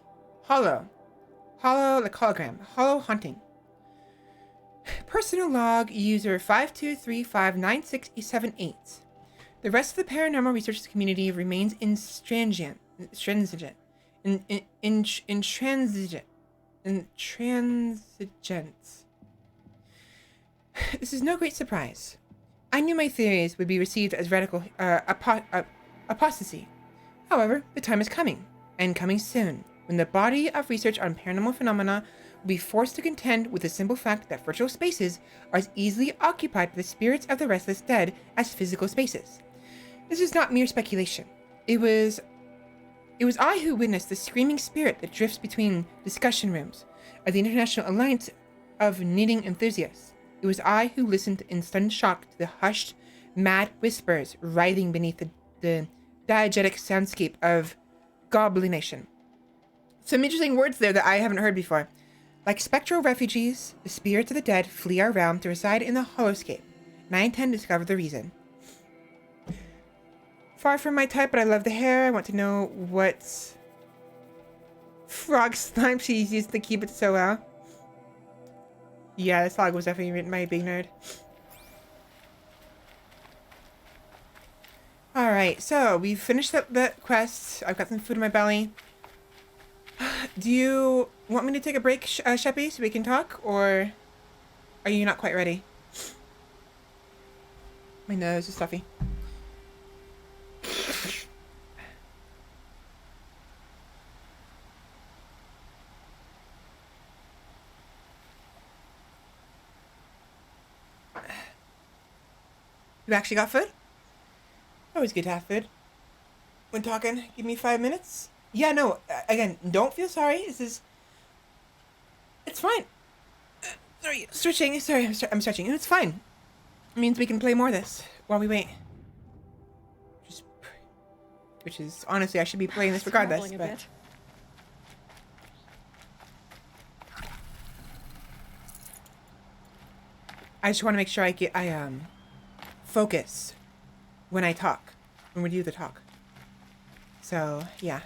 like hologram, hollow hunting. Personal log user 52359678. The rest of the paranormal research community remains intransigent. This is no great surprise. I knew my theories would be received as radical apostasy. However, the time is coming, and coming soon, when the body of research on paranormal phenomena will be forced to contend with the simple fact that virtual spaces are as easily occupied by the spirits of the restless dead as physical spaces. This is not mere speculation. It was I who witnessed the screaming spirit that drifts between discussion rooms of the International Alliance of Knitting Enthusiasts. It was I who listened in stunned shock to the hushed, mad whispers writhing beneath the diegetic soundscape of Goblination. Some interesting words there that I haven't heard before. Like spectral refugees, the spirits of the dead flee our realm to reside in the hollowscape, and I intend to discover the reason. Far from my type, but I love the hair. I want to know what frog slime she's used to keep it so well. Yeah, this log was definitely written by a big nerd. Alright, so we've finished up the quest. I've got some food in my belly. Do you want me to take a break, Sheppy, so we can talk? Or are you not quite ready? My nose is stuffy. You actually got food? Always good to have food. When talking, give me 5 minutes. Yeah, no, again, don't feel sorry. It's fine. Sorry, stretching. Sorry, I'm stretching. It's fine. It means we can play more of this while we wait. Which is, honestly, I should be playing this regardless, but... I just want to make sure I focus when I talk, when we do the talk. So, yeah.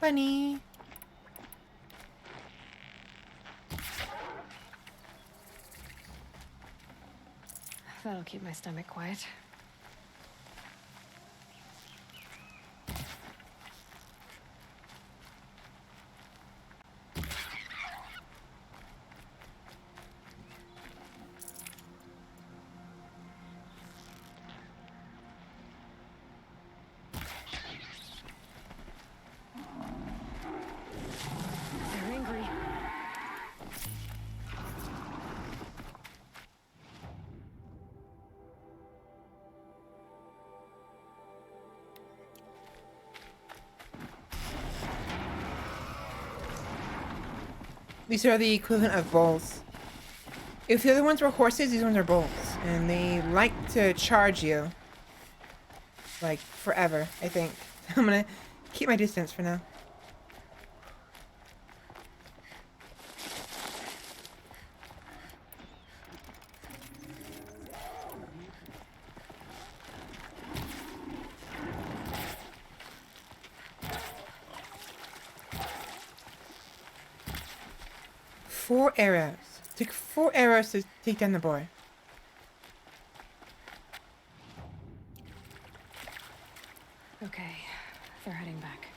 funny. That'll keep my stomach quiet. They're angry. These are the equivalent of bulls. If the other ones were horses, these ones are bulls. And they like to charge you. Like, forever, I think. I'm gonna keep my distance for now. Four arrows. Took 4 arrows to take down the boy. Okay, they're heading back.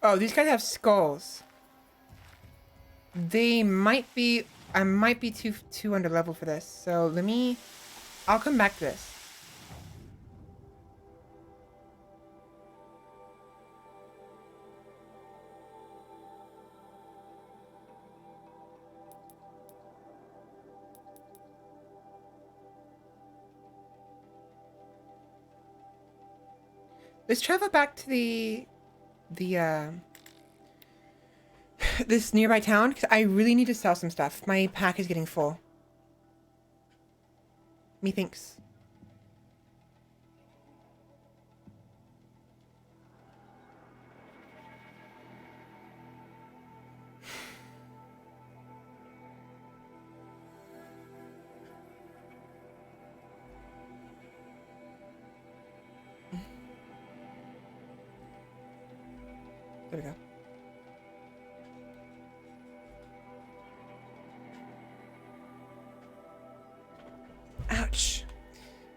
Oh, these guys have skulls. They might be... I might be too under level for this. So let me... I'll come back to this. Let's travel back to the this nearby town because I really need to sell some stuff. My pack is getting full. Methinks. There we go. Ouch.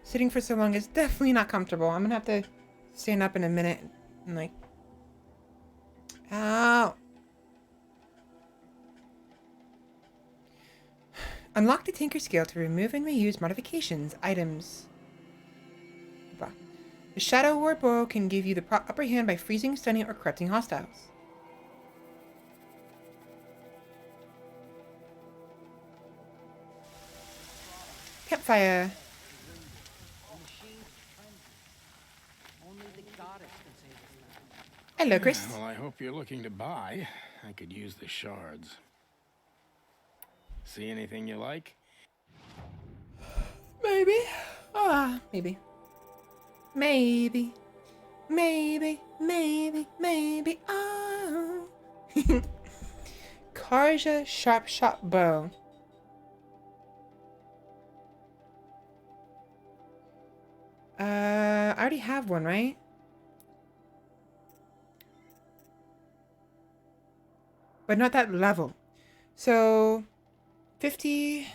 Sitting for so long is definitely not comfortable. I'm gonna have to stand up in a minute and like... Ow. Unlock the Tinker skill to remove and reuse modifications, items. The Shadow Ward Bow can give you the upper hand by freezing, stunning, or corrupting hostiles. Campfire. Hello, Chris. Well, I hope you're looking to buy. I could use the shards. See anything you like? Maybe. Maybe. Maybe. Maybe. Maybe. Maybe. Oh. Karja Sharp Shot Bow. I already have one, right? But not that level. So, 50...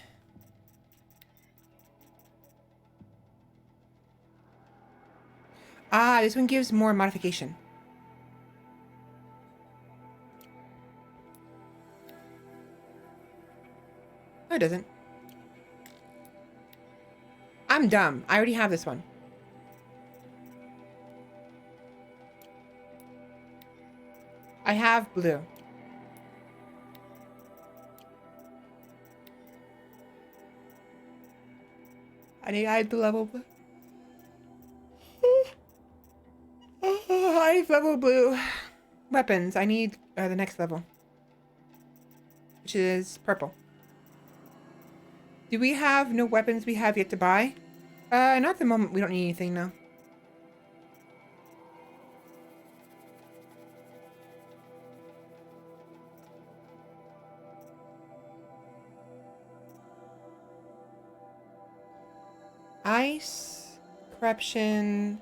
Ah, this one gives more modification. No, it doesn't. I'm dumb. I already have this one. I have blue. I need to hide the level blue. 4th level blue weapons. I need the next level, which is purple. Do we have no weapons we have yet to buy? Not at the moment. We don't need anything now. Ice, corruption,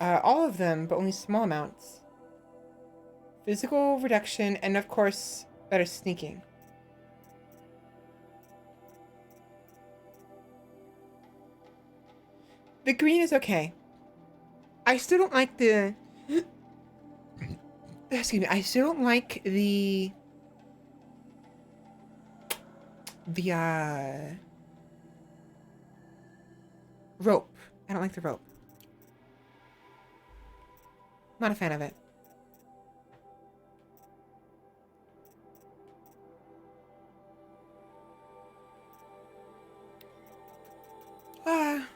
all of them, but only small amounts. Physical reduction, and of course, better sneaking. The green is okay. I still don't like the... Excuse me. I still don't like the rope. I don't like the rope. Not a fan of it. Ah.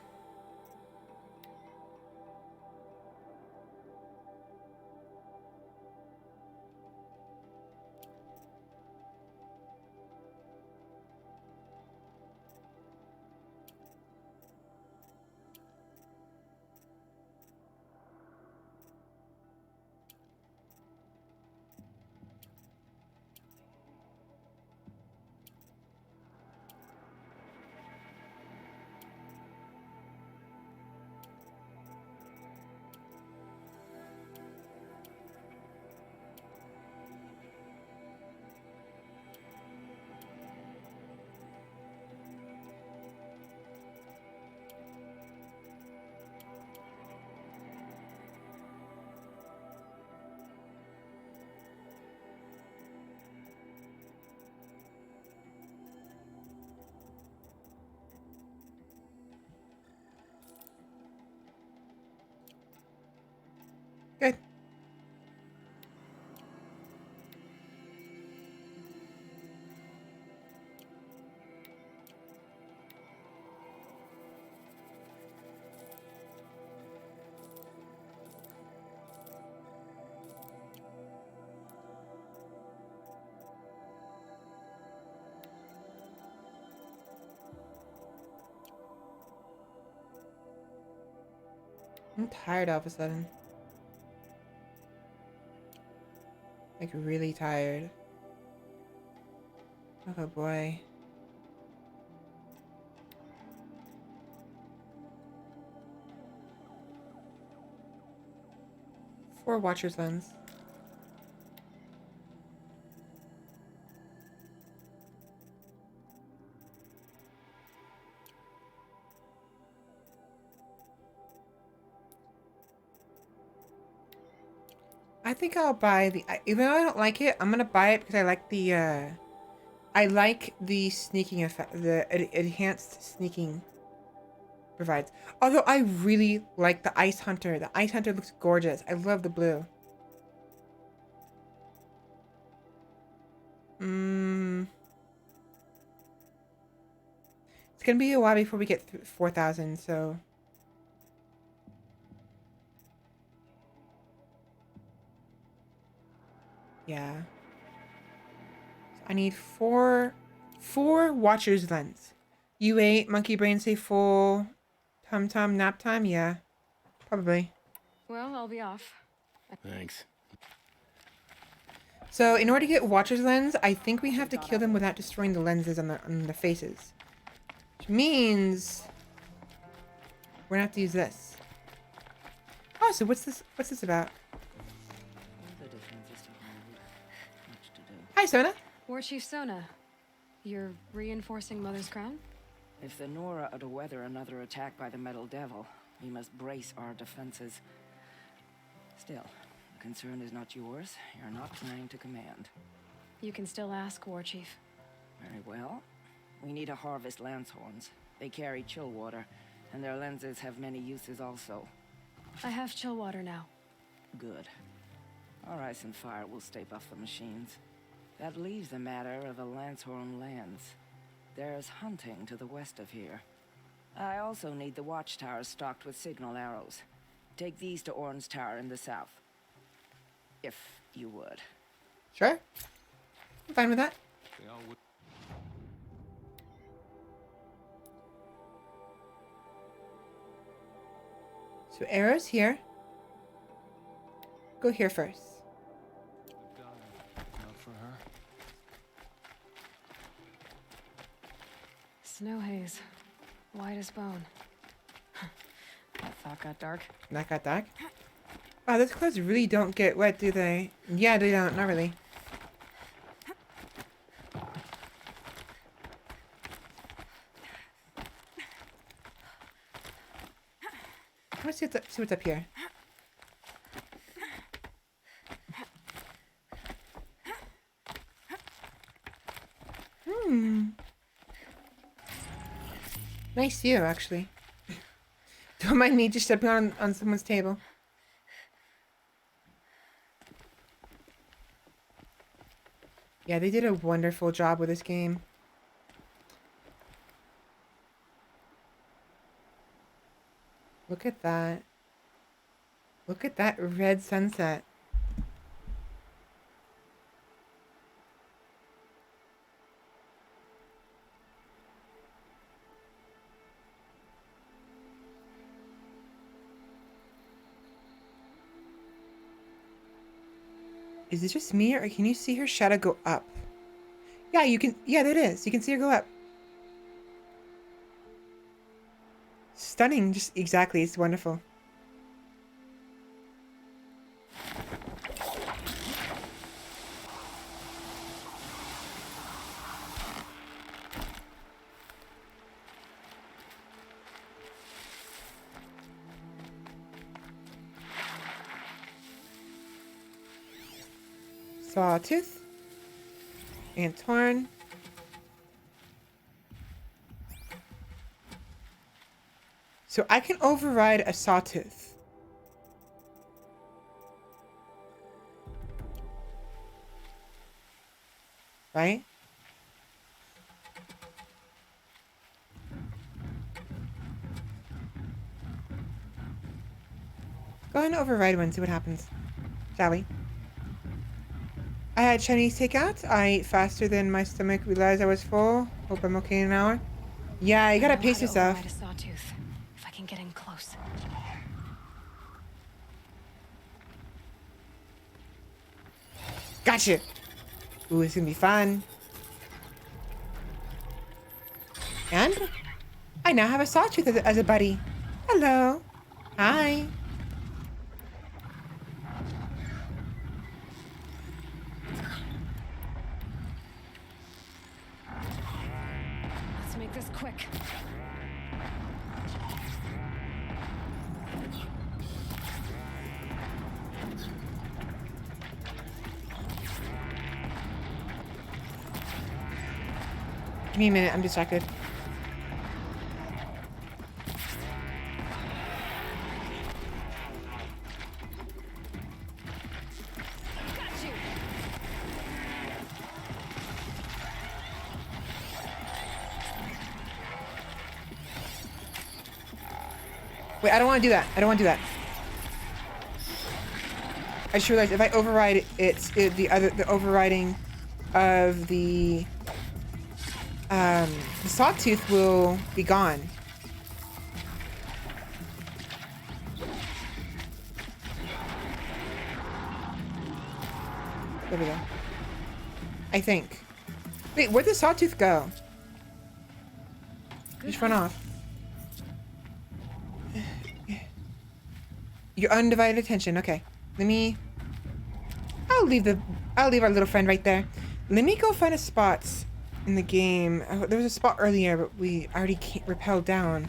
Good. I'm tired all of a sudden. Like, really tired. Oh boy. Four Watcher's Lens. I think I'll buy the... Even though I don't like it, I'm gonna buy it because I like the sneaking effect, the enhanced sneaking provides. Although I really like the Ice Hunter. The Ice Hunter looks gorgeous. I love the blue. It's gonna be a while before we get 4,000, so... Yeah. So I need four Watcher's Lens. You ate, Monkey Brain say full. Tum Tum nap time? Yeah. Probably. Well, I'll be off. Thanks. So in order to get Watcher's Lens, I think we have to kill them without destroying the lenses on the faces. Which means we're gonna have to use this. Oh, so what's this about? Hi, Sona. War Chief Sona, you're reinforcing Mother's Crown? If the Nora are to weather another attack by the Metal Devil, we must brace our defenses. Still, the concern is not yours. You're not planning to command. You can still ask, War Chief. Very well. We need to harvest Lancehorns. They carry chill water, and their lenses have many uses also. I have chill water now. Good. Our ice and fire will stay off the machines. That leaves the matter of a Lancehorn lens. There's hunting to the west of here. I also need the watchtowers stocked with signal arrows. Take these to Orn's Tower in the south. if you would. Sure. I'm fine with that. They all would. So arrows here. Go here first. Not for her. Snow haze. White as bone. That thought got dark. That got dark. Wow, those clothes really don't get wet, do they? Yeah, they don't. Not really. Let's see what's up here. Nice view, actually. Don't mind me just stepping on someone's table. Yeah, they did a wonderful job with this game. Look at that. Look at that red sunset. Is it just me, or can you see her shadow go up? Yeah, you can. Yeah, there it is. You can see her go up. Stunning, just exactly. It's wonderful. Sawtooth and torn. So I can override a Sawtooth. Right? Go ahead and override one, see what happens. Shall we? I had Chinese takeout. I ate faster than my stomach realized I was full. Hope I'm okay in an hour. Yeah, you gotta pace yourself. A sawtooth, if I can get in close. Gotcha! Ooh, it's gonna be fun. And I now have a Sawtooth as a buddy. Hello. Hi. Let's make this quick. Give me a minute, I'm distracted. Wait, I don't want to do that. I don't want to do that. I just realized if I override it, the overriding of the Sawtooth will be gone. There we go. I think. Wait, where'd the Sawtooth go? Just run off. Your undivided attention. Okay. I'll leave our little friend right there. Let me go find a spot in the game. There was a spot earlier, but we already rappelled down.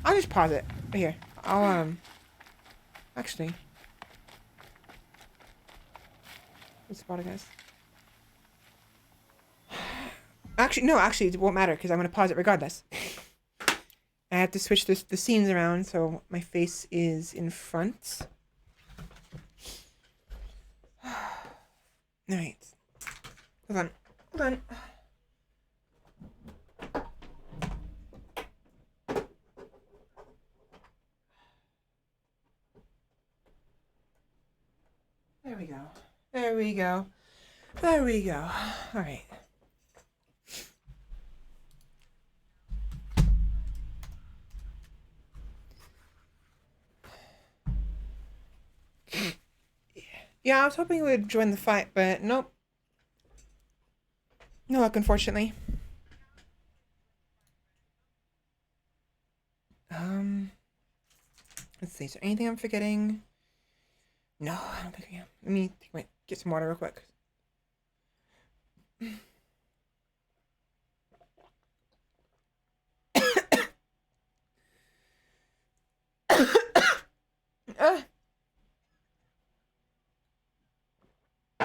I'll just pause it right here. Actually, what spot, I guess. Actually, it won't matter because I'm gonna pause it regardless. I have to switch the scenes around so my face is in front. All right. Hold on. we go. There we go. There we go. All right. Yeah, I was hoping he would join the fight, but nope. No luck, unfortunately. Let's see. Is there anything I'm forgetting? No, I don't think I am. Let me get some water real quick.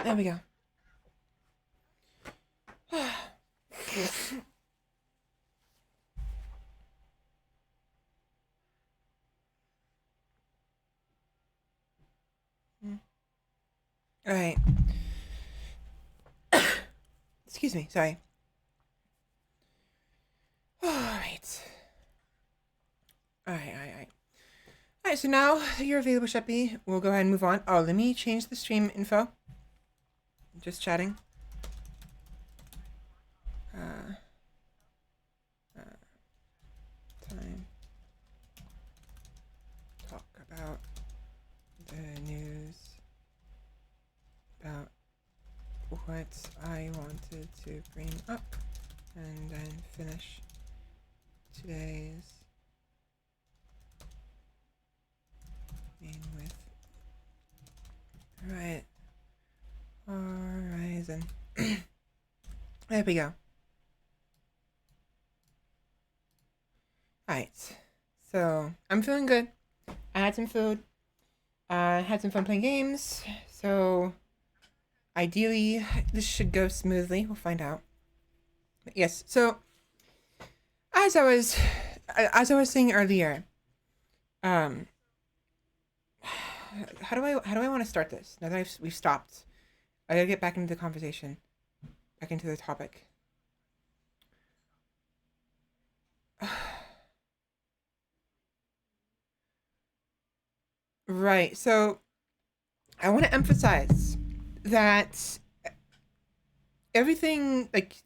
There we go. All right. Excuse me. Sorry. All right. All right, so now that you're available, Sheppy, we'll go ahead and move on. Oh, let me change the stream info. Just chatting. Time. Talk about the news. About what I wanted to bring up. And then finish today's with right horizon. There we go. Alright, so I'm feeling good. I had some food, had some fun playing games, so ideally this should go smoothly. We'll find out. But yes, so as I was saying earlier, how do I want to start this? Now that we've stopped, I gotta get back into the conversation, back into the topic. Right. So I want to emphasize that everything, like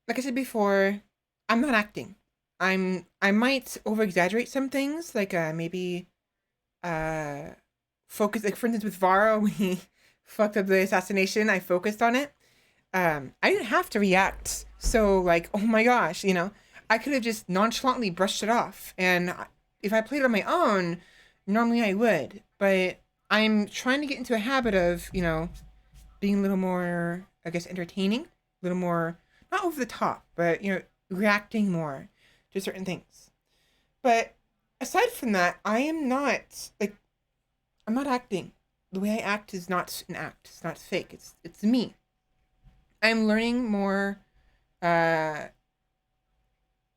I said before, I'm not acting. I might over exaggerate some things, like maybe focus, like for instance with Vara when he fucked up the assassination, I focused on it. I didn't have to react so like, oh my gosh, you know, I could have just nonchalantly brushed it off. And if I played it on my own, normally I would, but I'm trying to get into a habit of, you know, being a little more, I guess, entertaining, a little more, not over the top, but, you know, reacting more to certain things. But aside from that, I'm not acting. The way I act is not an act. It's not fake. It's me. I'm learning more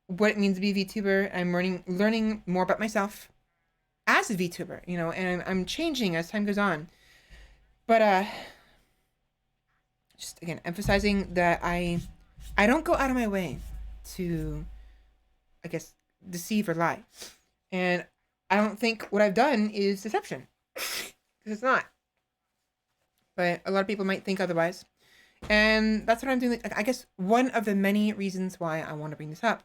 what it means to be a VTuber. I'm learning more about myself as a VTuber, you know, and I'm changing as time goes on. But just again emphasizing that I don't go out of my way to, I guess, deceive or lie. And I don't think what I've done is deception. Because it's not. But a lot of people might think otherwise. And that's what I'm doing. I guess one of the many reasons why I want to bring this up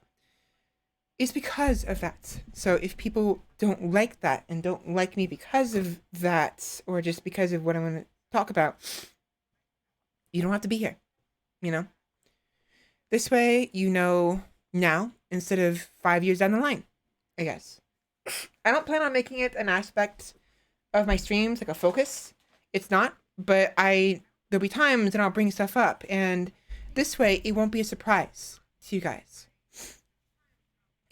is because of that. So if people don't like that and don't like me because of that, or just because of what I'm going to talk about, you don't have to be here, you know? This way, you know now instead of 5 years down the line, I guess. I don't plan on making it an aspect of my streams, like a focus. It's not, but there'll be times that I'll bring stuff up, and this way it won't be a surprise to you guys.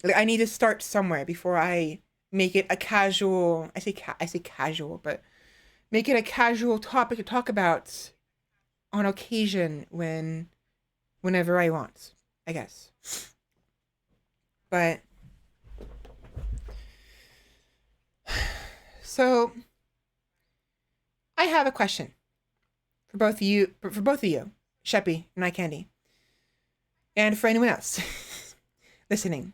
Like, I need to start somewhere before I make it a casual, I say casual, but make it a casual topic to talk about on occasion whenever I want, I guess. But so I have a question for both of you, Sheppy and Night Candy, and for anyone else listening.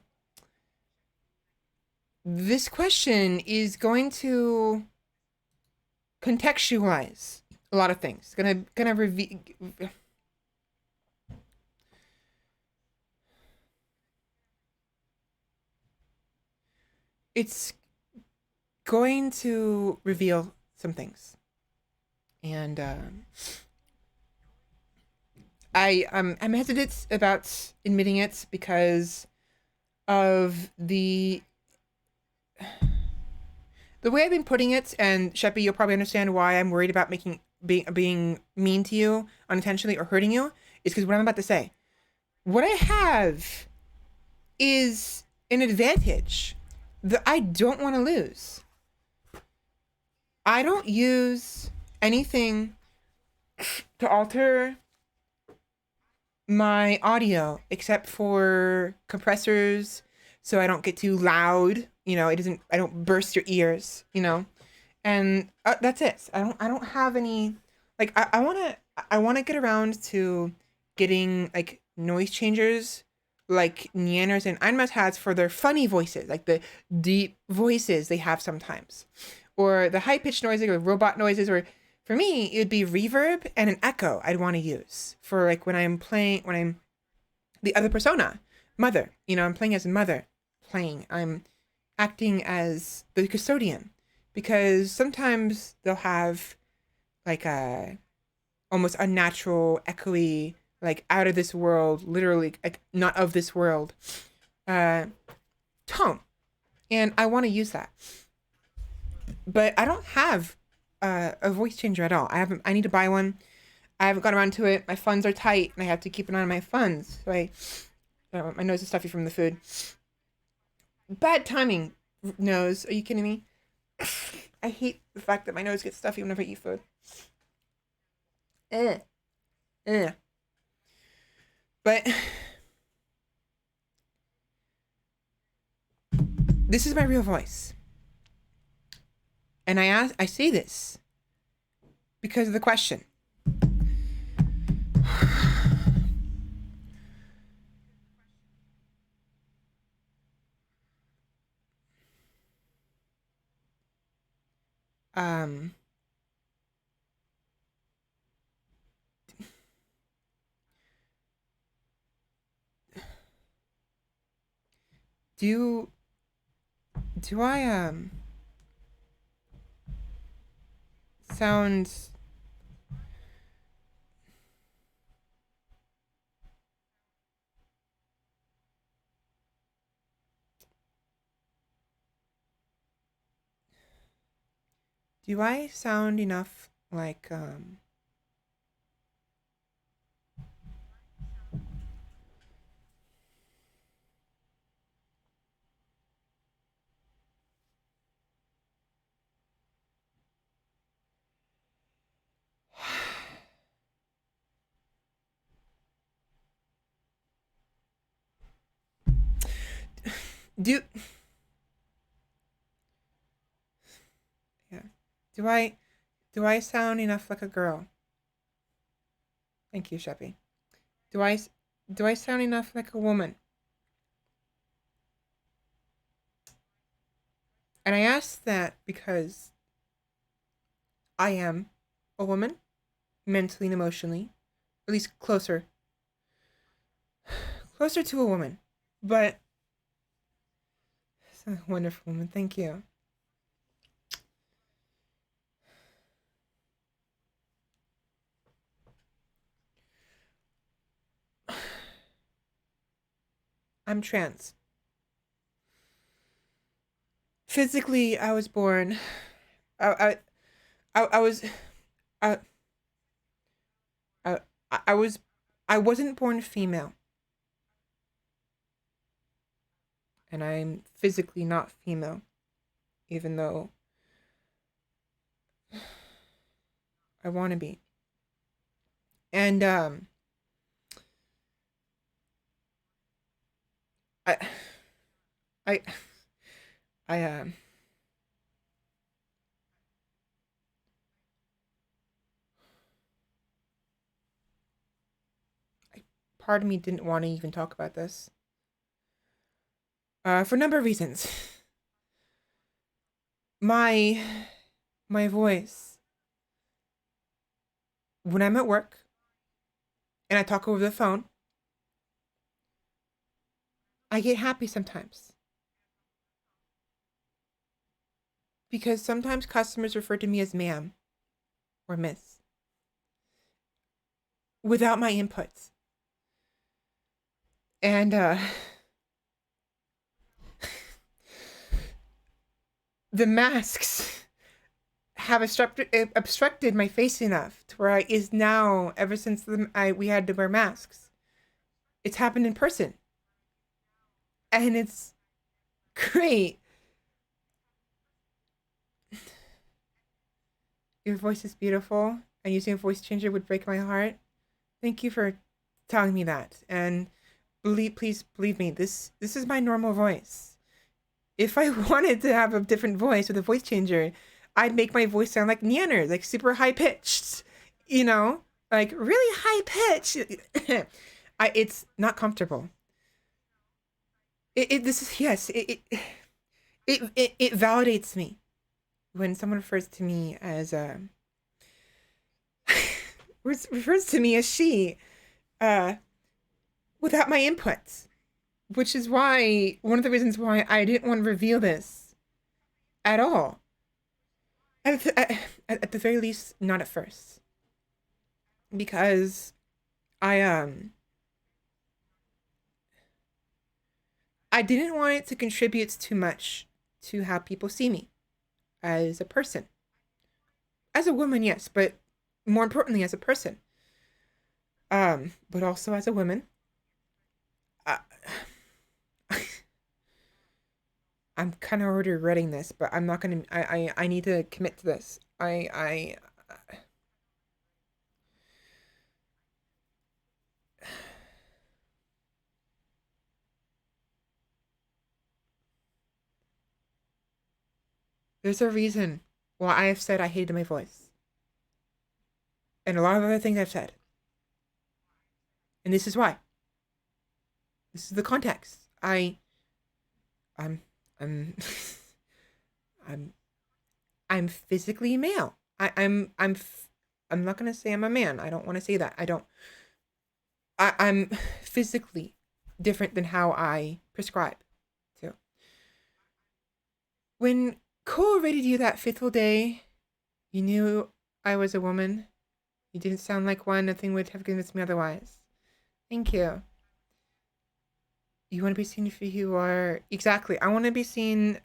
this question is going to contextualize a lot of things. Gonna reveal. It's going to reveal some things, and I'm hesitant about admitting it because of the way I've been putting it, and Sheppy, you'll probably understand why I'm worried about being mean to you unintentionally or hurting you, is because what I'm about to say. What I have is an advantage that I don't want to lose. I don't use anything to alter my audio except for compressors so I don't get too loud, I don't burst your ears, and that's it. I don't have any, like, I want to get around to getting like noise changers like Neanners and Einmas has for their funny voices, like the deep voices they have sometimes, or the high-pitched noises or robot noises, or for me it would be reverb and an echo I'd want to use for like when I'm the other persona, mother, I'm playing as mother, I'm acting as the custodian, because sometimes they'll have like a almost unnatural, echoey, like out of this world, literally like not of this world, tone, and I want to use that, but I don't have a voice changer at all. I need to buy one. I haven't got around to it. My funds are tight, and I have to keep an eye on my funds. So my nose is stuffy from the food. Bad timing, nose. Are you kidding me? I hate the fact that my nose gets stuffy whenever I eat food. But this is my real voice. And I say this because of the question. Do I sound enough like do yeah. Do I sound enough like a girl? Thank you, Sheppy. Do I sound enough like a woman? And I ask that because I am a woman, mentally and emotionally, at least closer to a woman. But it's a wonderful woman. Thank you. I'm trans. Physically, I was born. I was. I, I, I was. I wasn't born female. And I'm physically not female, even though I want to be. And I I I part of me didn't want to even talk about this. For a number of reasons. my voice when I'm at work and I talk over the phone, I get happy sometimes. Because sometimes customers refer to me as ma'am or miss without my inputs. And the masks have obstructed my face enough to where I is now, ever since we had to wear masks, it's happened in person. And it's great. Your voice is beautiful, and using a voice changer would break my heart. Thank you for telling me that. And please believe me, this is my normal voice. If I wanted to have a different voice with a voice changer, I'd make my voice sound like Neander, like super high pitched, you know, like really high pitched. It's not comfortable. It validates me when someone refers to me as refers to me as she, without my inputs, which is why one of the reasons why I didn't want to reveal this at all. At the very least, not at first, because I didn't want it to contribute too much to how people see me as a person. As a woman, yes, but more importantly, as a person. But also as a woman. I'm kind of already regretting this, but I'm not gonna. I need to commit to this. There's a reason why I have said I hated my voice, and a lot of other things I've said, and this is why. This is the context. I'm I'm I'm physically male. I'm not gonna say I'm a man. I don't want to say that. I'm physically different than how I prescribe to. When Cole rated you that fateful day, you knew I was a woman. You didn't sound like one. Nothing would have convinced me otherwise. Thank you. You want to be seen for who you are. Exactly. I want to be seen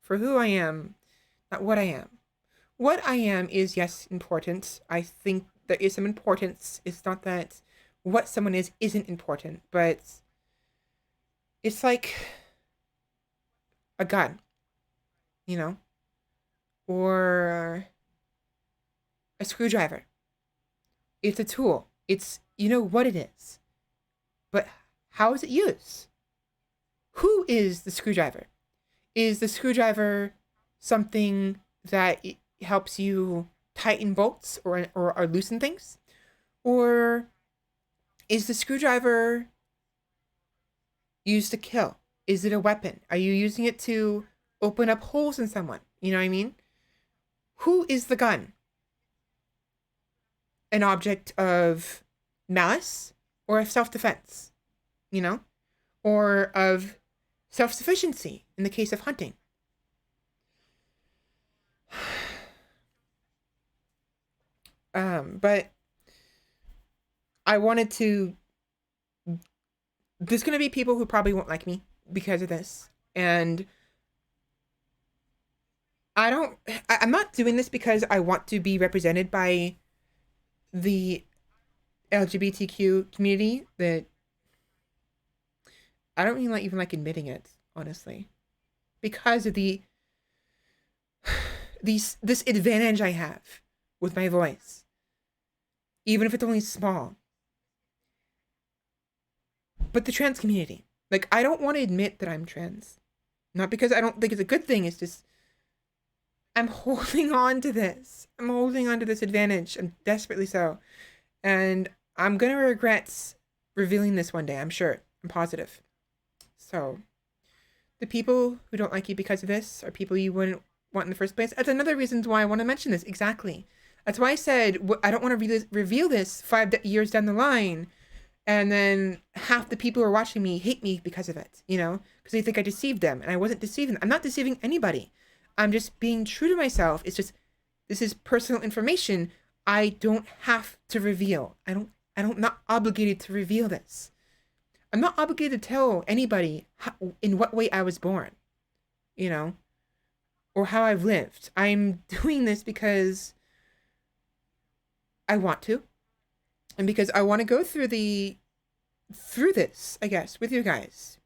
for who I am, not what I am. What I am is, yes, important. I think there is some importance. It's not that what someone is isn't important, but it's like a gun, you know, or a screwdriver. It's a tool. It's, you know what it is, but how is it used? Who is the screwdriver? Is the screwdriver something that helps you tighten bolts or loosen things? Or is the screwdriver used to kill? Is it a weapon? Are you using it to open up holes in someone? You know what I mean? Who is the gun? An object of malice or of self-defense? You know? Or of self-sufficiency in the case of hunting. But I wanted to. There's going to be people who probably won't like me because of this. And I'm not doing this because I want to be represented by the LGBTQ community. That I don't really even like admitting it, honestly, because of this advantage I have with my voice, even if it's only small. But the trans community, like, I don't want to admit that I'm trans, not because I don't think it's a good thing. It's just I'm holding on to this. I'm holding on to this advantage. I'm desperately so, and I'm gonna regret revealing this one day. I'm sure. I'm positive. So, the people who don't like you because of this are people you wouldn't want in the first place. That's another reason why I want to mention this. Exactly. That's why I said I don't want to reveal this 5 years down the line, and then half the people who are watching me hate me because of it, you know, because they think I deceived them, and I wasn't deceiving them. I'm not deceiving anybody. I'm just being true to myself. It's just, this is personal information I don't have to reveal. I'm not obligated to reveal this. I'm not obligated to tell anybody in what way I was born, you know, or how I've lived. I'm doing this because I want to, and because I want to go through this, I guess, with you guys.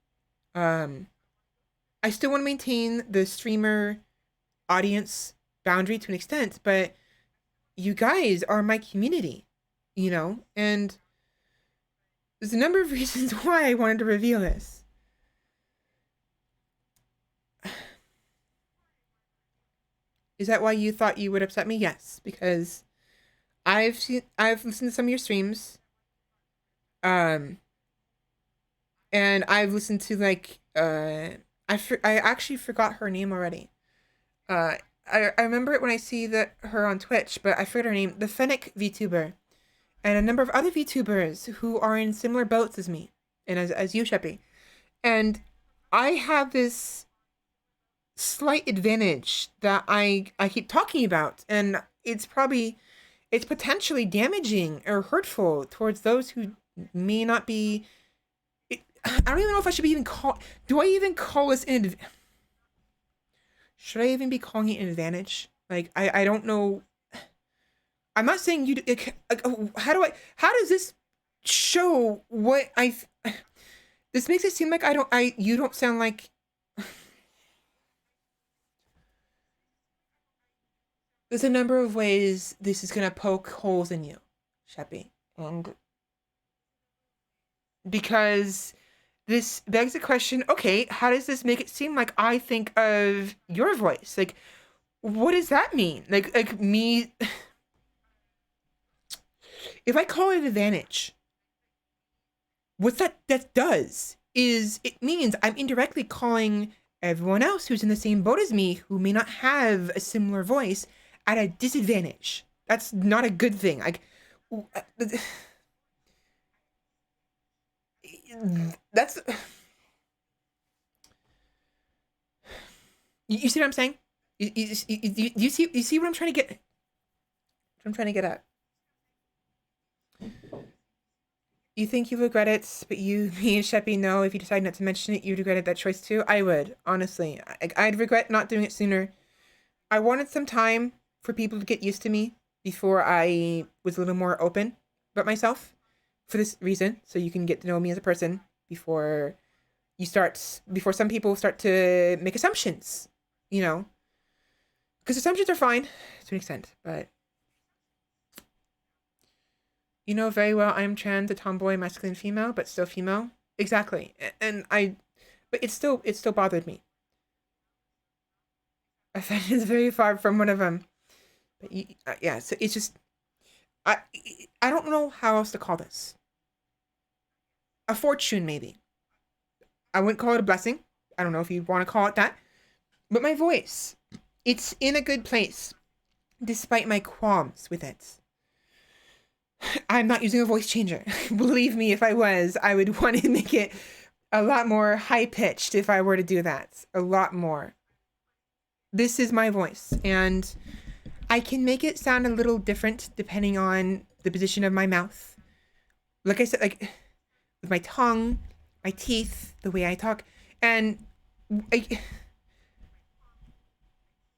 I still want to maintain the streamer audience boundary to an extent, but you guys are my community, you know, and there's a number of reasons why I wanted to reveal this. Is that why you thought you would upset me? Yes, because I've listened to some of your streams, and I've listened to like I actually forgot her name already. I remember it when I see her on Twitch, but I forget her name. The Fennec Vtuber, and a number of other Vtubers who are in similar boats as me, and as you, Sheppy. And I have this slight advantage that I keep talking about, and it's potentially damaging or hurtful towards those who may not be. I don't even know if I should be even call. Do I even call this an? Should I even be calling it an advantage? Like, I don't know. I'm not saying you. How does this show what I? This makes it seem like you don't sound like. There's a number of ways this is gonna poke holes in you, Sheppy, and because this begs the question, okay, how does this make it seem like I think of your voice? Like, what does that mean? Like me, if I call it an advantage, what that does is it means I'm indirectly calling everyone else who's in the same boat as me, who may not have a similar voice, at a disadvantage. That's not a good thing. Like, that's, you see what I'm saying? You see what I'm trying to get? What I'm trying to get at. You think you regret it, but me and Sheppy know if you decide not to mention it, you'd regret that choice too. I would, honestly. I'd regret not doing it sooner. I wanted some time for people to get used to me before I was a little more open about myself, for this reason, so you can get to know me as a person before some people start to make assumptions, you know, because assumptions are fine to an extent, but you know very well I'm trans, a tomboy, masculine female, but still female. Exactly. But it still bothered me. I find it's very far from one of them. But yeah, so it's just, I don't know how else to call this. A fortune, maybe. I wouldn't call it a blessing. I don't know if you want to call it that. But my voice, it's in a good place, despite my qualms with it. I'm not using a voice changer. Believe me, if I was, I would want to make it a lot more high-pitched if I were to do that. A lot more. This is my voice, and I can make it sound a little different depending on the position of my mouth. Like I said, like with my tongue, my teeth, the way I talk, and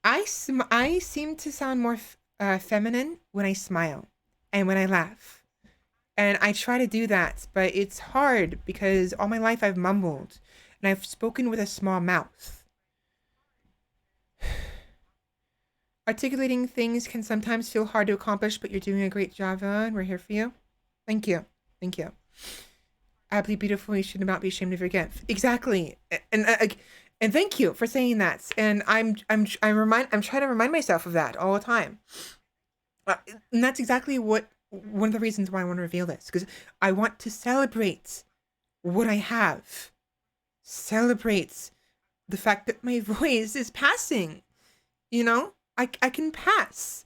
I seem to sound more feminine when I smile and when I laugh. And I try to do that, but it's hard because all my life I've mumbled and I've spoken with a small mouth. Articulating things can sometimes feel hard to accomplish, but you're doing a great job, and we're here for you. Thank you. Thank you. Absolutely beautiful. You should not be ashamed of your gift. Exactly. And thank you for saying that. And I'm trying to remind myself of that all the time. And that's exactly one of the reasons why I want to reveal this, because I want to celebrate what I have. Celebrate the fact that my voice is passing. You know, I can pass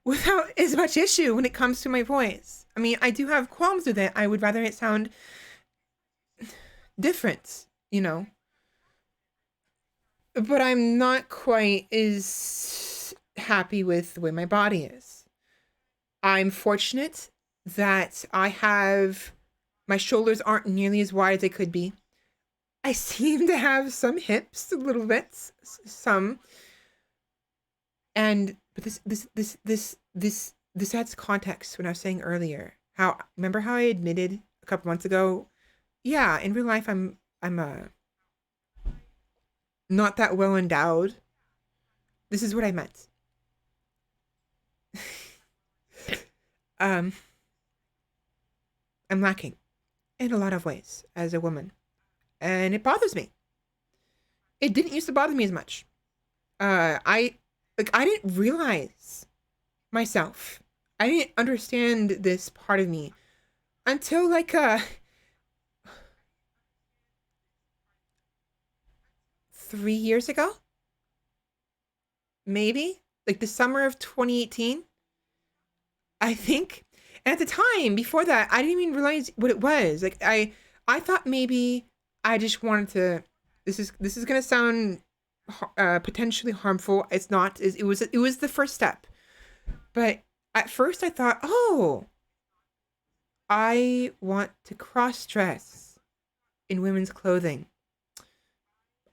without as much issue when it comes to my voice. I mean, I do have qualms with it. I would rather it sound different, you know. But I'm not quite as happy with the way my body is. I'm fortunate that my shoulders aren't nearly as wide as they could be. I seem to have some hips, a little bit, some. But this adds context when I was saying earlier. Remember how I admitted a couple months ago? Yeah, in real life, I'm not that well endowed. This is what I meant. I'm lacking in a lot of ways as a woman, and it bothers me. It didn't used to bother me as much. I didn't realize myself. I didn't understand this part of me until 3 years ago, maybe like the summer of 2018, I think. And at the time before that, I didn't even realize what it was. Like I thought maybe I just wanted to. This is gonna sound potentially harmful. It's not. It was the first step. But at first I thought, oh, I want to cross dress in women's clothing.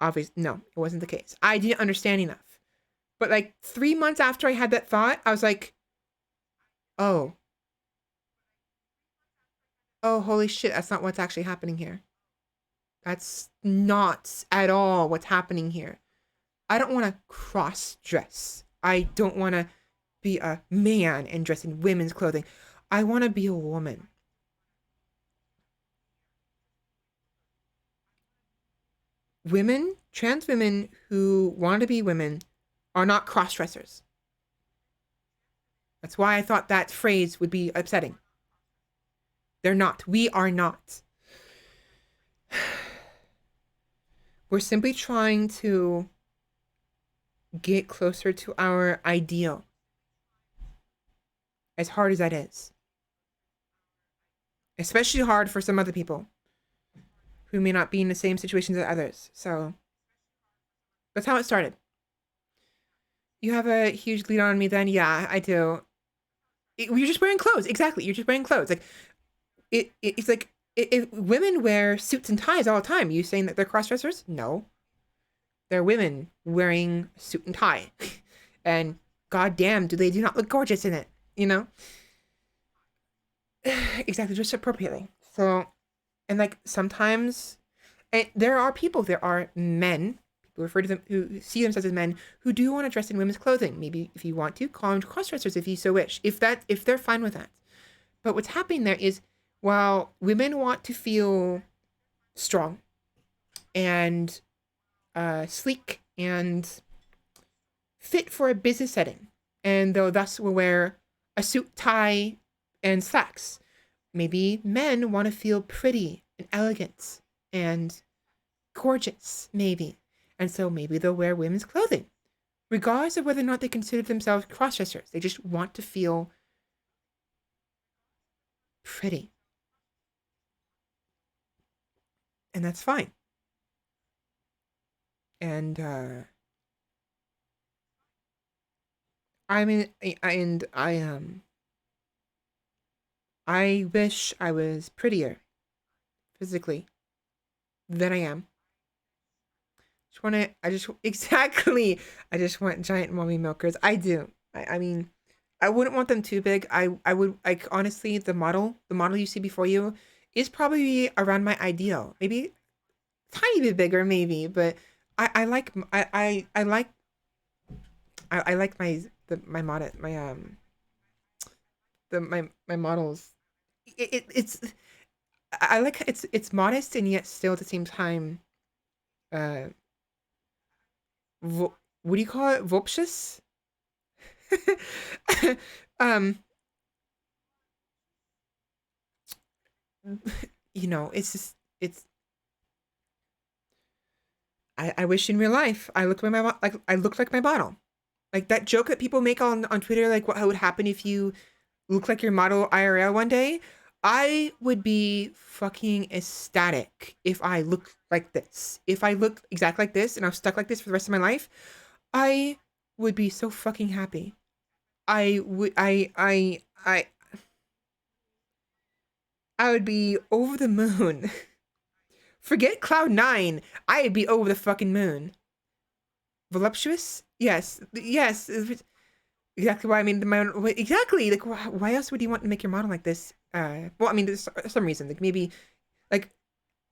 Obviously, no, it wasn't the case. I didn't understand enough. But like 3 months after I had that thought, I was like, oh, holy shit, that's not what's actually happening here. That's not at all what's happening here. I don't want to cross dress. I don't want to be a man and dress in women's clothing. I want to be a woman. Women, trans women who want to be women are not cross dressers. That's why I thought that phrase would be upsetting. They're not. We are not. We're simply trying to get closer to our ideal. As hard as that is. Especially hard for some other people who may not be in the same situations as others. So that's how it started. You have a huge lead on me then? Yeah, I do. You're just wearing clothes. Exactly. You're just wearing clothes. Like it's like women wear suits and ties all the time. You saying that they're cross-dressers? No. They're women wearing a suit and tie. And goddamn, do not look gorgeous in it, you know? Exactly, just appropriately. So, and like sometimes, and there are men, people refer to them, who see themselves as men, who do want to dress in women's clothing. Maybe if you want to, call them cross-dressers if you so wish, if they're fine with that. But what's happening there is, while women want to feel strong and sleek and fit for a business setting, and they'll thus will wear a suit, tie, and slacks. Maybe men want to feel pretty and elegant and gorgeous, maybe. And so maybe they'll wear women's clothing, regardless of whether or not they consider themselves cross-dressers. They just want to feel pretty. And that's fine. And I mean, I wish I was prettier physically than I am. Exactly. I just want giant mommy milkers. I do. I mean, I wouldn't want them too big. I would, like, honestly, the model you see before you is probably around my ideal. Maybe tiny bit bigger, maybe, but I like my models. It's I like it's modest and yet still at the same time uh what do you call it, voluptuous. um it's just I wish in real life I looked like my model. Like that joke that people make on Twitter, like what would happen if you look like your model IRL one day. I would be fucking ecstatic if I looked like this. If I looked exactly like this and I was stuck like this for the rest of my life, I would be so fucking happy. I would I would be over the moon. Forget cloud 9. I'd be over the fucking moon. Voluptuous? Yes. Yes. Exactly why I mean exactly. Like why else would you want to make your model like this? Well, I mean, there's some reason. Like maybe, like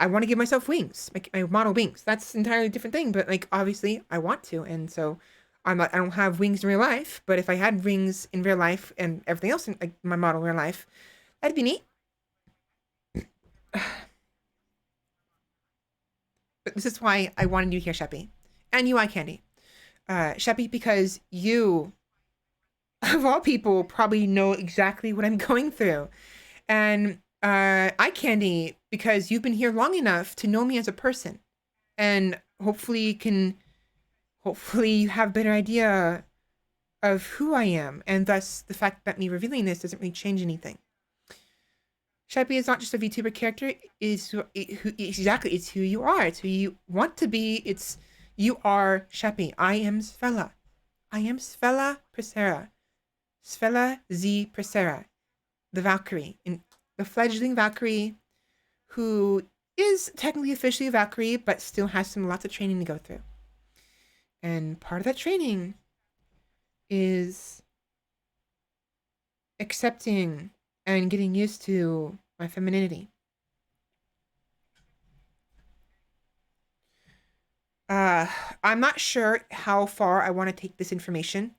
I want to give myself wings, like my model wings. That's an entirely different thing. But like obviously, I want to, and so I'm not. I don't have wings in real life. But if I had wings in real life and everything else in like, my model in real life, that'd be neat. But this is why I wanted you here, Sheppy, and you, Eye Candy, Sheppy, because you, of all people, probably know exactly what I'm going through. And Eye Candy, because you've been here long enough to know me as a person, and hopefully you have a better idea of who I am, and thus the fact that me revealing this doesn't really change anything. Sheppy is not just a VTuber character; it's who you are. It's who you want to be. You are Sheppy. I am Svela. I am Svela Presera. Svela Z Presera, the Valkyrie, the fledgling Valkyrie, who is technically officially a Valkyrie, but still has lots of training to go through. And part of that training is accepting and getting used to my femininity. I'm not sure how far I want to take this information.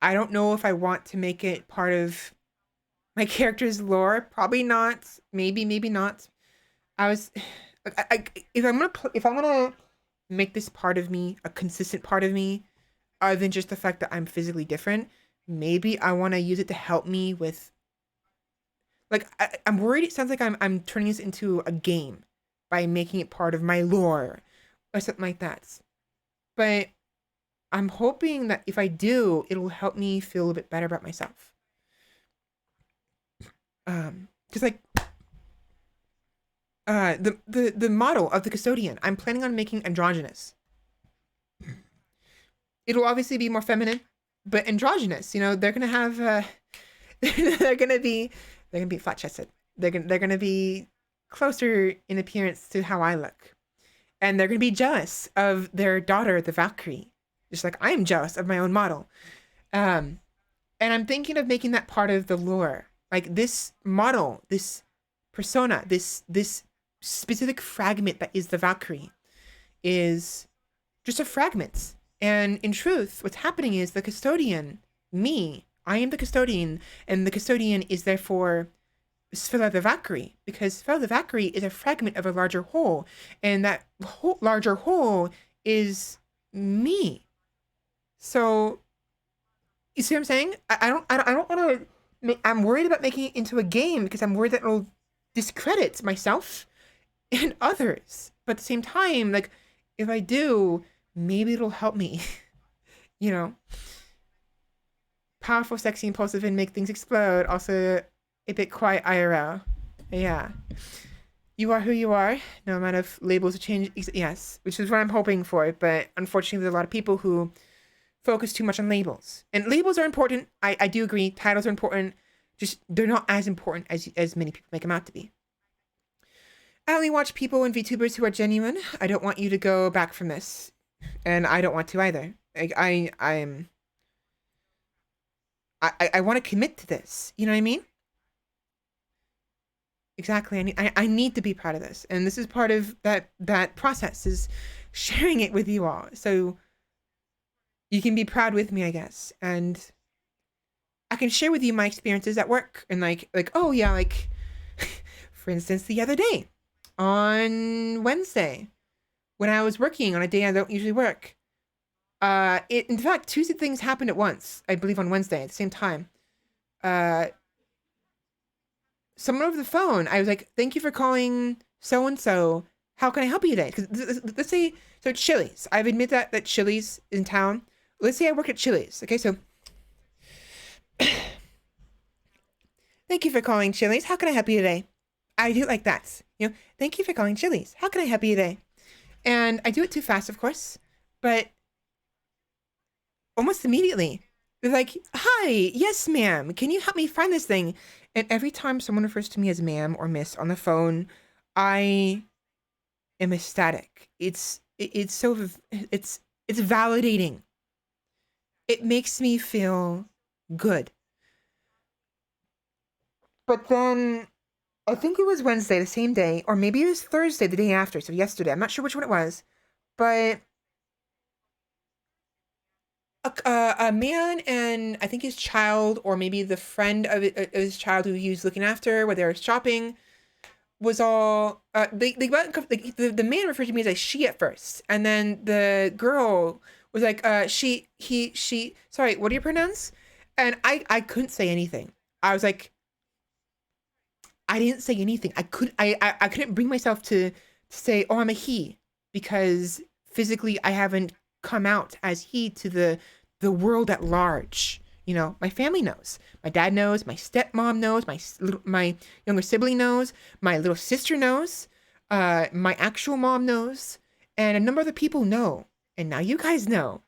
I don't know if I want to make it part of my character's lore. Probably not. Maybe not. If I'm gonna make this part of me a consistent part of me, other than just the fact that I'm physically different, maybe I want to use it to help me with. Like I'm worried. It sounds like I'm turning this into a game by making it part of my lore or something like that. But I'm hoping that if I do, it'll help me feel a bit better about myself. Because like the model of the custodian, I'm planning on making androgynous. It'll obviously be more feminine, but androgynous. You know, they're gonna have they're gonna be flat chested. They're gonna be closer in appearance to how I look, and they're gonna be jealous of their daughter, the Valkyrie, just like I am jealous of my own model. And I'm thinking of making that part of the lore. Like this model, this persona, this specific fragment that is the Valkyrie is just a fragment. And in truth, what's happening is the custodian, me, I am the custodian, and the custodian is therefore Svela the Valkyrie, because Svela the Valkyrie is a fragment of a larger whole, and that larger whole is me. So, you see what I'm saying? I don't want to. I'm worried about making it into a game because I'm worried that it'll discredit myself and others. But at the same time, like, if I do, maybe it'll help me. You know? Powerful, sexy, impulsive, and make things explode. Also, a bit quiet IRL. Yeah. You are who you are. No amount of labels change. Yes. Which is what I'm hoping for. But unfortunately, there's a lot of people who focus too much on labels. And labels are important. I do agree. Titles are important. Just they're not as important as many people make them out to be. I only watch people and VTubers who are genuine. I don't want you to go back from this. And I don't want to either. I want to commit to this. You know what I mean? Exactly. I need to be proud of this. And this is part of that process, is sharing it with you all. So you can be proud with me, I guess. And I can share with you my experiences at work. And like, oh yeah, like, for instance, the other day, on Wednesday, when I was working on a day I don't usually work, in fact, two things happened at once, I believe on Wednesday at the same time. Someone over the phone, I was like, thank you for calling so-and-so. How can I help you today? Because let's say, so it's Chili's. I've admitted that Chili's in town. let's say I work at Chili's. Okay, so thank you for calling Chili's. How can I help you today? I do it like that. Thank you for calling Chili's. How can I help you today? And I do it too fast, of course, but almost immediately, they're like, hi, yes, ma'am. Can you help me find this thing? And every time someone refers to me as ma'am or miss on the phone, I am ecstatic. It's validating. It makes me feel good. But then I think it was Wednesday, the same day, or maybe it was Thursday, the day after, so yesterday. I'm not sure which one it was, but a man and I think his child, or maybe the friend of his child who he was looking after, where they were shopping, was all the man referred to me as a she at first, and then the girl was like she, he, she. Sorry, what are your pronouns? And I couldn't say anything. I was like, I didn't say anything. I couldn't bring myself to say, oh, I'm a he, because physically I haven't come out as he to the world at large. My family knows. My dad knows. My stepmom knows. My younger sibling knows. My little sister knows. My actual mom knows. And a number of other people know. And now you guys know.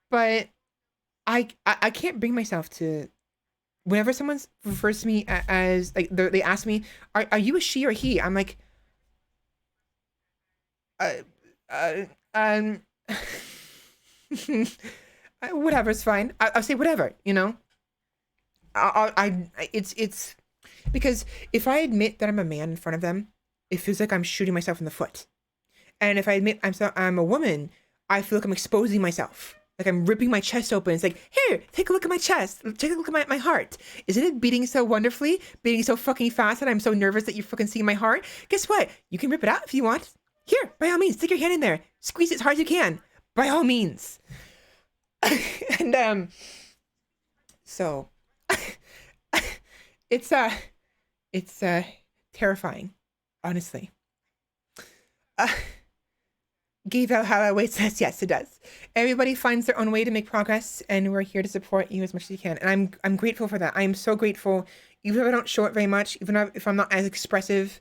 But I can't bring myself to, whenever someone refers to me as, like, they ask me, are you a she or he? I'm like, whatever, it's fine. I'll say whatever, it's because if I admit that I'm a man in front of them, it feels like I'm shooting myself in the foot. And if I admit I'm a woman, I feel like I'm exposing myself. Like I'm ripping my chest open. It's like, here, take a look at my chest. Take a look at my heart. Isn't it beating so wonderfully? Beating so fucking fast that I'm so nervous that you're fucking seeing my heart? Guess what? You can rip it out if you want. Here, by all means, stick your hand in there. Squeeze it as hard as you can. By all means. And, so, it's terrifying, honestly. Gave out how I wait says, yes, it does. Everybody finds their own way to make progress, and we're here to support you as much as you can. And I'm grateful for that. I am so grateful, even if I don't show it very much, even if I'm not as expressive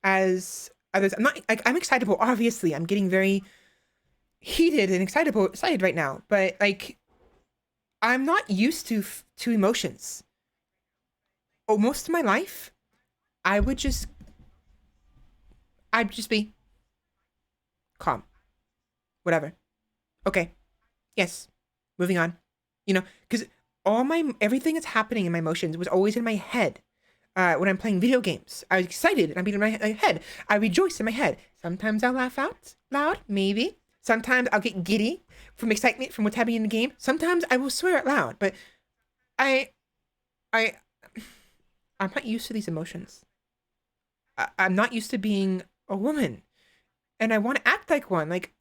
as others. I'm excitable, obviously. I'm getting very heated and excited right now, but like, I'm not used to emotions. Oh, most of my life, I'd just be calm. Whatever. Okay. Yes. Moving on. Because everything that's happening in my emotions was always in my head. When I'm playing video games, I was excited and I'm in my head. I rejoice in my head. Sometimes I'll laugh out loud, maybe. Sometimes I'll get giddy from excitement from what's happening in the game. Sometimes I will swear out loud, but I'm not used to these emotions. I'm not used to being a woman, and I want to act like one. Like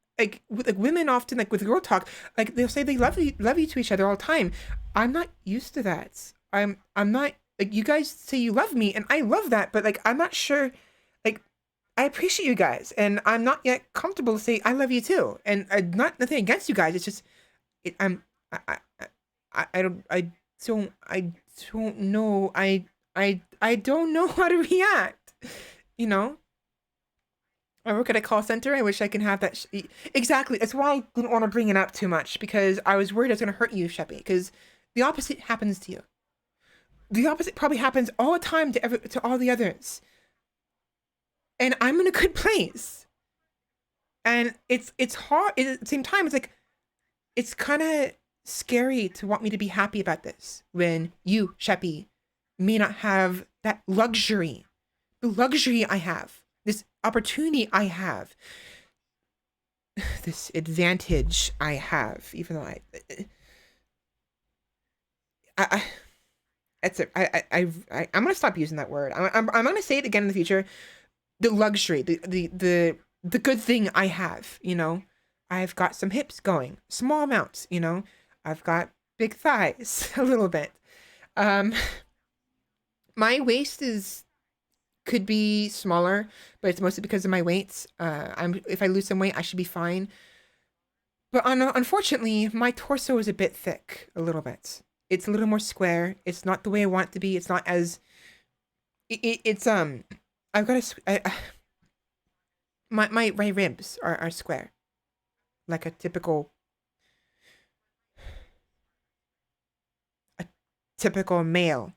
women often, like with girl talk, like they'll say they love you to each other all the time. I'm not used to that. I'm not, like, you guys say you love me, and I love that, but like I'm not sure. Like, I appreciate you guys, and I'm not yet comfortable to say I love you too. And nothing against you guys. It's just I don't know. I don't know how to react. I work at a call center. I wish I can have that. Exactly. That's why I didn't want to bring it up too much, because I was worried I was going to hurt you, Sheppy, because the opposite happens to you. The opposite probably happens all the time to all the others. And I'm in a good place. And it's hard. At the same time, it's like, it's kind of scary to want me to be happy about this when you, Sheppy, may not have that luxury. The luxury I have. This opportunity I have, this advantage I have, even though I'm gonna stop using that word. I'm gonna say it again in the future. The luxury, the good thing I have, I've got some hips going, small amounts, I've got big thighs a little bit. My waist could be smaller, but it's mostly because of my weight. If I lose some weight, I should be fine. But unfortunately, my torso is a bit thick, a little bit. It's a little more square. It's not the way I want it to be. It's not as it's I've got my ribs are square, like a typical male.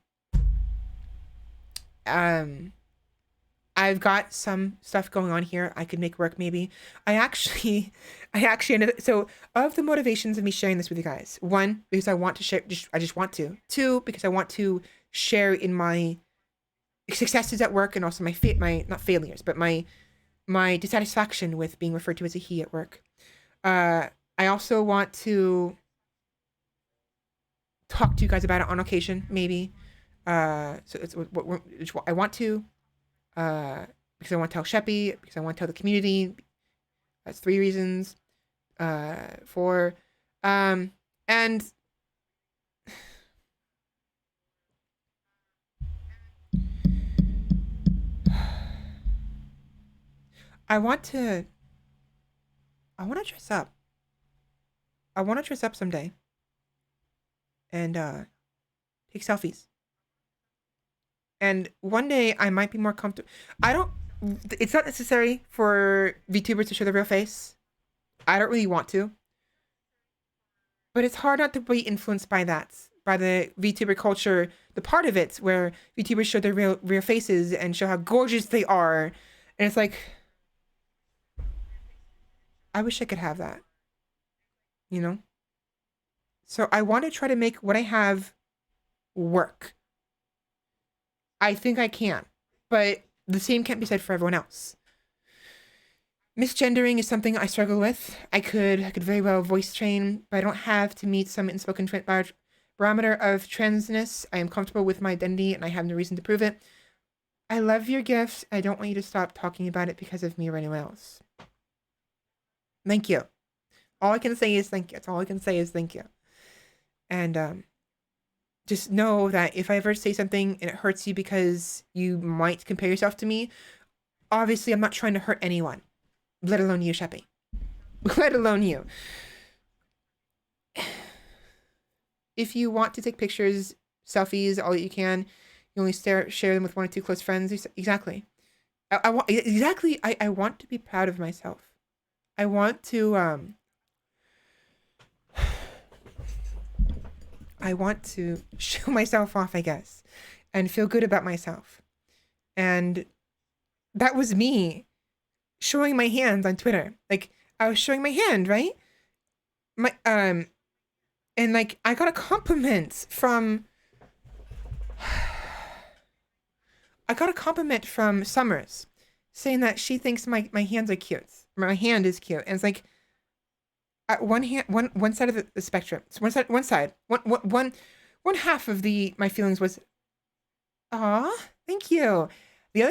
I've got some stuff going on here. I could make work maybe. I actually ended. So of the motivations of me sharing this with you guys, one, because I want to share. I just want to. Two, because I want to share in my successes at work and also my not failures, but my dissatisfaction with being referred to as a he at work. I also want to talk to you guys about it on occasion, maybe. So it's what I want to, because I want to tell Sheppy, because I want to tell the community. That's 3 reasons. 4, and I want to dress up. I want to dress up someday and take selfies. And one day I might be more comfortable. It's not necessary for VTubers to show their real face. I don't really want to. But it's hard not to be influenced by that, by the VTuber culture, the part of it where VTubers show their real faces and show how gorgeous they are. And it's like, I wish I could have that, you know? So I want to try to make what I have work. I think I can, but the same can't be said for everyone else. Misgendering is something I struggle with. I could very well voice train, but I don't have to meet some unspoken barometer of transness. I am comfortable with my identity and I have no reason to prove it. I love your gift. I don't want you to stop talking about it because of me or anyone else. Thank you. All I can say is thank you. That's all I can say is thank you. And just know that if I ever say something and it hurts you because you might compare yourself to me, obviously I'm not trying to hurt anyone, let alone you, Sheppy. Let alone you. If you want to take pictures, selfies, all that you can, you only share them with 1 or 2 close friends. Exactly. I want to be proud of myself. I want to show myself off, I guess, and feel good about myself. And that was me showing my hands on Twitter. Like, I was showing my hand, right? And like, I got a compliment from Summers saying that she thinks my hands are cute. My hand is cute. And it's like, at one side of the spectrum. So one half of my feelings was, aw, thank you. The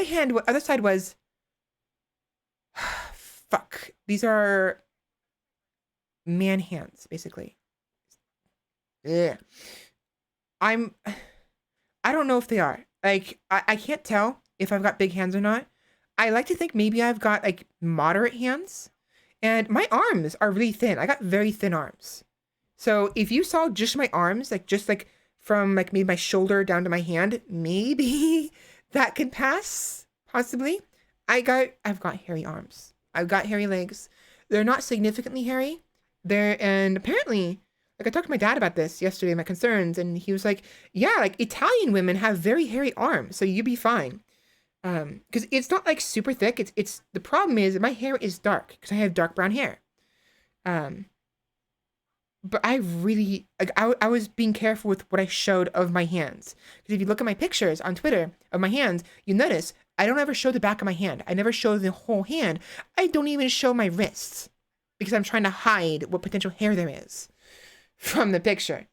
other side was, fuck. These are man hands, basically. Yeah. I don't know if they are. Like, I can't tell if I've got big hands or not. I like to think maybe I've got like moderate hands. And my arms are really thin. I got very thin arms. So if you saw just my arms, just from like maybe my shoulder down to my hand, maybe that could pass, possibly. I've got hairy arms. I've got hairy legs. They're not significantly hairy. And apparently, like I talked to my dad about this yesterday, my concerns, and he was like, yeah, like Italian women have very hairy arms, so you'd be fine. Because it's not like super thick. It's the problem is my hair is dark because I have dark brown hair. But I really I was being careful with what I showed of my hands, because if you look at my pictures on Twitter of my hands, you notice I don't ever show the back of my hand. I never show the whole hand. I don't even show my wrists because I'm trying to hide what potential hair there is from the picture.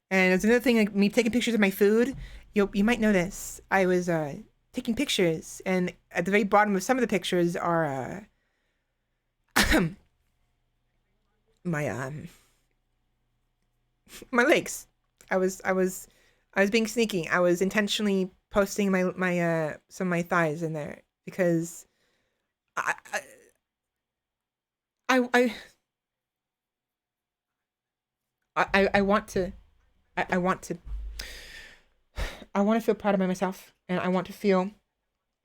And it's another thing, like me taking pictures of my food. You might notice I was taking pictures, and at the very bottom of some of the pictures are my my legs. I was being sneaky. I was intentionally posting my some of my thighs in there because I I want to I want to I want to feel proud of myself, and I want to feel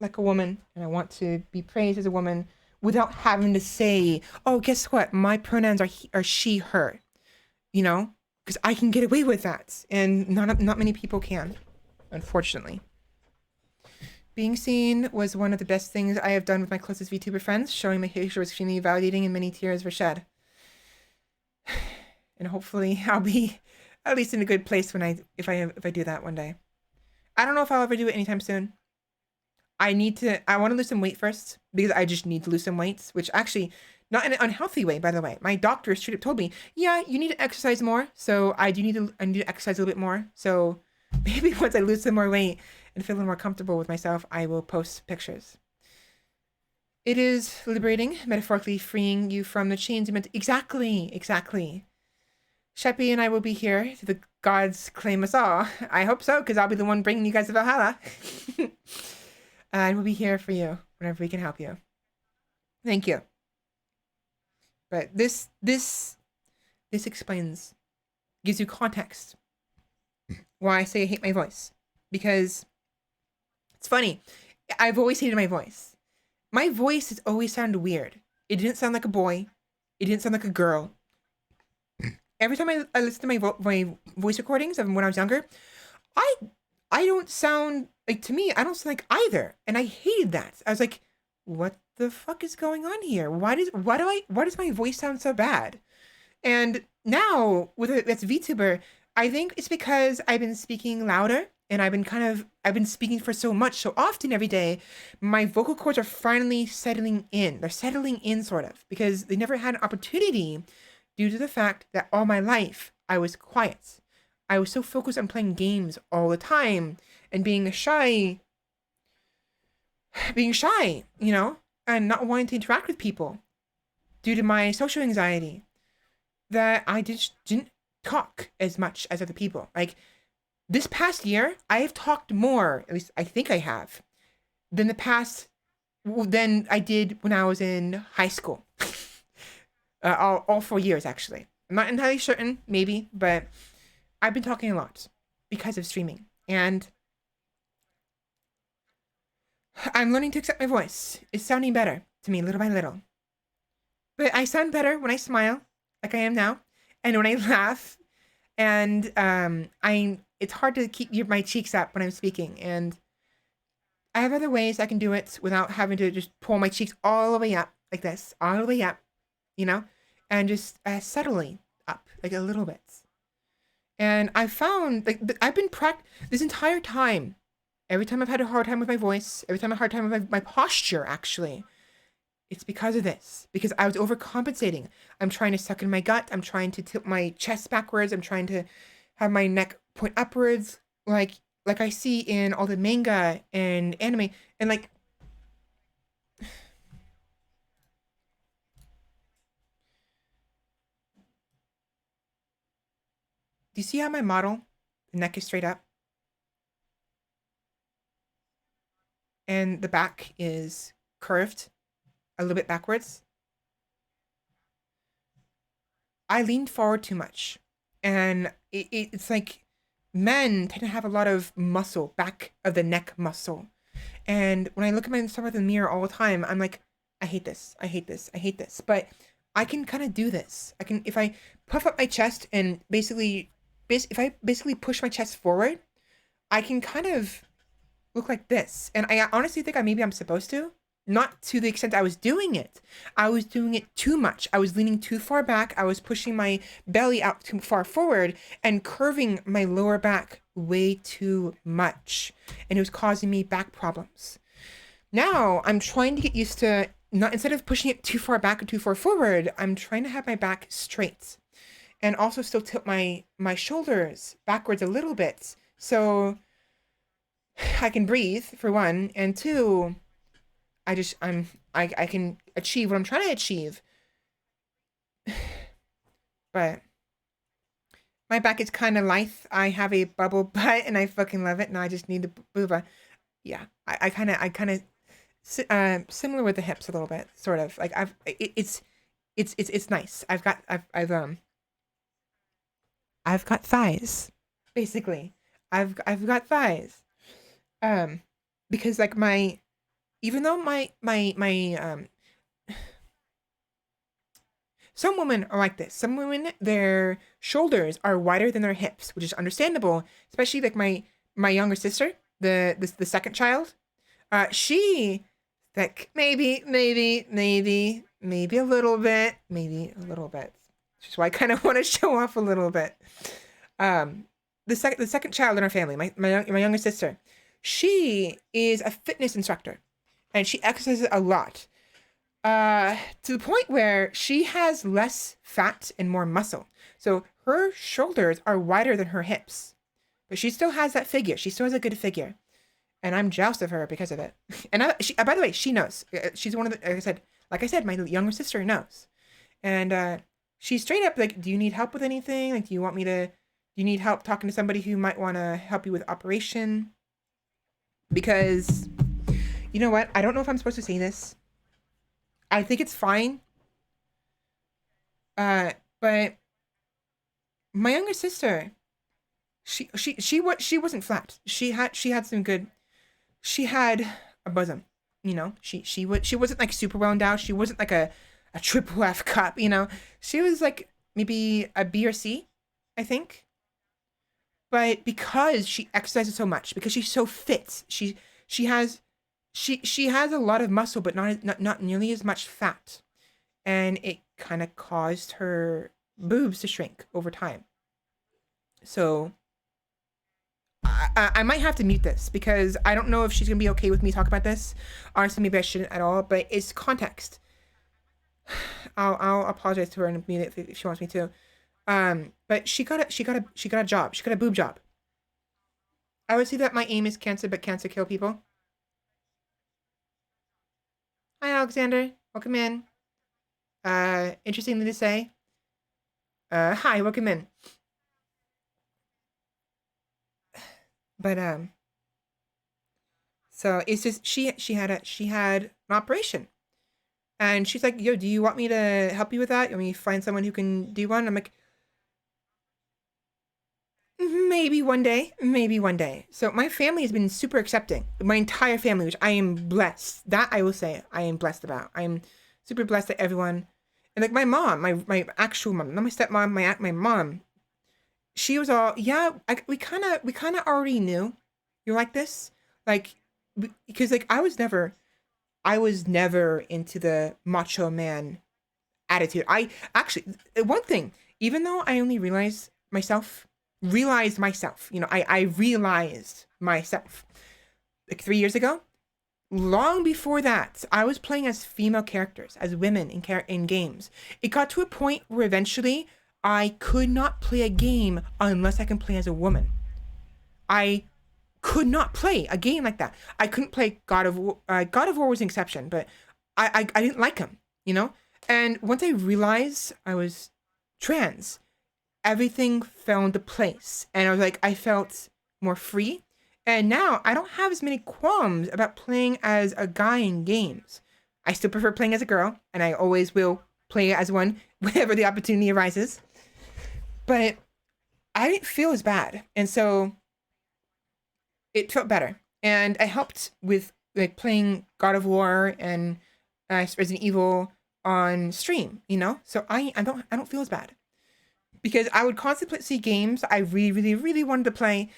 like a woman, and I want to be praised as a woman without having to say, "Oh, guess what? My pronouns are she, her." You know, because I can get away with that, and not many people can, unfortunately. Being seen was one of the best things I have done with my closest VTuber friends. Showing my picture was extremely validating, and many tears were shed. And hopefully, I'll be at least in a good place when if I do that one day. I don't know if I'll ever do it anytime soon. I want to lose some weight first, because I just need to lose some weight, which actually, not in an unhealthy way, by the way. My doctor straight up told me, yeah, you need to exercise more. So I need to exercise a little bit more. So maybe once I lose some more weight and feel a little more comfortable with myself, I will post pictures. It is liberating, metaphorically freeing you from the chains you meant. Exactly. Sheppy and I will be here to the gods claim us all. I hope so, because I'll be the one bringing you guys to Valhalla. And we'll be here for you whenever we can help you. Thank you. But this explains, gives you context why I say I hate my voice. Because it's funny. I've always hated my voice. My voice has always sounded weird. It didn't sound like a boy. It didn't sound like a girl. Every time I listen to my voice recordings of when I was younger, I don't sound like, to me, I don't sound like either. And I hated that. I was like, what the fuck is going on here? Why does my voice sound so bad? And now with that's VTuber, I think it's because I've been speaking louder, and I've been speaking for so much, so often every day, my vocal cords are finally settling in. They're settling in, sort of, because they never had an opportunity due to the fact that all my life I was quiet. I was so focused on playing games all the time and being shy, you know, and not wanting to interact with people due to my social anxiety, that I just didn't talk as much as other people. Like, this past year, I have talked more, at least I think I have, than I did when I was in high school. All 4 years, actually. I'm not entirely certain, maybe, but I've been talking a lot because of streaming. And I'm learning to accept my voice. It's sounding better to me little by little. But I sound better when I smile, like I am now, and when I laugh. And it's hard to keep my cheeks up when I'm speaking. And I have other ways I can do it without having to just pull my cheeks all the way up, like this, all the way up, you know, and just subtly up, like a little bit. And I found, like, I've been this entire time, every time I've had a hard time with my voice, every time I had a hard time with my posture, actually, it's because of this. Because I was overcompensating. I'm trying to suck in my gut. I'm trying to tilt my chest backwards. I'm trying to have my neck point upwards, like I see in all the manga and anime. And, like, do you see how my model, the neck is straight up? And the back is curved a little bit backwards? I leaned forward too much. And it's like men tend to have a lot of muscle, back of the neck muscle. And when I look at myself in the mirror all the time, I'm like, I hate this. I hate this. I hate this. But I can kind of do this. I can, if I puff up my chest and if I basically push my chest forward, I can kind of look like this. And I honestly think maybe I'm supposed to. Not to the extent I was doing it. I was doing it too much. I was leaning too far back. I was pushing my belly out too far forward and curving my lower back way too much. And it was causing me back problems. Now I'm trying to get used to, instead of pushing it too far back or too far forward, I'm trying to have my back straight. And also still tilt my shoulders backwards a little bit. So I can breathe, for one. And two, I can achieve what I'm trying to achieve. But my back is kind of lithe. I have a bubble butt and I fucking love it. And I just need the booba. Yeah, I kind of similar with the hips a little bit, sort of. Like it's it's nice. I've got thighs, basically. I've got thighs. Because like even though my some women are like this. Some women, their shoulders are wider than their hips, which is understandable. Especially like my younger sister, the second child. She like maybe a little bit, which is why I kind of want to show off a little bit. The second child in our family, my younger sister, she is a fitness instructor, and she exercises a lot. To the point where she has less fat and more muscle. So her shoulders are wider than her hips. But she still has that figure. She still has a good figure. And I'm jealous of her because of it. And by the way, she knows. She's one of the, like I said, my younger sister knows. And she's straight up like, do you need help with anything? Like, do you need help talking to somebody who might want to help you with operation? Because, you know what? I don't know if I'm supposed to say this. I think it's fine. But my younger sister, she wasn't flat. She had some good. She had a bosom, you know. She wasn't like super well endowed. She wasn't like a triple F cup, you know. She was like maybe a B or C, I think. But because she exercises so much, because she's so fit, she has a lot of muscle, but not nearly as much fat, and it kind of caused her boobs to shrink over time. So I might have to mute this because I don't know if she's gonna be okay with me talking about this. Honestly, maybe I shouldn't at all. But it's context. I'll apologize to her and mute it if she wants me to. But she got a job. She got a boob job. I would say that my aim is cancer, but cancer kill people. Hi, Alexander. Welcome in. Interesting thing to say. Hi, welcome in. But so it's just she had an operation, and she's like, "Yo, do you want me to help you with that? You want me to find someone who can do one?" I'm like, maybe one day. So my family has been super accepting. My entire family, which I am blessed. That I will say, I am blessed about. I am super blessed that everyone, and like my mom, my actual mom, not my stepmom, my mom. She was all, yeah. We kind of already knew you're like this, like because like I was never into the macho man attitude. I actually, one thing, even though I only realized myself, you know, I realized myself like 3 years ago. Long before that, I was playing as female characters, as women in games. It got to a point where eventually I could not play a game unless I can play as a woman. I could not play a game like that. I couldn't play God of War. God of War was an exception, but I didn't like him, you know? And once I realized I was trans, everything fell into place. And I was like, I felt more free. And now I don't have as many qualms about playing as a guy in games. I still prefer playing as a girl, and I always will play as one whenever the opportunity arises. But I didn't feel as bad. And so it felt better. And I helped with like playing God of War and Resident Evil on stream, you know? So I don't feel as bad. Because I would constantly see games I really, really, really wanted to play.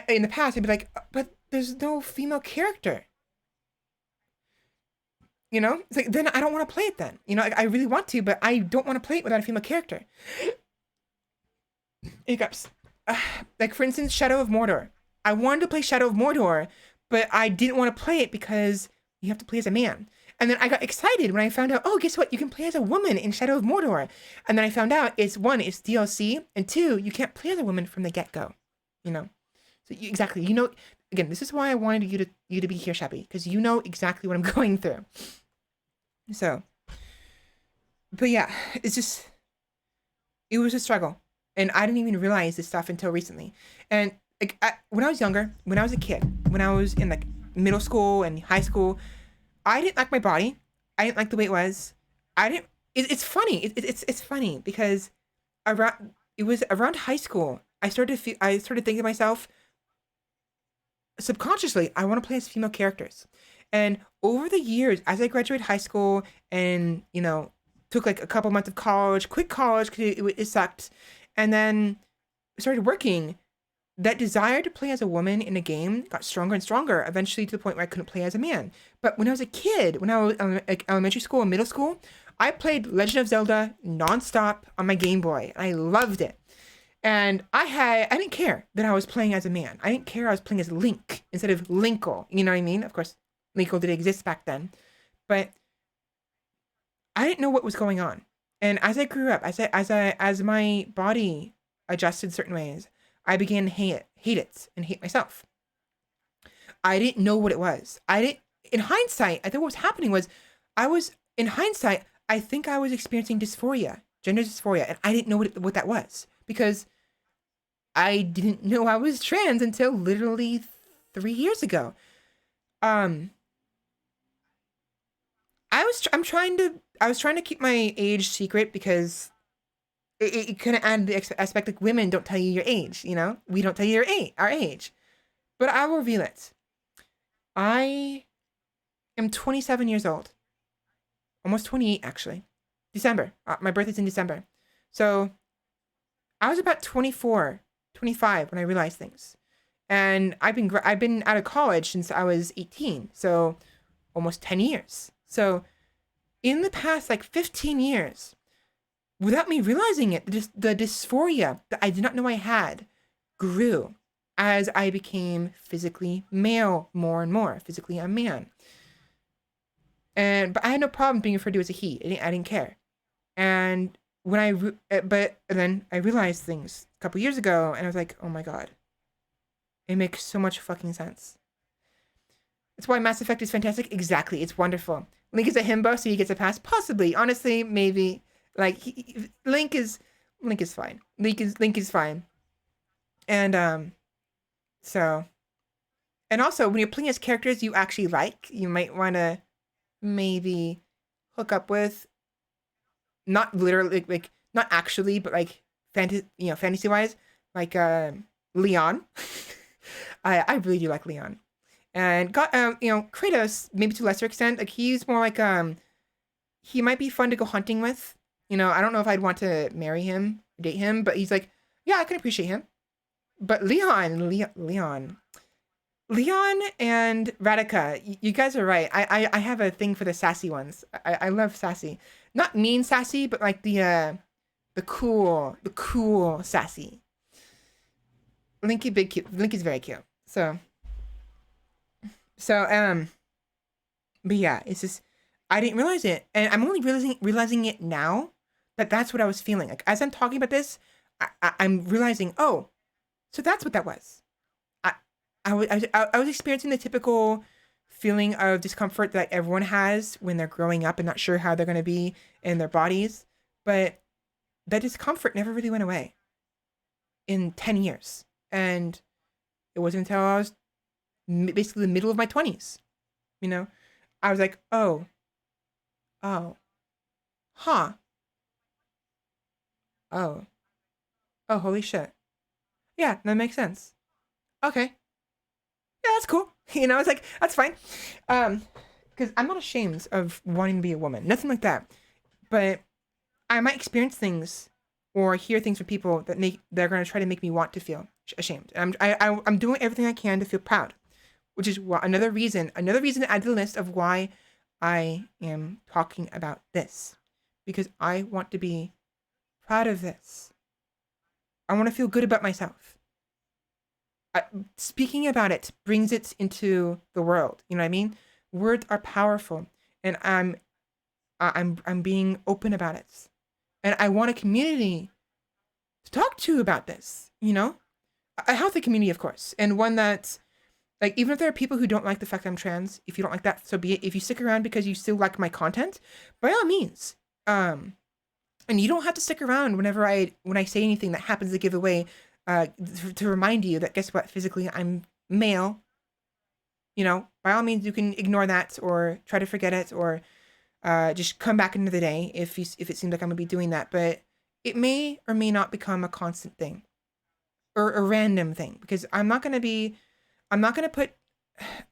In the past, I'd be like, but there's no female character. You know? It's like, then I don't want to play it then. You know, I really want to, but I don't want to play it without a female character. Hiccups. Like, for instance, Shadow of Mordor. I wanted to play Shadow of Mordor, but I didn't want to play it because you have to play as a man. And then I got excited when I found out, oh, guess what? You can play as a woman in Shadow of Mordor. And then I found out it's DLC, and 2, you can't play as a woman from the get-go. You know? So exactly, you know, again, this is why I wanted you to be here, Sheppy, because you know exactly what I'm going through. So, but yeah, it was a struggle. And I didn't even realize this stuff until recently. And like, when I was younger, when I was a kid, when I was in like middle school and high school, I didn't like my body. I didn't like the way it was. I didn't it's funny. It's funny because it was around high school. I started thinking to myself subconsciously, I want to play as female characters. And over the years, as I graduated high school and, took like a couple months of college, quit college because it sucked, and then started working, that desire to play as a woman in a game got stronger and stronger, eventually to the point where I couldn't play as a man. But when I was a kid, when I was like elementary school and middle school, I played Legend of Zelda nonstop on my Game Boy. I loved it. And I didn't care that I was playing as a man. I didn't care I was playing as Link instead of Linkle. You know what I mean? Of course, Linkle didn't exist back then. But I didn't know what was going on. And as I grew up, as my body adjusted certain ways, I began to hate it and hate myself. I didn't know what it was. In hindsight, I think what was happening was I think I was experiencing dysphoria, gender dysphoria, and I didn't know what that was because I didn't know I was trans until literally 3 years ago. I was trying to keep my age secret because it kind of added the aspect like women don't tell you your age, we don't tell you our age, but I will reveal it. I am 27 years old, almost 28 actually. December. My birthday's in December, so I was about 24, 25 when I realized things, and I've been out of college since I was 18, so almost 10 years. So in the past like 15 years, without me realizing it, the dysphoria that I did not know I had grew as I became physically male more and more, physically a man. But I had no problem being referred to as a he. I didn't care. And but then I realized things a couple years ago, and I was like, oh my god, it makes so much fucking sense. That's why Mass Effect is fantastic. Exactly, it's wonderful. Link is a himbo, so he gets a pass. Possibly, honestly, maybe. Like Link is fine. Link is fine. And so, and also when you're playing as characters you actually like, you might want to maybe hook up with, not literally like not actually, but like fantasy wise, like Leon. I really do like Leon. And Kratos, maybe to a lesser extent, like he's more like he might be fun to go hunting with. I don't know if I'd want to marry him, date him, but he's like, yeah, I can appreciate him. But Leon and Radika, you guys are right. I have a thing for the sassy ones. I love sassy, not mean sassy, but like the cool sassy. Link is very cute. So but yeah, it's just I didn't realize it, and I'm only realizing it now that that's what I was feeling. Like as I'm talking about this, I'm realizing, oh, so that's what that was. I was experiencing the typical feeling of discomfort that everyone has when they're growing up and not sure how they're going to be in their bodies, but that discomfort never really went away in 10 years, and it wasn't until I was basically the middle of my 20s. I was like, oh, huh. Oh, holy shit. Yeah, that makes sense. Okay. Yeah, that's cool. It's like, that's fine. Because I'm not ashamed of wanting to be a woman. Nothing like that. But I might experience things or hear things from people they're going to try to make me want to feel ashamed. And I'm doing everything I can to feel proud, which is another reason to add to the list of why I am talking about this, because I want to be proud of this. I want to feel good about myself. Speaking about it brings it into the world. You know what I mean? Words are powerful, and I'm being open about it, and I want a community to talk to about this. A healthy community, of course, and one that's like, even if there are people who don't like the fact that I'm trans, if you don't like that, so be it. If you stick around because you still like my content, by all means. And you don't have to stick around when I say anything that happens to give away, to remind you that, guess what, physically I'm male. By all means, you can ignore that or try to forget it or just come back another day if it seems like I'm gonna be doing that. But it may or may not become a constant thing or a random thing, because I'm not gonna put,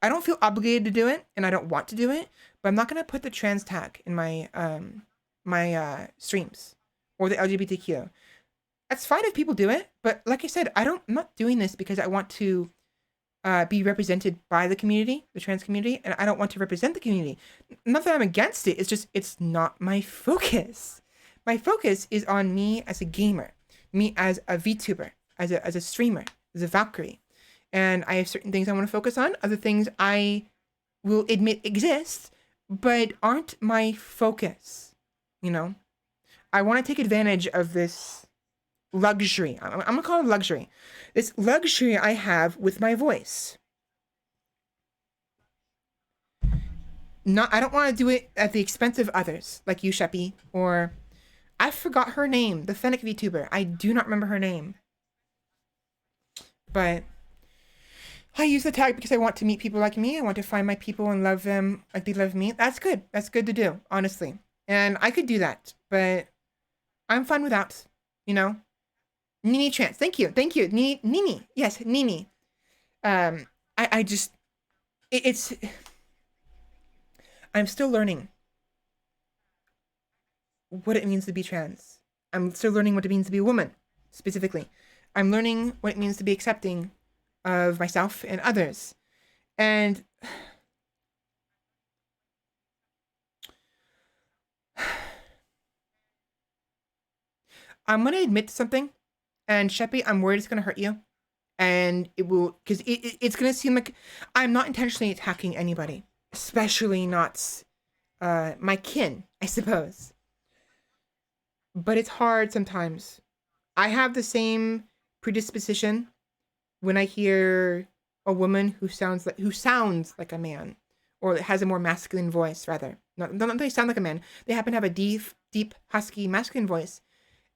I don't feel obligated to do it, and I don't want to do it, but I'm not gonna put the trans tag in my streams or the LGBTQ. That's fine if people do it, but like I said, I'm not doing this because I want to be represented by the community, the trans community, and I don't want to represent the community. Not that I'm against it, it's just, it's not my focus. My focus is on me as a gamer, me as a VTuber, as a streamer, as a Valkyrie. And I have certain things I want to focus on, other things I will admit exist, but aren't my focus, you know? I want to take advantage of this luxury. I'm gonna call it luxury. This luxury I have with my voice. I don't want to do it at the expense of others, like you, Sheppy, or I forgot her name, the Fennec VTuber. I do not remember her name. But I use the tag because I want to meet people like me. I want to find my people and love them like they love me. That's good. That's good to do, honestly. And I could do that, but I'm fine without, you know? Nini Trans. Thank you. Thank you. Nini. Yes, Nini. I just, it's, I'm still learning what it means to be trans. I'm still learning what it means to be a woman, specifically. I'm learning what it means to be accepting of myself and others. And I'm going to admit something. And Sheppy, I'm worried it's going to hurt you. And it will, because it's going to seem like I'm not intentionally attacking anybody. Especially not my kin, I suppose. But it's hard sometimes. I have the same predisposition when I hear a woman who sounds like a man, or has a more masculine voice, rather. Not they sound like a man. They happen to have a deep, husky, masculine voice.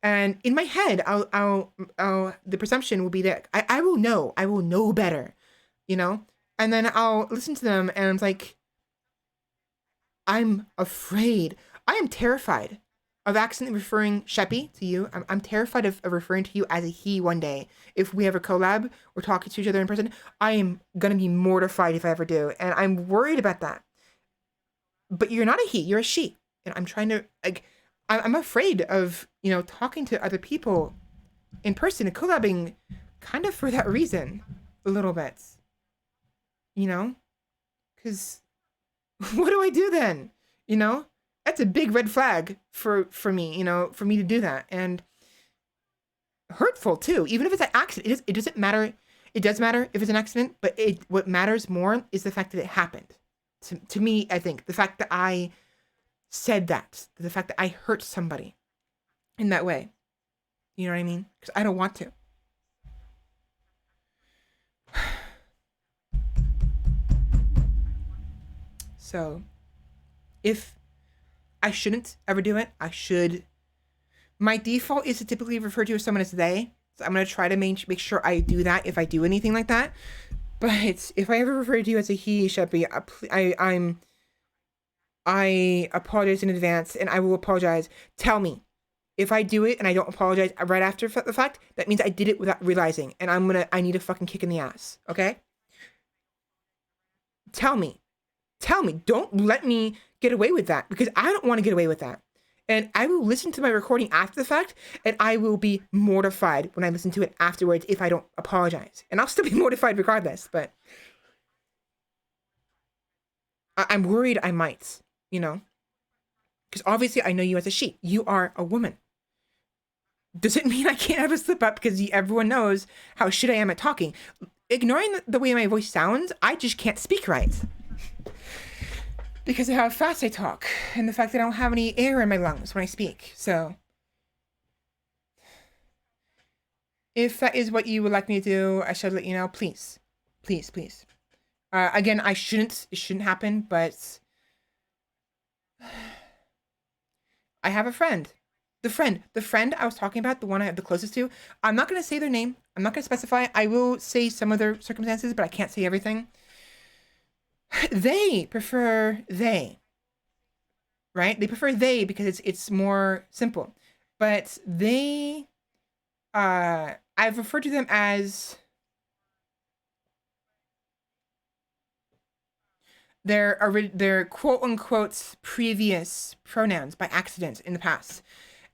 And in my head, the presumption will be that I will know better, you know? And then I'll listen to them and I'm like, I'm afraid. I am terrified of accidentally referring Sheppy to you. I'm terrified of referring to you as a he one day. If we ever collab or talk to each other in person, I am going to be mortified if I ever do. And I'm worried about that. But you're not a he, you're a she. And I'm trying to, like, I'm afraid of, you know, talking to other people in person and collabing kind of for that reason, a little bit. You know? Because what do I do then? You know? That's a big red flag for me, you know, for me to do that. And hurtful too. Even if it's an accident, it doesn't matter. It does matter if it's an accident, but what matters more is the fact that it happened. To me, I think the fact that I said that, the fact that I hurt somebody in that way. You know what I mean? Because I don't want to. So, if I shouldn't ever do it, I should. My default is to typically refer to someone as they. So I'm going to try to make sure I do that if I do anything like that. But if I ever refer to you as a he, Sheppy, I apologize in advance, and I will apologize. Tell me. If I do it and I don't apologize right after the fact, that means I did it without realizing, and I need a fucking kick in the ass, okay? Tell me. Don't let me get away with that, because I don't want to get away with that. And I will listen to my recording after the fact, and I will be mortified when I listen to it afterwards if I don't apologize. And I'll still be mortified regardless, but I'm worried I might, you know? Because obviously I know you as a she. You are a woman. Does it mean I can't have a slip up because everyone knows how shit I am at talking? Ignoring the way my voice sounds, I just can't speak right. Because of how fast I talk, and the fact that I don't have any air in my lungs when I speak. So, if that is what you would like me to do, I should let you know. Please. Again, it shouldn't happen, but I have a friend. The friend I was talking about, the one I have the closest to. I'm not going to say their name. I'm not going to specify. I will say some of their circumstances, but I can't say everything. They prefer they. right? They prefer they because it's more simple. But they, I've referred to them as their quote unquote previous pronouns by accident in the past.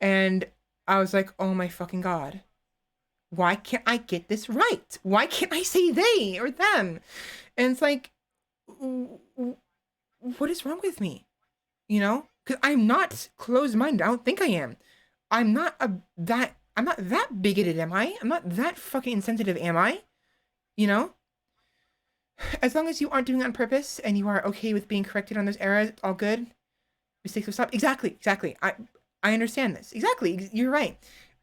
And I was like, oh my fucking God. Why can't I get this right? Why can't I say they or them? And it's like, what is wrong with me? You know? Because I'm not closed-minded. I don't think I am. I'm not that bigoted, am I? I'm not that fucking insensitive, am I? You know? As long as you aren't doing it on purpose and you are okay with being corrected on those errors, all good. Mistakes will stop. Exactly. I understand this. Exactly. You're right.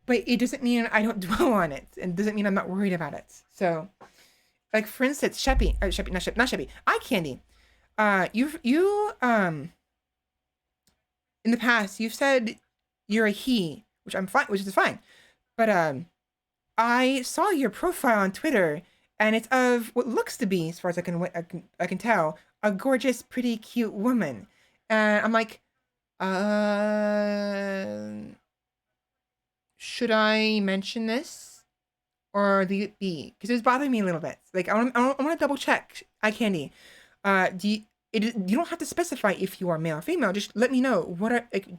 But it doesn't mean I don't dwell on it. And doesn't mean I'm not worried about it. So, like, for instance, Sheppy, not Sheppy, eye candy. In the past, you've said you're a he, which I'm fine, which is fine. But, I saw your profile on Twitter, and it's of what looks to be, as far as I can tell, a gorgeous, pretty cute woman. And I'm like, should I mention this? Or leave it be? Because it was bothering me a little bit. Like, I want to double check. Eye candy. You don't have to specify if you are male or female. Just let me know.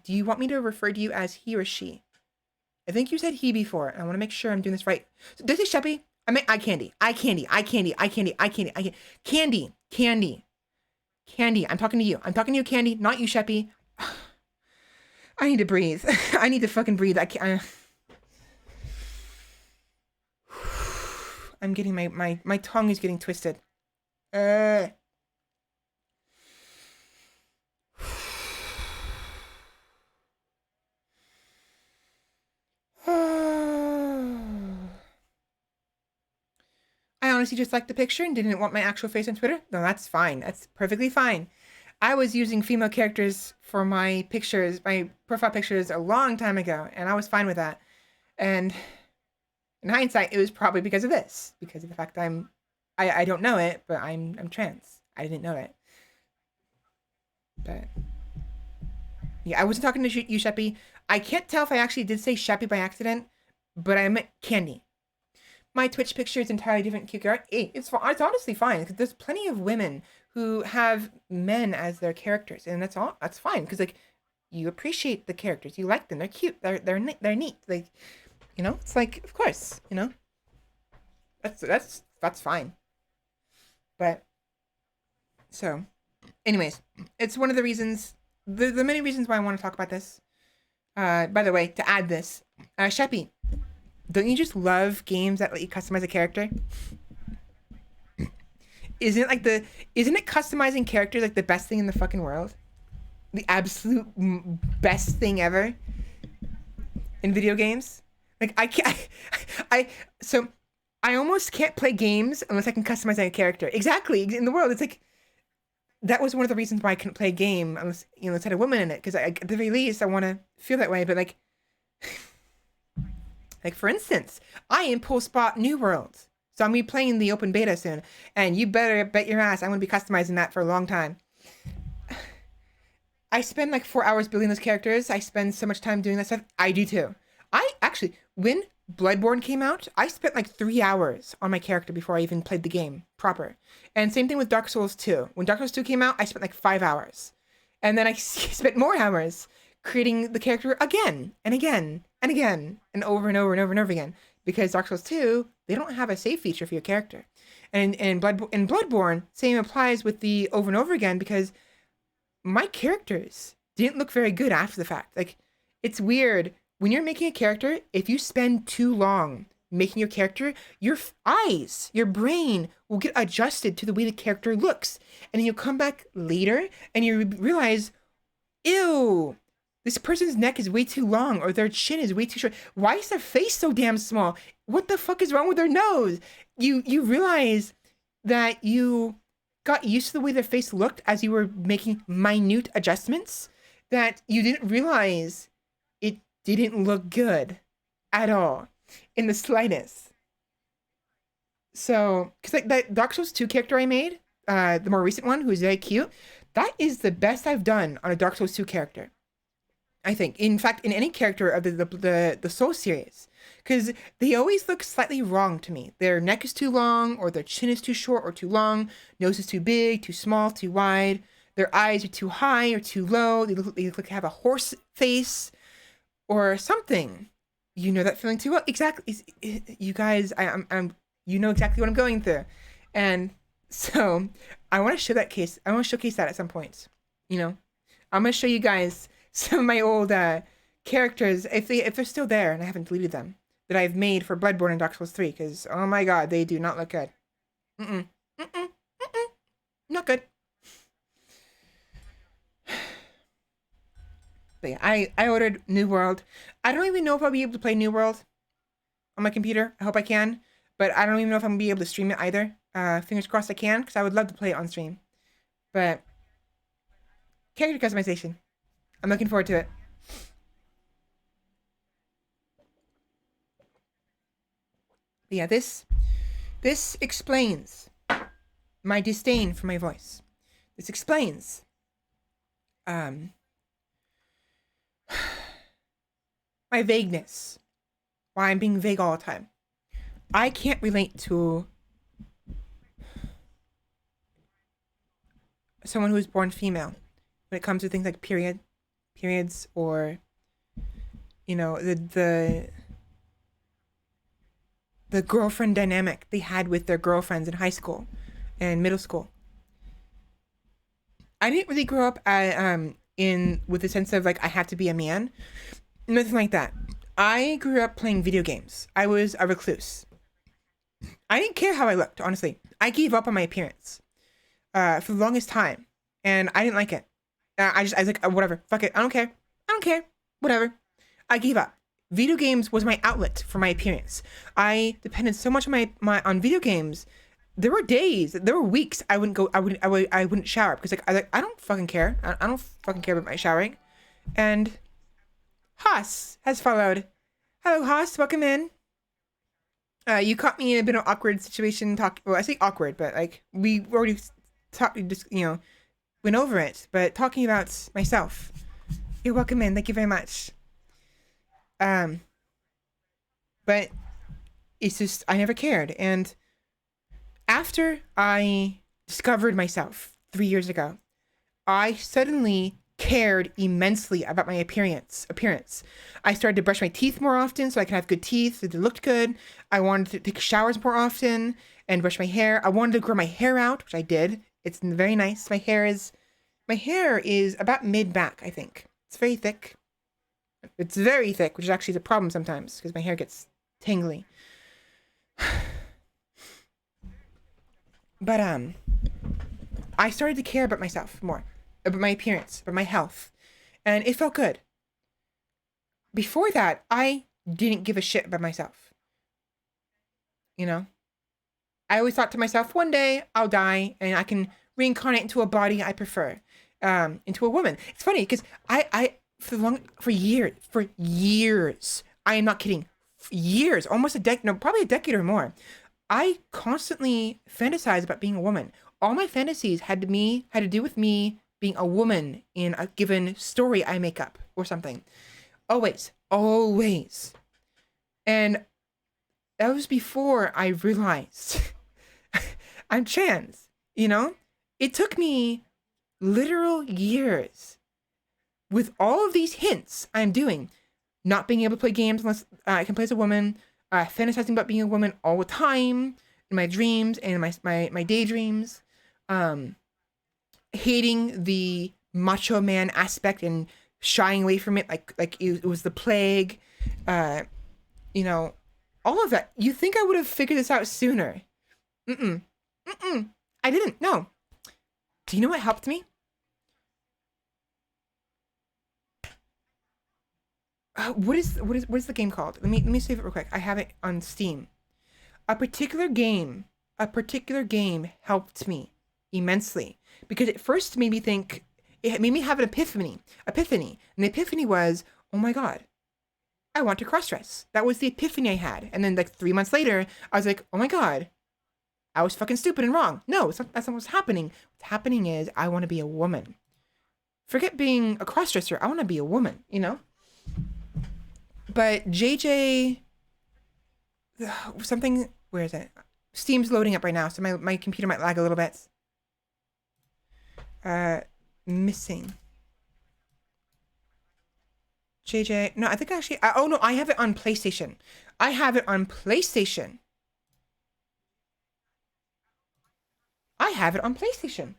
Do you want me to refer to you as he or she? I think you said he before. I want to make sure I'm doing this right. So this is Sheppy. I meant eye candy. Candy. I'm talking to you. Candy, not you, Sheppy. I need to breathe. I need to fucking breathe. I'm getting my tongue is getting twisted. I honestly just liked the picture and didn't want my actual face on Twitter. No, that's fine. That's perfectly fine. I was using female characters for my pictures, my profile pictures a long time ago, and I was fine with that. And in hindsight, it was probably because of this, because of the fact that I don't know it, but I'm trans. I didn't know it. But yeah, I wasn't talking to you, Sheppy. I can't tell if I actually did say Sheppy by accident, but I meant Candy. My Twitch picture is entirely different. It's honestly fine because there's plenty of women who have men as their characters, and that's fine because like you appreciate the characters, you like them, they're cute, they're neat, like, you know, it's like, of course, you know, that's fine. But so, anyways, it's one of the reasons. The many reasons why I want to talk about this. By the way, to add this, Sheppy, don't you just love games that let you customize a character? Isn't it customizing characters like the best thing in the fucking world? The absolute best thing ever in video games? Like, I almost can't play games unless I can customize a character. Exactly, in the world. It's like, that was one of the reasons why I couldn't play a game unless, you know, it had a woman in it. Because at the very least, I want to feel that way. But like, for instance, I impulse bought New World. So I'm going to be playing the open beta soon. And you better bet your ass I'm going to be customizing that for a long time. I spend like 4 hours building those characters. I spend so much time doing that stuff. I do too. When Bloodborne came out, I spent like 3 hours on my character before I even played the game proper. And same thing with Dark Souls 2. When Dark Souls 2 came out, I spent like 5 hours. And then I spent more hours creating the character again and again and again and over and over and over and over again. Because Dark Souls 2, they don't have a save feature for your character. And in Bloodborne, same applies with the over and over again because my characters didn't look very good after the fact. Like, it's weird. When you're making a character, if you spend too long making your character, your eyes, your brain will get adjusted to the way the character looks. And then you'll come back later and you realize, ew, this person's neck is way too long or their chin is way too short. Why is their face so damn small? What the fuck is wrong with their nose? You realize that you got used to the way their face looked as you were making minute adjustments that you didn't realize it didn't look good at all in the slightest. So, because like that Dark Souls 2 character I made, the more recent one, who's very cute, that is the best I've done on a Dark Souls 2 character. I think. In fact, in any character of the Soul series. Because they always look slightly wrong to me. Their neck is too long, or their chin is too short or too long, nose is too big, too small, too wide, their eyes are too high or too low, they look like they have a horse face, or something. You know that feeling too well. Exactly. You guys, I'm you know exactly what I'm going through. And so I want to show that case. I want to showcase that at some point. You know, I'm going to show you guys some of my old characters, if they're still there and I haven't deleted them, that I've made for Bloodborne and Dark Souls 3, because, oh my god, they do not look good. Not good. But yeah, I ordered New World. I don't even know if I'll be able to play New World on my computer. I hope I can. But I don't even know if I'm going to be able to stream it either. Fingers crossed I can, because I would love to play it on stream. But character customization. I'm looking forward to it. But yeah, this explains my disdain for my voice. This explains my vagueness. Why I'm being vague all the time. I can't relate to someone who's born female when it comes to things like periods, or, you know, the girlfriend dynamic they had with their girlfriends in high school and middle school. I didn't really grow up with the sense of like I have to be a man. Nothing like that. I grew up playing video games. I was a recluse. I didn't care how I looked, honestly. I gave up on my appearance for the longest time, and I didn't like it. I was like, whatever, fuck it, I don't care, whatever. I gave up. Video games was my outlet for my appearance. I depended so much on on video games. There were days, there were weeks I wouldn't shower because I don't fucking care. I don't fucking care about my showering. And Haas has followed. Hello, Haas, welcome in. You caught me in a bit of an awkward situation. Well, I say awkward, but like we already went over it. But talking about myself, you're welcome in. Thank you very much. But it's just I never cared, and after I discovered myself 3 years ago, I suddenly cared immensely about my appearance. I started to brush my teeth more often so I could have good teeth, so they looked good. I wanted to take showers more often and brush my hair. I wanted to grow my hair out, which I did. It's very nice. My hair is about mid-back, I think. It's very thick. It's very thick, which actually is a problem sometimes because my hair gets tangly. But I started to care about myself more, about my appearance, about my health, and it felt good. Before that, I didn't give a shit about myself. You know? I always thought to myself, one day I'll die and I can reincarnate into a body I prefer, into a woman. It's funny because for years, I am not kidding, years, almost a decade, no, probably a decade or more, I constantly fantasized about being a woman. All my fantasies had to do with me being a woman in a given story I make up or something. Always. And that was before I realized I'm trans, you know? It took me literal years with all of these hints I'm doing, not being able to play games unless I can play as a woman, fantasizing about being a woman all the time in my dreams and my daydreams, hating the macho man aspect and shying away from it like it was the plague, you know, all of that. You think I would have figured this out sooner? I didn't. No. Do you know what helped me? What is the game called? Let me save it real quick. I have it on Steam. A particular game helped me immensely because it first made me think. It made me have an epiphany. And the epiphany was, oh my god, I want to cross-dress. That was the epiphany I had. And then like 3 months later, I was like, oh my god, I was fucking stupid and wrong. No, that's not what's happening. What's happening is I want to be a woman. Forget being a crossdresser. I want to be a woman, you know? But JJ, something, where is it? Steam's loading up right now, so my computer might lag a little bit. Missing. JJ, no, I think actually, oh no, I have it on PlayStation. I have it on PlayStation. I have it on PlayStation.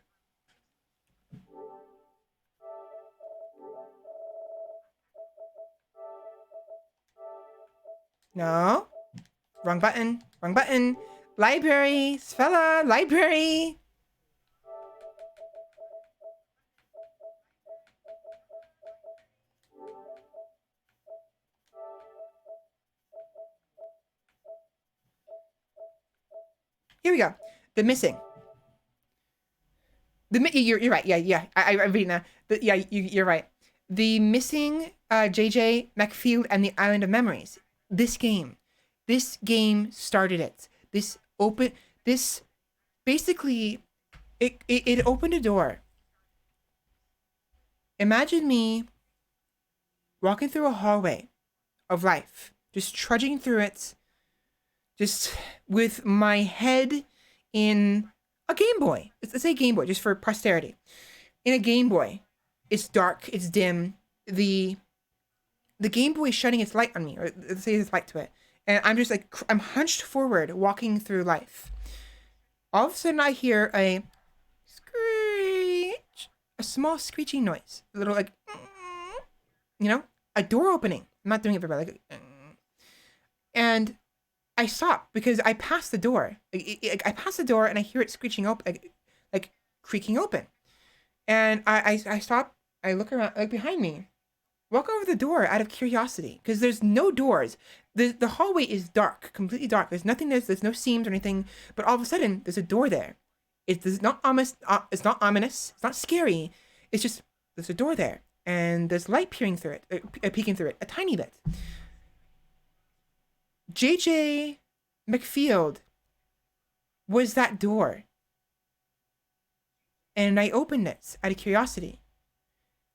No. Wrong button. Wrong button. Library. Svela. Library. Here we go. The missing. You're right. Yeah. I read it now. You're right. The missing JJ McField and the Island of Memories. This game started it. This basically it opened a door. Imagine me walking through a hallway of life, just trudging through it, just with my head in a Game Boy. Let's say Game Boy, just for posterity. In a Game Boy, it's dark, it's dim. The Game Boy is shedding its light on me, or let's say its light to it. And I'm just like, I'm hunched forward, walking through life. All of a sudden I hear a screech, a small screeching noise. A little like, you know, a door opening. I'm not doing it very well. Like, and I stop because I passed the door. I pass the door and I hear it screeching open, like creaking open. And I stop. I look around, like behind me, walk over the door out of curiosity because there's no doors. The hallway is dark, completely dark. There's nothing. There's no seams or anything. But all of a sudden, there's a door there. It's not ominous. It's not ominous. It's not scary. It's just there's a door there, and there's light peering through it, peeking through it, a tiny bit. JJ McField was that door. And I opened it out of curiosity.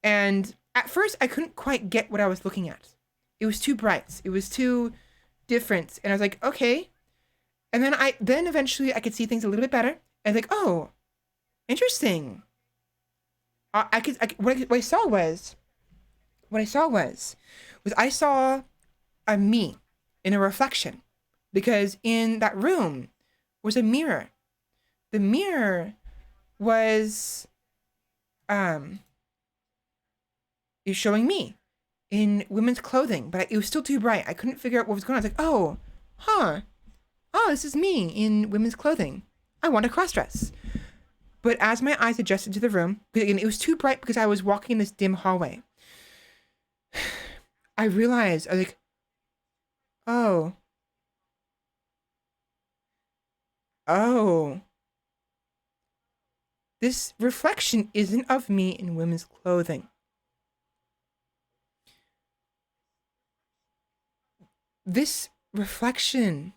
And at first, I couldn't quite get what I was looking at. It was too bright. It was too different. And I was like, okay. And then eventually I could see things a little bit better. And I was like, oh, interesting. What I saw was I saw a me in a reflection, because in that room was a mirror. The mirror was is showing me in women's clothing, but it was still too bright. I couldn't figure out what was going on. I was like, oh, this is me in women's clothing. I want a crossdress. But as my eyes adjusted to the room, again, it was too bright because I was walking in this dim hallway. I realized, I was like, oh, this reflection isn't of me in women's clothing. This reflection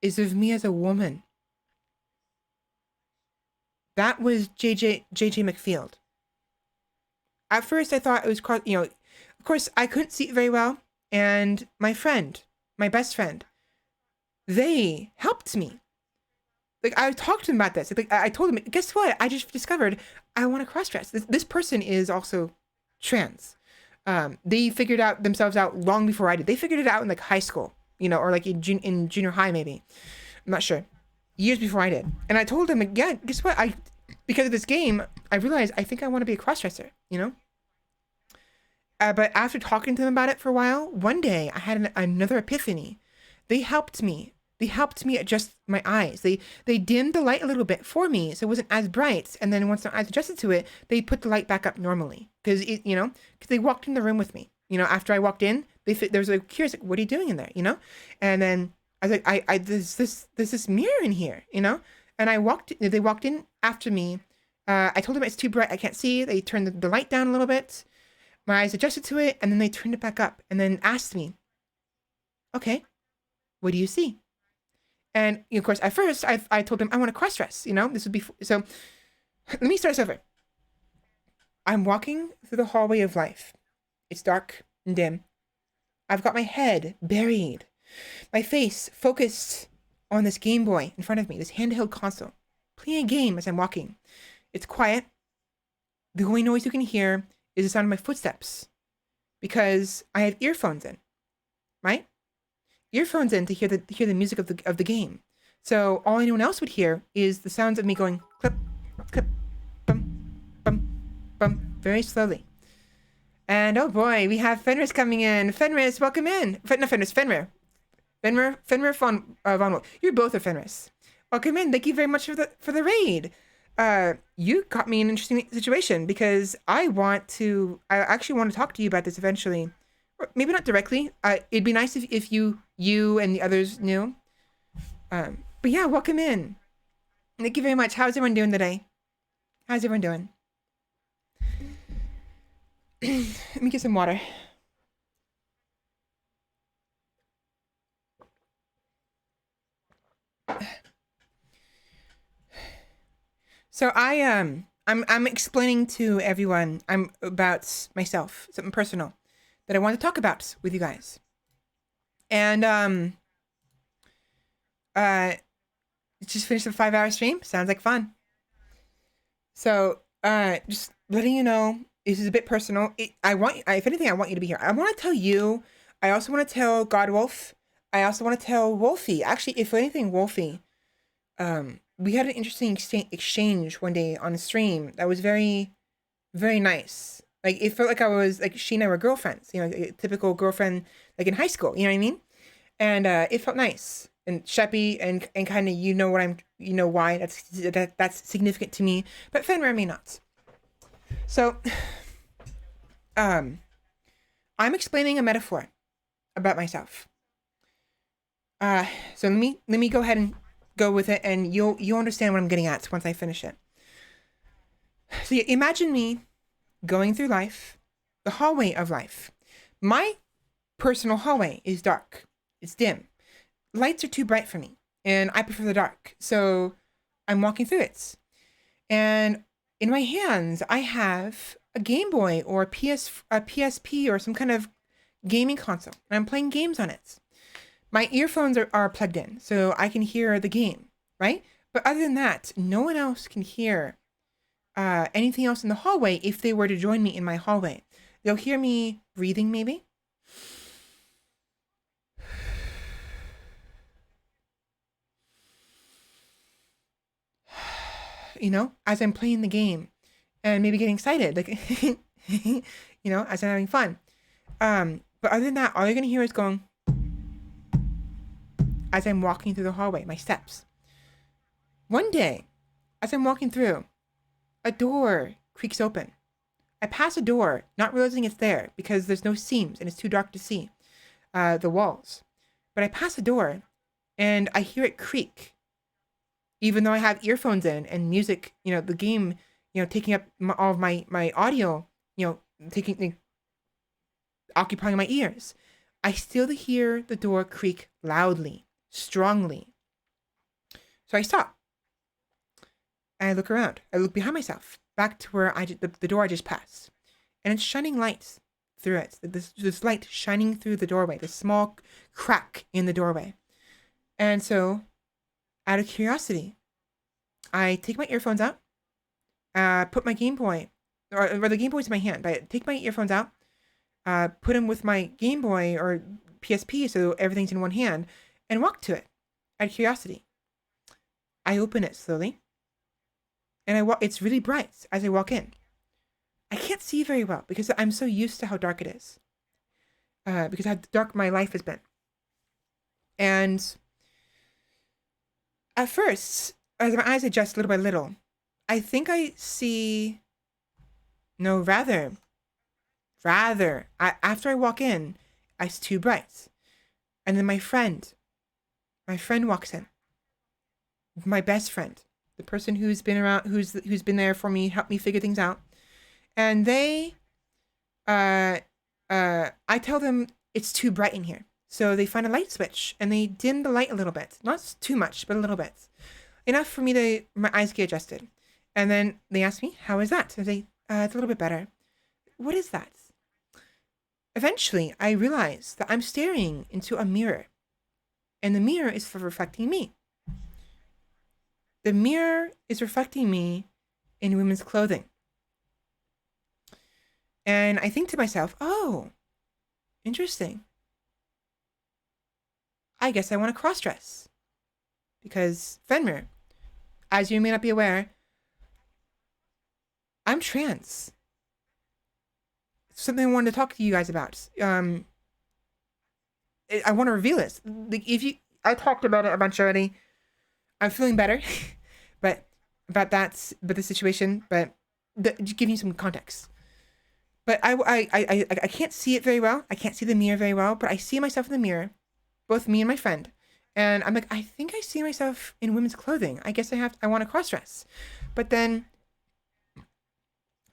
is of me as a woman. That was JJ McField. At first, I thought it was, of course, I couldn't see it very well. And my best friend, they helped me. Like, I talked to them about this. Like, I told them, guess what? I just discovered I want to cross-dress. This person is also trans. They figured out themselves out long before I did. They figured it out in like high school, or like in junior high, maybe. I'm not sure. Years before I did. And I told them, yeah, guess what? Because of this game, I realized I think I want to be a crossdresser, But after talking to them about it for a while, one day I had another epiphany. They helped me. They helped me adjust my eyes. They dimmed the light a little bit for me, so it wasn't as bright. And then once my eyes adjusted to it, they put the light back up normally. Because they walked in the room with me. After I walked in, there was like curious, like, what are you doing in there? And then I was like, there's this mirror in here, And they walked in after me. I told them it's too bright, I can't see. They turned the light down a little bit. My eyes adjusted to it, and then they turned it back up, and then asked me, okay, what do you see? And of course, at first, I told him I want to cross dress. You know, this would be so. Let me start this over. I'm walking through the hallway of life. It's dark and dim. I've got my head buried, my face focused on this Game Boy in front of me, this handheld console, playing a game as I'm walking. It's quiet. The only noise you can hear is the sound of my footsteps because I have earphones in, right? Earphones in to hear the music of the game. So all anyone else would hear is the sounds of me going clip, clip, bum, bum, bum, very slowly. And oh boy, we have Fenris coming in. Fenris, welcome in. No, Fenrir von Wolf. You both are Fenris. Welcome in. Thank you very much for the raid. You got me in an interesting situation because I actually want to talk to you about this eventually. Or maybe not directly. It'd be nice if you and the others knew. But yeah, welcome in. Thank you very much. How's everyone doing today? How's everyone doing? Let me get some water. So I'm explaining to everyone about myself, something personal that I want to talk about with you guys. And just finished a 5-hour stream. Sounds like fun. So just letting you know, this is a bit personal. If anything, I want you to be here. I want to tell you. I also want to tell Godwolf. I also want to tell Wolfie. Actually, if anything, Wolfie. We had an interesting exchange one day on a stream that was very, very nice. Like, it felt like she and I were girlfriends, you know, a typical girlfriend, like in high school, you know what I mean? And it felt nice. And Sheppy and kind of, why that's significant to me, but Fenrir may not. So, I'm explaining a metaphor about myself. So let me go ahead and go with it, and you'll understand what I'm getting at once I finish it. So yeah, imagine me going through life, the hallway of life. My personal hallway is dark. It's dim. Lights are too bright for me, and I prefer the dark. So I'm walking through it. And in my hands, I have a Game Boy or a PSP or some kind of gaming console, and I'm playing games on it. My earphones are plugged in, so I can hear the game, right? But other than that, no one else can hear anything else in the hallway if they were to join me in my hallway. They'll hear me breathing, maybe. You know, as I'm playing the game and maybe getting excited, like, as I'm having fun. But other than that, all you're going to hear is going as I'm walking through the hallway, my steps. One day, as I'm walking through, a door creaks open. I pass a door, not realizing it's there because there's no seams and it's too dark to see the walls. But I pass a door and I hear it creak. Even though I have earphones in and music, the game, taking up all of my audio, occupying my ears. I still hear the door creak loudly, strongly. So I stop. And I look around. I look behind myself, back to where the door I just passed. And it's shining lights through it. This light shining through the doorway, this small crack in the doorway. And so, out of curiosity, I take my earphones out, put my Game Boy, or the Game Boy's in my hand. I take my earphones out, put them with my Game Boy or PSP so everything's in one hand, and walk to it out of curiosity. I open it slowly, and it's really bright as I walk in. I can't see very well because I'm so used to how dark it is, because how dark my life has been. And at first, as my eyes adjust little by little, I think I see... No, rather, after I walk in, it's too bright. And then my friend walks in. My best friend, the person who's been around, who's been there for me, helped me figure things out. And they, I tell them it's too bright in here. So they find a light switch and they dim the light a little bit. Not too much, but a little bit. Enough for me to, my eyes get adjusted. And then they ask me, how is that? I say, it's a little bit better. What is that? Eventually, I realize that I'm staring into a mirror. And the mirror is for reflecting me. The mirror is reflecting me in women's clothing. And I think to myself, oh, interesting. I guess I want to cross-dress. Because, Fenrir, as you may not be aware, I'm trans. It's something I wanted to talk to you guys about. I want to reveal this. I talked about it a bunch already. I'm feeling better, but the situation. But just giving you some context. But I can't see it very well. I can't see the mirror very well. But I see myself in the mirror, both me and my friend, and I'm like, I think I see myself in women's clothing. I guess I want to cross dress, but then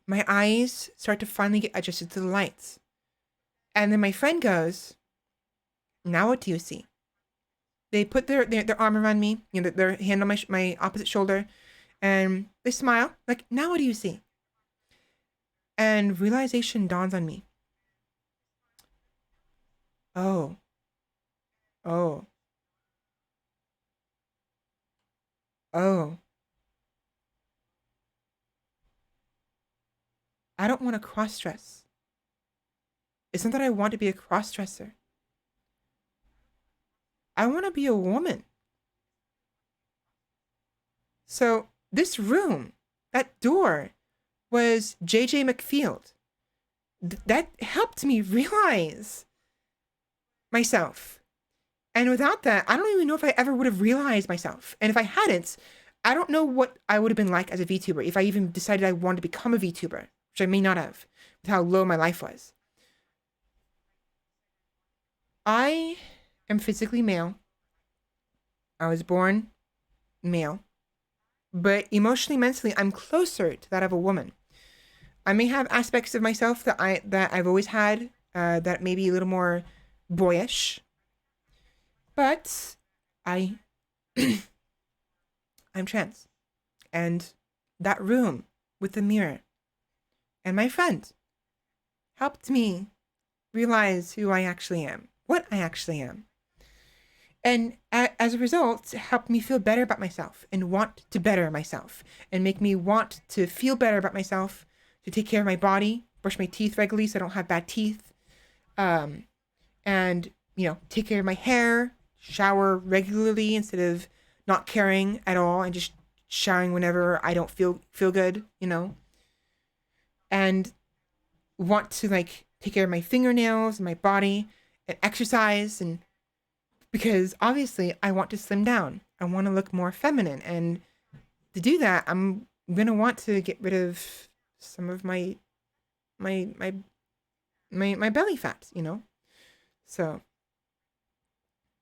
my eyes start to finally get adjusted to the lights, and then my friend goes, "Now what do you see?" They put their arm around me, their hand on my opposite shoulder, and they smile, like, now what do you see? And realization dawns on me. Oh. Oh. Oh. I don't want to cross-dress. It's not that I want to be a cross-dresser. I want to be a woman. So this room, that door, was J.J. McField. That helped me realize myself. And without that, I don't even know if I ever would have realized myself. And if I hadn't, I don't know what I would have been like as a VTuber if I even decided I wanted to become a VTuber, which I may not have, with how low my life was. I am physically male. I was born male. But emotionally, mentally, I'm closer to that of a woman. I may have aspects of myself that I've always had, that may be a little more boyish. But I'm trans. And that room with the mirror and my friend helped me realize who I actually am, what I actually am. And as a result, it helped me feel better about myself and want to better myself and make me want to feel better about myself, to take care of my body, brush my teeth regularly so I don't have bad teeth, and, take care of my hair, shower regularly instead of not caring at all and just showering whenever I don't feel good, and want to take care of my fingernails and my body and exercise, and because obviously I want to slim down. I want to look more feminine, and to do that, I'm gonna want to get rid of some of my belly fat, So,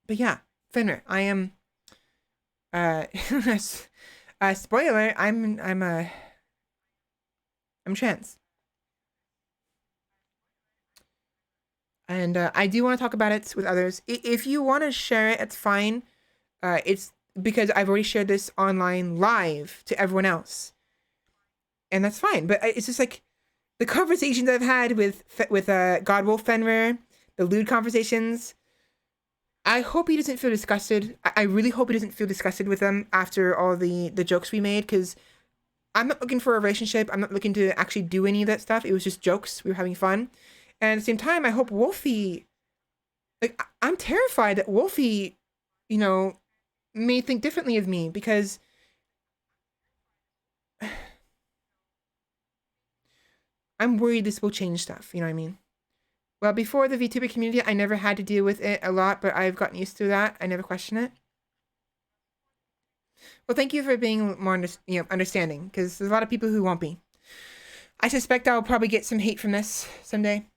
but yeah, Fenrir, I am. Spoiler, I'm trans. And I do want to talk about it with others. If you want to share it, it's fine. It's because I've already shared this online live to everyone else. And that's fine. But it's just the conversations I've had with Godwolf Fenrir, the lewd conversations, I hope he doesn't feel disgusted. I really hope he doesn't feel disgusted with them after all the jokes we made, because I'm not looking for a relationship. I'm not looking to actually do any of that stuff. It was just jokes. We were having fun. And at the same time, I hope Wolfie, I'm terrified that Wolfie, may think differently of me, because I'm worried this will change stuff. You know what I mean? Well, before the VTuber community, I never had to deal with it a lot, but I've gotten used to that. I never question it. Well, thank you for being more understanding, because there's a lot of people who won't be. I suspect I'll probably get some hate from this someday.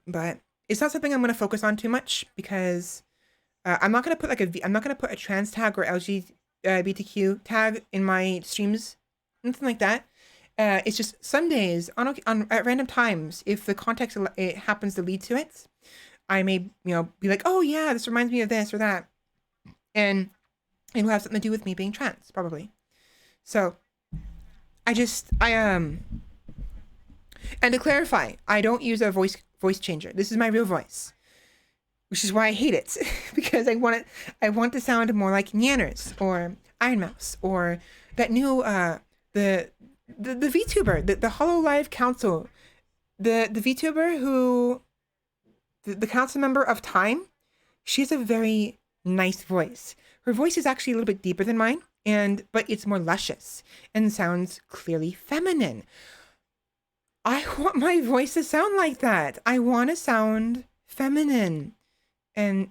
But it's not something I'm going to focus on too much, because I'm not going to put I'm not going to put a trans tag or LGBTQ tag in my streams, nothing like that. It's just some days at random times, if the context it happens to lead to it, I may, be like, oh yeah, this reminds me of this or that. And it will have something to do with me being trans, probably. So and to clarify, I don't use a voice changer. This is my real voice, which is why I hate it because I want to sound more like Nyanners or Iron Mouse or that new the Vtuber, the Hololive Council, the Vtuber who the council member of Time. She has a very nice voice. Her voice is actually a little bit deeper than mine, but it's more luscious and sounds clearly feminine. I want my voice to sound like that. I want to sound feminine. And,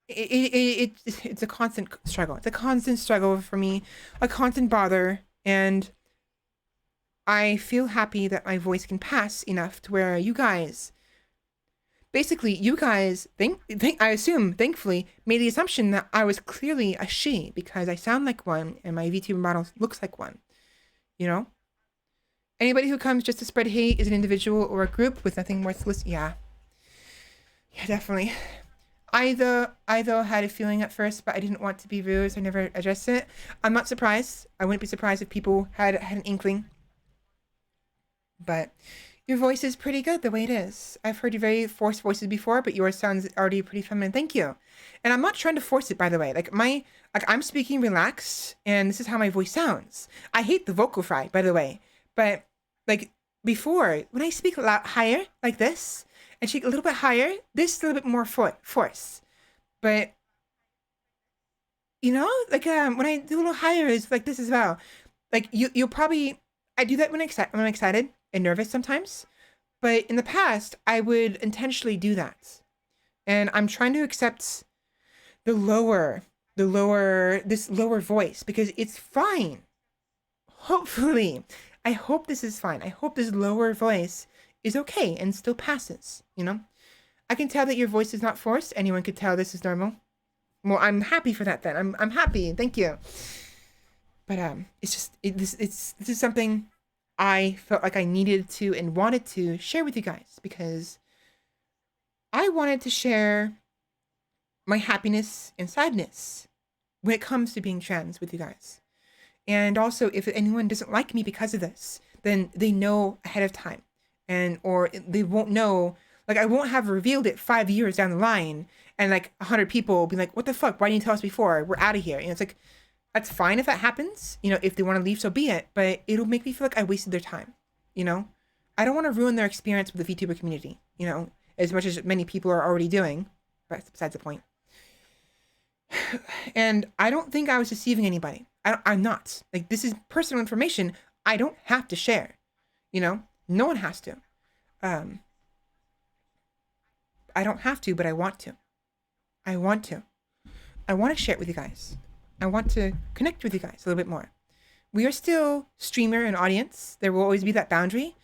it's a constant struggle. It's a constant struggle for me, a constant bother. And I feel happy that my voice can pass enough to where you guys, I assume, thankfully, made the assumption that I was clearly a she because I sound like one and my VTuber model looks like one. Anybody who comes just to spread hate is an individual or a group with nothing worthless. Yeah, definitely. I though had a feeling at first, but I didn't want to be rude, so I never addressed it. I'm not surprised. I wouldn't be surprised if people had an inkling. But your voice is pretty good the way it is. I've heard your very forced voices before, but yours sounds already pretty feminine. Thank you. And I'm not trying to force it, by the way. I'm speaking relaxed, and this is how my voice sounds. I hate the vocal fry, by the way. But before, when I speak higher like this, and speak a little bit higher, this is a little bit more force. But when I do a little higher, it's like this as well. You'll probably, I do that when I'm excited and nervous sometimes. But in the past, I would intentionally do that. And I'm trying to accept this lower voice because it's fine. Hopefully. I hope this is fine. I hope this lower voice is okay and still passes, I can tell that your voice is not forced. Anyone could tell this is normal. Well, I'm happy for that then. I'm happy. Thank you. But this is something I felt like I needed to and wanted to share with you guys because I wanted to share my happiness and sadness when it comes to being trans with you guys. And also, if anyone doesn't like me because of this, then they know ahead of time. Or they won't know, I won't have revealed it 5 years down the line, and 100 people will be like, what the fuck? Why didn't you tell us before? We're out of here. It's that's fine if that happens. If they want to leave, so be it. But it'll make me feel like I wasted their time. I don't want to ruin their experience with the VTuber community, as much as many people are already doing. But that's besides the point. And I don't think I was deceiving anybody. I'm not. This is personal information I don't have to share. No one has to. I don't have to, but I want to. I want to share it with you guys. I want to connect with you guys a little bit more. We are still streamer and audience. There will always be that boundary,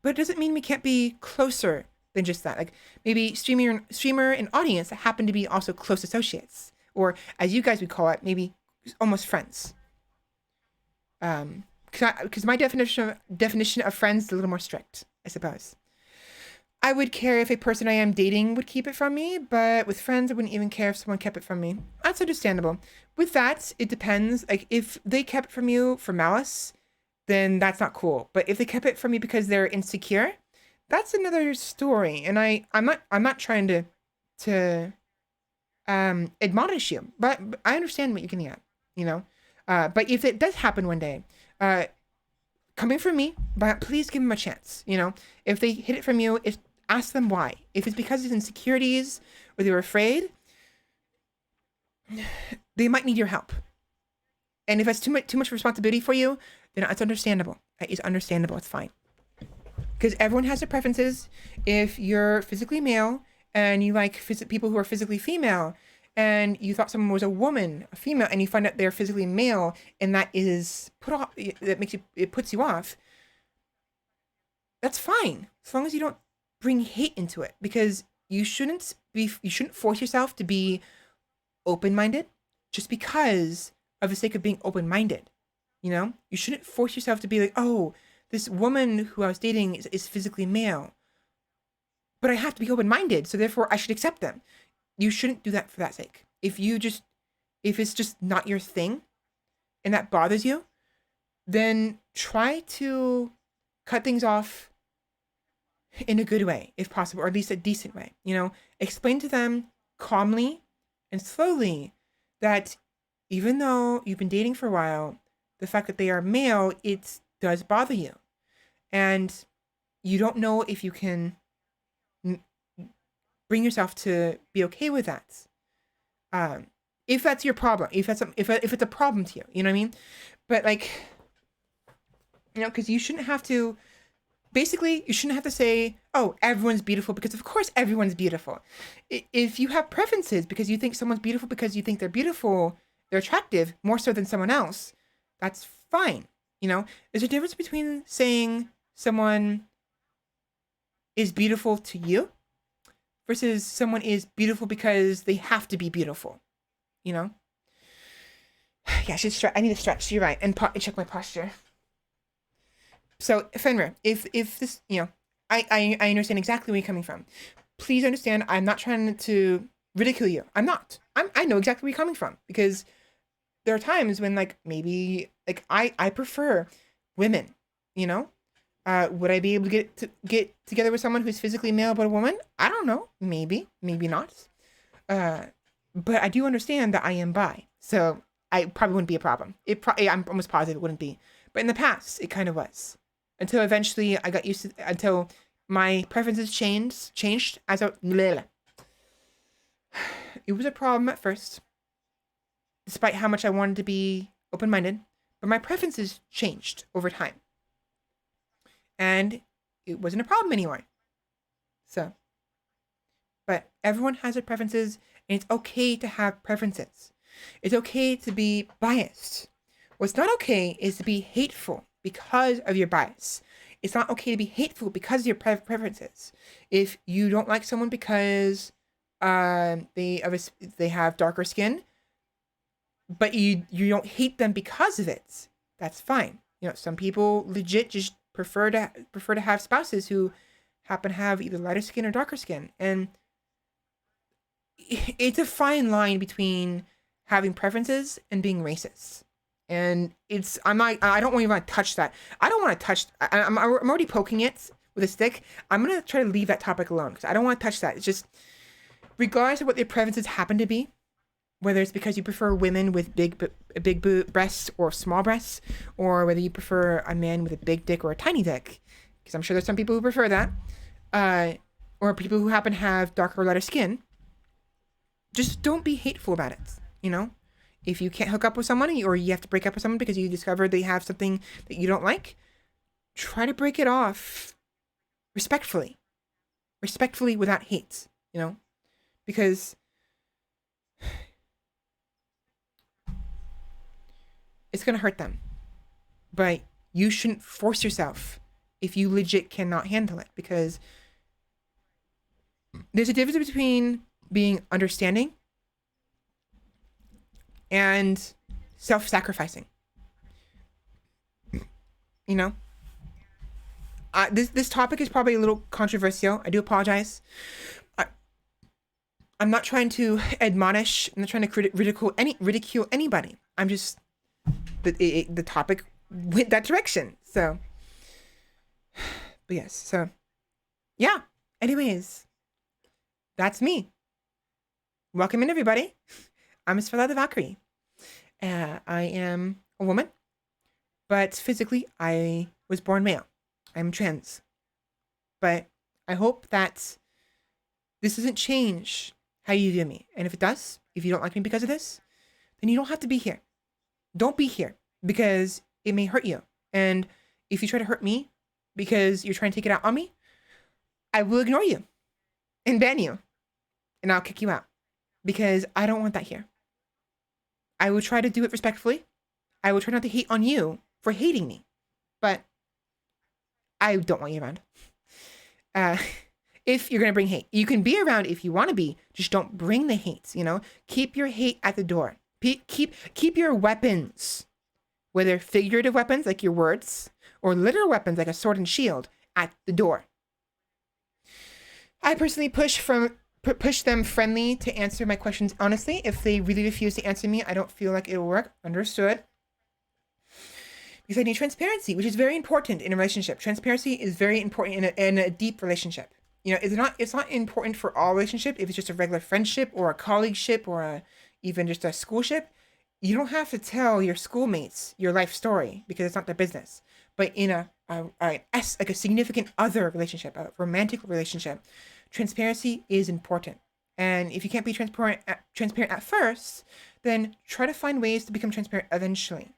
but it doesn't mean we can't be closer than just that. Maybe streamer and audience that happen to be also close associates, or as you guys would call it, maybe almost friends. Because my definition of friends is a little more strict, I suppose. I would care if a person I am dating would keep it from me, but with friends, I wouldn't even care if someone kept it from me. That's understandable. With that, it depends. If they kept it from you for malice, then that's not cool. But if they kept it from you because they're insecure, that's another story. And I'm not trying to admonish you, but I understand what you're getting at, But if it does happen one day, coming from me, but please give them a chance. If they hid it from you, ask them why. If it's because of insecurities or they were afraid, they might need your help. And if it's too much responsibility for you, then it's understandable. It's understandable. It's fine. Because everyone has their preferences. If you're physically male and you like people who are physically female, and you thought someone was a woman, a female, and you find out they're physically male, and that is it puts you off, that's fine. As long as you don't bring hate into it, because you shouldn't force yourself to be open-minded just because of the sake of being open-minded. You shouldn't force yourself to be like, oh, this woman who I was dating is physically male. but I have to be open-minded, so therefore I should accept them. You shouldn't do that for that sake. If it's just not your thing and that bothers you, then try to cut things off in a good way, if possible, or at least a decent way. Explain to them calmly and slowly that even though you've been dating for a while, the fact that they are male, it does bother you. And you don't know if you can bring yourself to be okay with that. If that's your problem, if it's a problem to you, you know what I mean? But because you shouldn't have to, basically, you shouldn't have to say, oh, everyone's beautiful, because of course everyone's beautiful. If you have preferences because you think someone's beautiful because you think they're beautiful, they're attractive more so than someone else, that's fine. There's a difference between saying someone is beautiful to you versus someone is beautiful because they have to be beautiful. Yeah, I need to stretch. You're right. And check my posture. So, Fenrir, if this, I understand exactly where you're coming from. Please understand, I'm not trying to ridicule you. I'm not. I know exactly where you're coming from, because there are times when maybe I prefer women, would I be able to get together with someone who's physically male but a woman? I don't know. Maybe not. But I do understand that I am bi, so I probably wouldn't be a problem. I'm almost positive it wouldn't be. But in the past, it kind of was. Until eventually I got used to, until my preferences changed as a, it was a problem at first, despite how much I wanted to be open-minded, but my preferences changed over time. And it wasn't a problem anymore. So, but everyone has their preferences, and it's okay to have preferences. It's okay to be biased. What's not okay is to be hateful because of your bias. It's not okay to be hateful because of your preferences. If you don't like someone because they have darker skin, but you don't hate them because of it, that's fine. Some people legit just prefer to have spouses who happen to have either lighter skin or darker skin, and it's a fine line between having preferences and being racist. And I don't even want to touch that. I don't want to touch, I'm already poking it with a stick. I'm going to try to leave that topic alone because I don't want to touch that. It's just, regardless of what your preferences happen to be, whether it's because you prefer women with big breasts or small breasts, or whether you prefer a man with a big dick or a tiny dick, because I'm sure there's some people who prefer that, or people who happen to have darker or lighter skin, just don't be hateful about it, If you can't hook up with someone, or you have to break up with someone because you discovered they have something that you don't like, try to break it off respectfully without hate, because it's going to hurt them. But you shouldn't force yourself if you legit cannot handle it, because there's a difference between being understanding and self-sacrificing. This topic is probably a little controversial. I do apologize. I'm not trying to admonish. I'm not trying to ridicule anybody. I'm just the topic went that direction. So, but yes. So, yeah. Anyways, that's me. Welcome in, everybody. I'm Svela the Valkyrie. I am a woman, but physically I was born male. I'm trans. But I hope that this doesn't change how you view me. And if it does, if you don't like me because of this, then you don't have to be here. Don't be here, because it may hurt you. And if you try to hurt me because you're trying to take it out on me, I will ignore you and ban you. And I'll kick you out, because I don't want that here. I will try to do it respectfully. I will try not to hate on you for hating me, but I don't want you around. If you're going to bring hate, you can be around if you want to be, just don't bring the hate, keep your hate at the door. Keep your weapons, whether figurative weapons like your words or literal weapons like a sword and shield, at the door. I personally push them friendly to answer my questions honestly. If they really refuse to answer me, I don't feel like it'll work. Understood. Because I need transparency, which is very important in a relationship. Transparency is very important in a deep relationship. You know, it's not important for all relationship. If it's just a regular friendship or a colleagueship or even just a schoolship, you don't have to tell your schoolmates your life story because it's not their business. But in like a significant other relationship, a romantic relationship, transparency is important. And if you can't be transparent at first, then try to find ways to become transparent eventually.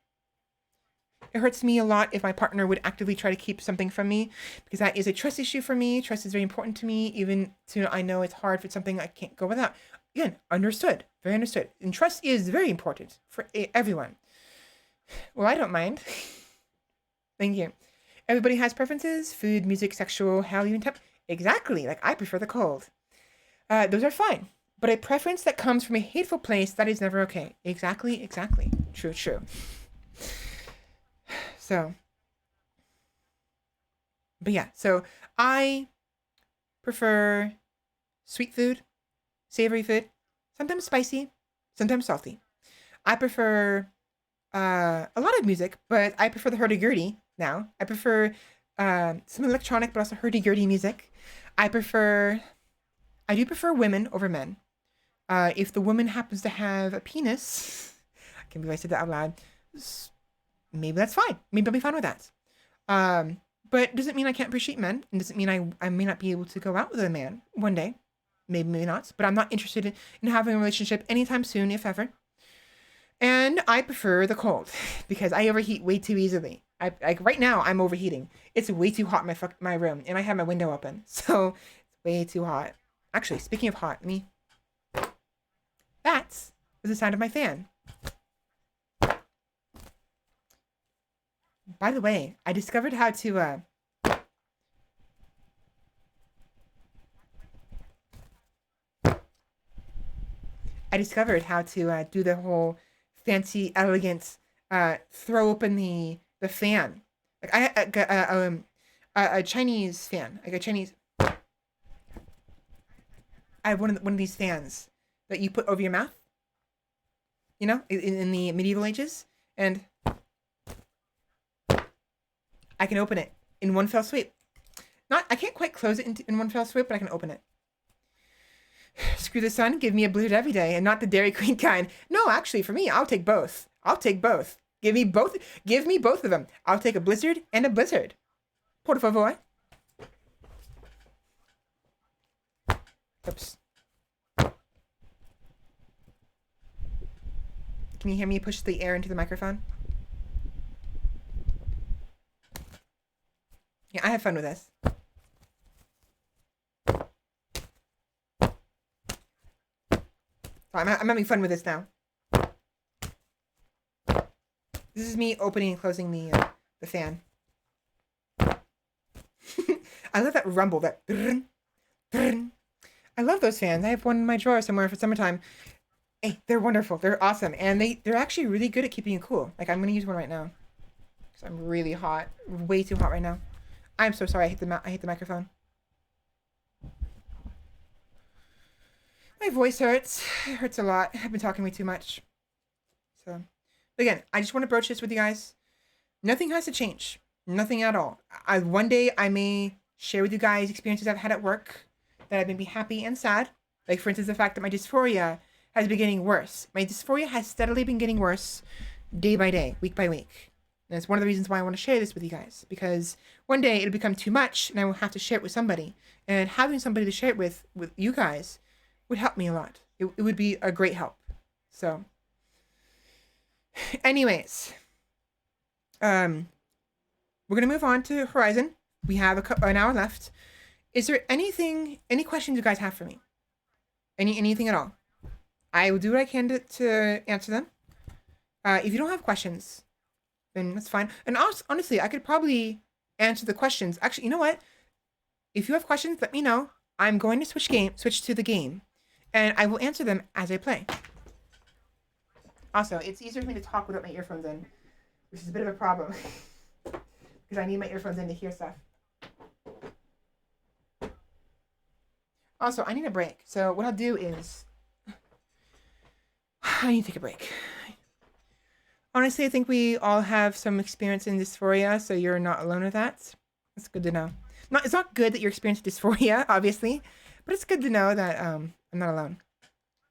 It hurts me a lot if my partner would actively try to keep something from me because that is a trust issue for me. Trust is very important to me, even to I know it's hard for something I can't go without. Again, understood, very understood. And trust is very important for everyone. Well, I don't mind. Thank you. Everybody has preferences: food, music, sexual, hell, even temp. Exactly. Like I prefer the cold. Those are fine. But a preference that comes from a hateful place, that is never okay. Exactly. True. So, but yeah, so I prefer sweet food, savory food, sometimes spicy, sometimes salty. I prefer a lot of music, but I prefer the hurdy-gurdy now. I prefer some electronic, but also hurdy-gurdy music. I do prefer women over men. If the woman happens to have a penis, I can't believe I said that out loud. Maybe that's fine. Maybe I'll be fine with that. But doesn't mean I can't appreciate men. And doesn't mean I may not be able to go out with a man one day. Maybe not. But I'm not interested in having a relationship anytime soon, if ever. And I prefer the cold because I overheat way too easily. Like right now, I'm overheating. It's way too hot in my room, and I have my window open, so it's way too hot. Actually, speaking of hot, that's the sound of my fan. By the way, I discovered how to do the whole fancy, elegant throw open the fan. Like I got a Chinese fan, like a Chinese. I have one of these fans that you put over your mouth. You know, in the medieval ages, and I can open it in one fell sweep. I can't quite close it in one fell swoop, but I can open it. Screw the sun, give me a blizzard every day, and not the Dairy Queen kind. No, actually, for me, I'll take both. Give me both of them. I'll take a blizzard and a blizzard. Por favor. Oops. Can you hear me push the air into the microphone? Yeah, I have fun with this. So I'm having fun with this now. This is me opening and closing the fan. I love that rumble, that brrrn, brrrn. I love those fans. I have one in my drawer somewhere for summertime. Hey, they're wonderful. They're awesome. And they're actually really good at keeping you cool. Like, I'm going to use one right now. Because I'm really hot. Way too hot right now. I'm so sorry. I hit the microphone. My voice hurts. It hurts a lot. I've been talking way too much. So, again, I just want to broach this with you guys. Nothing has to change. Nothing at all. One day I may share with you guys experiences I've had at work that have made me happy and sad. Like, for instance, the fact that my dysphoria has been getting worse. My dysphoria has steadily been getting worse day by day, week by week. And it's one of the reasons why I want to share this with you guys. Because one day it'll become too much and I will have to share it with somebody. And having somebody to share it with you guys would help me a lot. It would be a great help. So, anyways, we're going to move on to Horizon. We have an hour left. Is there any questions you guys have for me? Anything at all? I will do what I can to answer them. If you don't have questions, then that's fine. And honestly, I could probably answer the questions. Actually, you know what? If you have questions, let me know. I'm going to switch to the game, and I will answer them as I play. Also, it's easier for me to talk without my earphones in, which is a bit of a problem. Because I need my earphones in to hear stuff. Also, I need a break. So what I'll do is I need to take a break. Honestly, I think we all have some experience in dysphoria, so you're not alone with that. That's good to know. It's not good that you're experiencing dysphoria, obviously, but it's good to know that I'm not alone.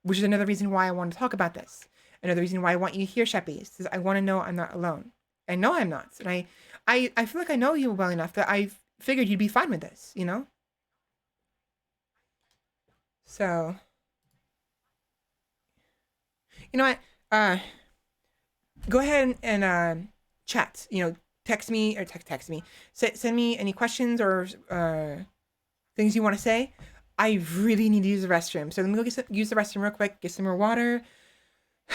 Which is another reason why I want to talk about this. Another reason why I want you to hear Sheppy is I want to know I'm not alone. I know I'm not, and I feel like I know you well enough that I figured you'd be fine with this, you know. So, you know what? Go ahead and chat. You know, text me or text me. Send me any questions or things you want to say. I really need to use the restroom. So let me go use the restroom real quick. Get some more water.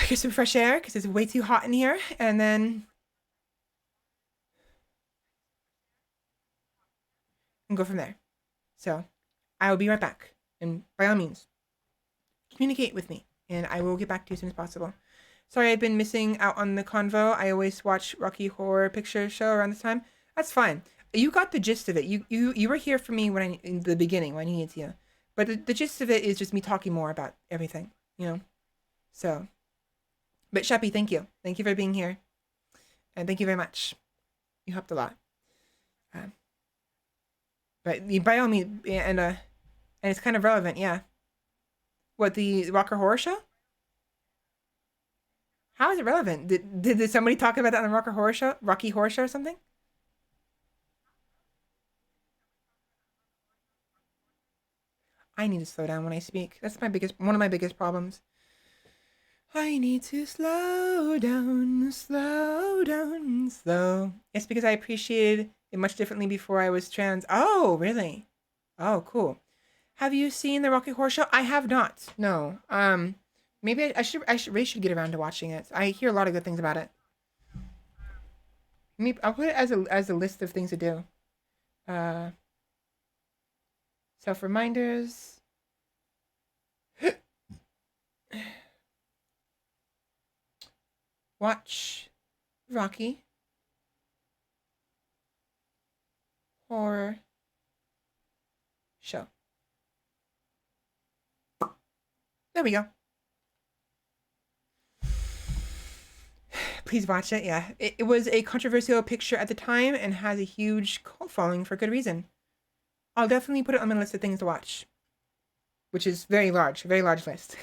Get some fresh air because it's way too hot in here. And then and go from there. So I will be right back. And by all means, communicate with me. And I will get back to you as soon as possible. Sorry I've been missing out on the convo. I always watch Rocky Horror Picture Show around this time. That's fine. You got the gist of it. You were here for me when in the beginning when I needed you. But the gist of it is just me talking more about everything, you know? So, but Sheppy, thank you. Thank you for being here. And thank you very much. You helped a lot. But by all means, and it's kind of relevant, yeah. What, the Rocker Horror Show? How is it relevant? Did somebody talk about that on the Rocky Horror Show or something? I need to slow down when I speak. That's one of my biggest problems. I need to slow down, slow. It's because I appreciated it much differently before I was trans. Oh, really? Oh, cool. Have you seen the Rocky Horror Show? I have not. No. Maybe I really should get around to watching it. I hear a lot of good things about it. Maybe I'll put it as a list of things to do. Self reminders. Watch Rocky Horror Show. There we go. Please watch it. Yeah, it was a controversial picture at the time and has a huge cult following for good reason. I'll definitely put it on my list of things to watch, which is very large list.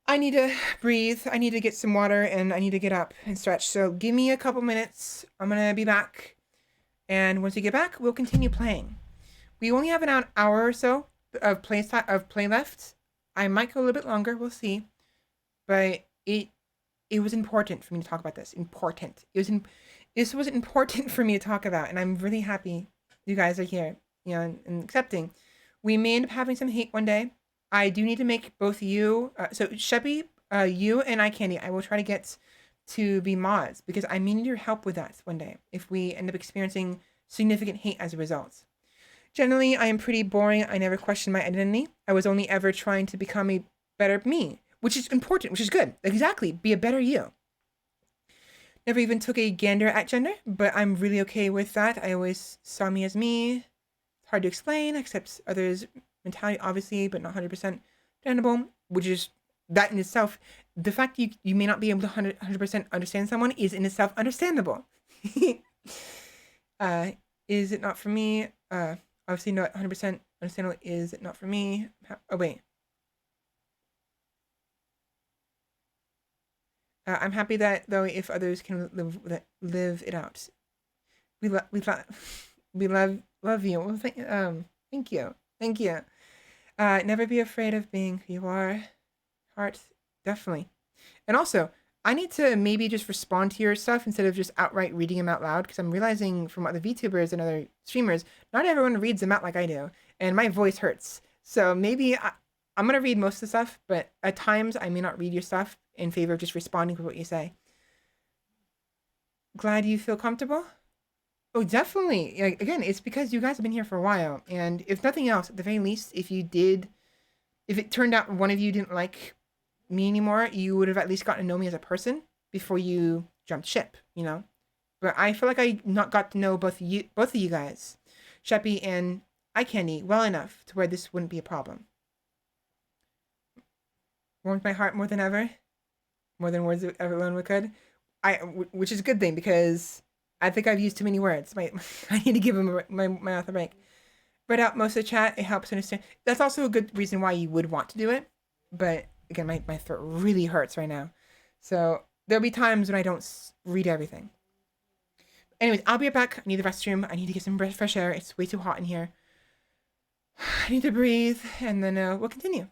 I need to breathe. I need to get some water and I need to get up and stretch. So give me a couple minutes. I'm going to be back. And once we get back, we'll continue playing. We only have an hour or so of play left. I might go a little bit longer. We'll see. But it was important for me to talk about this. Important. This was important for me to talk about. And I'm really happy you guys are here, you know, and accepting. We may end up having some hate one day. I do need to make both you, so Sheppy, you and iCandy, I will try to get to be mods because I may need your help with that one day if we end up experiencing significant hate as a result. Generally, I am pretty boring. I never question my identity. I was only ever trying to become a better me, which is important, which is good. Exactly. Be a better you. Never even took a gander at gender, but I'm really okay with that. I always saw me as me. It's hard to explain, except others' mentality, obviously, but not 100% understandable, which is that in itself. The fact you may not be able to 100% understand someone is in itself understandable. Is it not for me? Obviously not 100% understandable. Is it not for me? Oh, wait. I'm happy that, though, if others can live it out. We love you. Well, thank you. Thank you. Never be afraid of being who you are. Heart, definitely. And also, I need to maybe just respond to your stuff instead of just outright reading them out loud, because I'm realizing from other VTubers and other streamers, not everyone reads them out like I do, and my voice hurts. So maybe I'm going to read most of the stuff, but at times I may not read your stuff in favor of just responding to what you say. Glad you feel comfortable? Oh, definitely. Like, again, it's because you guys have been here for a while. And if nothing else, at the very least, if it turned out one of you didn't like me anymore, you would have at least gotten to know me as a person before you jumped ship, you know? But I feel like I not got to know both of you guys, Sheppy and eye candy well enough to where this wouldn't be a problem. Warms my heart more than ever, more than words ever alone could. Which is a good thing because I think I've used too many words. I need to give him my mouth a break. Read out most of the chat. It helps understand. That's also a good reason why you would want to do it. But again, my throat really hurts right now. So there'll be times when I don't read everything. Anyways, I'll be right back. I need the restroom. I need to get some fresh air. It's way too hot in here. I need to breathe, and then we'll continue.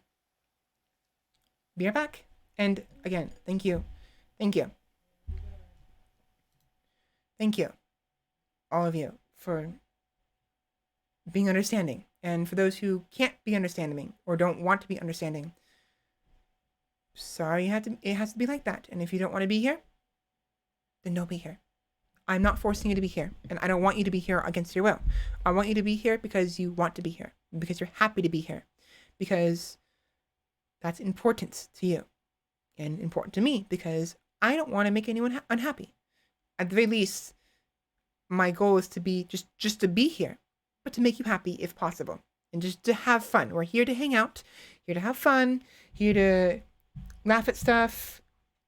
Be right back. And again, thank you. Thank you. Thank you, all of you, for being understanding. And for those who can't be understanding or don't want to be understanding, sorry, it has to be like that. And if you don't want to be here, then don't be here. I'm not forcing you to be here, and I don't want you to be here against your will. I want you to be here because you want to be here, because you're happy to be here, because that's important to you and important to me, because I don't want to make anyone unhappy. At the very least, my goal is to be just to be here, but to make you happy if possible, and just to have fun. We're here to hang out, here to have fun, here to laugh at stuff,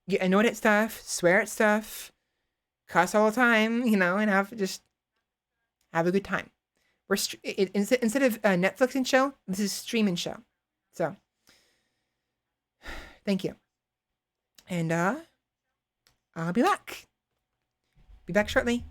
get annoyed at stuff, swear at stuff, cuss all the time, and have a good time. We're instead of Netflix and chill, this is stream and show. So, thank you, and I'll be back. Be back shortly.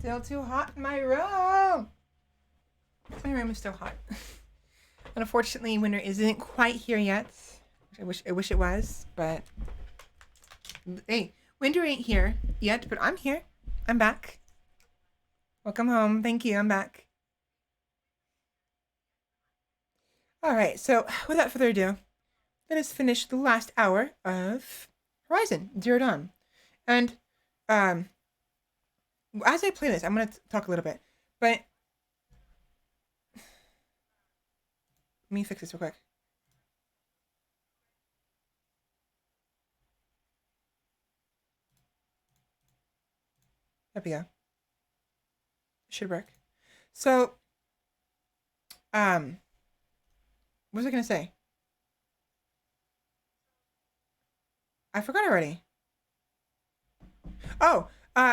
still too hot in my room. My room is still hot. Unfortunately, winter isn't quite here yet. I wish it was, but hey, winter ain't here yet, but I'm here. I'm back. Welcome home. Thank you. I'm back. All right. So without further ado, let us finish the last hour of Horizon Zero Dawn. And as I play this, I'm gonna talk a little bit, but let me fix this real quick. There we go. Should work. So, what was I gonna say? I forgot already. Oh,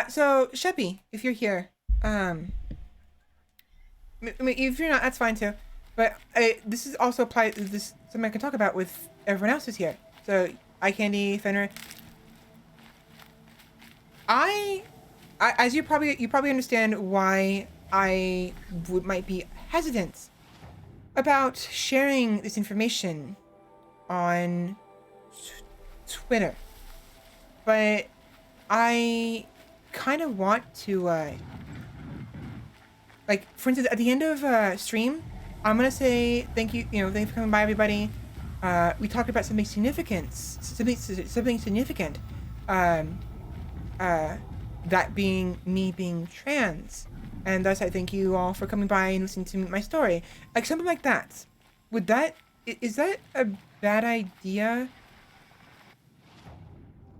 so Sheppy, if you're here, if you're not, that's fine too. But this is also applied. This is something I can talk about with everyone else who's here. So, Eye Candy, Fenrir. As you probably understand why I might be hesitant about sharing this information on Twitter, but I kind of want to like, for instance, at the end of stream, I'm gonna say thank you. Thank you for coming by, everybody. We talked about something significant. That being me being trans, and thus I thank you all for coming by and listening to my story, like something like that. Is that a bad idea?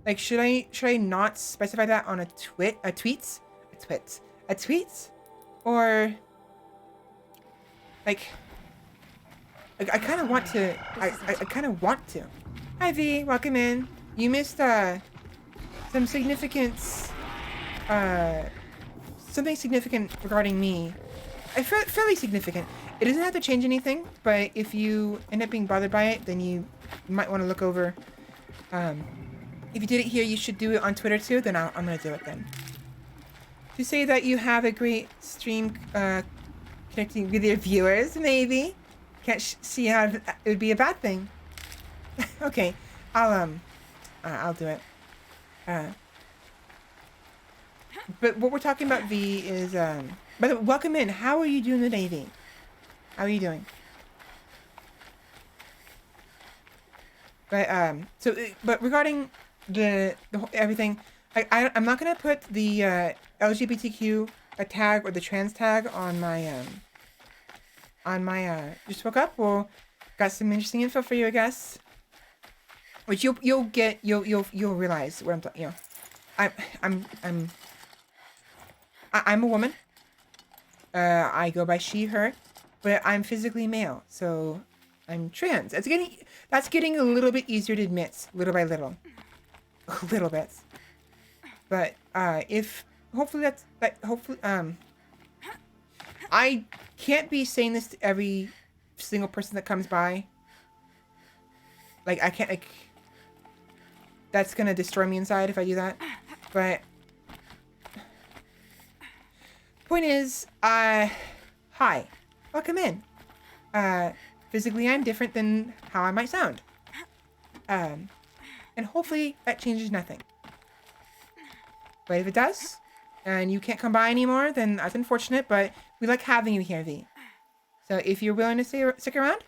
Like, should I not specify that on a tweet, or like I kind of want to. I kind of want to. Hi V, welcome in. You missed some significance. Something significant regarding me. Fairly significant. It doesn't have to change anything, but if you end up being bothered by it, then you might want to look over. If you did it here, you should do it on Twitter too. Then I'm gonna do it then. To say that you have a great stream connecting with your viewers, maybe. Can't see how it would be a bad thing. Okay, I'll do it. But what we're talking about, V, is by the way, welcome in. How are you doing today, V? How are you doing? But but regarding the everything, I'm not gonna put the LGBTQ tag or the trans tag on my just woke up. Well, got some interesting info for you, I guess. Which you'll realize what I'm talking. I'm a woman. I go by she, her, but I'm physically male, so I'm trans. That's getting a little bit easier to admit, little by little, a little bit. But hopefully I can't be saying this to every single person that comes by. Like, I can't, like, that's gonna destroy me inside if I do that. But point is, hi, welcome in. Physically I'm different than how I might sound. And hopefully that changes nothing. But if it does, and you can't come by anymore, then that's unfortunate, but we like having you here, V. So if you're willing to stick around,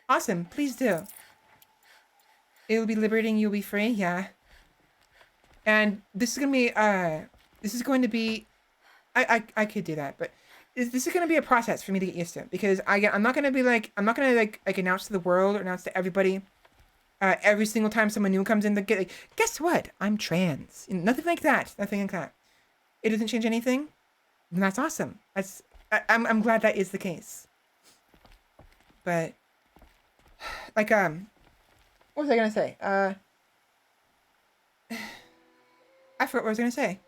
awesome, please do. It will be liberating, you'll be free, yeah. And this is going to be, I could do that, but this is going to be a process for me to get used to, because I'm not going to be like, I'm not going to like announce to the world or announce to everybody every single time someone new comes in, like, guess what? I'm trans. Nothing like that. Nothing like that. It doesn't change anything. And that's awesome. I'm glad that is the case. But like, what was I going to say? I forgot what I was going to say.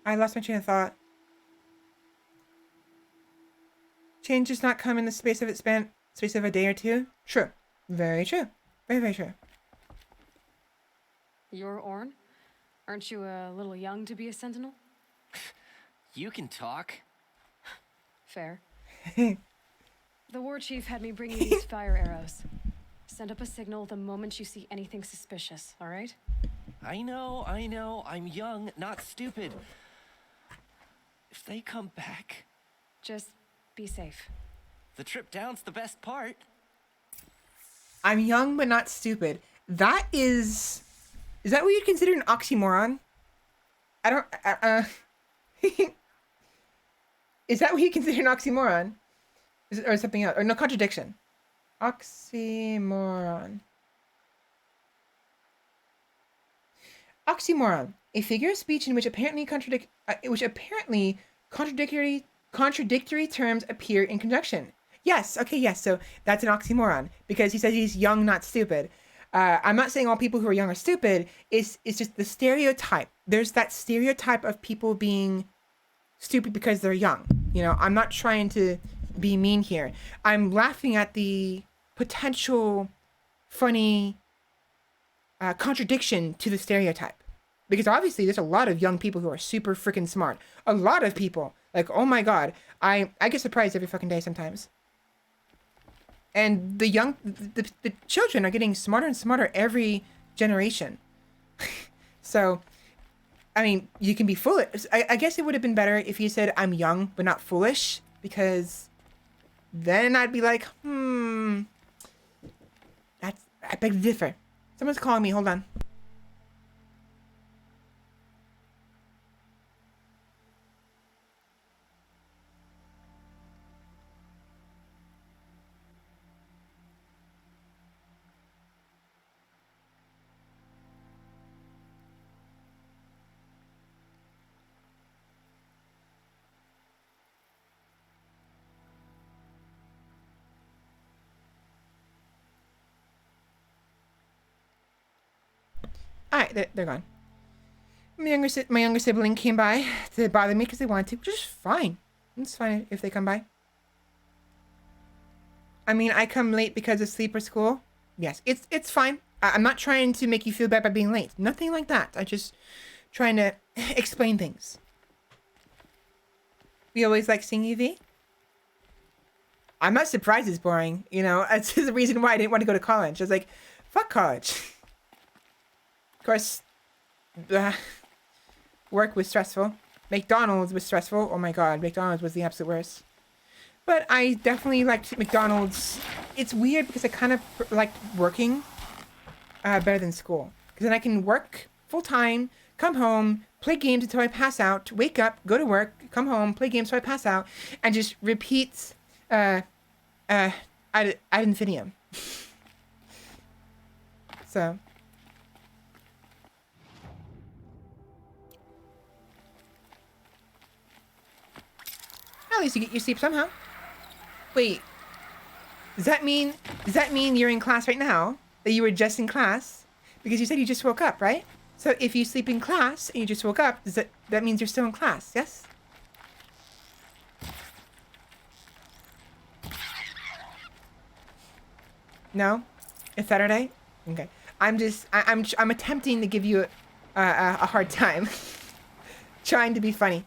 I lost my train of thought. Change does not come in the space of a day or two. True. Very true. Very, very true. You're Orn? Aren't you a little young to be a sentinel? You can talk. Fair. The war chief had me bring you these fire arrows. Send up a signal the moment you see anything suspicious, all right? I know. I'm young, not stupid. If they come back... Just be safe. The trip down's the best part. I'm young but not stupid. That is... Is that what you'd consider an oxymoron? I don't... Is that what you consider an oxymoron? Or something else? Or no, contradiction. Oxymoron. Oxymoron. A figure of speech in which apparently contradictory terms appear in conjunction. Yes, okay, yes. So that's an oxymoron because he says he's young, not stupid. I'm not saying all people who are young are stupid. It's just the stereotype. There's that stereotype of people being stupid because they're young. You know, I'm not trying to be mean here. I'm laughing at the potential funny contradiction to the stereotype. Because obviously there's a lot of young people who are super freaking smart. A lot of people. Like, oh my god. I get surprised every fucking day sometimes. And the children are getting smarter and smarter every generation. So, I mean, you can be foolish. I guess it would have been better if you said, I'm young, but not foolish. Because then I'd be like, I beg to differ. Someone's calling me. Hold on. Alright, they're gone. My younger sibling came by to bother me because they wanted to, which is fine. It's fine if they come by. I mean, I come late because of sleep or school. Yes, it's fine. I'm not trying to make you feel bad by being late. Nothing like that. I'm just trying to explain things. We always like seeing you, V. I'm not surprised it's boring. You know, that's the reason why I didn't want to go to college. I was like, fuck college. Of course, work was stressful. McDonald's was stressful. Oh my god, McDonald's was the absolute worst. But I definitely liked McDonald's. It's weird because I kind of liked working better than school. Because then I can work full time, come home, play games until I pass out, wake up, go to work, come home, play games until I pass out, and just repeat ad infinitum. So... At least you get your sleep somehow. Wait. Does that mean you're in class right now? That you were just in class? Because you said you just woke up, right? So if you sleep in class and you just woke up, that means you're still in class, yes? No? It's Saturday? Okay. I'm attempting to give you a hard time. Trying to be funny.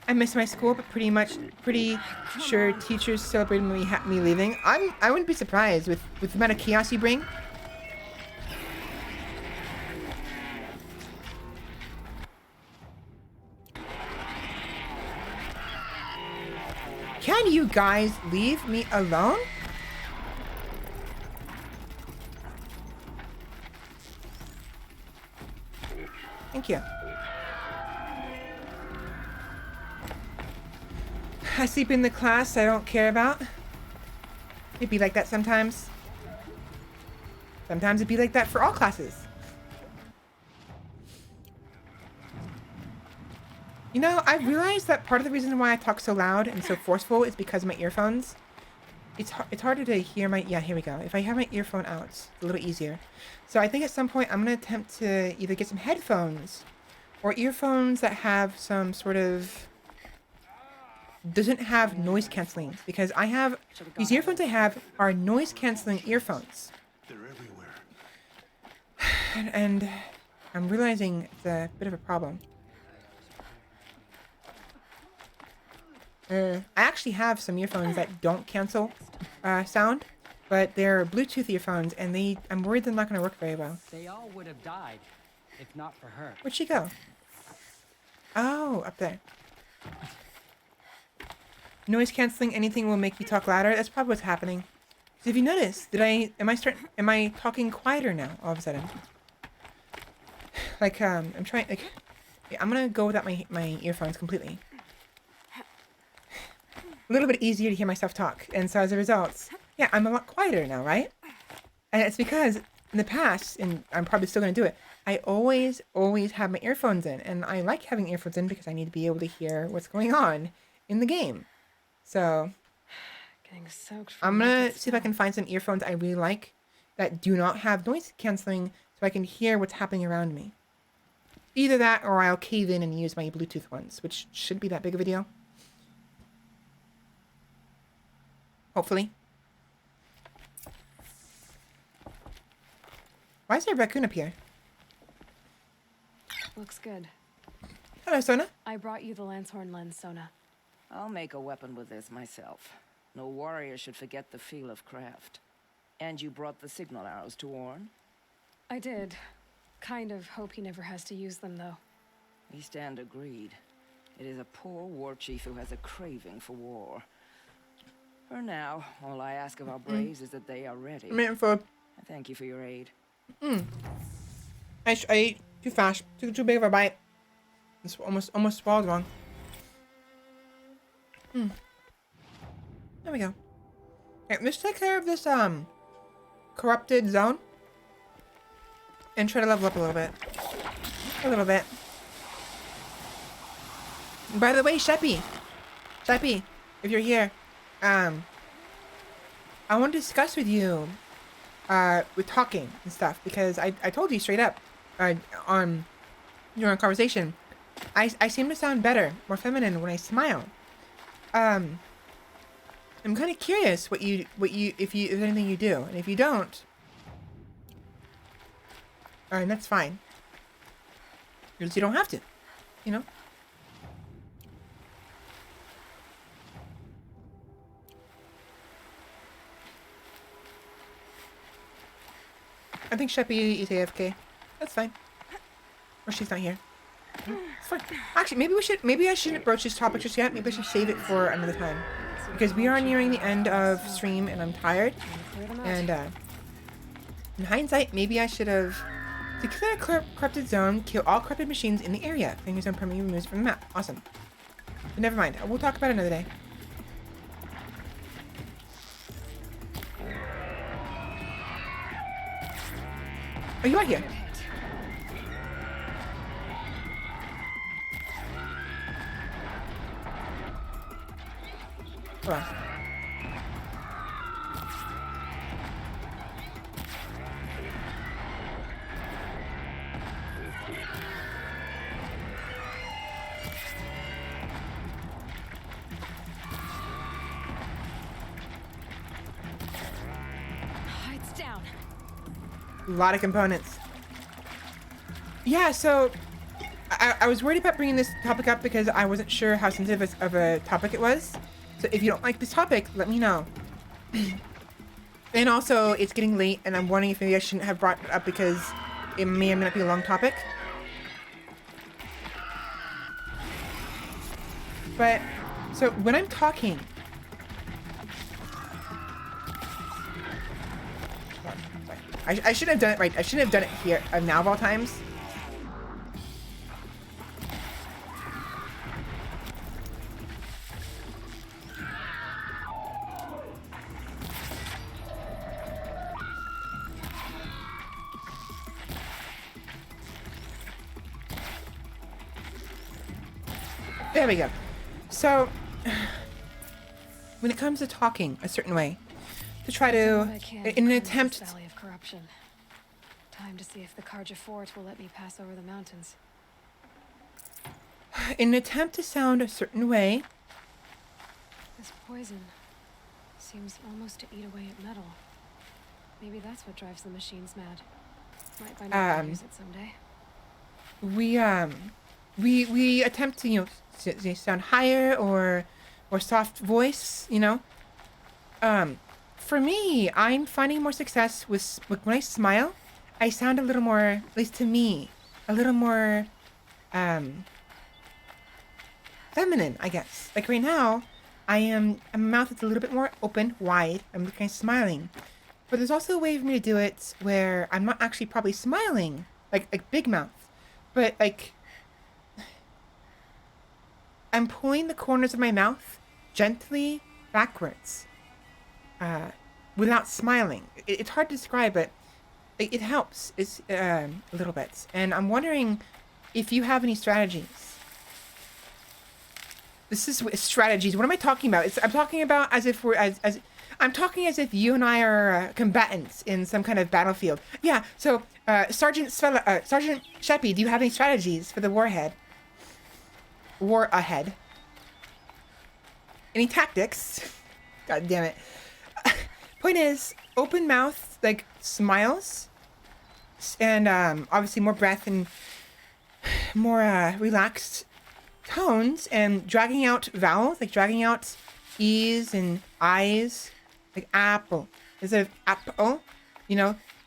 I miss my school, but pretty sure teachers celebrated me leaving. I wouldn't be surprised with the amount of chaos you bring. Can you guys leave me alone? Thank you. I sleep in the class I don't care about. It'd be like that sometimes. Sometimes it'd be like that for all classes. You know, I realized that part of the reason why I talk so loud and so forceful is because of my earphones. It's harder to hear my... Yeah, here we go. If I have my earphone out, it's a little easier. So I think at some point I'm going to attempt to either get some headphones or earphones that have some sort of... doesn't have noise canceling, because I have these earphones I have are noise canceling earphones. They're everywhere. And I'm realizing it's a bit of a problem. I actually have some earphones that don't cancel sound, but they're Bluetooth earphones, and I'm worried they're not going to work very well. They all would have died if not for her. Where'd she go? Oh, up there. Noise canceling anything will make you talk louder. That's probably what's happening. So if you notice, am I talking quieter now all of a sudden? Like I'm trying, like, yeah, I'm gonna go without my earphones completely. A little bit easier to hear myself talk, and so as a result, yeah, I'm a lot quieter now, right? And it's because in the past, and I'm probably still gonna do it, I always have my earphones in, and I like having earphones in because I need to be able to hear what's going on in the game. So Getting soaked. I'm gonna see if I can find some earphones I really like that do not have noise canceling, so I can hear what's happening around me. Either that, or I'll cave in and use my Bluetooth ones, which shouldn't be that big of a deal. Hopefully. Why is there a raccoon up here? Looks good. Hello, Sona. I brought you the Lancehorn lens, Sona. I'll make a weapon with this myself. No warrior should forget the feel of craft. And you brought the signal arrows to Orn? I did. Kind of hope he never has to use them, though. We stand agreed. It is a poor war chief who has a craving for war. For now, all I ask of our braves is that they are ready. I thank you for your aid. I ate too fast. Too big of a bite. It's almost swallowed wrong. There we go. Okay, let's take care of this corrupted zone. And try to level up a little bit. A little bit. By the way, Sheppy, if you're here, I want to discuss with you with talking and stuff, because I told you straight up on during our conversation, I seem to sound better, more feminine when I smile. I'm kind of curious if there's anything you do, and if you don't, and that's fine. Because you don't have to, you know. I think Sheppy is AFK. That's fine. Or she's not here. It's fine. Actually, maybe I shouldn't broach this topic just yet. Maybe I should save it for another time. Because we are nearing the end of stream and I'm tired. And in hindsight, maybe I should have declare a corrupted zone, kill all corrupted machines in the area. Claim zone permanently removed from the map. Awesome. But never mind. We'll talk about it another day. Oh, you are here. Hold on. It's down. A lot of components. Yeah, so I was worried about bringing this topic up because I wasn't sure how sensitive of a topic it was. So if you don't like this topic, let me know. And also, it's getting late, and I'm wondering if maybe I shouldn't have brought it up because it may or may not be a long topic. But, so when I'm talking... I shouldn't have done it right. I shouldn't have done it here now of all times. There we go. So, when it comes to talking a certain way, to try to, in an attempt... Valley of corruption. Time to see if the Karja Fort will let me pass over the mountains. In an attempt to sound a certain way... This poison seems almost to eat away at metal. Maybe that's what drives the machines mad. Might find out how to use it someday. We attempt to, sound higher or soft voice, For me, I'm finding more success with when I smile, I sound a little more, at least to me, a little more, feminine, I guess. Like right now, my mouth is a little bit more open, wide. I'm kind of smiling. But there's also a way for me to do it where I'm not actually probably smiling, like big mouth, but like I'm pulling the corners of my mouth gently backwards, without smiling. It's hard to describe, but it helps. It's a little bit, and I'm wondering if you have any strategies. This is strategies. What am I talking about? I'm talking about as if I'm talking as if you and I are combatants in some kind of battlefield. Yeah. So, Sergeant Svela, Sergeant Sheppy, do you have any strategies for the war ahead? Any tactics? God damn it. Point is, open mouth, like smiles, and obviously more breath and more relaxed tones, and dragging out vowels, like dragging out E's and I's, like apple. Instead of apple,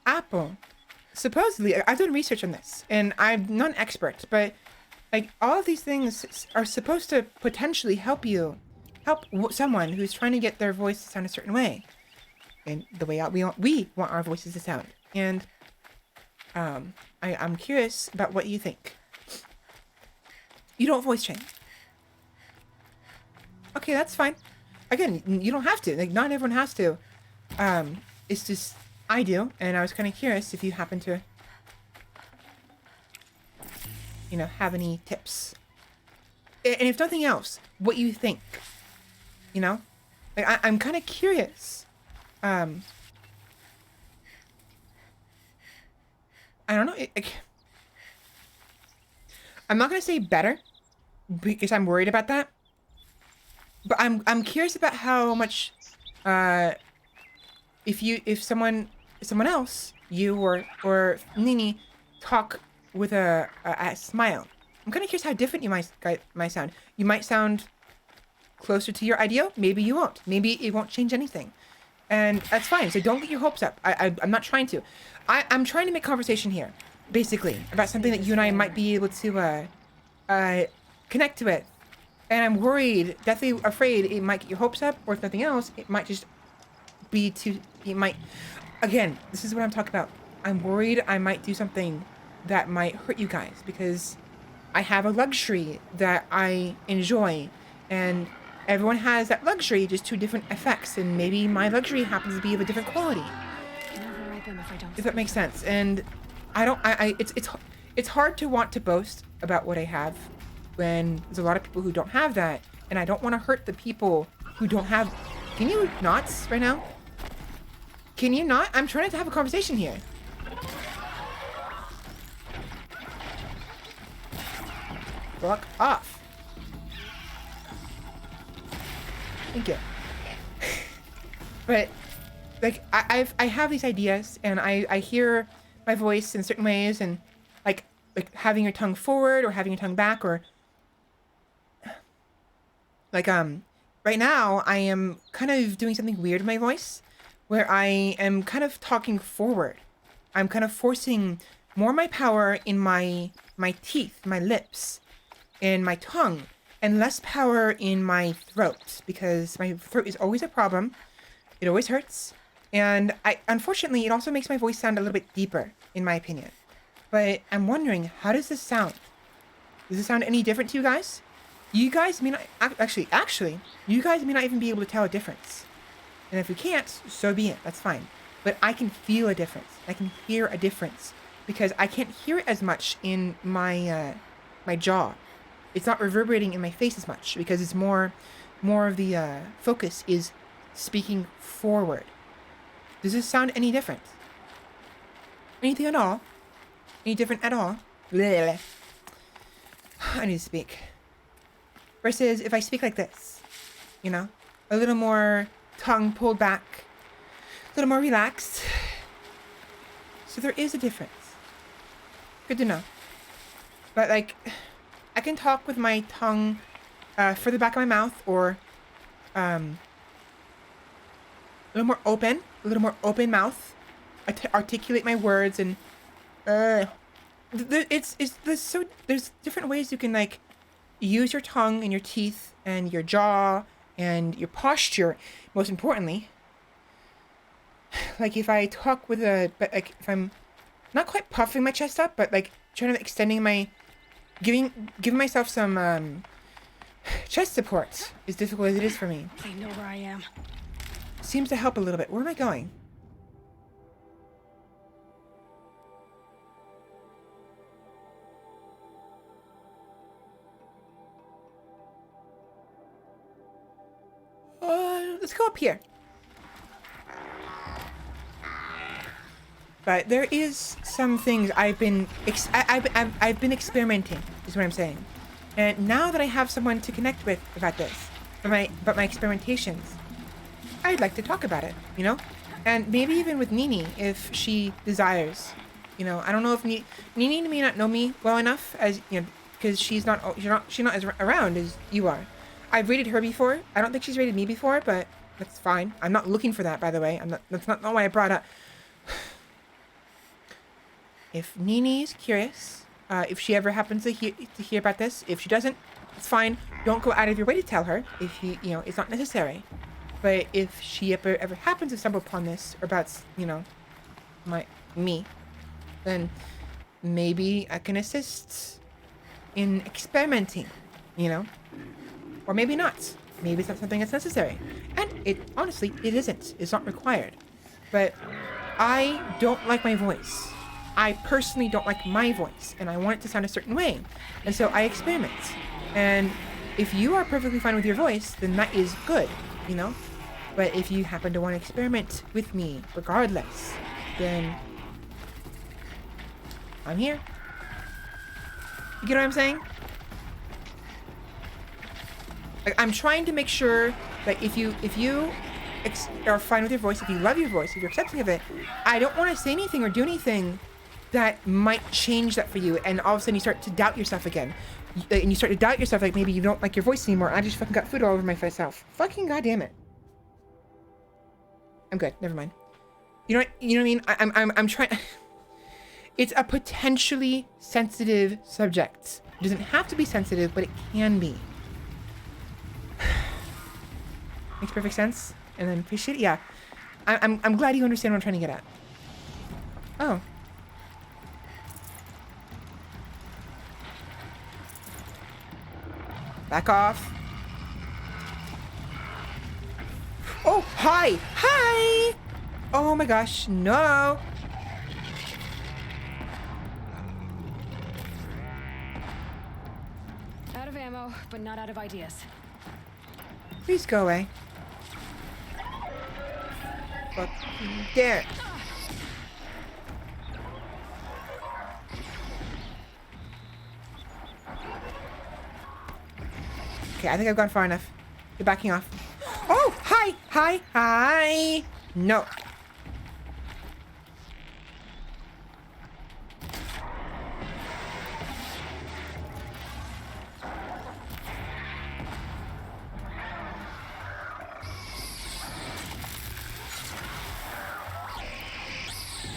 apple. Supposedly, I've done research on this, and I'm not an expert, but like all of these things are supposed to potentially help someone who's trying to get their voice to sound a certain way, and the way we want our voices to sound. And I'm curious about what you think. You don't voice change. Okay, that's fine. Again, you don't have to. Like, not everyone has to. It's just I do, and I was kind of curious if you happen to, have any tips. And if nothing else, what you think. Like, I'm kind of curious. I don't know. I'm not gonna say better, because I'm worried about that. But I'm curious about how much, if someone else, you or Nini, talk with a smile. I'm kind of curious how different you might sound. You might sound closer to your ideal. Maybe you won't. Maybe it won't change anything, and that's fine. So don't get your hopes up. I'm not trying to. I'm trying to make conversation here, basically, about something that you and I might be able to connect to it. And I'm worried, definitely afraid it might get your hopes up, or if nothing else, it might just be again, this is what I'm talking about. I'm worried I might do something that might hurt you guys, because I have a luxury that I enjoy, and everyone has that luxury, just to different effects, and maybe my luxury happens to be of a different quality. If that makes sense. And it's hard to want to boast about what I have when there's a lot of people who don't have that, and I don't want to hurt the people who don't have. Can you not right now? Can you not? I'm trying to have a conversation here. Fuck off. Thank you. But like I have these ideas, and I hear my voice in certain ways, and like having your tongue forward or having your tongue back, or like right now I am kind of doing something weird with my voice, where I am kind of talking forward. I'm kind of forcing more of my power in my teeth, my lips, and my tongue, and less power in my throat, because my throat is always a problem. It always hurts. And unfortunately, it also makes my voice sound a little bit deeper, in my opinion. But I'm wondering, how does this sound? Does it sound any different to you guys? You guys may not, actually, you guys may not even be able to tell a difference. And if you can't, so be it, that's fine. But I can feel a difference. I can hear a difference, because I can't hear it as much in my my jaw. It's not reverberating in my face as much, because it's more of the focus is speaking forward. Does this sound any different? Anything at all? Any different at all? Bleh. I need to speak. Versus if I speak like this, a little more tongue pulled back, a little more relaxed. So there is a difference. Good to know. But like, I can talk with my tongue further back of my mouth, or a little more open mouth. Articulate my words, and there's different ways you can like use your tongue and your teeth and your jaw and your posture. Most importantly, like if I talk with like if I'm not quite puffing my chest up, but like trying to extending my giving myself some chest support, as difficult as it is for me. They know where I am. Seems to help a little bit. Where am I going? Let's go up here. But there is some things I've been experimenting, is what I'm saying. And now that I have someone to connect with about this, about my experimentations, I'd like to talk about it, you know? And maybe even with Nini, if she desires. You know, I don't know if Nini may not know me well enough, as you know, because she's not as around as you are. I've rated her before. I don't think she's rated me before, but that's fine. I'm not looking for that, by the way. That's not why I brought up. If Nini's curious, if she ever happens to hear about this, if she doesn't, it's fine. Don't go out of your way to tell her if it's not necessary. But if she ever happens to stumble upon this, or about, me, then maybe I can assist in experimenting, or maybe not. Maybe it's not something that's necessary. And honestly, it isn't. It's not required. But I don't like my voice. I personally don't like my voice, and I want it to sound a certain way. And so I experiment. And if you are perfectly fine with your voice, then that is good, But if you happen to want to experiment with me regardless, then I'm here. You get what I'm saying? I'm trying to make sure that if you are fine with your voice, if you love your voice, if you're accepting of it, I don't want to say anything or do anything that might change that for you, and all of a sudden you start to doubt yourself again. And you start to doubt yourself, like maybe you don't like your voice anymore. I just fucking got food all over myself. Fucking goddamn it. I'm good. Never mind. You know what I mean? I'm trying. It's a potentially sensitive subject. It doesn't have to be sensitive, but it can be. Makes perfect sense. And then appreciate it. Yeah. I'm glad you understand what I'm trying to get at. Oh. Back off. Oh, hi! Hi! Oh my gosh, no! Out of ammo, but not out of ideas. Please go away. Fucking dare. Okay, I think I've gone far enough. You're backing off. Oh, hi, hi, hi. No.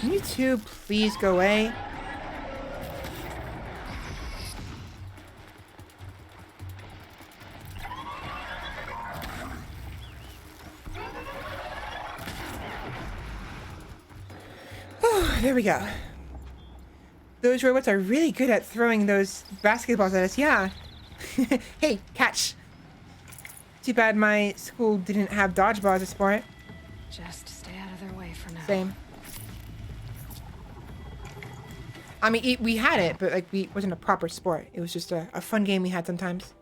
Can you two please go away? There we go. Those robots are really good at throwing those basketballs at us. Yeah. Hey, catch. Too bad my school didn't have dodgeball as a sport. Just stay out of their way for now. Same. I mean, we had it, but like, it wasn't a proper sport. It was just a fun game we had sometimes.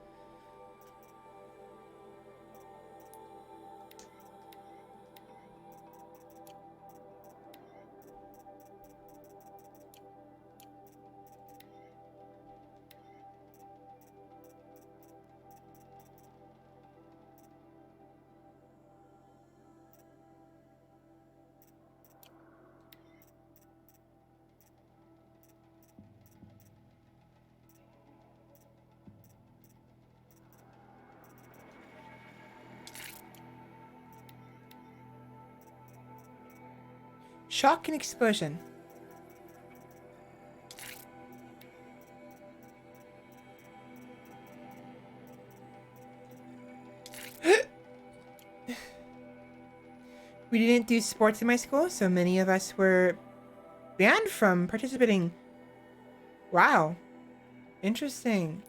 Shock and explosion. We didn't do sports in my school, so many of us were banned from participating. Wow. Interesting.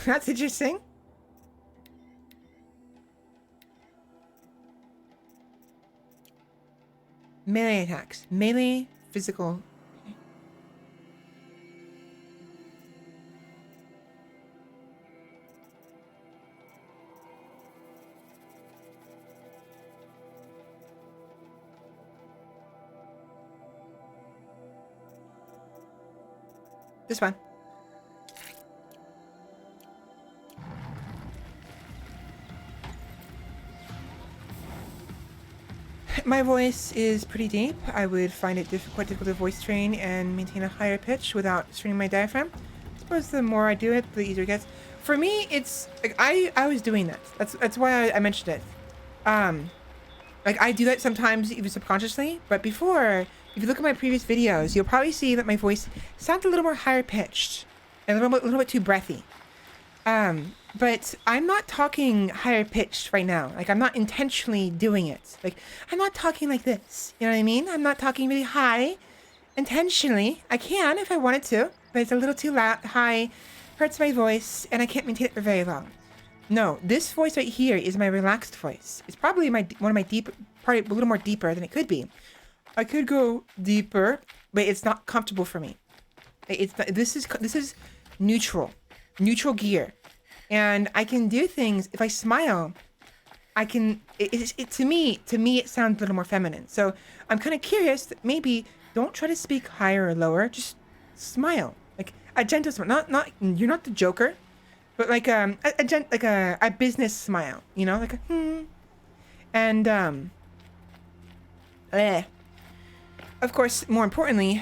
That's interesting. Melee attacks. Melee, physical. This one. My voice is pretty deep. I would find it quite difficult to voice train and maintain a higher pitch without straining my diaphragm. I suppose the more I do it, the easier it gets. For me, it's like I was doing that. That's why I mentioned it. Like I do that sometimes even subconsciously, but before, if you look at my previous videos, you'll probably see that my voice sounds a little more higher pitched and a little bit too breathy. But I'm not talking higher pitched right now. Like I'm not intentionally doing it. Like I'm not talking like this. You know what I mean? I'm not talking really high intentionally. I can if I wanted to, but it's a little too loud, high, hurts my voice, and I can't maintain it for very long. No, this voice right here is my relaxed voice. It's probably one of my deep, probably a little more deeper than it could be. I could go deeper, but it's not comfortable for me. It's not, this is neutral gear. And I can do things, if I smile, I can, to me, it sounds a little more feminine. So I'm kind of curious that maybe don't try to speak higher or lower, just smile. Like a gentle smile, not, you're not the Joker, but like, a business smile, you know, like a, And, of course, more importantly,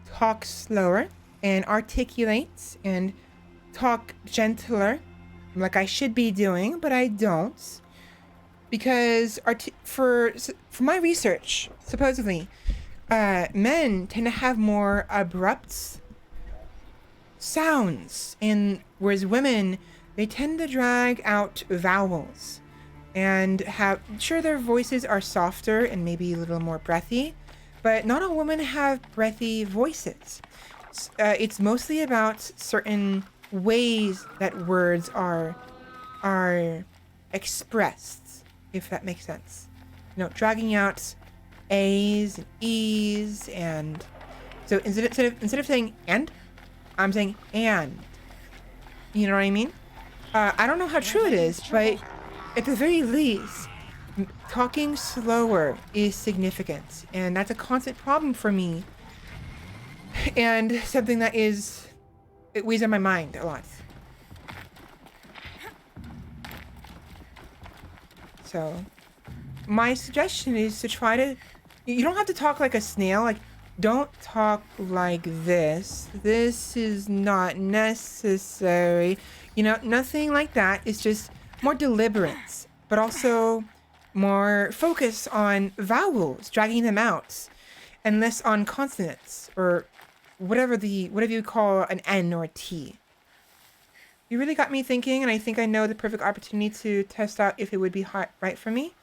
talk slower and articulate and talk gentler. Like I should be doing, but I don't, because for my research, supposedly, men tend to have more abrupt sounds, and whereas women, they tend to drag out vowels, and sure, their voices are softer and maybe a little more breathy, but not all women have breathy voices. It's mostly about certain ways that words are expressed, if that makes sense. You know, dragging out A's and E's, and so instead of saying and, I'm saying and. You know what I mean? I don't know how true it is, but at the very least, talking slower is significant, and that's a constant problem for me, and something that it weighs on my mind a lot. So, my suggestion is to try to... You don't have to talk like a snail. Like, don't talk like this. This is not necessary. You know, nothing like that. It's just more deliberate, but also more focus on vowels, dragging them out, and less on consonants, or whatever you call an N or a T. You really got me thinking, and I think I know the perfect opportunity to test out if it would be right for me.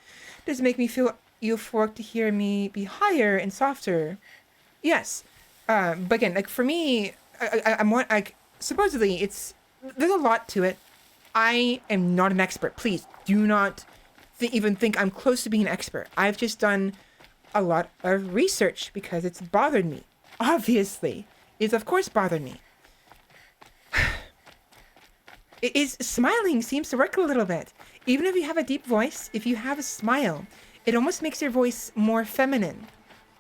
Does it make me feel euphoric to hear me be higher and softer? Yes. But again, like for me, I'm like, supposedly there's a lot to it. I am not an expert. Please do not even think I'm close to being an expert. I've just done a lot of research because it's bothered me. Obviously, it's of course bothered me. Smiling seems to work a little bit. Even if you have a deep voice, if you have a smile, it almost makes your voice more feminine.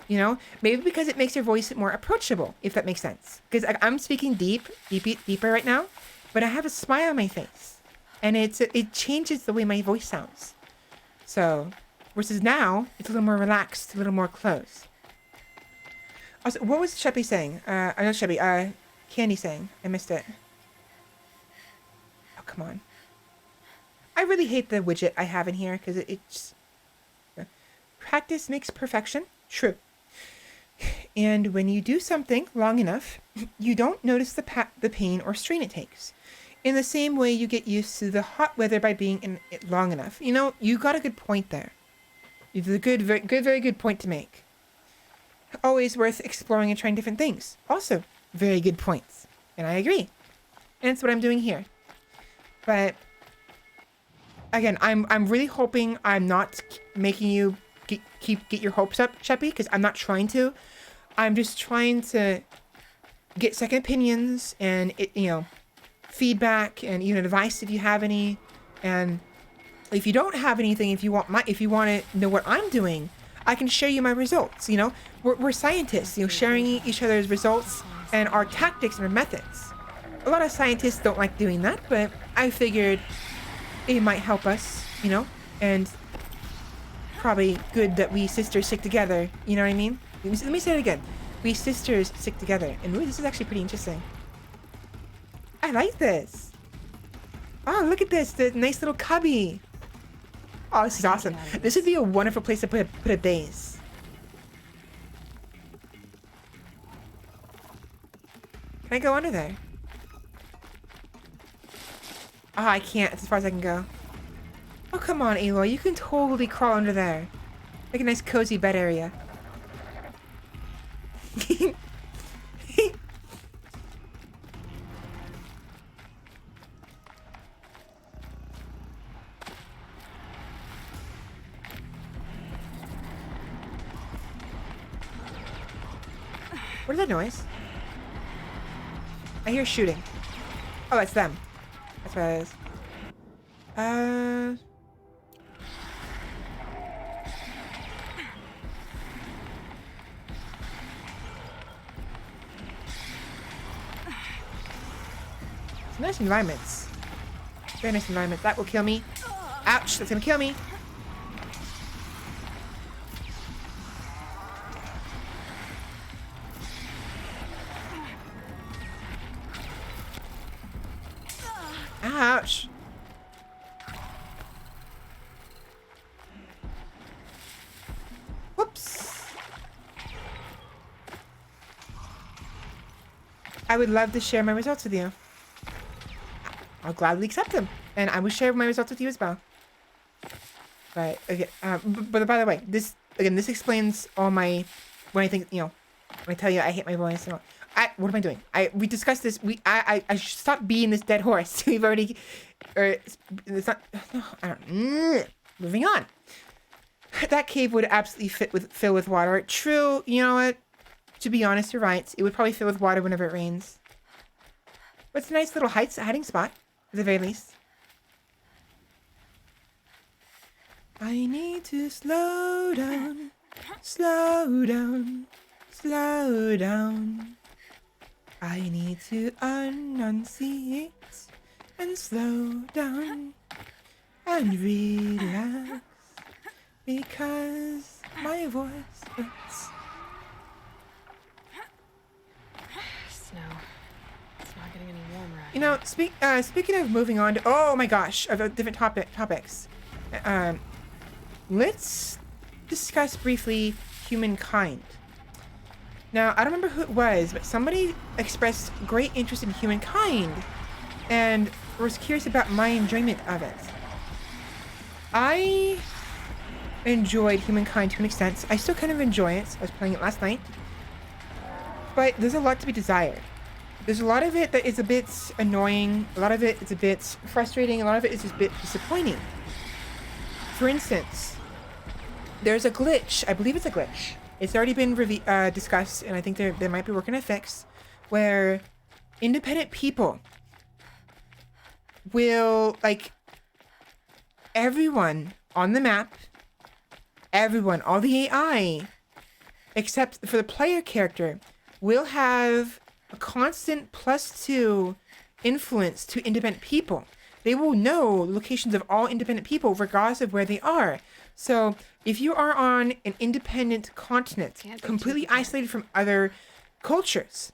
You know, maybe because it makes your voice more approachable, if that makes sense. Because I'm speaking deeper right now, but I have a smile on my face, and it changes the way my voice sounds. So, versus now, it's a little more relaxed, a little more close. Also, what was Sheppy saying? Not Sheppy, Candy saying. I missed it. Oh, come on. I really hate the widget I have in here, because it's... practice makes perfection. True. And when you do something long enough, you don't notice the pain or strain it takes. In the same way you get used to the hot weather by being in it long enough. You know, you got a good point there. You have a very good point to make. Always worth exploring and trying different things. Also, very good points. And I agree. And it's what I'm doing here. But again, I'm really hoping I'm not making you get your hopes up, Sheppy, because I'm not trying to. I'm just trying to get second opinions and feedback and even advice if you have any. And if you don't have anything, if you want to know what I'm doing, I can share you my results. You know, we're scientists, sharing each other's results and our tactics and our methods. A lot of scientists don't like doing that, but I figured it might help us, and probably good that we sisters stick together. You know what I mean? Let me say it again. We sisters stick together. And ooh, this is actually pretty interesting. I like this. Oh, look at this. The nice little cubby. Oh, this is awesome. This would be a wonderful place to put a base. Can I go under there? Oh, I can't. That's as far as I can go. Oh, come on, Aloy. You can totally crawl under there. Like a nice cozy bed area. What is that noise? I hear shooting. Oh, that's them. That's what it is. Some nice environments. Very nice environments. That will kill me. Ouch, that's gonna kill me. Ouch. Whoops. I would love to share my results with you. I'll gladly accept them. And I will share my results with you as well. But, okay, but by the way, this explains all my, when I think, when I tell you I hate my voice and all. What am I doing? We discussed this. I should stop being this dead horse. We've already, it's not. No, I don't. Moving on. That cave would absolutely fill with water. True. You know what? To be honest, you're right. It would probably fill with water whenever it rains. But it's a nice little hiding spot, at the very least. I need to slow down, slow down, slow down. I need to enunciate and slow down and relax because my voice hurts. Snow. It's not getting any warmer out here. Speaking of moving on to, oh my gosh, of different topics. Let's discuss briefly humankind. Now, I don't remember who it was, but somebody expressed great interest in humankind and was curious about my enjoyment of it. I enjoyed humankind to an extent. I still kind of enjoy it. I was playing it last night. But there's a lot to be desired. There's a lot of it that is a bit annoying. A lot of it is a bit frustrating. A lot of it is just a bit disappointing. For instance, there's a glitch. I believe it's a glitch. It's already been discussed, and I think they might be working on a fix, where independent people will, like, everyone on the map, everyone, all the AI, except for the player character, will have a constant +2 influence to independent people. They will know locations of all independent people regardless of where they are. So if you are on an independent continent, completely isolated from other cultures,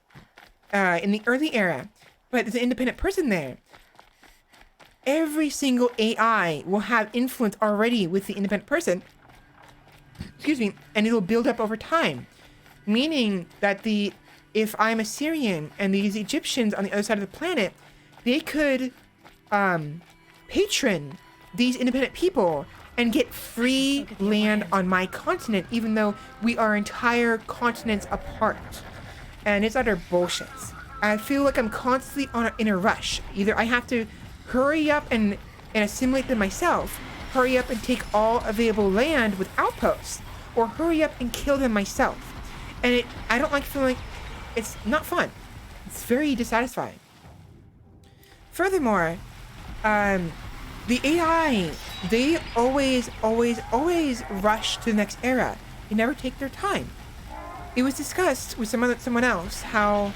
in the early era, but there's an independent person there, every single AI will have influence already with the independent person. excuse me, and it'll build up over time. Meaning that if I'm Assyrian and these Egyptians on the other side of the planet, they could patron these independent people and get free land on my continent, even though we are entire continents apart. And it's utter bullshit. I feel like I'm constantly in a rush. Either I have to hurry up and assimilate them myself, hurry up and take all available land with outposts, or hurry up and kill them myself. And I don't like feeling, it's not fun. It's very dissatisfying. Furthermore, the AI, they always rush to the next era. They never take their time. It was discussed with someone else how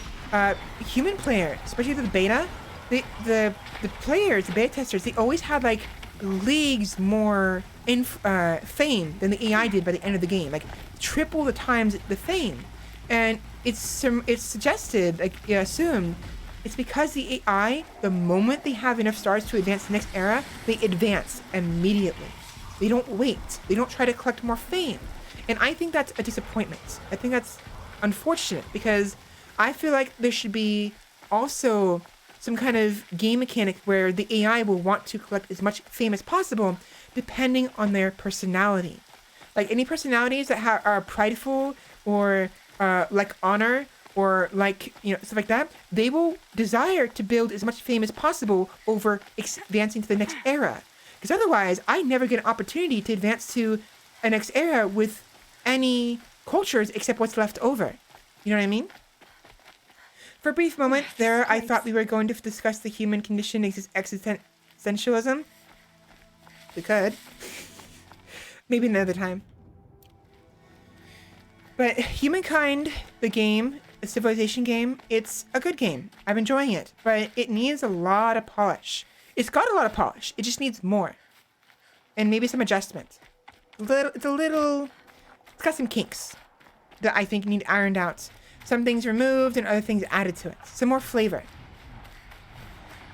human players, especially the beta, the players, the beta testers, they always had like leagues more fame than the AI did by the end of the game, like triple the times the fame. And it's suggested, like assumed, it's because the AI, the moment they have enough stars to advance the next era, they advance immediately. They don't wait. They don't try to collect more fame. And I think that's a disappointment. I think that's unfortunate because I feel like there should be also some kind of game mechanic where the AI will want to collect as much fame as possible depending on their personality. Like any personalities that are prideful or like honor or like, stuff like that, they will desire to build as much fame as possible over advancing to the next era. Because otherwise, I never get an opportunity to advance to a next era with any cultures except what's left over. You know what I mean? For a brief moment there, I thought we were going to discuss the human condition existentialism. We could. Maybe another time. But Humankind, the game, the Civilization game, it's a good game. I'm enjoying it, but it needs a lot of polish. It's got a lot of polish. It just needs more. And maybe some adjustment. It's got some kinks that I think need ironed out. Some things removed and other things added to it. Some more flavor.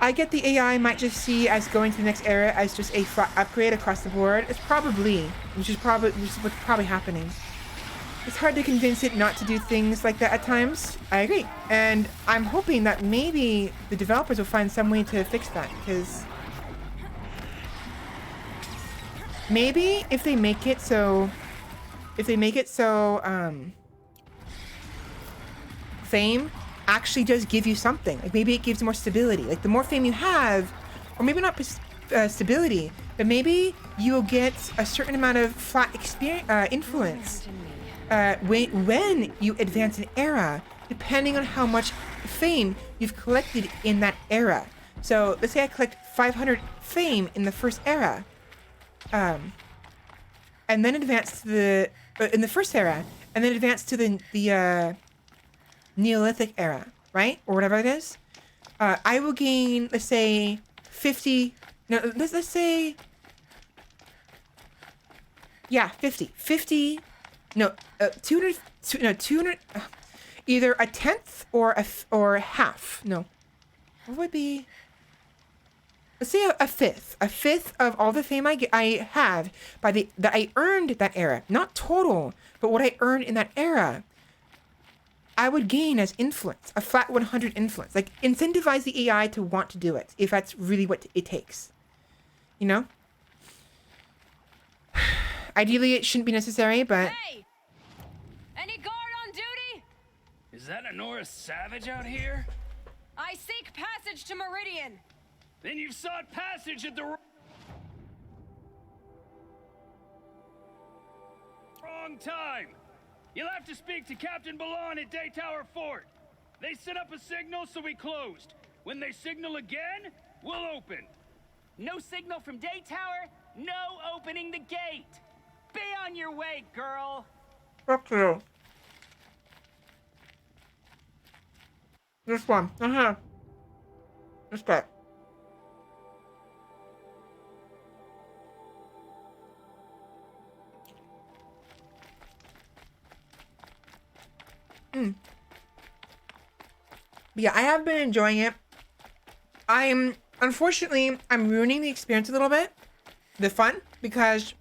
I get the AI might just see as going to the next era as just a upgrade across the board. It's which is what's probably happening. It's hard to convince it not to do things like that at times. I agree. And I'm hoping that maybe the developers will find some way to fix that, because maybe if they make it so fame actually does give you something. Like maybe it gives more stability. Like the more fame you have, or maybe not stability, but maybe you'll get a certain amount of flat influence when you advance an era, depending on how much fame you've collected in that era. So let's say I collect 500 fame in the first era, and then advance to in the first era, and then advance to the Neolithic era, right? Or whatever it is. I will gain, let's say, 50. No, let's say, yeah, 50. 50. No, 200. No, 200. Either a tenth or half. No, what would be? Let's say a fifth. A fifth of all the fame I have that I earned that era. Not total, but what I earned in that era. I would gain as influence, a flat 100 influence. Like, incentivize the AI to want to do it, if that's really what it takes. You know? Ideally, it shouldn't be necessary, but... Hey! Any guard on duty? Is that a Norris Savage out here? I seek passage to Meridian. Then you've sought passage at the wrong time. You'll have to speak to Captain Balon at Day Tower Fort. They set up a signal, so we closed. When they signal again, we'll open. No signal from Day Tower, no opening the gate. Be on your way, girl. Fuck you. This one. This guy. Yeah, I have been enjoying it. Unfortunately, I'm ruining the experience a little bit. The fun, because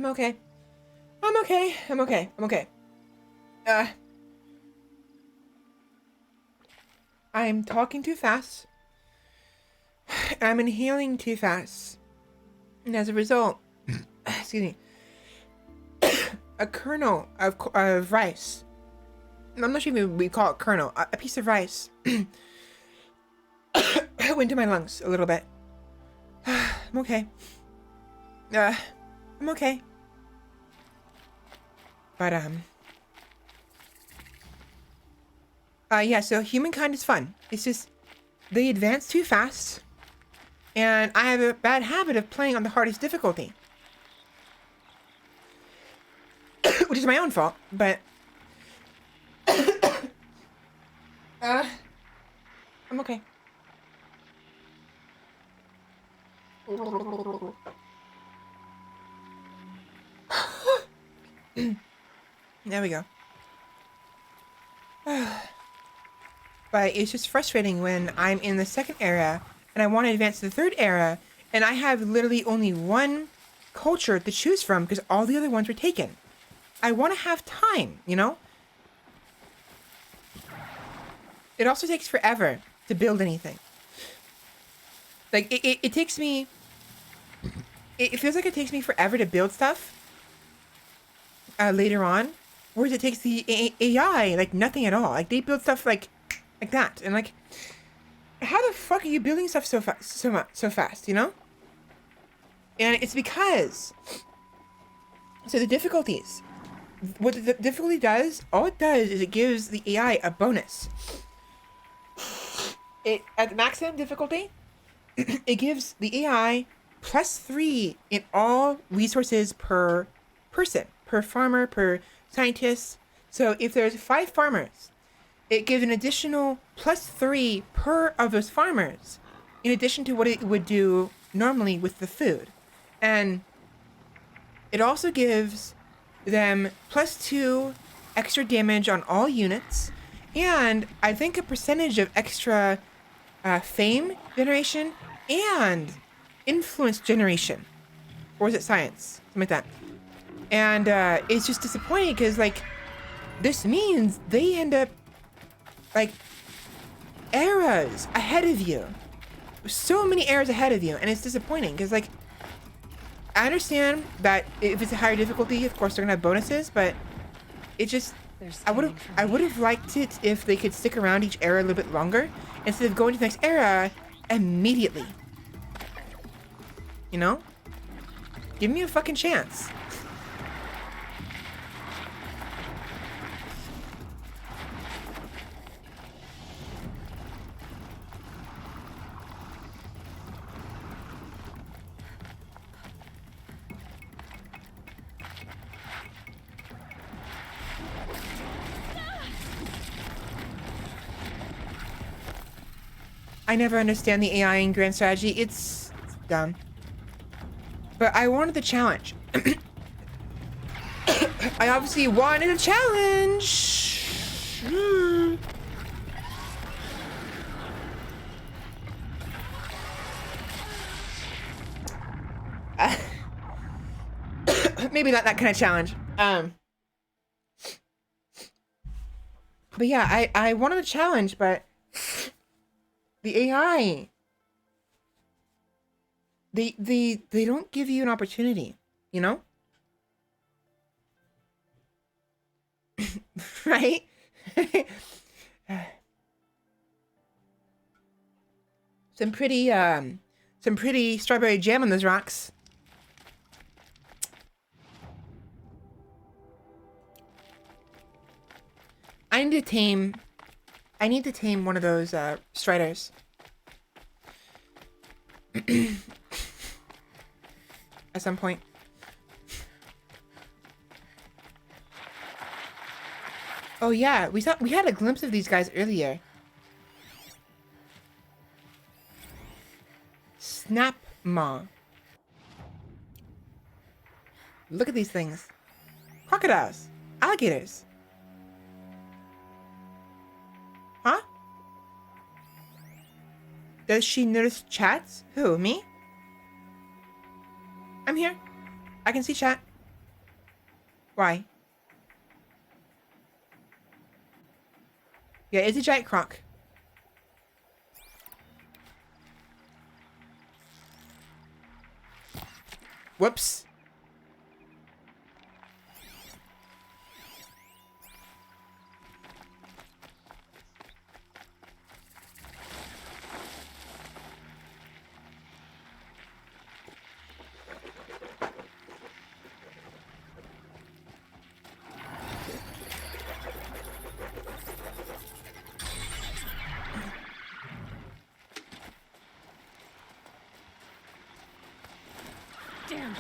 I'm okay. I'm okay. I'm okay. I'm okay. I'm talking too fast. I'm inhaling too fast. And as a result, excuse me, a kernel of rice. I'm not sure if we call it kernel. A piece of rice went to my lungs a little bit. I'm okay. I'm okay. But, yeah, so humankind is fun. It's just, they advance too fast. And I have a bad habit of playing on the hardest difficulty. Which is my own fault, but... I'm okay. There we go. But it's just frustrating when I'm in the second era and I want to advance to the third era and I have literally only one culture to choose from because all the other ones were taken. I want to have time, you know? It also takes forever to build anything. Like, it takes me... It feels like it takes me forever to build stuff later on. Whereas it takes the AI, like, nothing at all. Like, they build stuff, like that. And, like, how the fuck are you building stuff so fast, you know? And it's because... So the difficulties. What the difficulty does, all it does is it gives the AI a bonus. At the maximum difficulty, it gives the AI +3 in all resources per person, per farmer, per scientist. So if there's 5 farmers, it gives an additional +3 per of those farmers, in addition to what it would do normally with the food. And it also gives them +2 extra damage on all units, and I think a percentage of extra fame generation and influence generation. Or is it science? Something like that. And it's just disappointing because, like, this means they end up, like, eras ahead of you. So many eras ahead of you, and it's disappointing because, like, I understand that if it's a higher difficulty, of course they're gonna have bonuses, but it just... I would have liked it if they could stick around each era a little bit longer instead of going to the next era immediately. You know? Give me a fucking chance. I never understand the AI in Grand Strategy. It's dumb. But I wanted the challenge. I obviously wanted a challenge. Maybe not that kind of challenge. But yeah, I wanted a challenge, but the AI, they don't give you an opportunity, you know? Right? Some pretty strawberry jam on those rocks. I need to tame one of those striders. At some point. Oh yeah, we had a glimpse of these guys earlier. Snap maw. Look at these things. Crocodiles. Alligators. Huh? Does she notice chats? Who, me? I'm here. I can see chat. Why? Yeah, it's a giant croc. Whoops. Damn.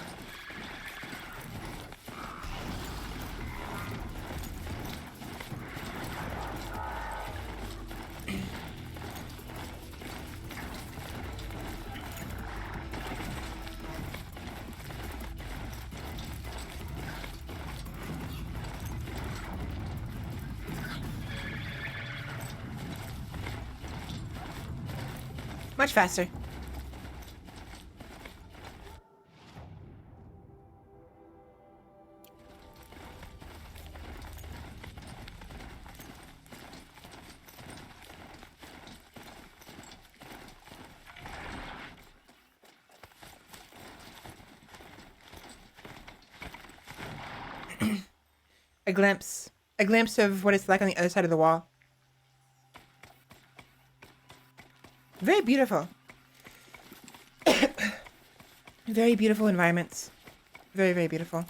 Much faster. A glimpse of what it's like on the other side of the wall. Very beautiful. Very beautiful environments. Very, very beautiful.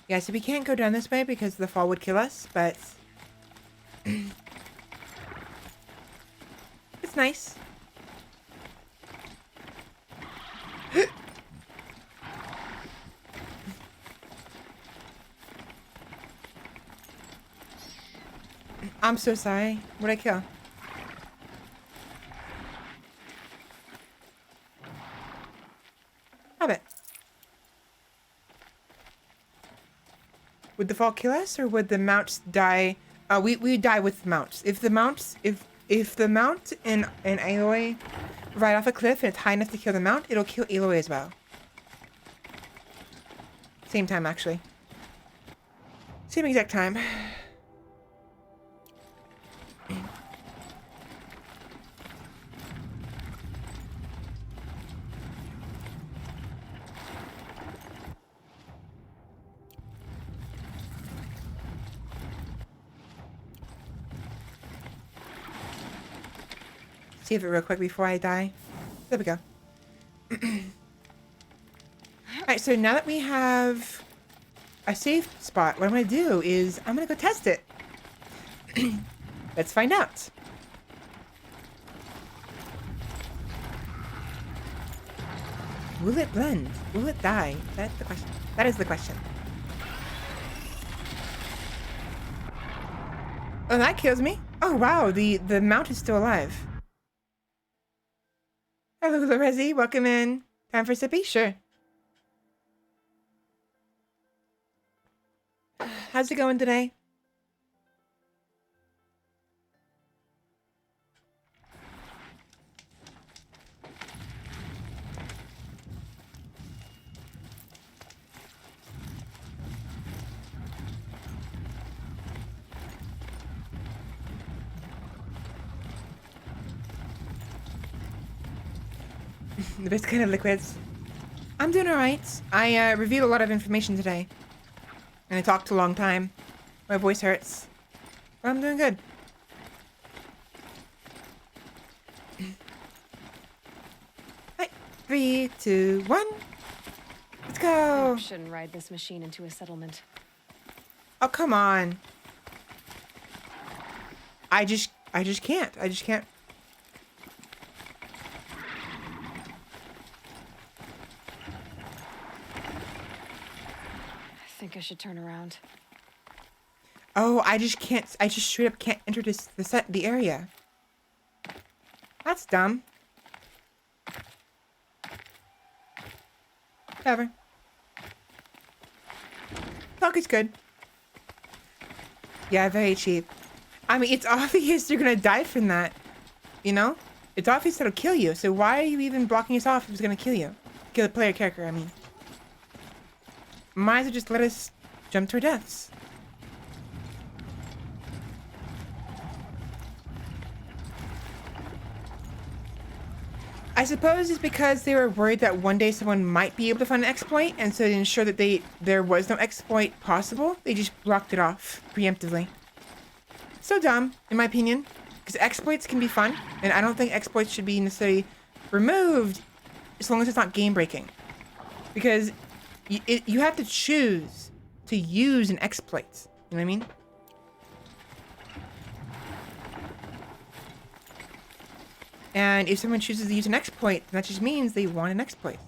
Yeah, so we can't go down this way because the fall would kill us, but it's nice. I'm so sorry. What'd I kill? Rabbit. Would the fall kill us, or would the mounts die? We die with the mounts. If the mounts, if the mount and Aloy ride off a cliff and it's high enough to kill the mount, it'll kill Aloy as well. Same time, actually. Same exact time. Save it real quick before I die. There we go. Alright, so now that we have a safe spot, what I'm going to do is I'm going to go test it. Let's find out. Will it blend? Will it die? That's the question. That is the question. Oh, that kills me. Oh, wow. The mount is still alive. Hello, Lorezi. Welcome in. Time for sippy? Sure. How's it going today? The best kind of liquids. I'm doing alright. I reviewed a lot of information today. And I talked a long time. My voice hurts. But I'm doing good. Right. 3, 2, 1. Let's go. I shouldn't ride this machine into a settlement. Oh, come on. I just can't. I just can't. I think I should turn around. Oh, I just can't. I just straight up can't enter the area. That's dumb. Whatever. Talk is good. Yeah, very cheap. I mean, it's obvious you're gonna die from that. You know? It's obvious that'll kill you. So why are you even blocking us off if it's gonna kill you? Kill the player character, I mean. Might as well just let us jump to our deaths. I suppose it's because they were worried that one day someone might be able to find an exploit, and so to ensure that there was no exploit possible, they just blocked it off preemptively. So dumb, in my opinion, because exploits can be fun, and I don't think exploits should be necessarily removed as long as it's not game breaking. Because you have to choose to use an exploit. You know what I mean? And if someone chooses to use an exploit, that just means they want an exploit.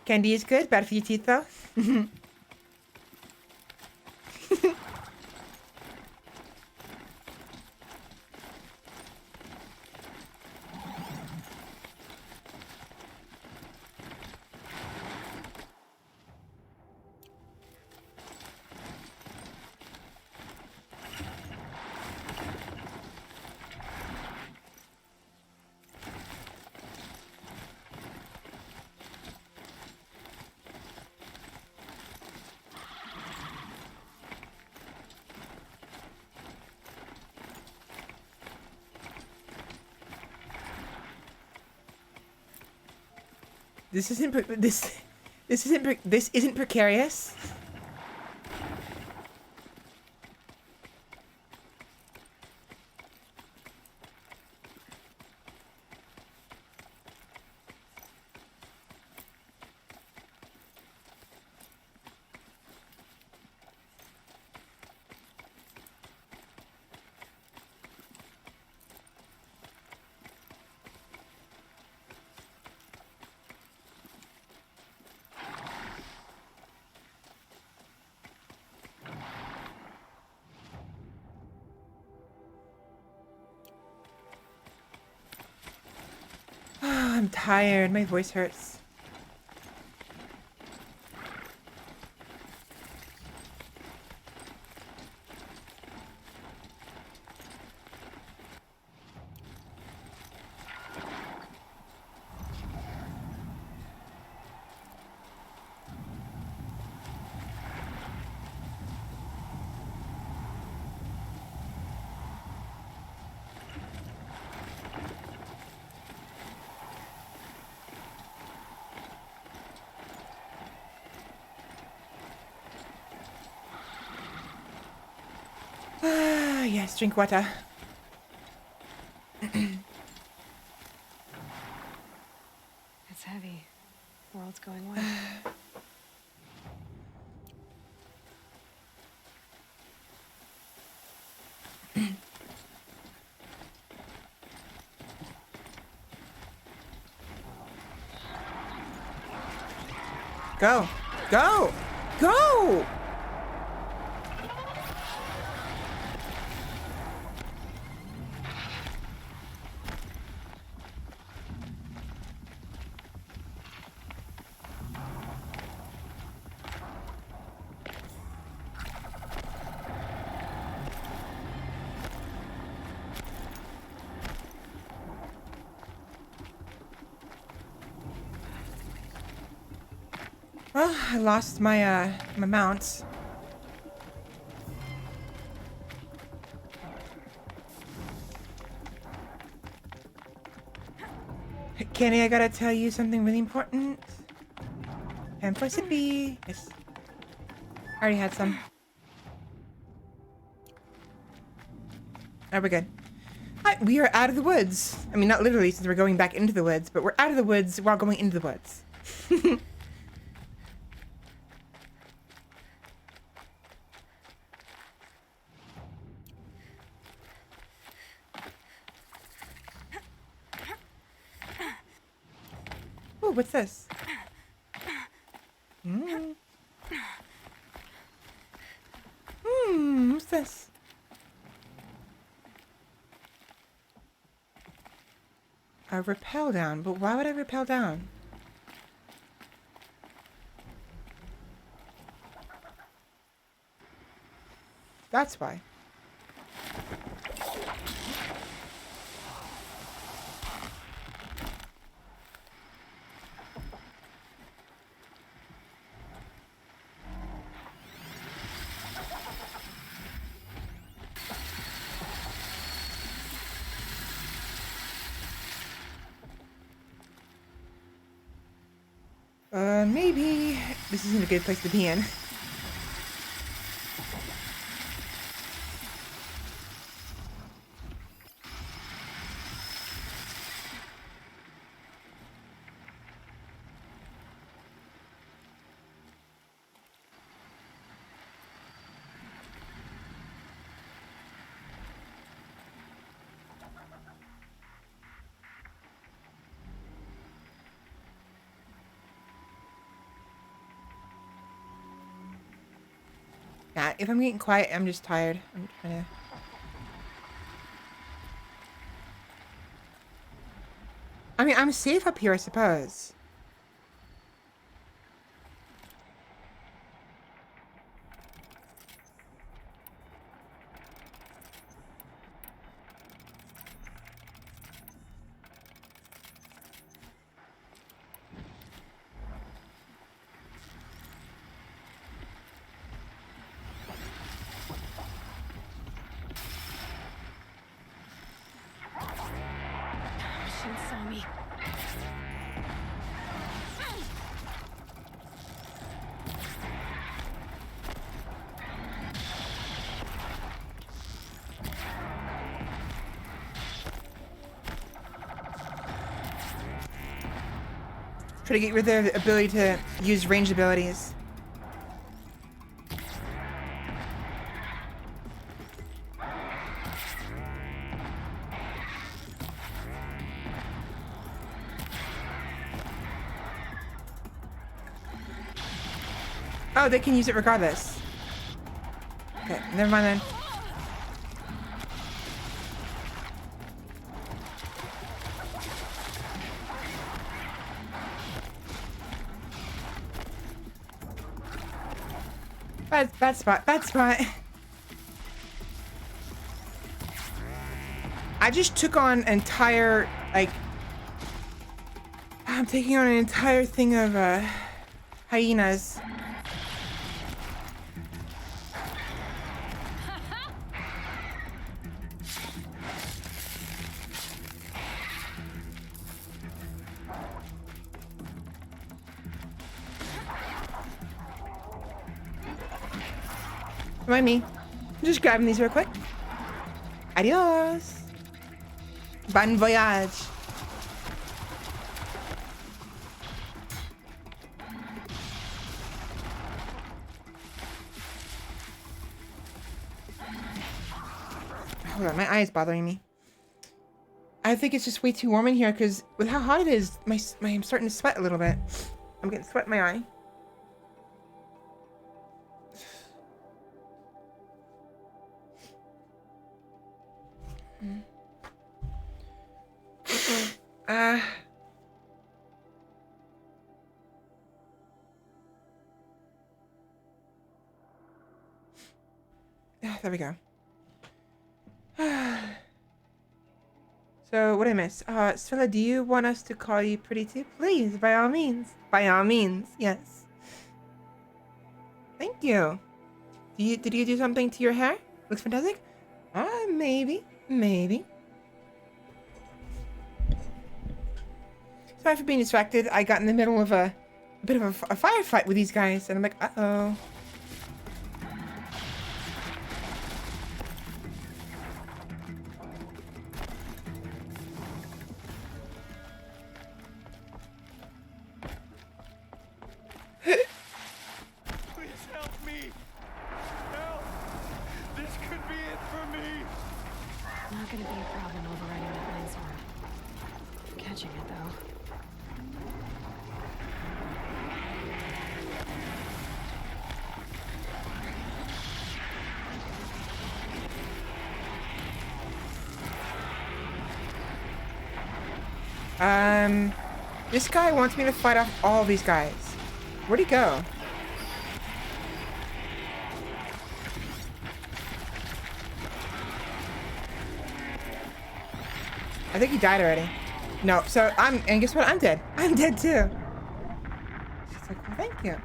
Candy is good, bad for your teeth though. This isn't precarious. I'm tired. My voice hurts. Yes, drink water. It's heavy. World's going well. Go! Go! Go! Well, I lost my my mounts. Kenny, I gotta tell you something really important. And for sippy. Yes. I already had some. Alright, we're good. Hi, we are out of the woods. I mean, not literally since we're going back into the woods, but we're out of the woods while going into the woods. what's this? What's this? A rappel down, but why would I rappel down? That's why. Maybe this isn't a good place to be in. Yeah, if I'm getting quiet, I'm just tired. I'm trying to... I mean, I'm safe up here, I suppose. Saw me. Try to get rid of the ability to use ranged abilities. Oh, they can use it regardless. Okay, never mind then. Bad spot, bad spot. I just took on an entire, like... I'm taking on an entire thing of, hyenas. Mind me. I'm just grabbing these real quick. Adios. Bon voyage. Hold on, my eye is bothering me. I think it's just way too warm in here because with how hot it is, I'm starting to sweat a little bit. I'm getting sweat in my eye. There we go. So, what did I miss? Svela, do you want us to call you pretty too? Please, by all means. By all means, yes. Thank you. Did you do something to your hair? Looks fantastic? Maybe. Maybe. Sorry for being distracted. I got in the middle of a bit of a firefight with these guys, and I'm like, uh-oh. Please help me! Help! This could be it for me! Not gonna be a problem overriding that lens sword. Catching it, though. This guy wants me to fight off all these guys. Where'd he go? I think he died already. No, so and guess what? I'm dead. I'm dead too. She's like, well, thank you.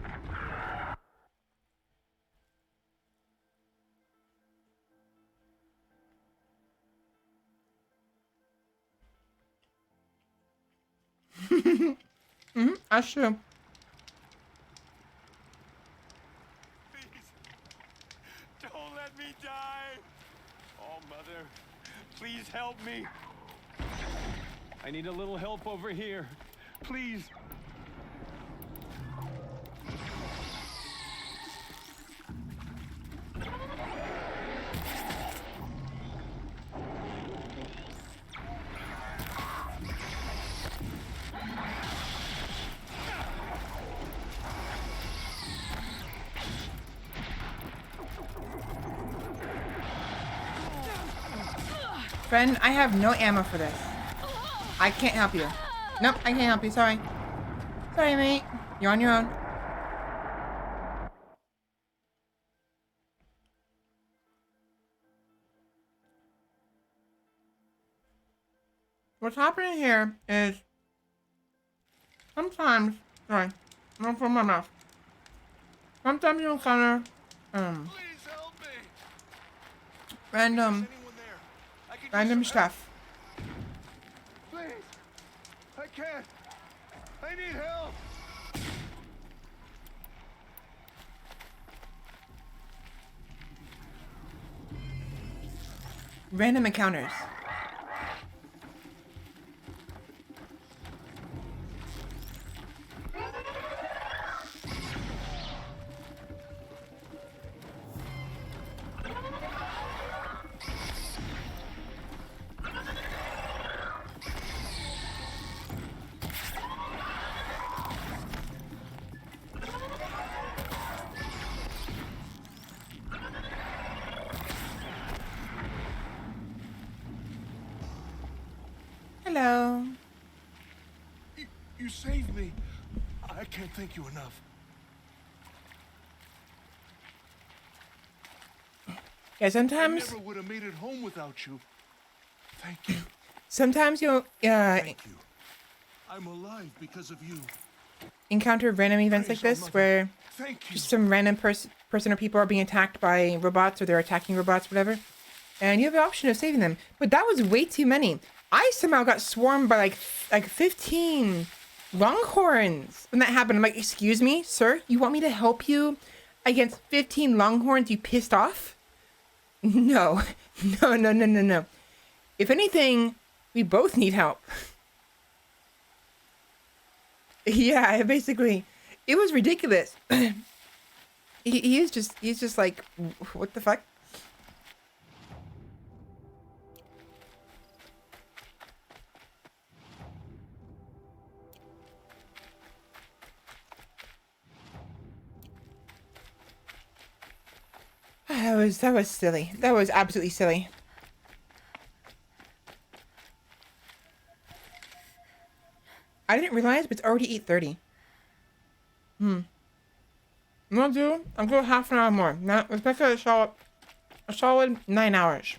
That's true. Please, don't let me die. Oh, Mother, please help me. I need a little help over here. Please. Friend, I have no ammo for this. I can't help you. Nope, I can't help you. Sorry. Sorry, mate. You're on your own. What's happening here is sometimes, sorry, not from my mouth. Sometimes you encounter random stuff. Please, I can't. I need help. Random encounters. Hello. You saved me. I can't thank you enough. Yeah, sometimes. I never would have made it home without you. Thank you. Sometimes you'll Thank you. I'm alive because of you. encounter random events like this where just some random person or people are being attacked by robots or they're attacking robots, whatever. And you have the option of saving them. But that was way too many. I somehow got swarmed by like 15 longhorns when that happened. I'm like, excuse me, sir, you want me to help you against 15 longhorns you pissed off? No, no. If anything, we both need help. Yeah, basically, it was ridiculous. he's just like, what the fuck? That was silly. That was absolutely silly. I didn't realize, but it's already 8:30. I'm gonna do half an hour more. Now, let's make it a solid 9 hours.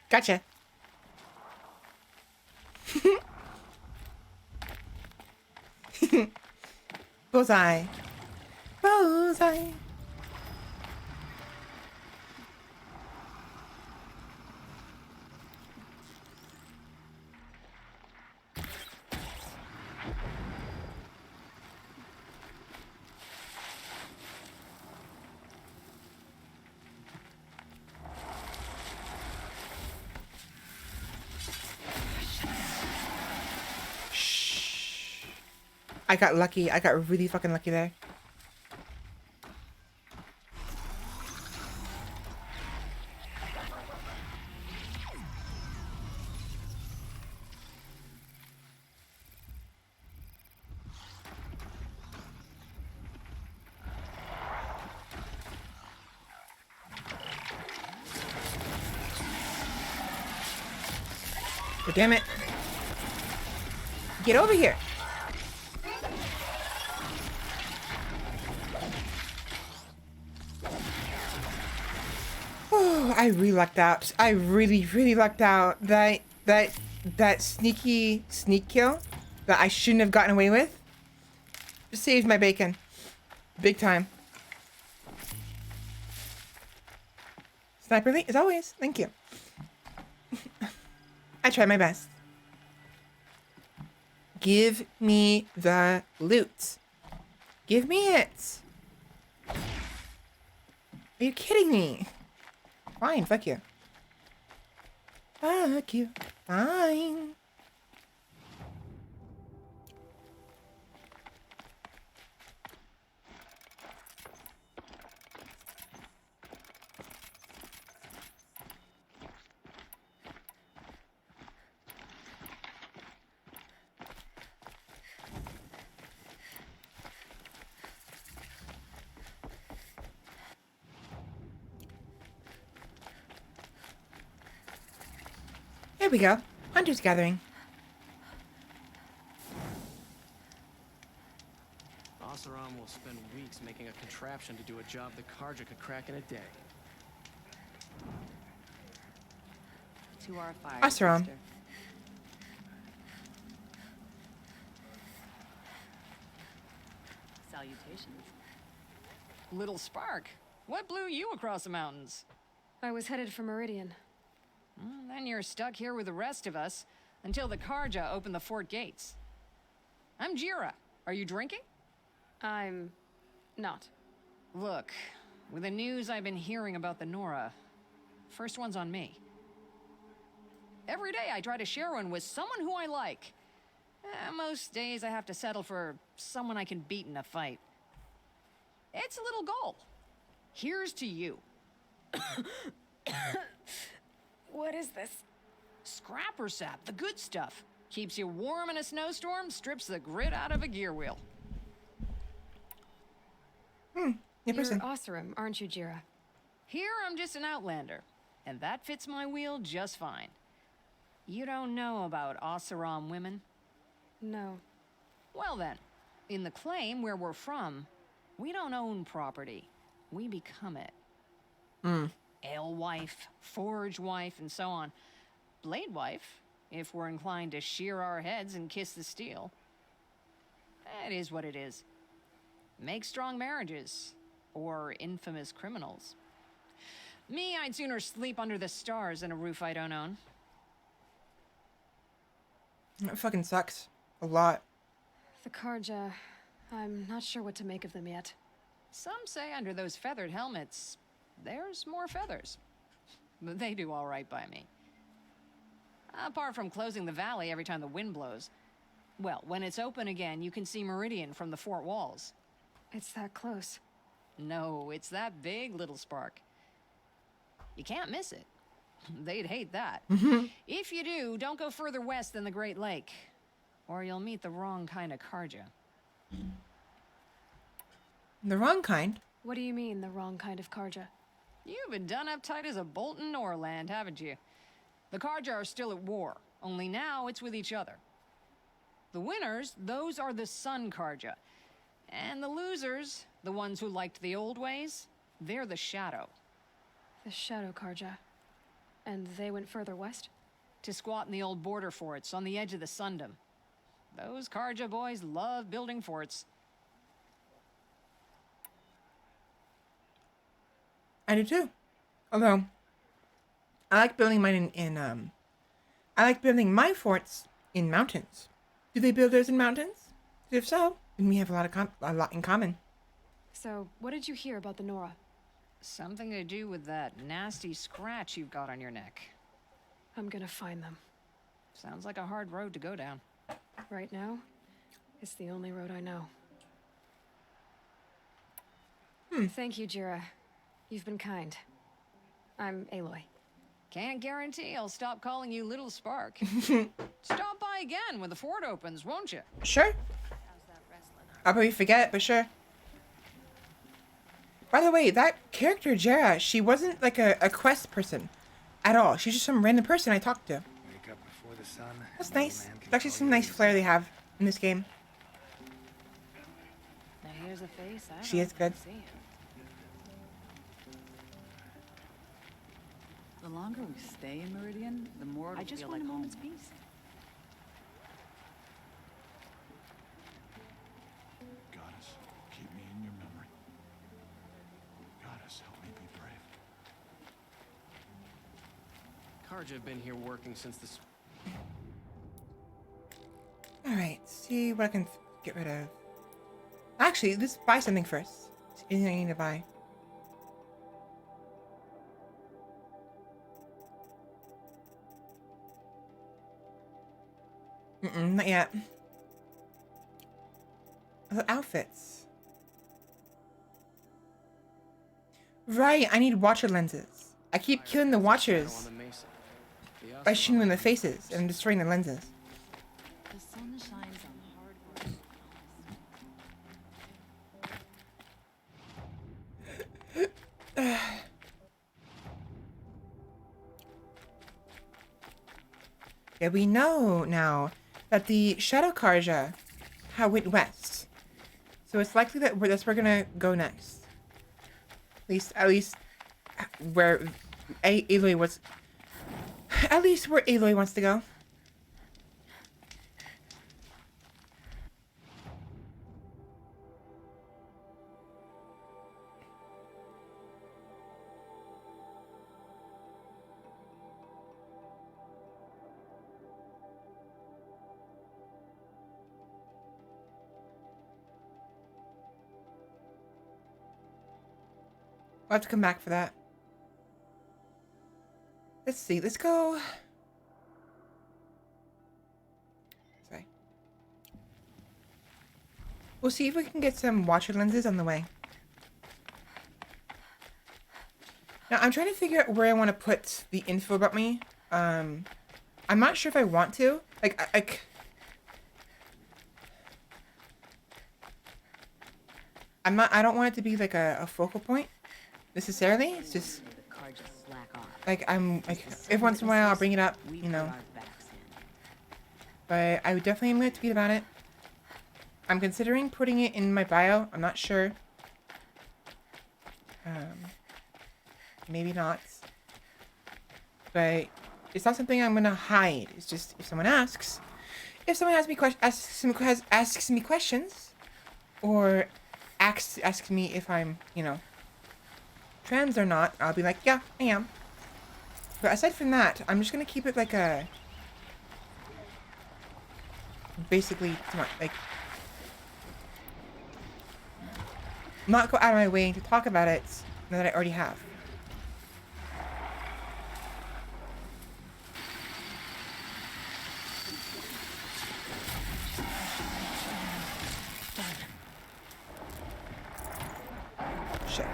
Gotcha. Bullseye. Bullseye. I got lucky. I got really fucking lucky there. Oh, damn it. Get over here. Oh, I really lucked out. I really lucked out. That sneaky sneak kill that I shouldn't have gotten away with saved my bacon. Big time. Sniper Elite, as always. Thank you. I tried my best. Give me the loot. Give me it. Are you kidding me? Fine, fuck you. Fuck you. Fine. There we go. Hunter's gathering. Oseram will spend weeks making a contraption to do a job the Karja could crack in a day. To our fire. Oseram. Sister. Salutations. Little Spark, what blew you across the mountains? I was headed for Meridian. Then you're stuck here with the rest of us until the Karja open the fort gates. I'm Jira. Are you drinking? I'm not. Look, with the news I've been hearing about the Nora, first one's on me. Every day I try to share one with someone who I like. Most days I have to settle for someone I can beat in a fight. It's a little goal. Here's to you. What is this? Scrapper sap, the good stuff. Keeps you warm in a snowstorm, strips the grit out of a gear wheel. You're Oseram, aren't you, Jira? Here I'm just an outlander, and that fits my wheel just fine. You don't know about Oseram women? No. Well then, in the claim where we're from, we don't own property. We become it. Alewife, Forge wife, and so on. Blade wife, if we're inclined to shear our heads and kiss the steel. It is what it is. Make strong marriages, or infamous criminals. Me, I'd sooner sleep under the stars than a roof I don't own. That fucking sucks. A lot. The Karja, I'm not sure what to make of them yet. Some say under those feathered helmets, there's more feathers. But they do all right by me. Apart from closing the valley every time the wind blows. Well, when it's open again, you can see Meridian from the fort walls. It's that close. No, it's that big, Little Spark. You can't miss it. They'd hate that. If you do, don't go further west than the Great Lake, or you'll meet the wrong kind of Karja. The wrong kind? What do you mean, the wrong kind of Karja? You've been done uptight as a bolt in Norland, haven't you? The Karja are still at war, only now it's with each other. The winners, those are the Sun Karja. And the losers, the ones who liked the old ways, they're the Shadow. The Shadow Karja. And they went further west? To squat in the old border forts on the edge of the Sundom. Those Karja boys love building forts. I do too. Although, I like building mine I like building my forts in mountains. Do they build theirs in mountains? If so, then we have a lot in common. So, what did you hear about the Nora? Something to do with that nasty scratch you've got on your neck. I'm gonna find them. Sounds like a hard road to go down. Right now? It's the only road I know. Hmm. Thank you, Jira. You've been kind. I'm Aloy. Can't guarantee I'll stop calling you Little Spark. Stop by again when the fort opens, won't you? Sure. I'll probably forget, but sure. By the way, that character, Jera, she wasn't like a quest person at all. She's just some random person I talked to. Wake up before the sun. That's nice. There's actually some nice flair they have in this game. Now here's a face I She is good. The longer we stay in Meridian, the more I just want a moment's peace. Goddess, keep me in your memory. Goddess, help me be brave. Karja have been here working since this. Alright, see what I can get rid of. Actually, let's buy something first. Anything I need to buy. Not yet. The outfits. Right, I need watcher lenses. I keep killing the watchers by shooting them in the faces and destroying the lenses. The sun shines on hard work. Yeah, we know now that the Shadow Karja went west. So it's likely that that's where we're gonna go next. At least where Aloy was. At least where Aloy wants to go. I'll have to come back for that. Let's see. Let's go. Sorry. We'll see if we can get some watcher lenses on the way. Now, I'm trying to figure out where I want to put the info about me. I'm not sure if I want to. I don't want it to be like a focal point. Necessarily, it's just like every once in a while I'll bring it up, you know. But I would definitely am going to tweet about it. I'm considering putting it in my bio. I'm not sure. Maybe not. But it's not something I'm gonna hide. It's just if someone asks me questions, or asks me if I'm, you know, trans or not, I'll be like, yeah, I am. But aside from that, I'm just gonna keep it like a basically like not go out of my way to talk about it now that I already have. Shit.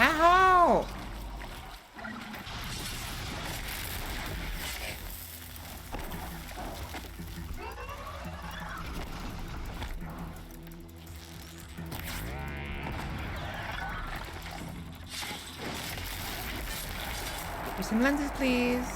Ow! Give me some lenses, please.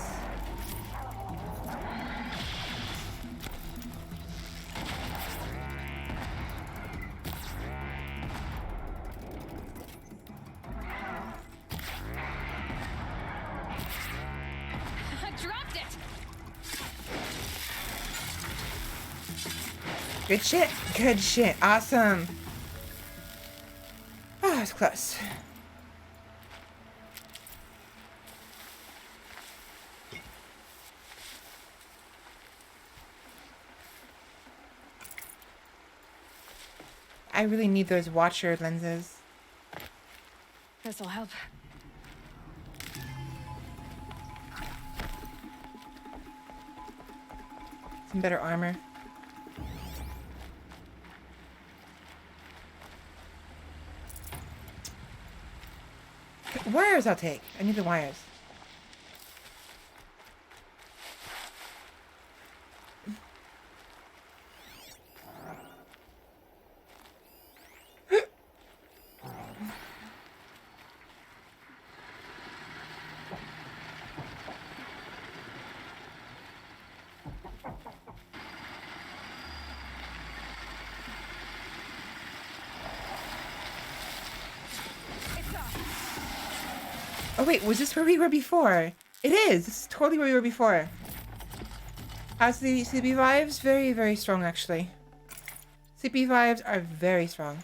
Good shit. Good shit. Awesome. Oh, it's close. I really need those watcher lenses. This'll help. Some better armor. Wires I'll take. I need the wires. Oh wait, was this where we were before? It is! This is totally where we were before. How's the CP vibes? Very, very strong actually. CP vibes are very strong.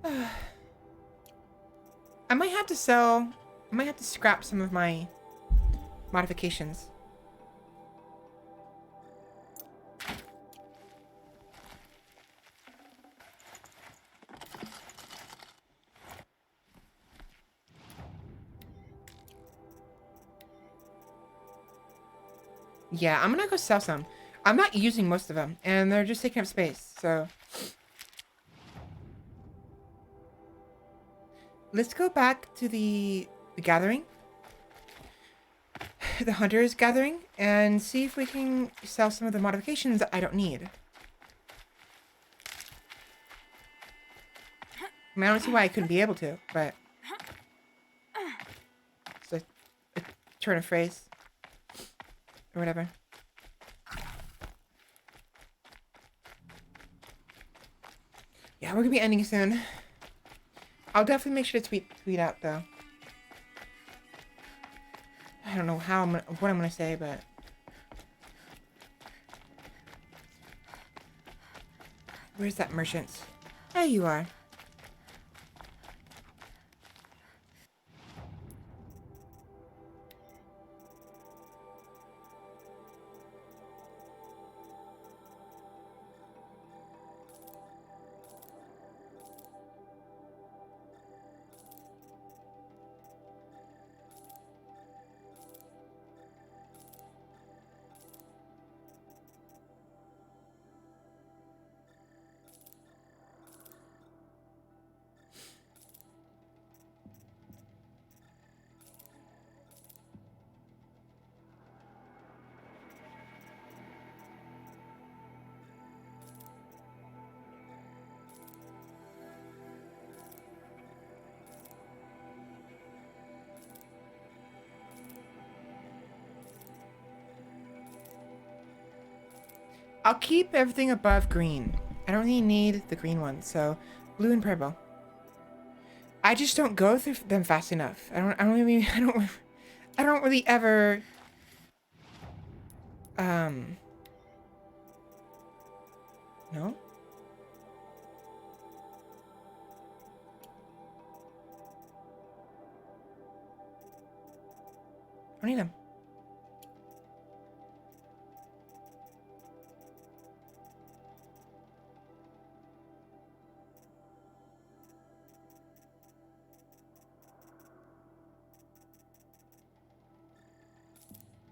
I might have to sell... I might have to scrap some of my modifications. Yeah, I'm gonna go sell some. I'm not using most of them, and they're just taking up space, so... Let's go back to the gathering. The hunters gathering, and see if we can sell some of the modifications that I don't need. I mean, I don't see why I couldn't be able to, but... It's a turn of phrase. Or whatever. Yeah, we're gonna be ending soon. I'll definitely make sure to tweet out though. I don't know what I'm gonna say, but where's that merchant? There you are. I'll keep everything above green. I don't really need the green ones, so blue and purple. I just don't go through them fast enough. I don't really ever no? I don't need them.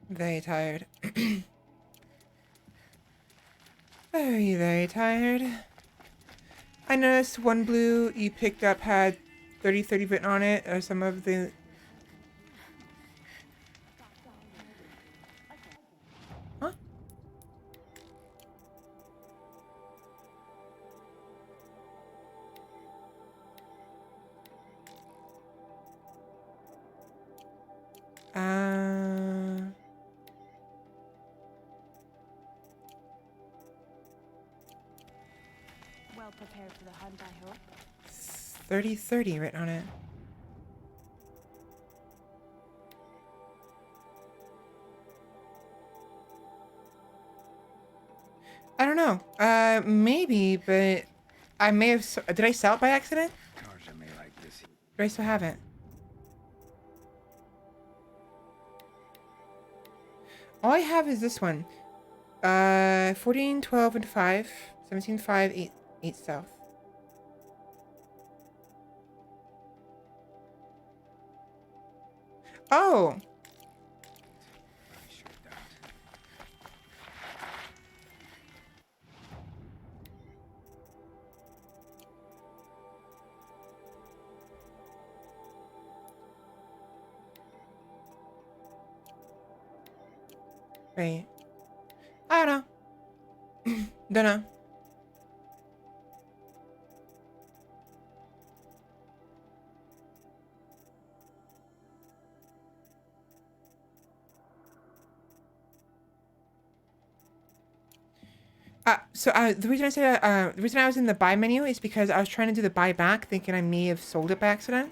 Very tired. Very, very tired. I noticed one blue you picked up had 3030 written on it, or some of the... Huh? Well prepared for the hunt, I hope. 3030 written on it. I don't know. Maybe, but I may have. Did I sell it by accident? Karja may like this. Or I still haven't. All I have is this one. 14, 12, and 5. 17, 5, 8, 8 south. Oh! Right. I don't know. Don't know. The reason I said the reason I was in the buy menu is because I was trying to do the buy back, thinking I may have sold it by accident,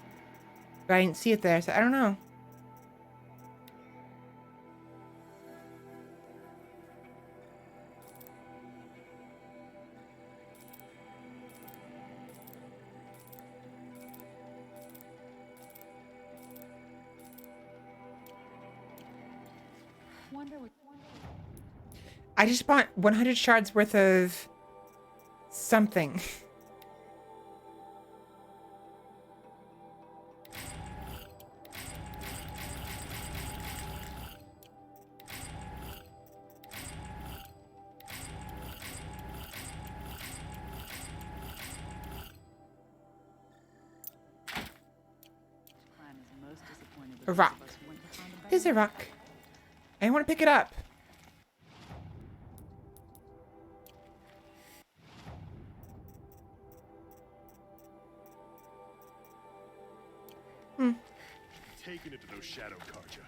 but I didn't see it there, so I don't know. I just bought 100 shards worth of something. A rock. Here's a rock. I want to pick it up. Taking it to those shadow Karja.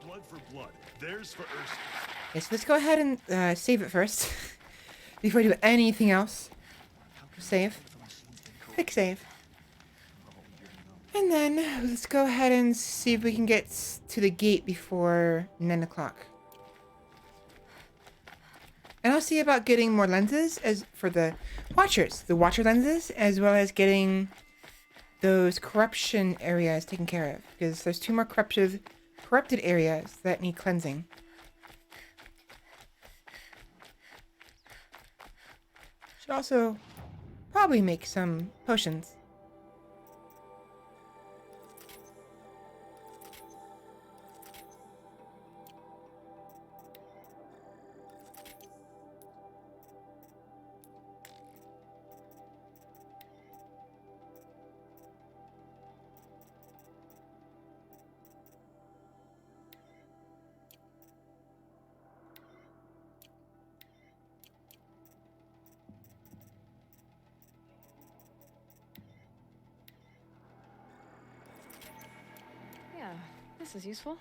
Blood for blood. Theirs for Ursa. Okay, so let's go ahead and save it first. Before I do anything else. Save. Quick save. And then let's go ahead and see if we can get to the gate before 9 o'clock. And I'll see about getting more lenses as for the watchers, the watcher lenses, as well as getting those corruption areas taken care of, because there's 2 more corrupted areas that need cleansing. Should also probably make some potions. Yeah, this is useful.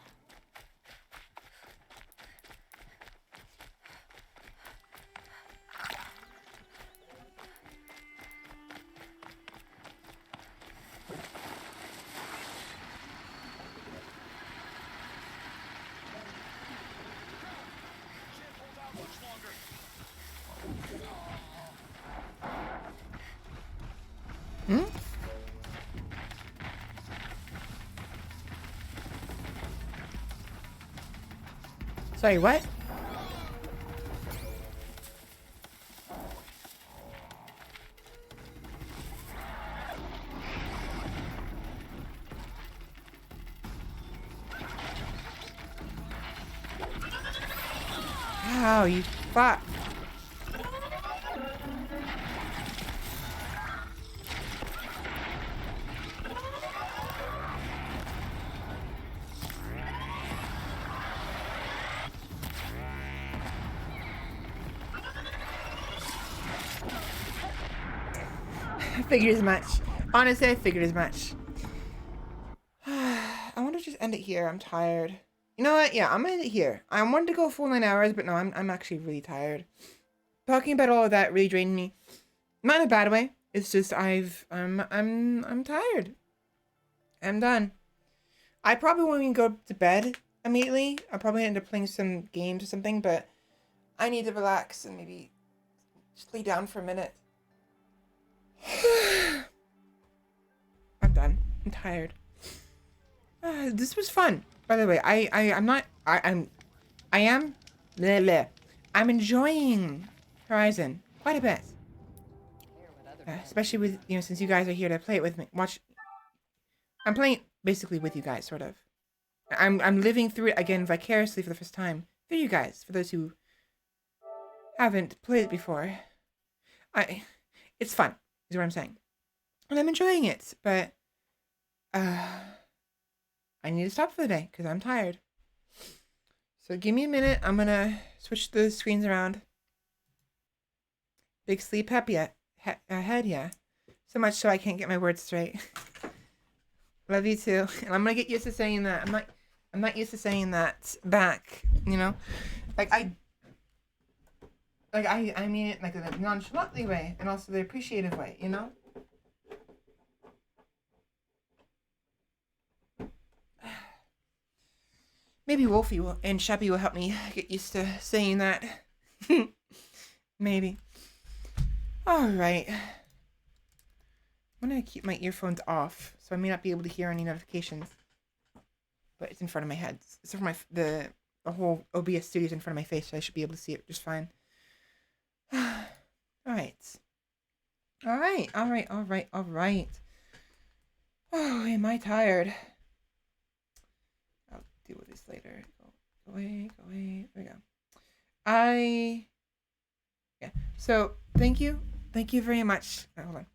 Hmm? Sorry, what? Wow, you fuck. I figured as much. Honestly, I figured as much. I want to just end it here. I'm tired. You know what? Yeah, I'm gonna end it here. I wanted to go full 9 hours, but no, I'm actually really tired. Talking about all of that really drained me. Not in a bad way. It's just I'm tired. I'm done. I probably won't even go to bed immediately. I'll probably end up playing some games or something, but I need to relax and maybe just lay down for a minute. I'm done. I'm tired. This was fun, by the way. I am bleh, bleh. I'm enjoying Horizon quite a bit. Especially with, since you guys are here to play it with me. I'm playing basically with you guys, sort of. I'm living through it again vicariously for the first time for you guys, for those who haven't played it before. It's fun, is what I'm saying. And I'm enjoying it, but I need to stop for the day because I'm tired. So give me a minute. I'm gonna switch the screens around. Big sleep ahead, yeah. So much so I can't get my words straight. Love you too. And I'm gonna get used to saying that. I'm not used to saying that back, Like I mean it like in a nonchalantly way and also the appreciative way, Maybe Wolfie and Sheppy will help me get used to saying that. Maybe. Alright. I'm gonna keep my earphones off, so I may not be able to hear any notifications. But it's in front of my head. It's for the whole OBS studio is in front of my face, so I should be able to see it just fine. Alright. Alright. Oh, am I tired? I'll deal with this later. Go away. There we go. Yeah. So, thank you. Thank you very much. Oh, hold on.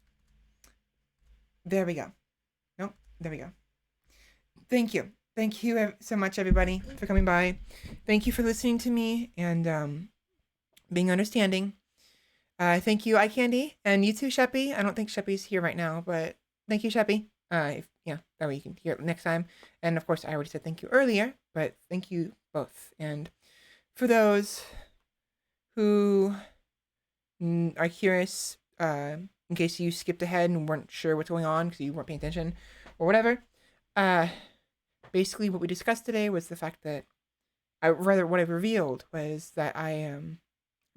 There we go. Nope. There we go. Thank you. Thank you so much, everybody, for coming by. Thank you for listening to me and being understanding. Thank you, Eye Candy, and you too, Sheppy. I don't think Sheppy's here right now, but thank you, Sheppy. That way you can hear it next time. And of course, I already said thank you earlier, but thank you both. And for those who are curious, in case you skipped ahead and weren't sure what's going on because you weren't paying attention or whatever, basically what we discussed today was the fact that what I revealed was that I'm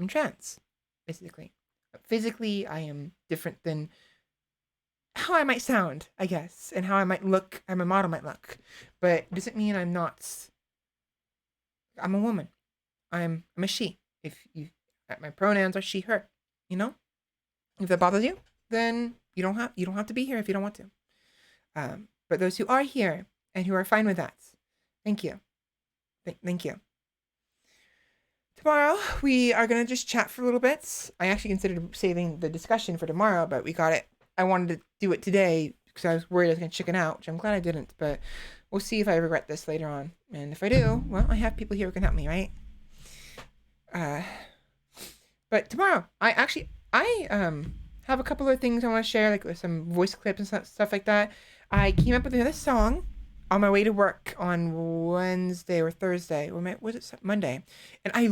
trans, basically. Physically, I am different than how I might sound, I guess, and how I might look, how my model might look. But it doesn't mean I'm a woman. I'm a she. My pronouns are she, her, If that bothers you, then you don't have to be here if you don't want to. But those who are here and who are fine with that, thank you. Thank you. Tomorrow, we are going to just chat for a little bit. I actually considered saving the discussion for tomorrow, but we got it. I wanted to do it today because I was worried I was going to chicken out, which I'm glad I didn't, but we'll see if I regret this later on. And if I do, well, I have people here who can help me, right? But tomorrow, I have a couple of things I want to share, like with some voice clips and stuff like that. I came up with another song on my way to work on Wednesday or Thursday, or was it Monday? And I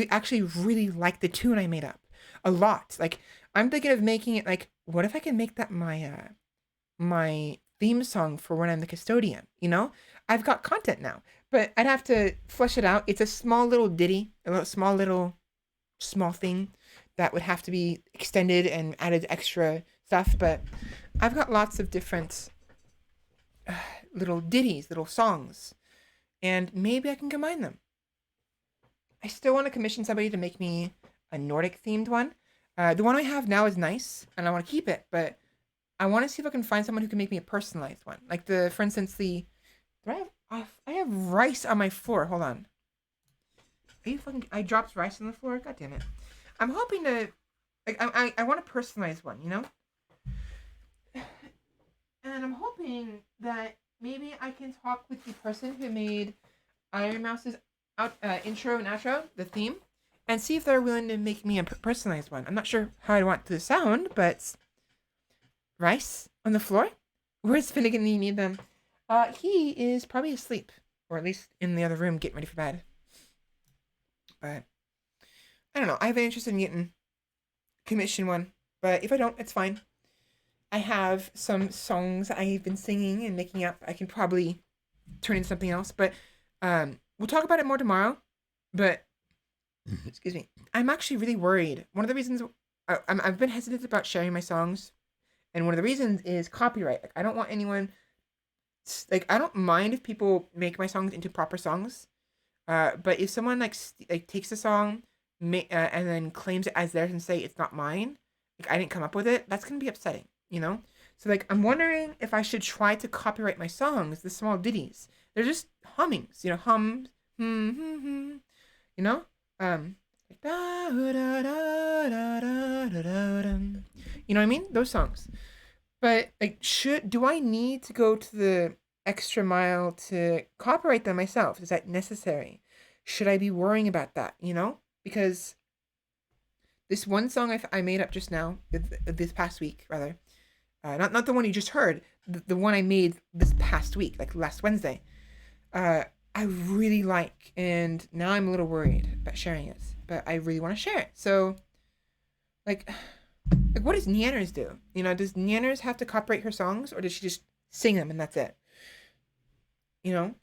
actually really like the tune I made up a lot. Like, I'm thinking of making it like, what if I can make that my theme song for when I'm the custodian? I've got content now, but I'd have to flesh it out. It's a small little ditty, small thing that would have to be extended and added extra stuff. But I've got lots of different little ditties, little songs, and maybe I can combine them. I still want to commission somebody to make me a Nordic themed one. The one I have now is nice, and I want to keep it, but I want to see if I can find someone who can make me a personalized one. Like for instance, I have rice on my floor. Hold on. I dropped rice on the floor? God damn it. I'm hoping to, I want a personalized one, And I'm hoping that maybe I can talk with the person who made Iron Mouse's intro and outro, the theme, and see if they're willing to make me a personalized one. I'm not sure how I want it to sound, but rice on the floor? Where's Finnegan? You need them. He is probably asleep, or at least in the other room getting ready for bed. But I don't know. I have an interest in getting commission one, but if I don't, it's fine. I have some songs I've been singing and making up. I can probably turn into something else. But we'll talk about it more tomorrow. But excuse me, I'm actually really worried. One of the reasons I've been hesitant about sharing my songs, and one of the reasons is copyright. Like, I don't want anyone. Like, I don't mind if people make my songs into proper songs, but if someone like takes a song, and then claims it as theirs and say it's not mine, like I didn't come up with it, that's gonna be upsetting, you know. So like, I'm wondering if I should try to copyright my songs, the small ditties. They're just hummings, you know, hums, you know, like, da, da, da, da, da, da, da, da. You know what I mean? Those songs. But like, do I need to go to the extra mile to copyright them myself? Is that necessary? Should I be worrying about that? You know, because this one song I made up just now, this past week rather, not the one you just heard, the one I made this past week, like last Wednesday. I really like, and now I'm a little worried about sharing it, but I really want to share it. So, like, what does Nyanners do? You know, does Nyanners have to copyright her songs, or does she just sing them and that's it? You know?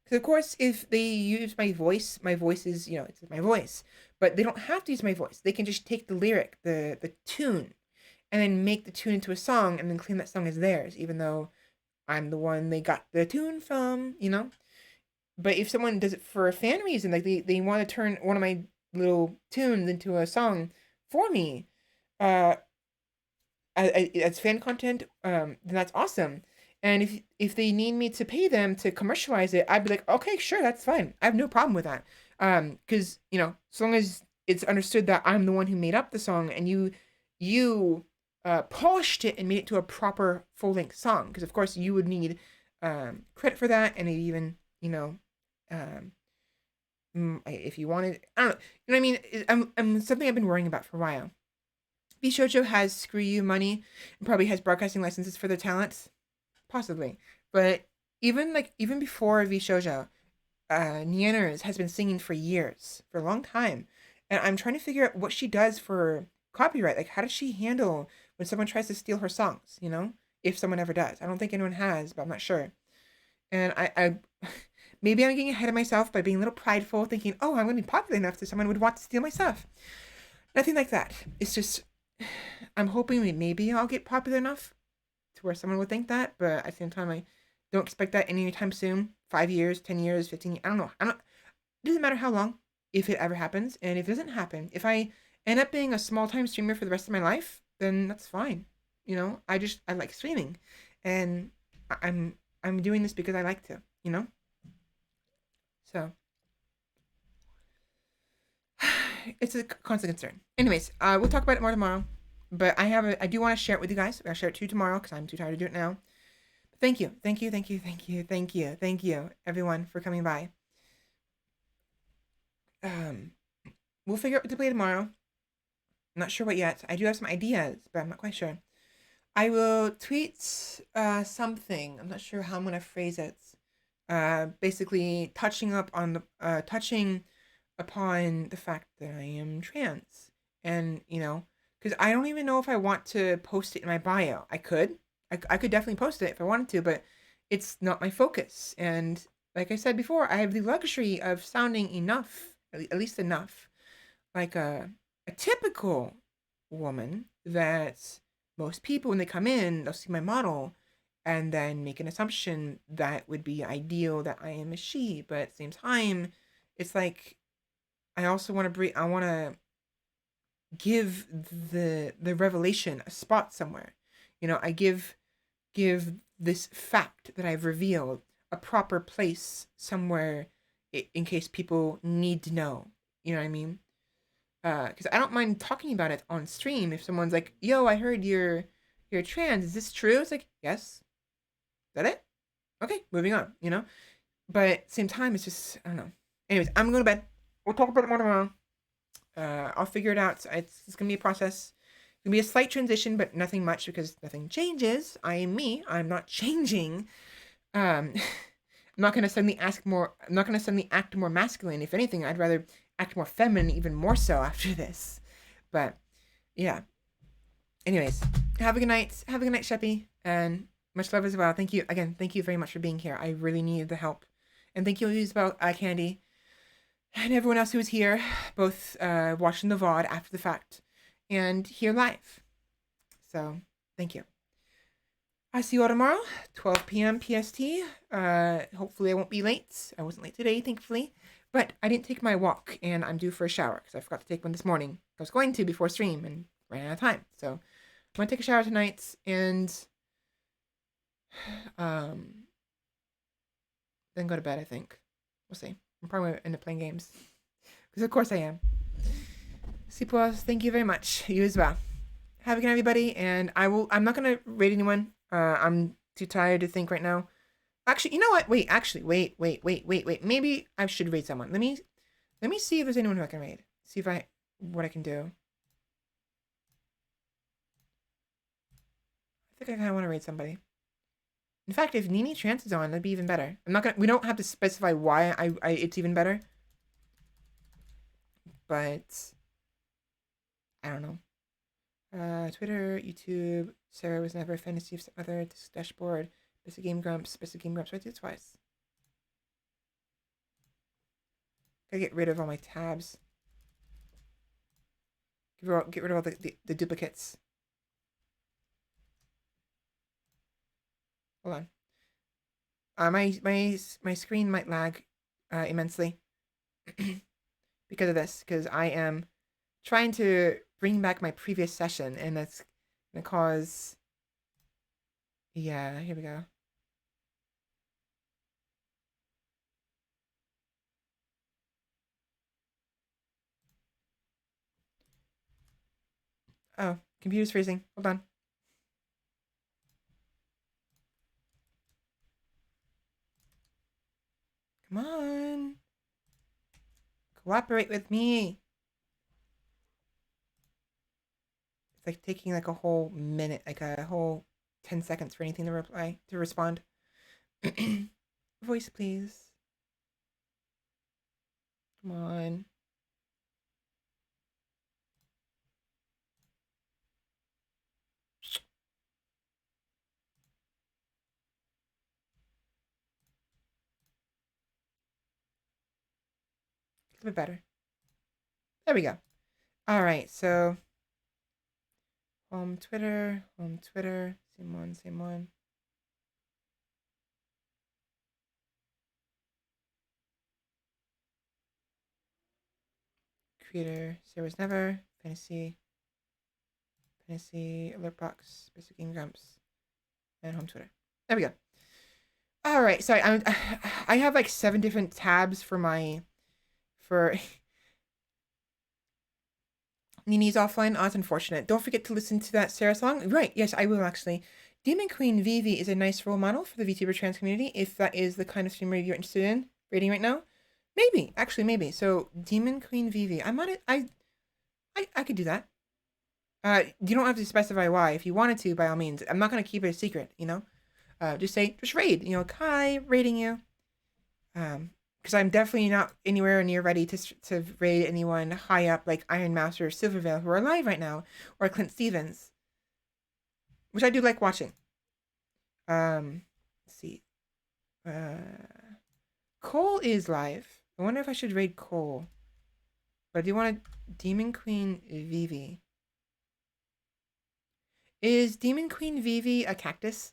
Because, of course, if they use my voice is, you know, it's my voice. But they don't have to use my voice. They can just take the lyric, the tune, and then make the tune into a song and then claim that song as theirs, even though I'm the one they got the tune from, you know? But if someone does it for a fan reason, like they want to turn one of my little tunes into a song for me, as fan content, then that's awesome. And if they need me to pay them to commercialize it, I'd be like, okay, sure, that's fine. I have no problem with that. Because, you know, as long as it's understood that I'm the one who made up the song, and you polished it and made it to a proper full-length song, because of course you would need credit for that, and maybe even, you know, if you wanted, I don't know, you know what I mean? I'm something I've been worrying about for a while. Vshoujo has Screw You money and probably has broadcasting licenses for their talents, possibly. But even before Vshoujo, Nyanners has been singing for years, for a long time, and I'm trying to figure out what she does for copyright. Like, how does she handle when someone tries to steal her songs? You know, if someone ever does. I don't think anyone has, but I'm not sure. And I maybe I'm getting ahead of myself by being a little prideful, thinking, oh, I'm going to be popular enough that someone would want to steal my stuff. Nothing like that. It's just, I'm hoping maybe I'll get popular enough to where someone would think that, but at the same time, I don't expect that anytime soon. 5 years, 10 years, 15 years, I don't know. It doesn't matter how long, if it ever happens. And if it doesn't happen, if I end up being a small-time streamer for the rest of my life, then that's fine. You know, I like streaming, and I'm doing this because I like to, you know? So, it's a constant concern. Anyways, we'll talk about it more tomorrow. But I do want to share it with you guys. I'll share it to you tomorrow because I'm too tired to do it now. But thank you, everyone, for coming by. We'll figure out what to play tomorrow. I'm not sure what yet. I do have some ideas, but I'm not quite sure. I will tweet something. I'm not sure how I'm gonna phrase it. Basically touching upon the fact that I am trans, and you know, because I don't even know if I want to post it in my bio. I could definitely post it if I wanted to, but it's not my focus. And like I said before, I have the luxury of sounding enough, at least enough, like a typical woman that most people, when they come in, they'll see my model and then make an assumption that would be ideal that I am a she. But at the same time, it's like I also want to give the revelation a spot somewhere. You know, I give this fact that I've revealed a proper place somewhere in case people need to know. You know what I mean? Because I don't mind talking about it on stream if someone's like, yo, I heard you're trans. Is this true? It's like, yes. Is that it? Okay, moving on, you know? But at the same time, it's just, I don't know. Anyways, I'm going to bed. We'll talk about it more tomorrow. I'll figure it out. It's going to be a process. It's going to be a slight transition, but nothing much because nothing changes. I am me. I'm not changing. I'm not going to suddenly act more masculine. If anything, I'd rather act more feminine, even more so after this. But yeah. Anyways, have a good night. Have a good night, Sheppy. And Much love as well. Thank you again. Thank you very much for being here. I really needed the help, and thank you, Isabel, Candy, and everyone else who was here, both watching the VOD after the fact and here live. So thank you. I see you all tomorrow, 12 p.m. PST. Hopefully I won't be late. I wasn't late today, thankfully. But I didn't take my walk, and I'm due for a shower, because I forgot to take one this morning. I was going to before stream, and ran out of time. So I'm going to take a shower tonight, and then go to bed, I think. We'll see. I'm probably going to end up playing games. Because of course I am. Sipos, thank you very much. You as well. Have a good night, everybody, and I'm not going to rate anyone. I'm too tired to think right now. Actually, you know what? Wait. Maybe I should raid someone. Let me see if there's anyone who I can raid. See what I can do. I think I kind of want to raid somebody. In fact, if Nini Trance is on, that'd be even better. We don't have to specify why it's even better. But I don't know. Twitter, YouTube, Sarah was never a fantasy of other dashboard. Basic Game Grumps. I did it twice. Gotta get rid of all my tabs. Get rid of all the duplicates. Hold on. My screen might lag immensely because of this, because I am trying to bring back my previous session, and that's gonna cause. Yeah, here we go. Oh, computer's freezing. Hold on. Come on. Cooperate with me. It's like taking like a whole minute, like a whole 10 seconds for anything to respond. Voice, please. Come on. A little bit better. There we go. All right, so home Twitter, same one. Creator, Sarah's Never, Fantasy, Alert Box, Basic Game Grumps, and home Twitter. There we go. All right, sorry, I have like 7 different tabs for Nini's offline. Oh, it's unfortunate. Don't forget to listen to that Sarah song. Right, yes, I will actually. Demon Queen Vivi is a nice role model for the VTuber trans community, if that is the kind of streamer you're interested in rating right now. Maybe, actually, maybe. So, Demon Queen Vivi. I could do that. You don't have to specify why. If you wanted to, by all means. I'm not going to keep it a secret, you know? Just raid. You know, Kai raiding you. Because I'm definitely not anywhere near ready to raid anyone high up like Iron Master or Silverveil who are alive right now, or Clint Stevens, which I do like watching. Let's see. Cole is live. I wonder if I should raid Cole. But I do want Demon Queen Vivi. Is Demon Queen Vivi a cactus?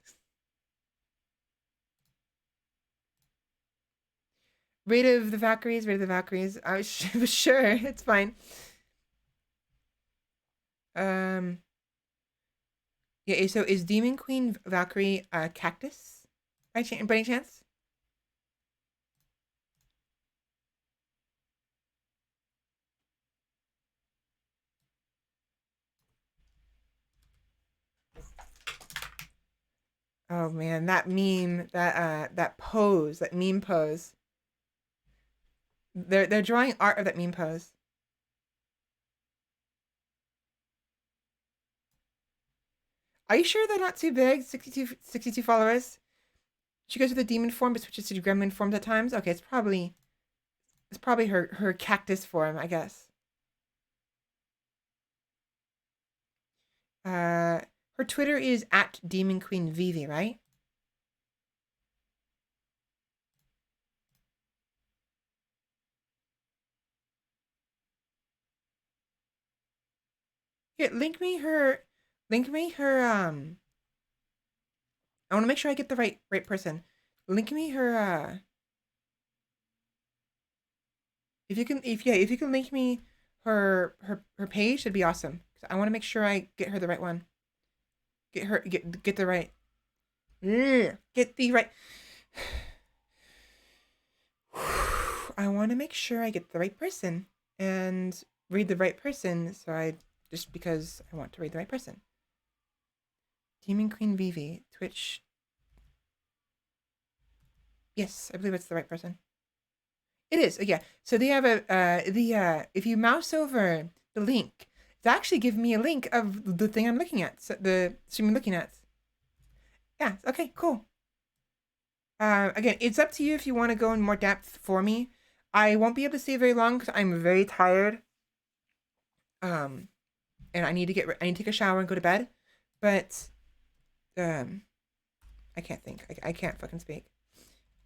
Raid of the Valkyries. I was sure. It's fine. Yeah, so is Demon Queen Valkyrie a cactus? By any chance? Oh man, that meme, that pose, that meme pose. They're drawing art of that meme pose. Are you sure they're not too big? 62 followers. She goes with the demon form but switches to gremlin forms at times. Okay, it's probably her cactus form, I guess. Her Twitter is @DemonQueenVivi, right? Here, link me her. I want to make sure I get the right person. Link me her. If you can link me her page, it'd be awesome. I want to make sure I get her the right one. Get the right. Get the right. I want to make sure I get the right person and read the right person. So just because I want to read the right person. Demon Queen Vivi, Twitch. Yes, I believe it's the right person. It is. Yeah. So they have if you mouse over the link, it's actually giving me a link of the thing I'm looking at. So the stream I'm looking at. Yeah. Okay. Cool. Again, it's up to you if you want to go in more depth for me. I won't be able to stay very long because I'm very tired. And I need to take a shower and go to bed. But I can't think. I can't fucking speak.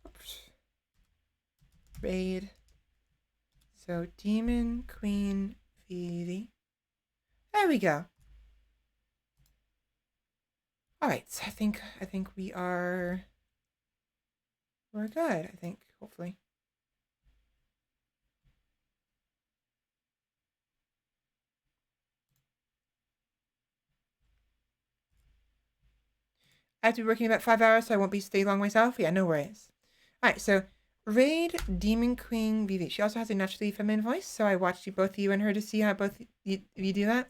Oops. Raid. So Demon Queen Vivi. There we go. All right. I think we're good. I think hopefully. I have to be working about 5 hours, so I won't be staying long myself. Yeah, no worries. All right, so Raid Demon Queen Vivi. She also has a naturally feminine voice, so I watched both you and her to see how both you do that.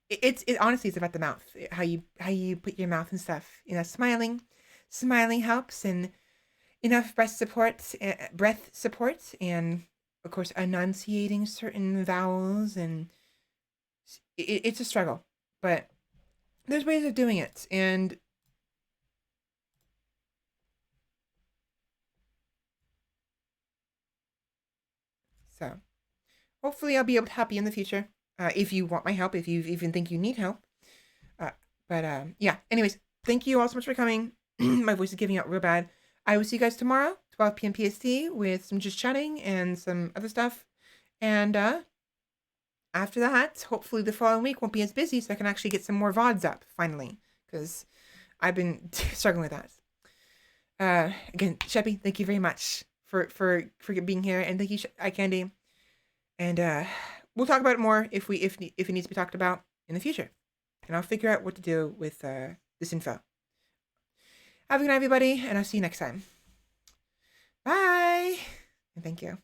It honestly is about the mouth, how you put your mouth and stuff. You know, smiling helps, and enough breath support, and of course enunciating certain vowels, and it's a struggle, but there's ways of doing it, and so hopefully I'll be able to help you in the future. If you want my help, if you even think you need help. Yeah. Anyways, thank you all so much for coming. My voice is giving out real bad. I will see you guys tomorrow, 12 p.m. PST, with some just chatting and some other stuff. And after that, hopefully the following week won't be as busy, so I can actually get some more VODs up, finally. Because I've been struggling with that. Again, Sheppy, thank you very much for being here. And thank you, iCandy. And we'll talk about it more if it needs to be talked about in the future. And I'll figure out what to do with this info. Have a good night, everybody, and I'll see you next time. Bye! And thank you.